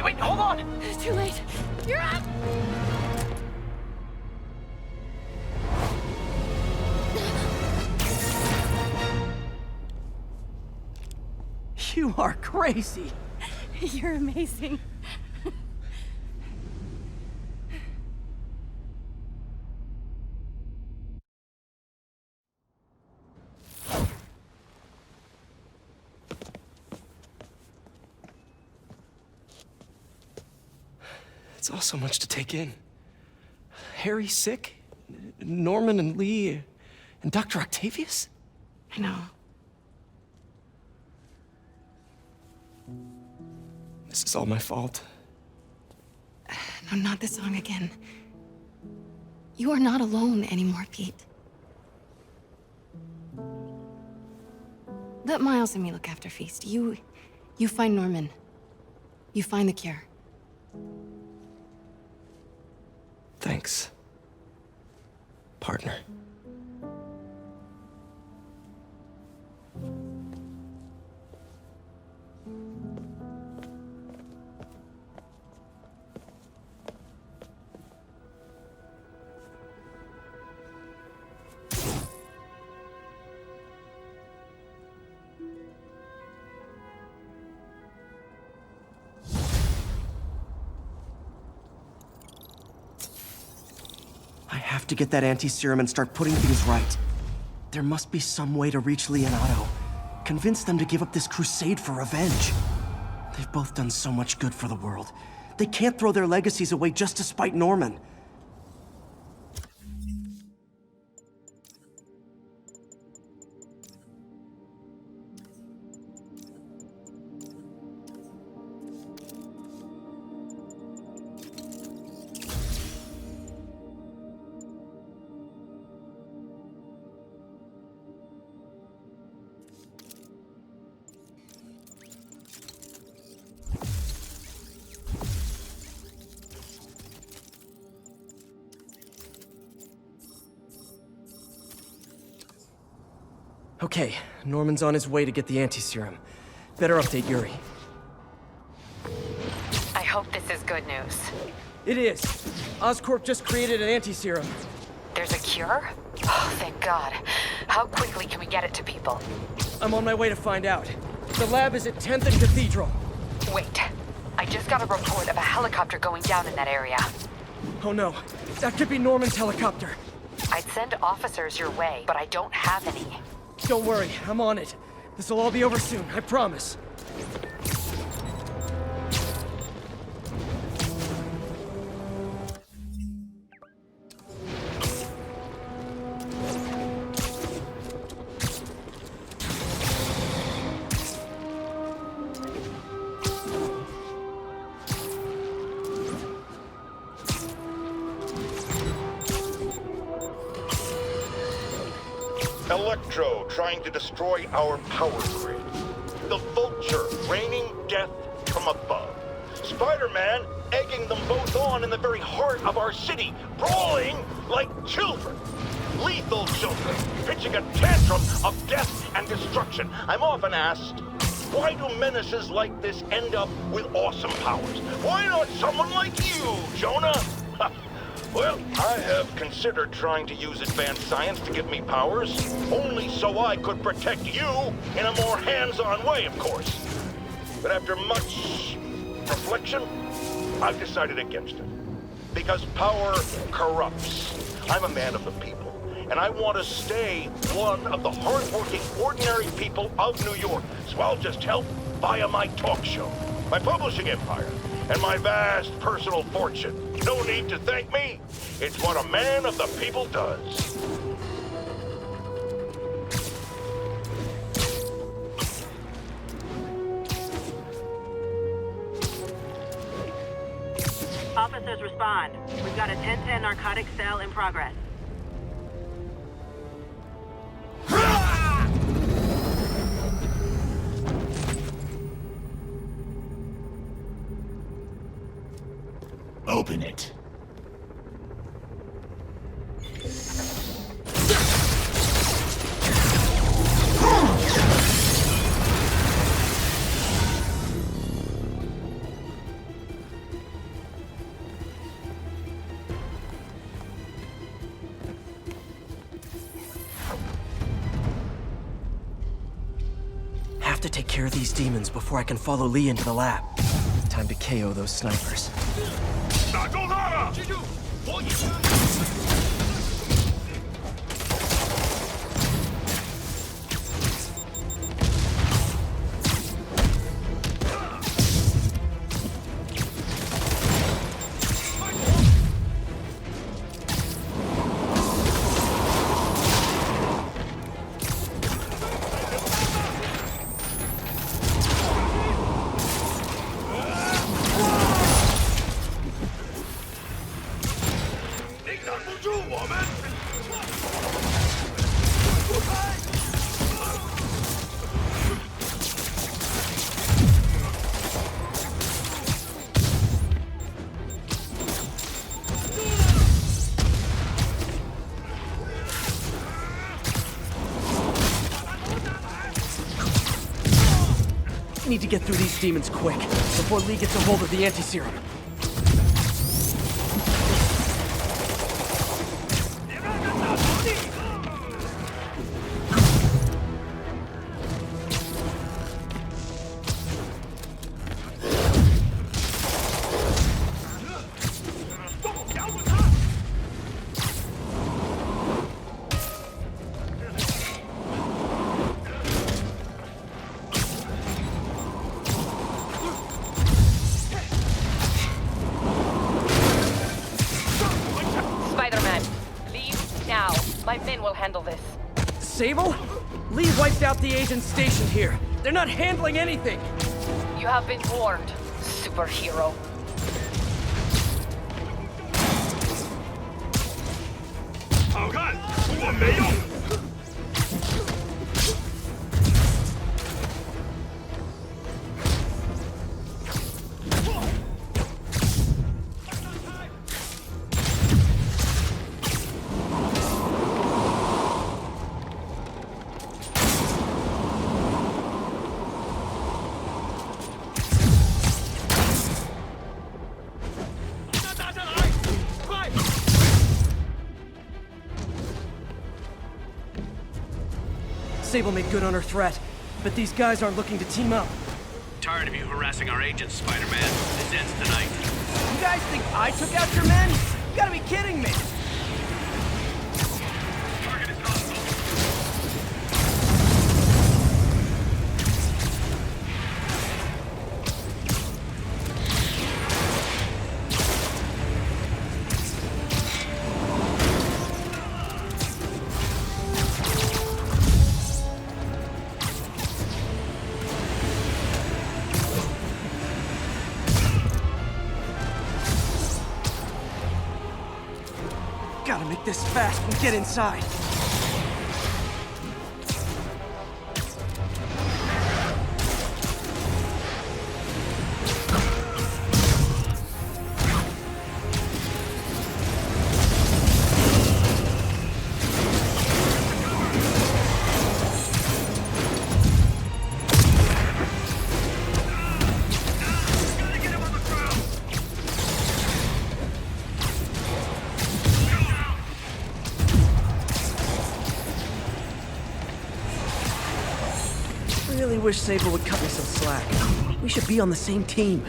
Wait, hold on! It's too late. You're up! You are crazy. You're amazing. It's all so much to take in. Harry sick, Norman and Lee, and Dr. Octavius? I know. This is all my fault. No, not this song again. You are not alone anymore, Pete. Let Miles and me look after Feast. You find Norman. You find the cure. Thanks, partner. I have to get that anti-serum and start putting things right. There must be some way to reach Lee and Otto. Convince them to give up this crusade for revenge. They've both done so much good for the world. They can't throw their legacies away just to spite Norman. Okay, Norman's on his way to get the anti-serum. Better update Yuri. I hope this is good news. It is. Oscorp just created an anti-serum. There's a cure? Oh, thank God. How quickly can we get it to people? I'm on my way to find out. The lab is at 10th and Cathedral. Wait. I just got a report of a helicopter going down in that area. Oh no. That could be Norman's helicopter. I'd send officers your way, but I don't have any. Don't worry, I'm on it. This'll all be over soon, I promise. Electro trying to destroy our power grid. The Vulture raining death from above. Spider-Man egging them both on in the very heart of our city, brawling like children. Lethal children, pitching a tantrum of death and destruction. I'm often asked, why do menaces like this end up with awesome powers? Why not someone like you, Jonah? Well, I have considered trying to use advanced science to give me powers, only so I could protect you in a more hands-on way, of course. But after much reflection, I've decided against it. Because power corrupts. I'm a man of the people, and I want to stay one of the hard-working, ordinary people of New York. So I'll just help via my talk show, my publishing empire, and my vast personal fortune. No need to thank me. It's what a man of the people does. Officers respond. We've got a 10-10 narcotics cell in progress. Open it. have to take care of these demons before I can follow Lee into the lab. Time to KO those snipers. 打中他了！记住，火影。Need to get through these demons quick, before Lee gets a hold of the anti-serum. Spider-Man, leave now. My men will handle this. Sable? Lee wiped out the agents stationed here. They're not handling anything. You have been warned, superhero. 好看，我没用。 Sable made good on her threat, but these guys aren't looking to team up. Tired of you harassing our agents, Spider-Man. This ends tonight. You guys think I took out your men? You gotta be kidding me! Gotta make this fast and get inside. Really wish Sable would cut me some slack. We should be on the same team.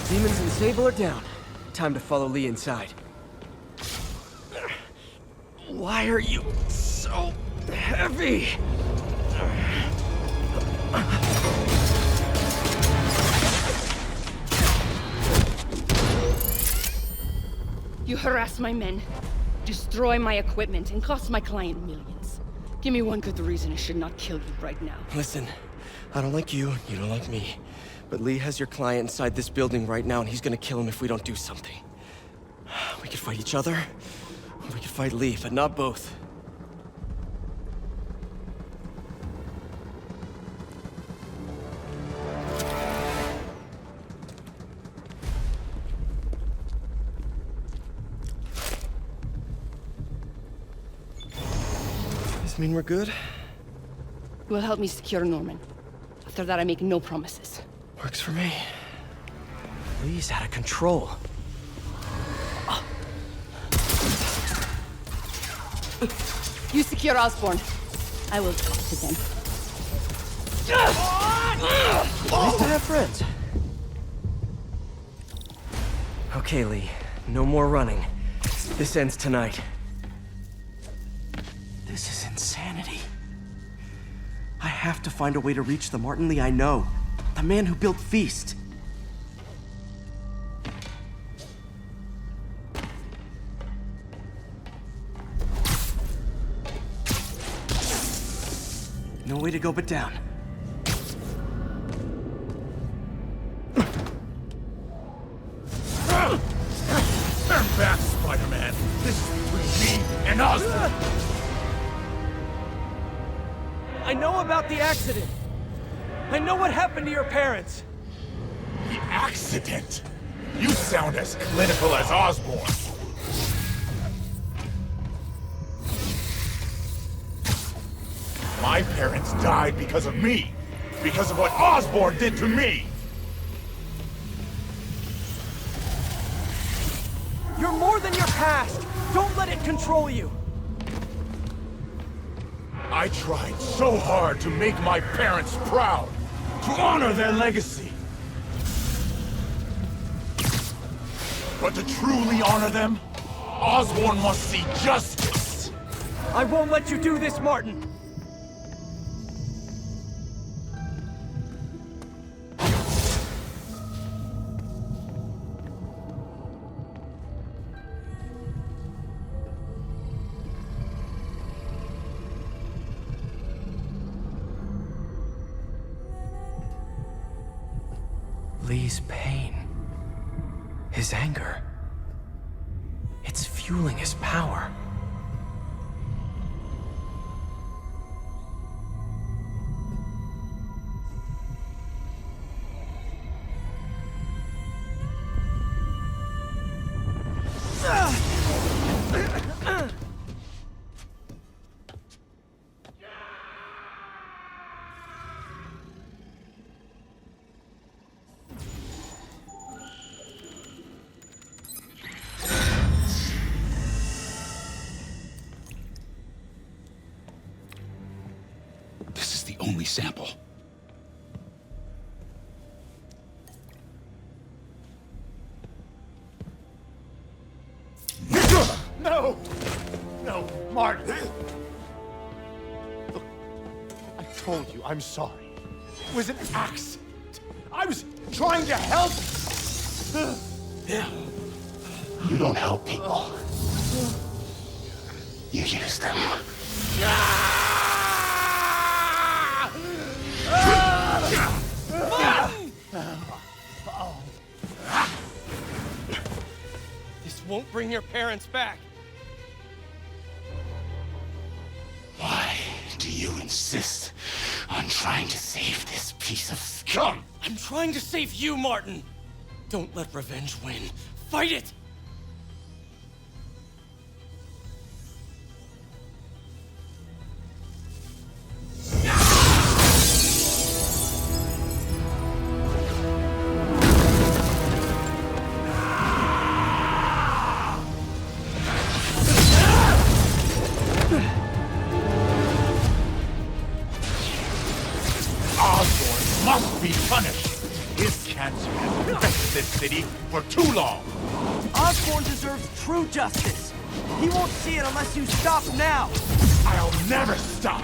Demons and Sable are down. Time to follow Lee inside. Why are you so so heavy. You harass my men, destroy my equipment, and cost my client millions. Give me one good reason I should not kill you right now. Listen, I don't like you, you don't like me. But Lee has your client inside this building right now, and he's gonna kill him if we don't do something. We could fight each other, or we could fight Lee, but not both. Does this mean we're good? You will help me secure Norman. After that, I make no promises. Works for me. Lee's out of control. You secure Osborn. I will talk to them. Nice to have friends. Okay, Lee. No more running. This ends tonight. This is insanity. I have to find a way to reach the Martin Lee I know. The man who built Feast. No way to go but down. Turn back, Spider-Man. This is between me and Osborn. I know about the accident. I know what happened to your parents. The accident? You sound as clinical as Osborn. My parents died because of me. Because of what Osborn did to me. You're more than your past. Don't let it control you. I tried so hard to make my parents proud. To honor their legacy. But to truly honor them, Osborn must see justice. I won't let you do this, Martin. Lee's pain. His anger. It's fueling his power. Only sample. No! No, Martin! Look, I told you I'm sorry. It was an accident. I was trying to help. You don't help people. You use them. This won't bring your parents back. Why do you insist on trying to save this piece of scum? I'm trying to save you, Martin. Don't let revenge win. Fight it! Must be punished. His cancer has infected this city for too long. Osborn deserves true justice. He won't see it unless you stop now. I'll never stop!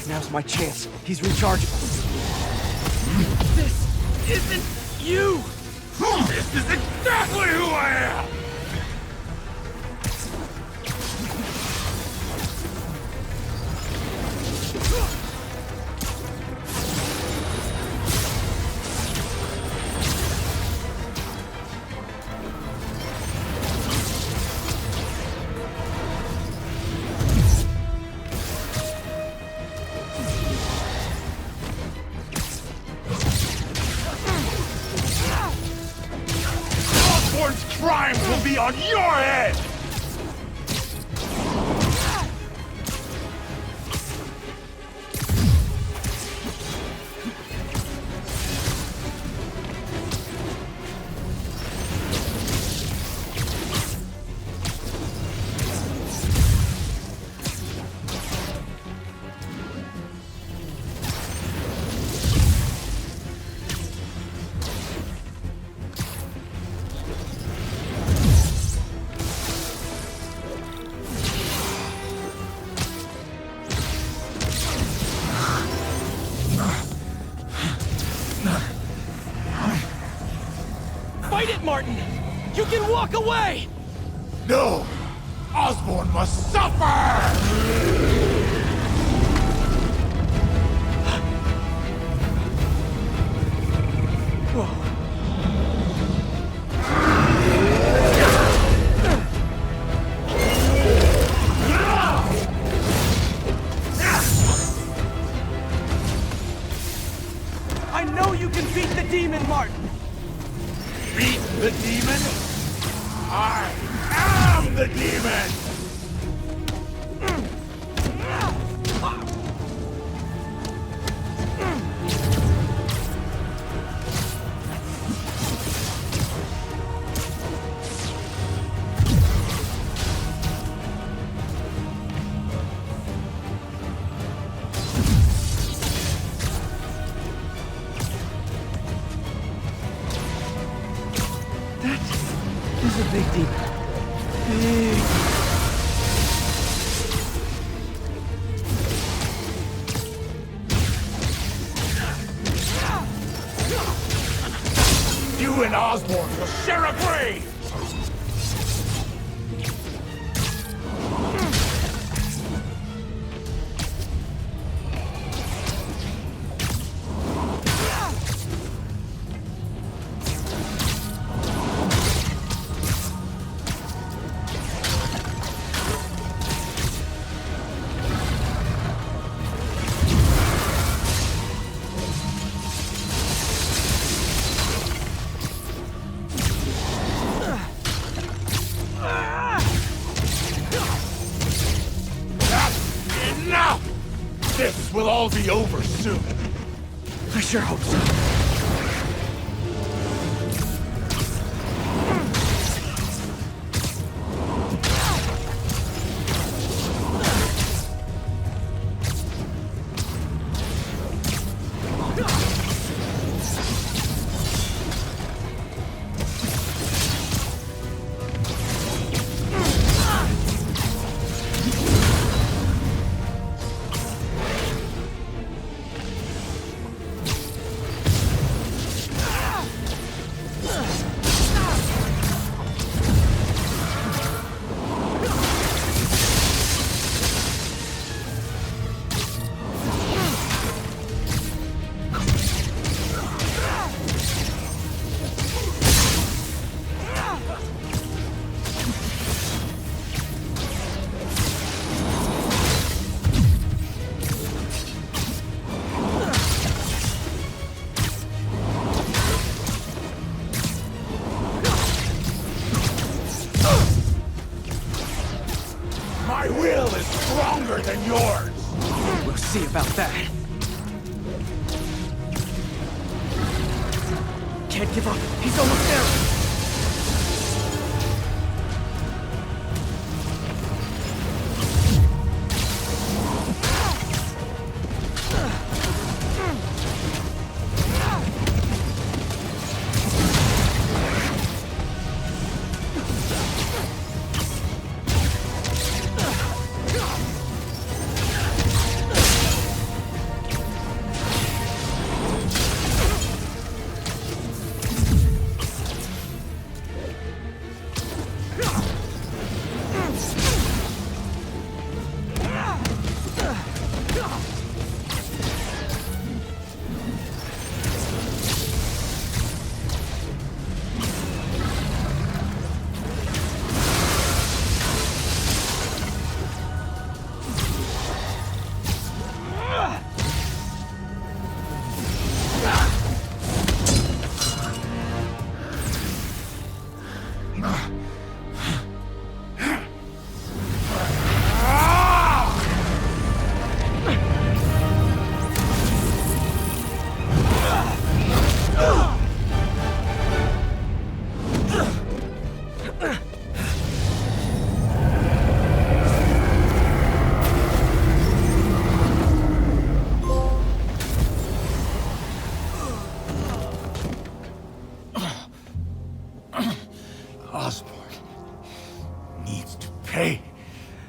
Now's my chance. He's rechargeable. This isn't you! This is exactly who I am! Osborn's crimes will be on your head! Fight it, Martin! You can walk away! No! Osborn must suffer! I know you can beat the demon, Martin! Beat the demon? I am the demon! This is a big demon. Big. You and Osborn will share a grave! This will all be over soon. I sure hope so. bad. Can't give up. He's almost there.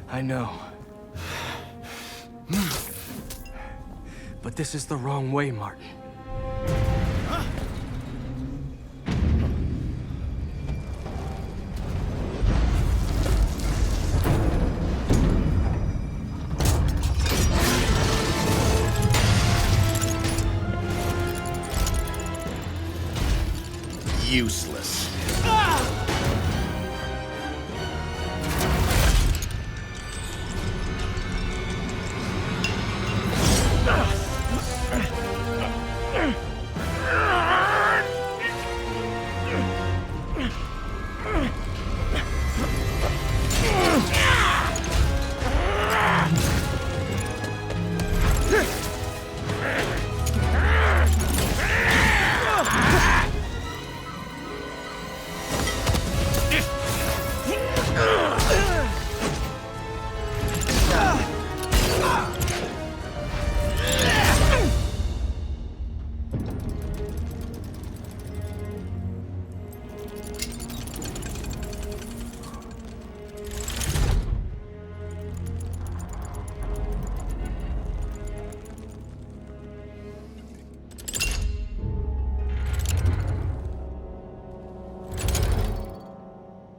I know. But this is the wrong way, Martin. Useless.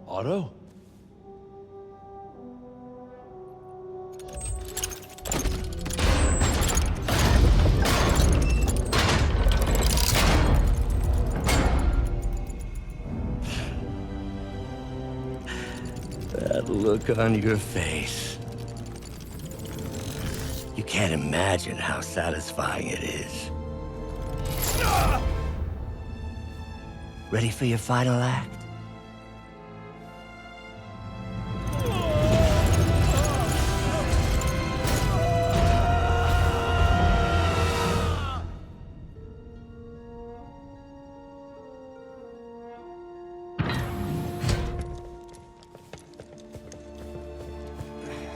Otto? That look on your face. You can't imagine how satisfying it is. Ready for your final act?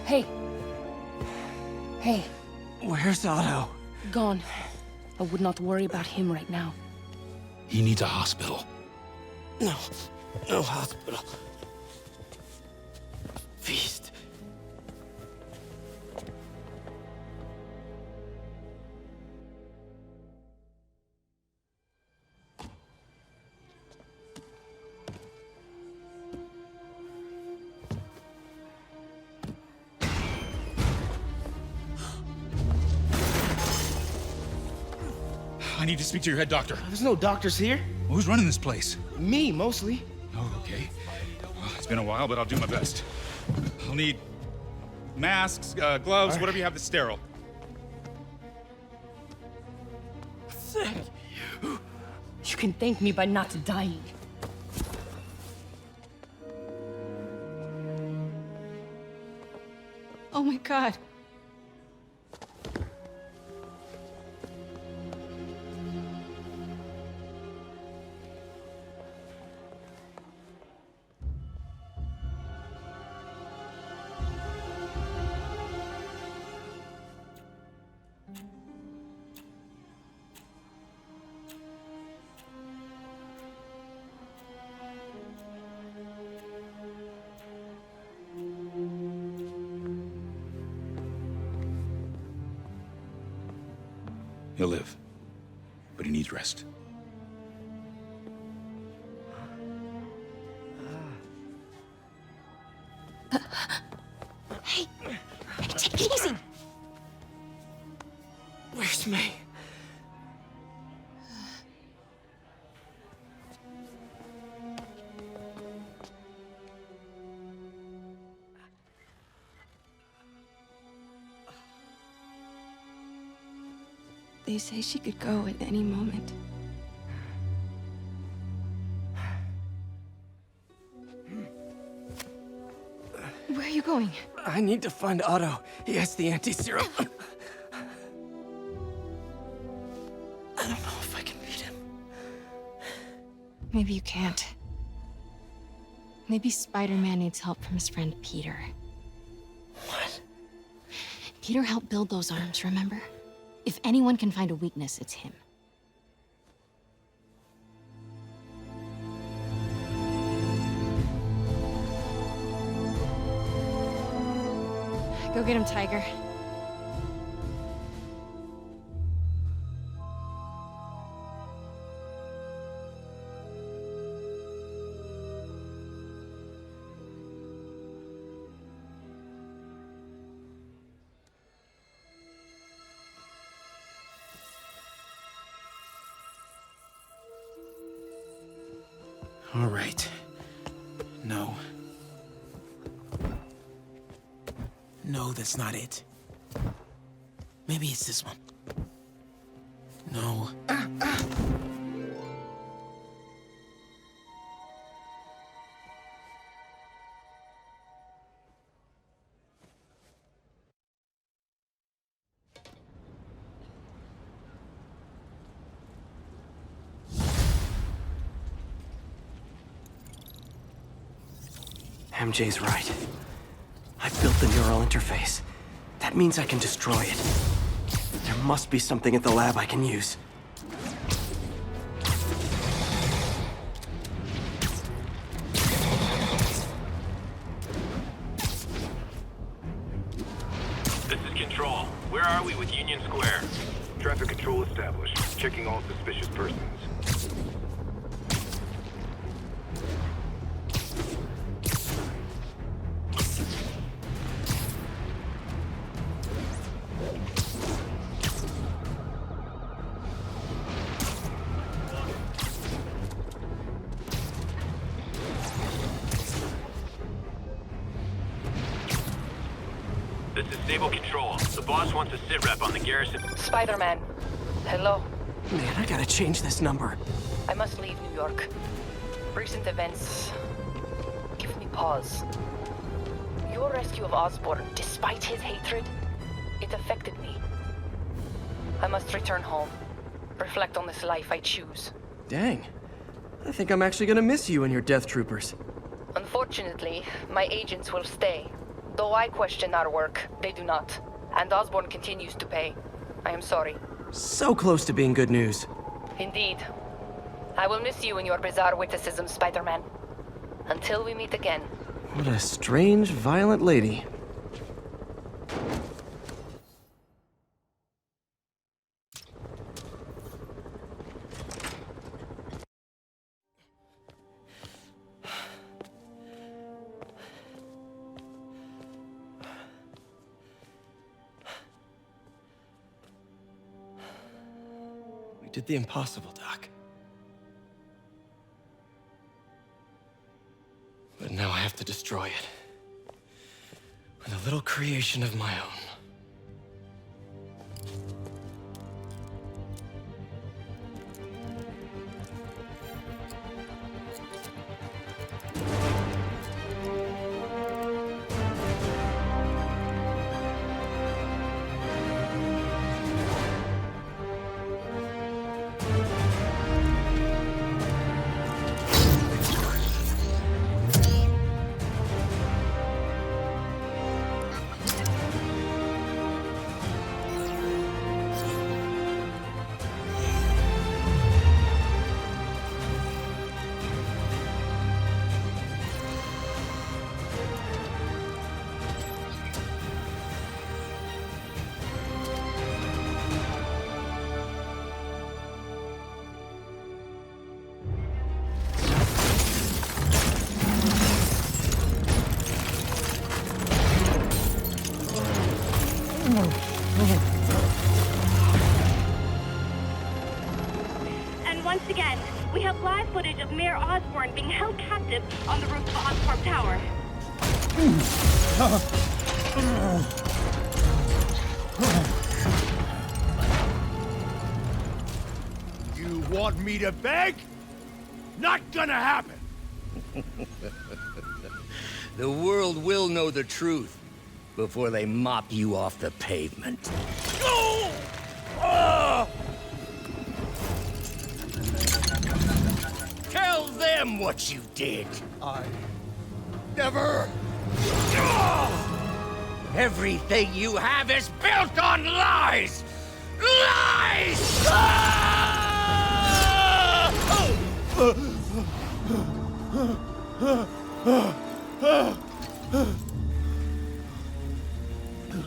Hey. Hey. Where's Otto? Gone. I would not worry about him right now. He needs a hospital. No. No hospital. Feast. I need to speak to your head doctor. There's no doctors here. Well, who's running this place? Me, mostly. Oh, okay. Well, it's been a while, but I'll do my best. I'll need masks, gloves, right. whatever you have that's sterile. Thank you. You can thank me by not dying. Oh my god. He'll live, but he needs rest. Hey, take it easy. Where's May? They say she could go at any moment. Where are you going? I need to find Otto. He has the anti-serum. I don't know if I can beat him. Maybe you can't. Maybe Spider-Man needs help from his friend Peter. What? Peter helped build those arms, remember? If anyone can find a weakness, it's him. Go get him, Tiger. All right. No. No, that's not it. Maybe it's this one. No. MJ's right. I've built the neural interface. That means I can destroy it. There must be something at the lab I can use. This is Control. Where are we with Union Square? Traffic control established. Checking all suspicious persons. This is Stable Control. The boss wants a sit rep on the garrison. Spider-Man. Hello. Man, I gotta change this number. I must leave New York. Recent events give me pause. Your rescue of Osborn, despite his hatred, it affected me. I must return home. Reflect on this life I choose. Dang. I think I'm actually gonna miss you and your death troopers. Unfortunately, my agents will stay. Though I question our work, they do not. And Osborn continues to pay. I am sorry. So close to being good news. Indeed. I will miss you and your bizarre witticism, Spider-Man. Until we meet again. What a strange, violent lady. We did the impossible, Doc. But now I have to destroy it. With a little creation of my own. Warden, once again, we have live footage of Mayor Osborn being held captive on the roof of Oscorp Tower. You want me to beg? Not gonna happen! The world will know the truth before they mop you off the pavement. Go! Ah! Tell them what you did. I never... Everything you have is built on lies! Lies! Ah!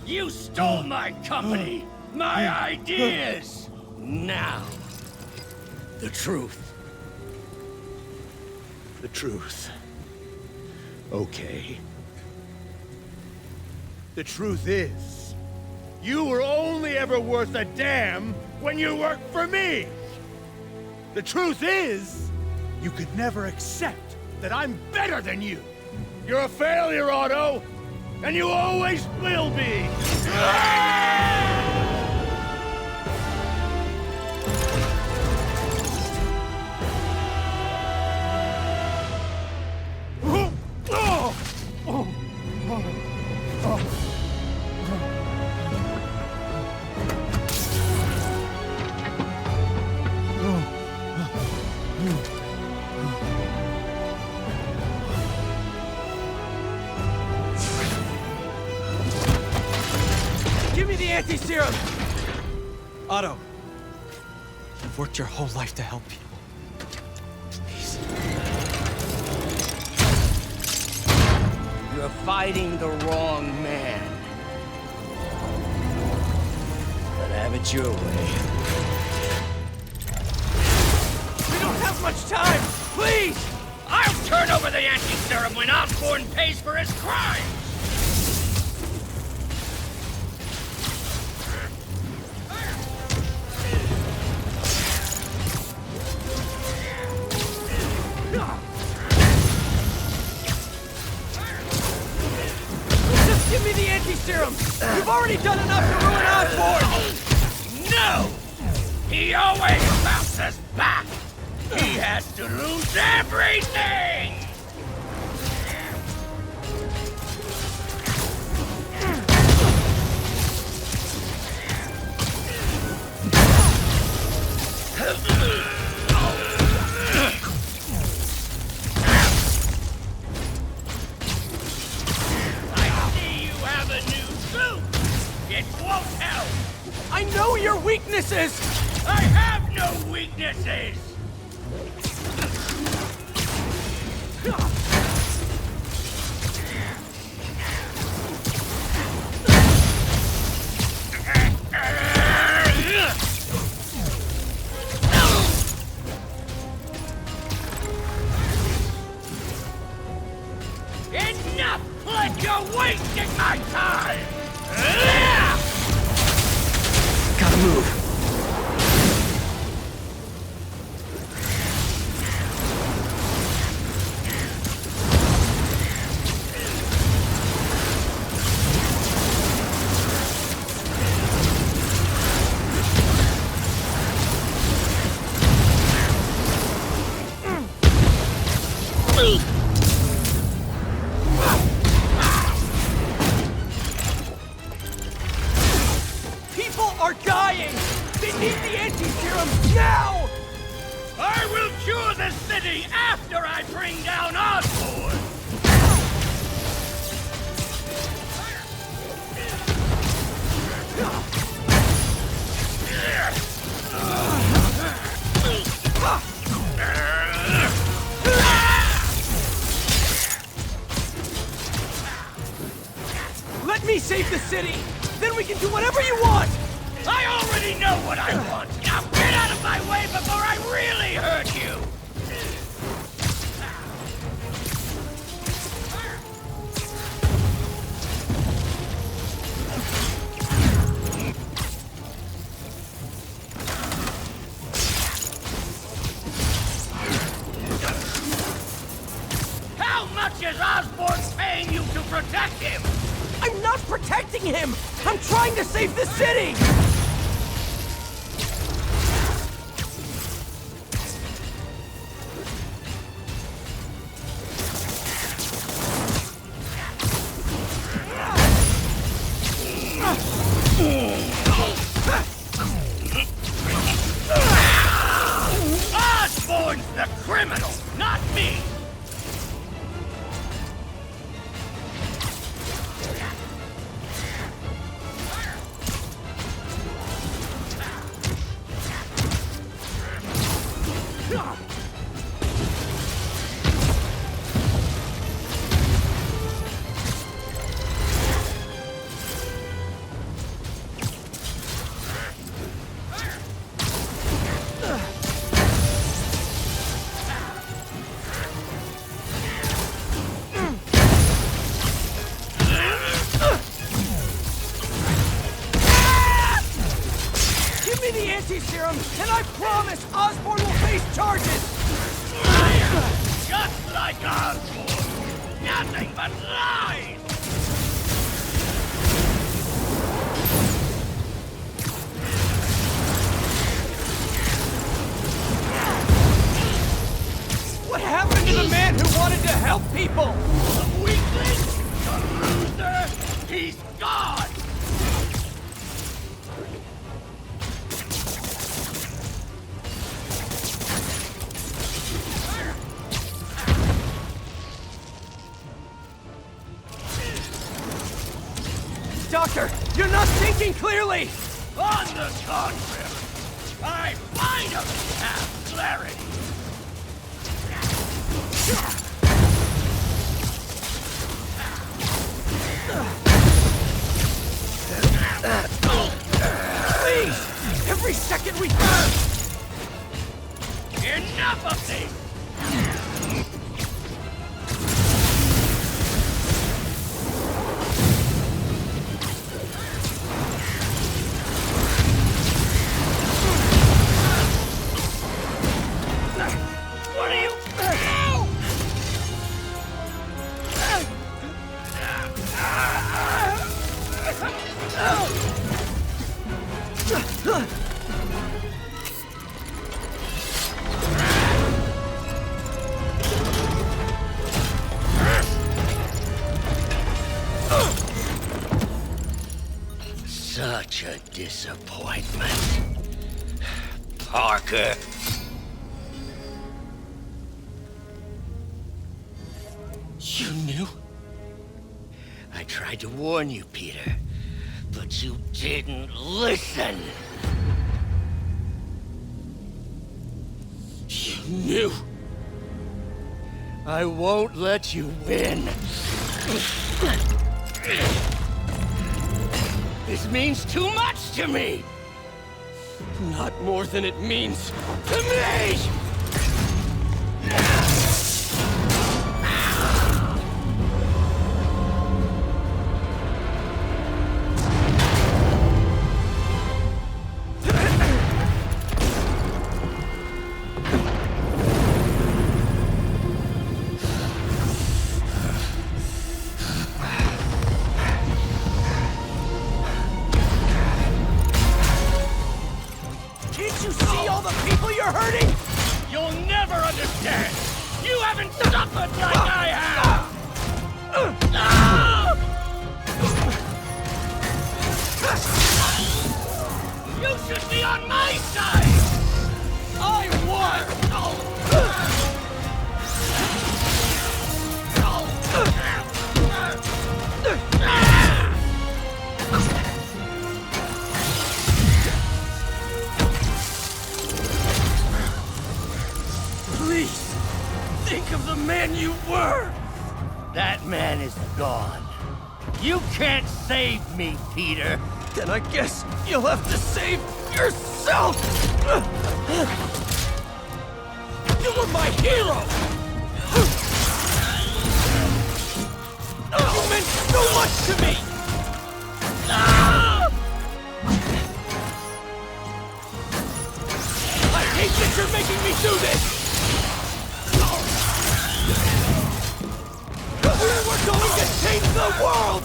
You stole my company, my ideas! Now, the truth. The truth. Okay. The truth is, you were only ever worth a damn when you worked for me! The truth is, you could never accept that I'm better than you! You're a failure, Otto! And you always will be! Give me the anti-serum! Otto, you've worked your whole life to help people. Please. You're fighting the wrong man. But have it your way. We don't have much time! Please! I'll turn over the anti-serum when Osborn pays for his crimes! Just give me the anti-serum! You've already done enough to ruin Osborn! No! He always bounces back! He has to lose everything! I know your weaknesses! I have no weaknesses! Enough! Like you're wasting my time! Gotta move. People are dying! They need the anti-serum now! I will cure the city after I bring down Osborn! Let me save the city! Then we can do whatever you want! I already know what I want! Now get out of my way before I really hurt you! Osborn's paying you to protect him! I'm not protecting him! I'm trying to save the city! Osborn's the criminal, not me! Serum, and I promise Osborn will face charges! Liar! Just like Osborn! Nothing but lies! What happened to the man who wanted to help people? The weakling? The loser? He's gone! Doctor, you're not thinking clearly! On the contrary, I finally have clarity! Please! Every second we... Enough of this! Such a disappointment. Parker. You knew? I tried to warn you, Peter, but you didn't listen. You knew. I won't let you win. This means too much to me! Not more than it means to me! Peter. Then I guess you'll have to save yourself! You were my hero! You meant so much to me! I hate that you're making me do this! save the world!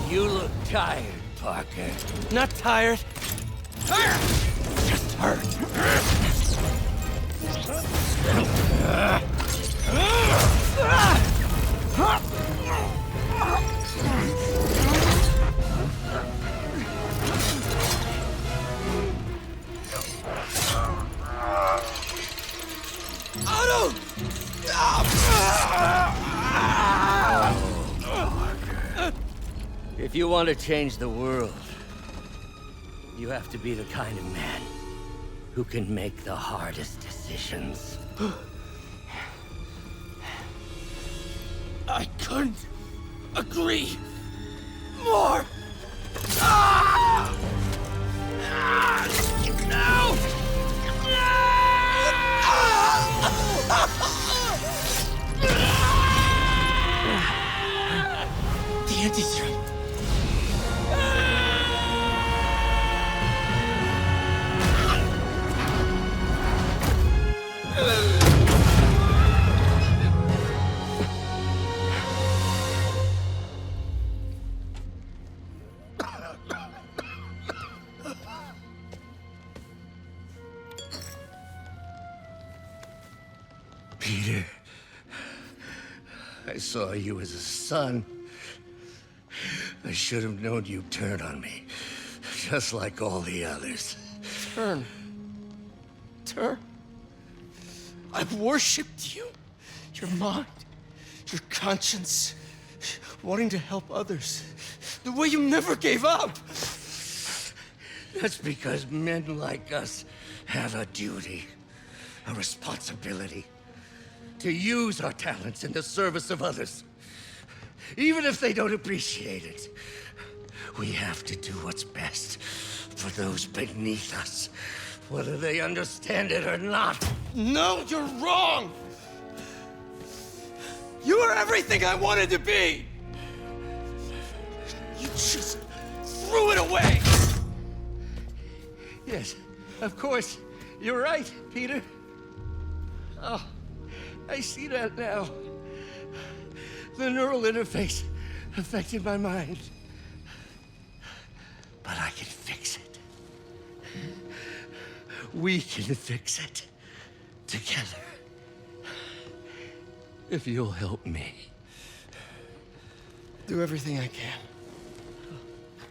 You look tired, Parker. Not tired. Just hurt. Otto! If you want to change the world, you have to be the kind of man who can make the hardest decisions. I couldn't agree more! Ah! Ah! No! The anti-serum. Peter, I saw you as a son. I should have known you'd turn on me, just like all the others. Turn. I've worshipped you. Your mind, your conscience, wanting to help others. The way you never gave up. That's because men like us have a duty, a responsibility, to use our talents in the service of others. Even if they don't appreciate it, we have to do what's best for those beneath us, whether they understand it or not. No, you're wrong! You are everything I wanted to be! You just threw it away! Yes, of course. You're right, Peter. Oh, I see that now. The neural interface affected my mind. But I can fix it. We can fix it. Together. If you'll help me. Do everything I can.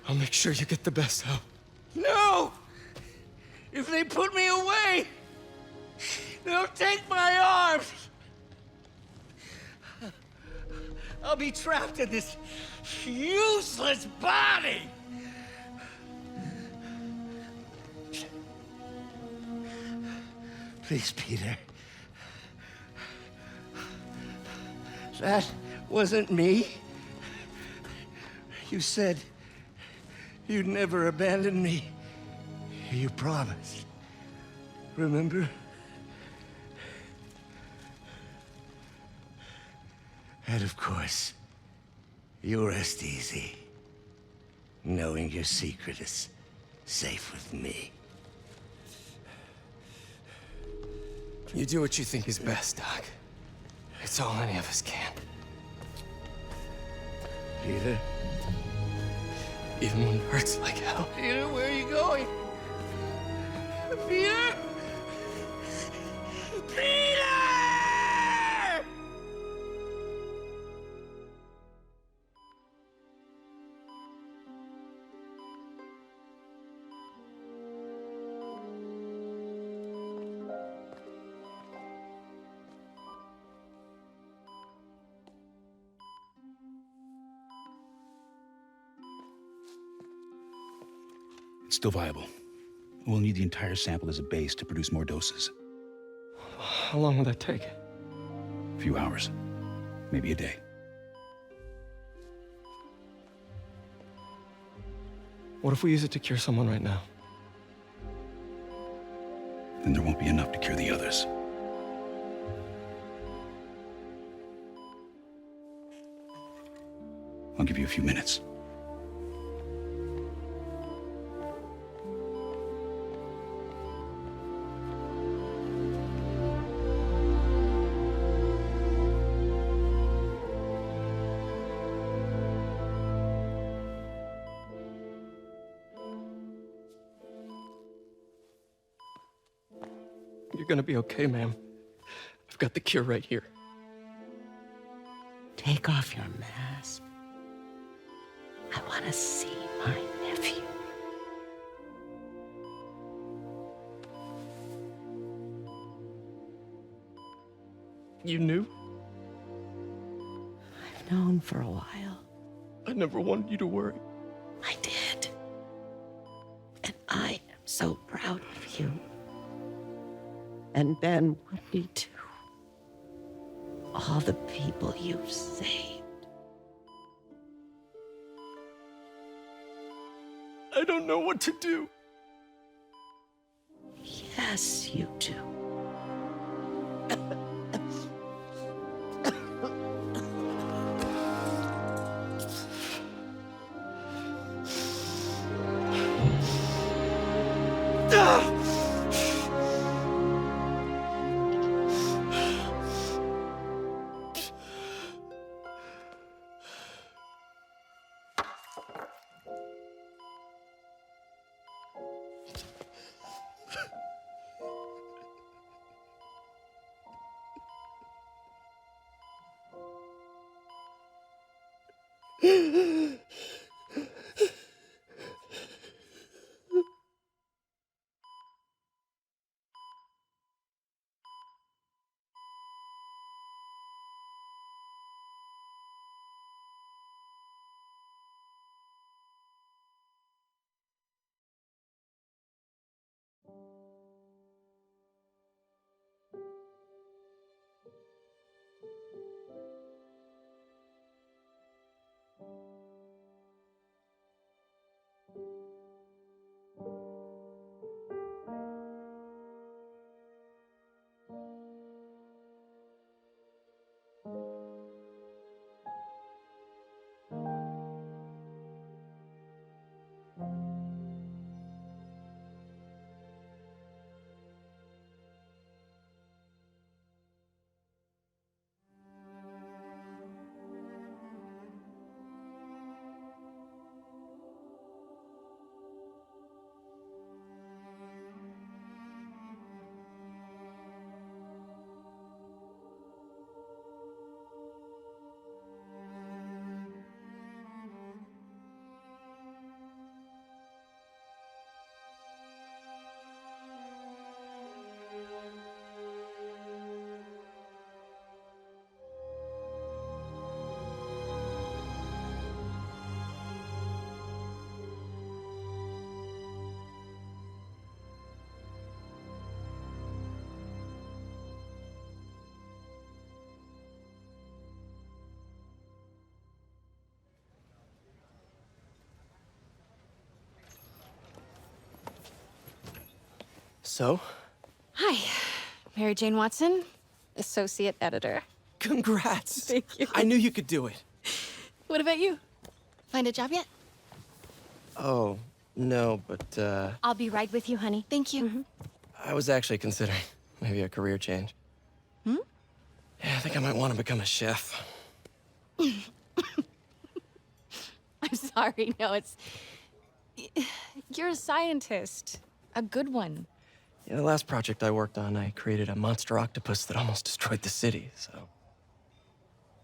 I'll make sure you get the best help. No! If they put me away, they'll take my arms. I'll be trapped in this useless body. Please, Peter. That wasn't me. You said you'd never abandon me. You promised. Remember? And of course, you rest easy, knowing your secret is safe with me. You do what you think is best, Doc. It's all any of us can. Peter? Even when it hurts like hell. Peter, where are you going? Peter? Peter! It's still viable. We'll need the entire sample as a base to produce more doses. How long will that take? A few hours. Maybe a day. What if we use it to cure someone right now? Then there won't be enough to cure the others. I'll give you a few minutes. You're gonna be okay, ma'am. I've got the cure right here. Take off your mask. I want to see my nephew. You knew? I've known for a while. I never wanted you to worry. I did. And I am so proud of you. And Ben would be too. All the people you've saved. I don't know what to do. Yes, you do. So? Hi, Mary Jane Watson, Associate Editor. Congrats! Thank you. I knew you could do it. What about you? Find a job yet? Oh, no, but, I'll be right with you, honey. Thank you. I was actually considering maybe a career change. Hmm? Yeah, I think I might want to become a chef. I'm sorry, no, it's... You're a scientist. A good one. Yeah, the last project I worked on, I created a monster octopus that almost destroyed the city, so...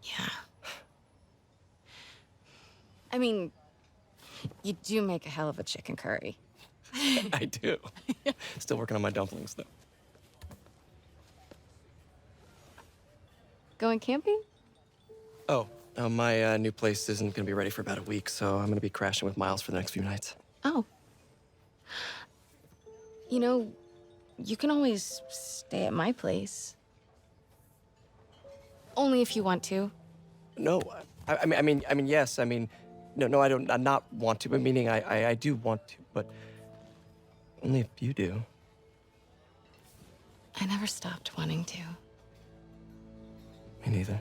Yeah. I mean, you do make a hell of a chicken curry. I do. Still working on my dumplings, though. Going camping? Oh, my new place isn't gonna be ready for about a week, so I'm gonna be crashing with Miles for the next few nights. Oh. You know, you can always stay at my place. Only if you want to. No, I mean, yes. I mean, no, I don't. I not want to. But meaning, I do want to, but only if you do. I never stopped wanting to. Me neither.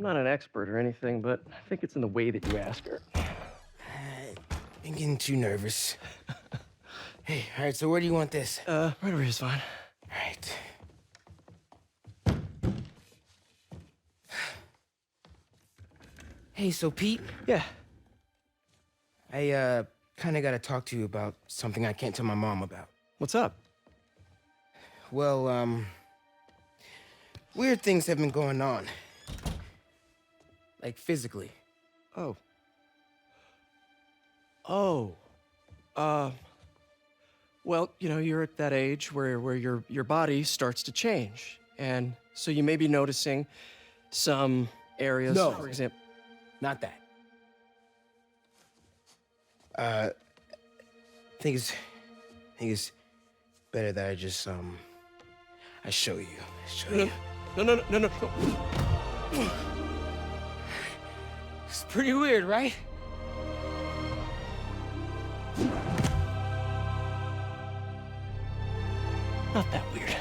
not an expert or anything, but I think it's in the way that you ask her. I'm getting too nervous. Hey, all right, so where do you want this? Right over here is fine. All right. Hey, so Pete? Yeah? I, kinda gotta talk to you about something I can't tell my mom about. What's up? Well, weird things have been going on. Like, physically. Oh. Well, you know, you're at that age where your body starts to change. And so you may be noticing some areas, No. for example. Not that. I think it's better that I just, I show you. No. It's pretty weird, right? Not that weird.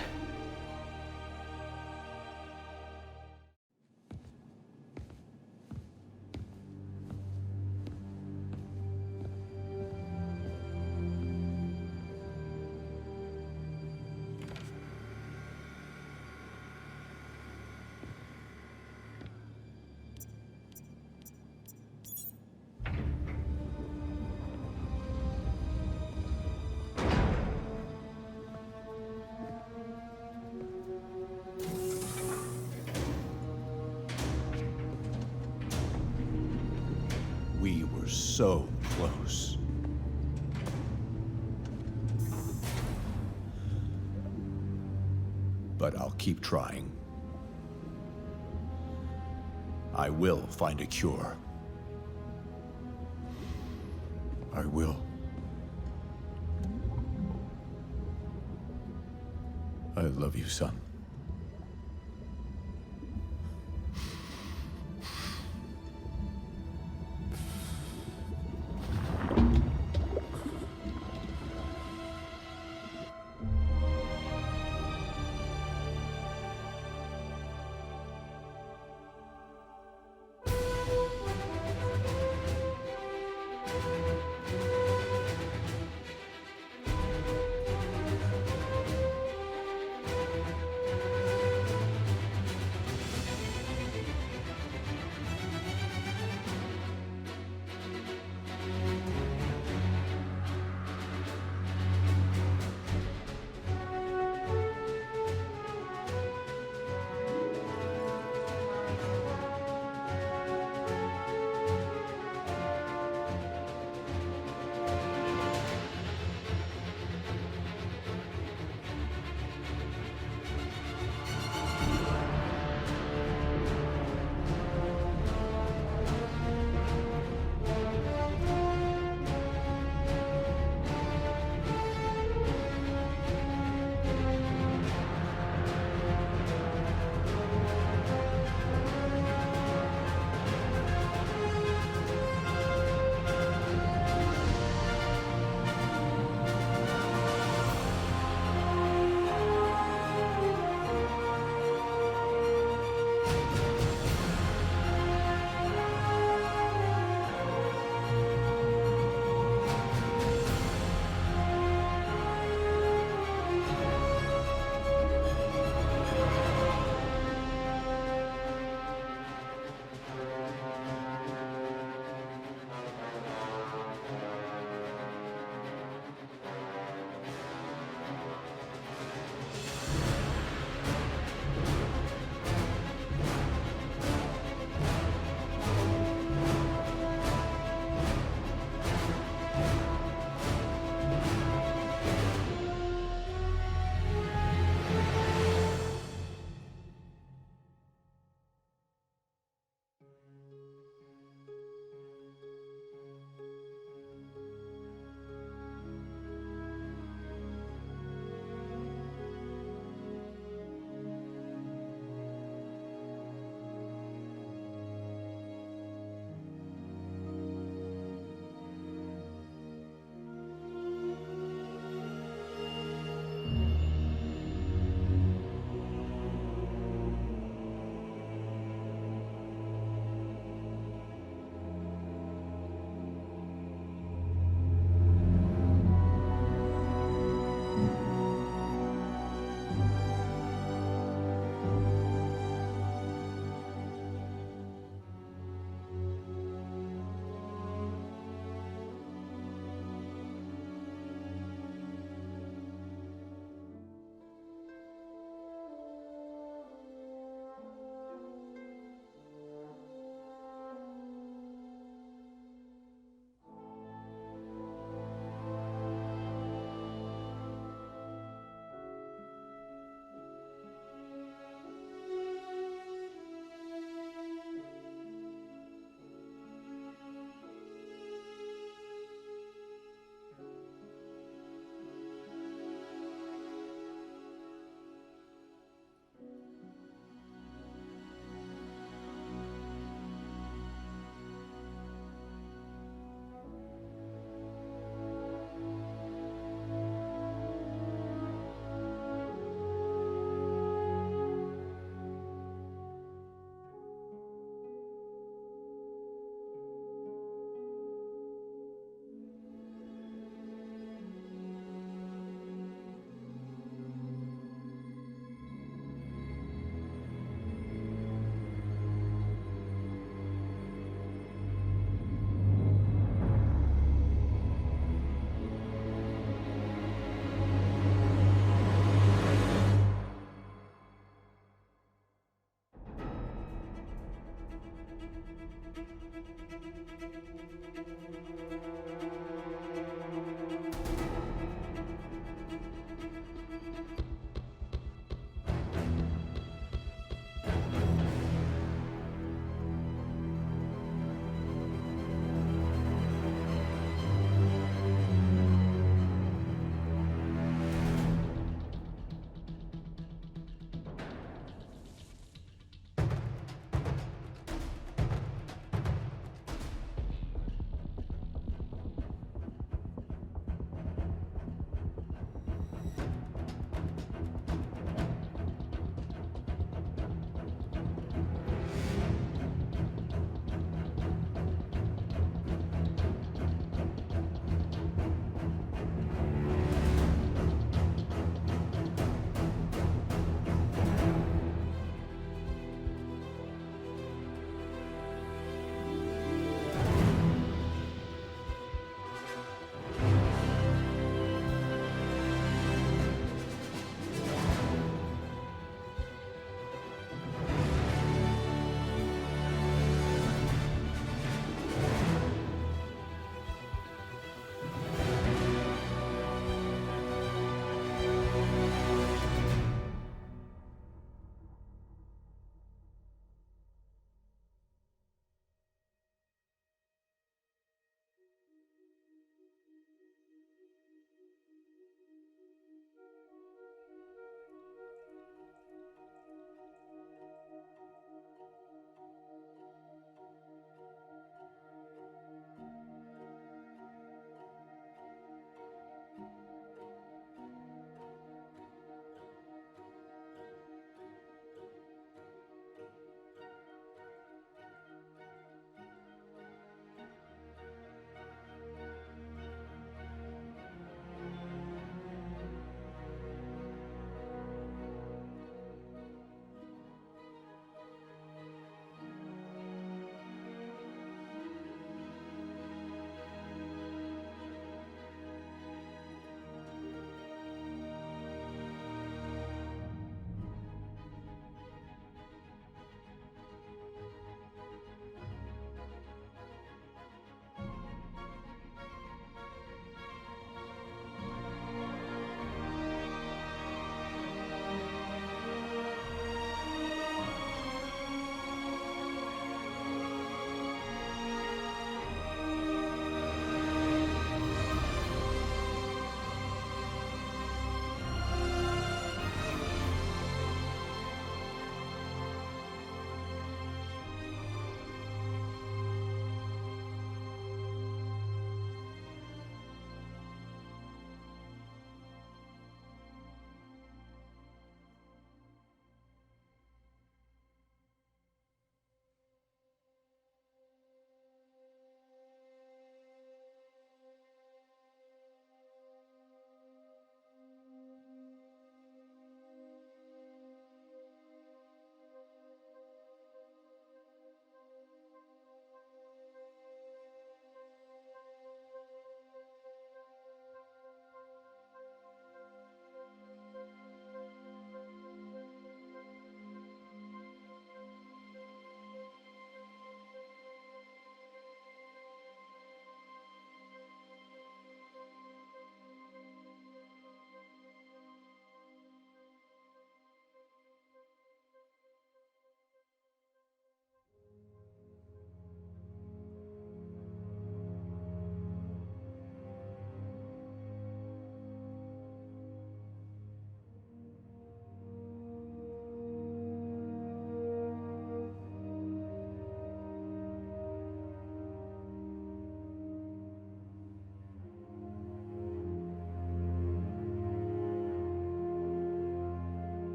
We were so close. But I'll keep trying. I will find a cure. I will. I love you, son.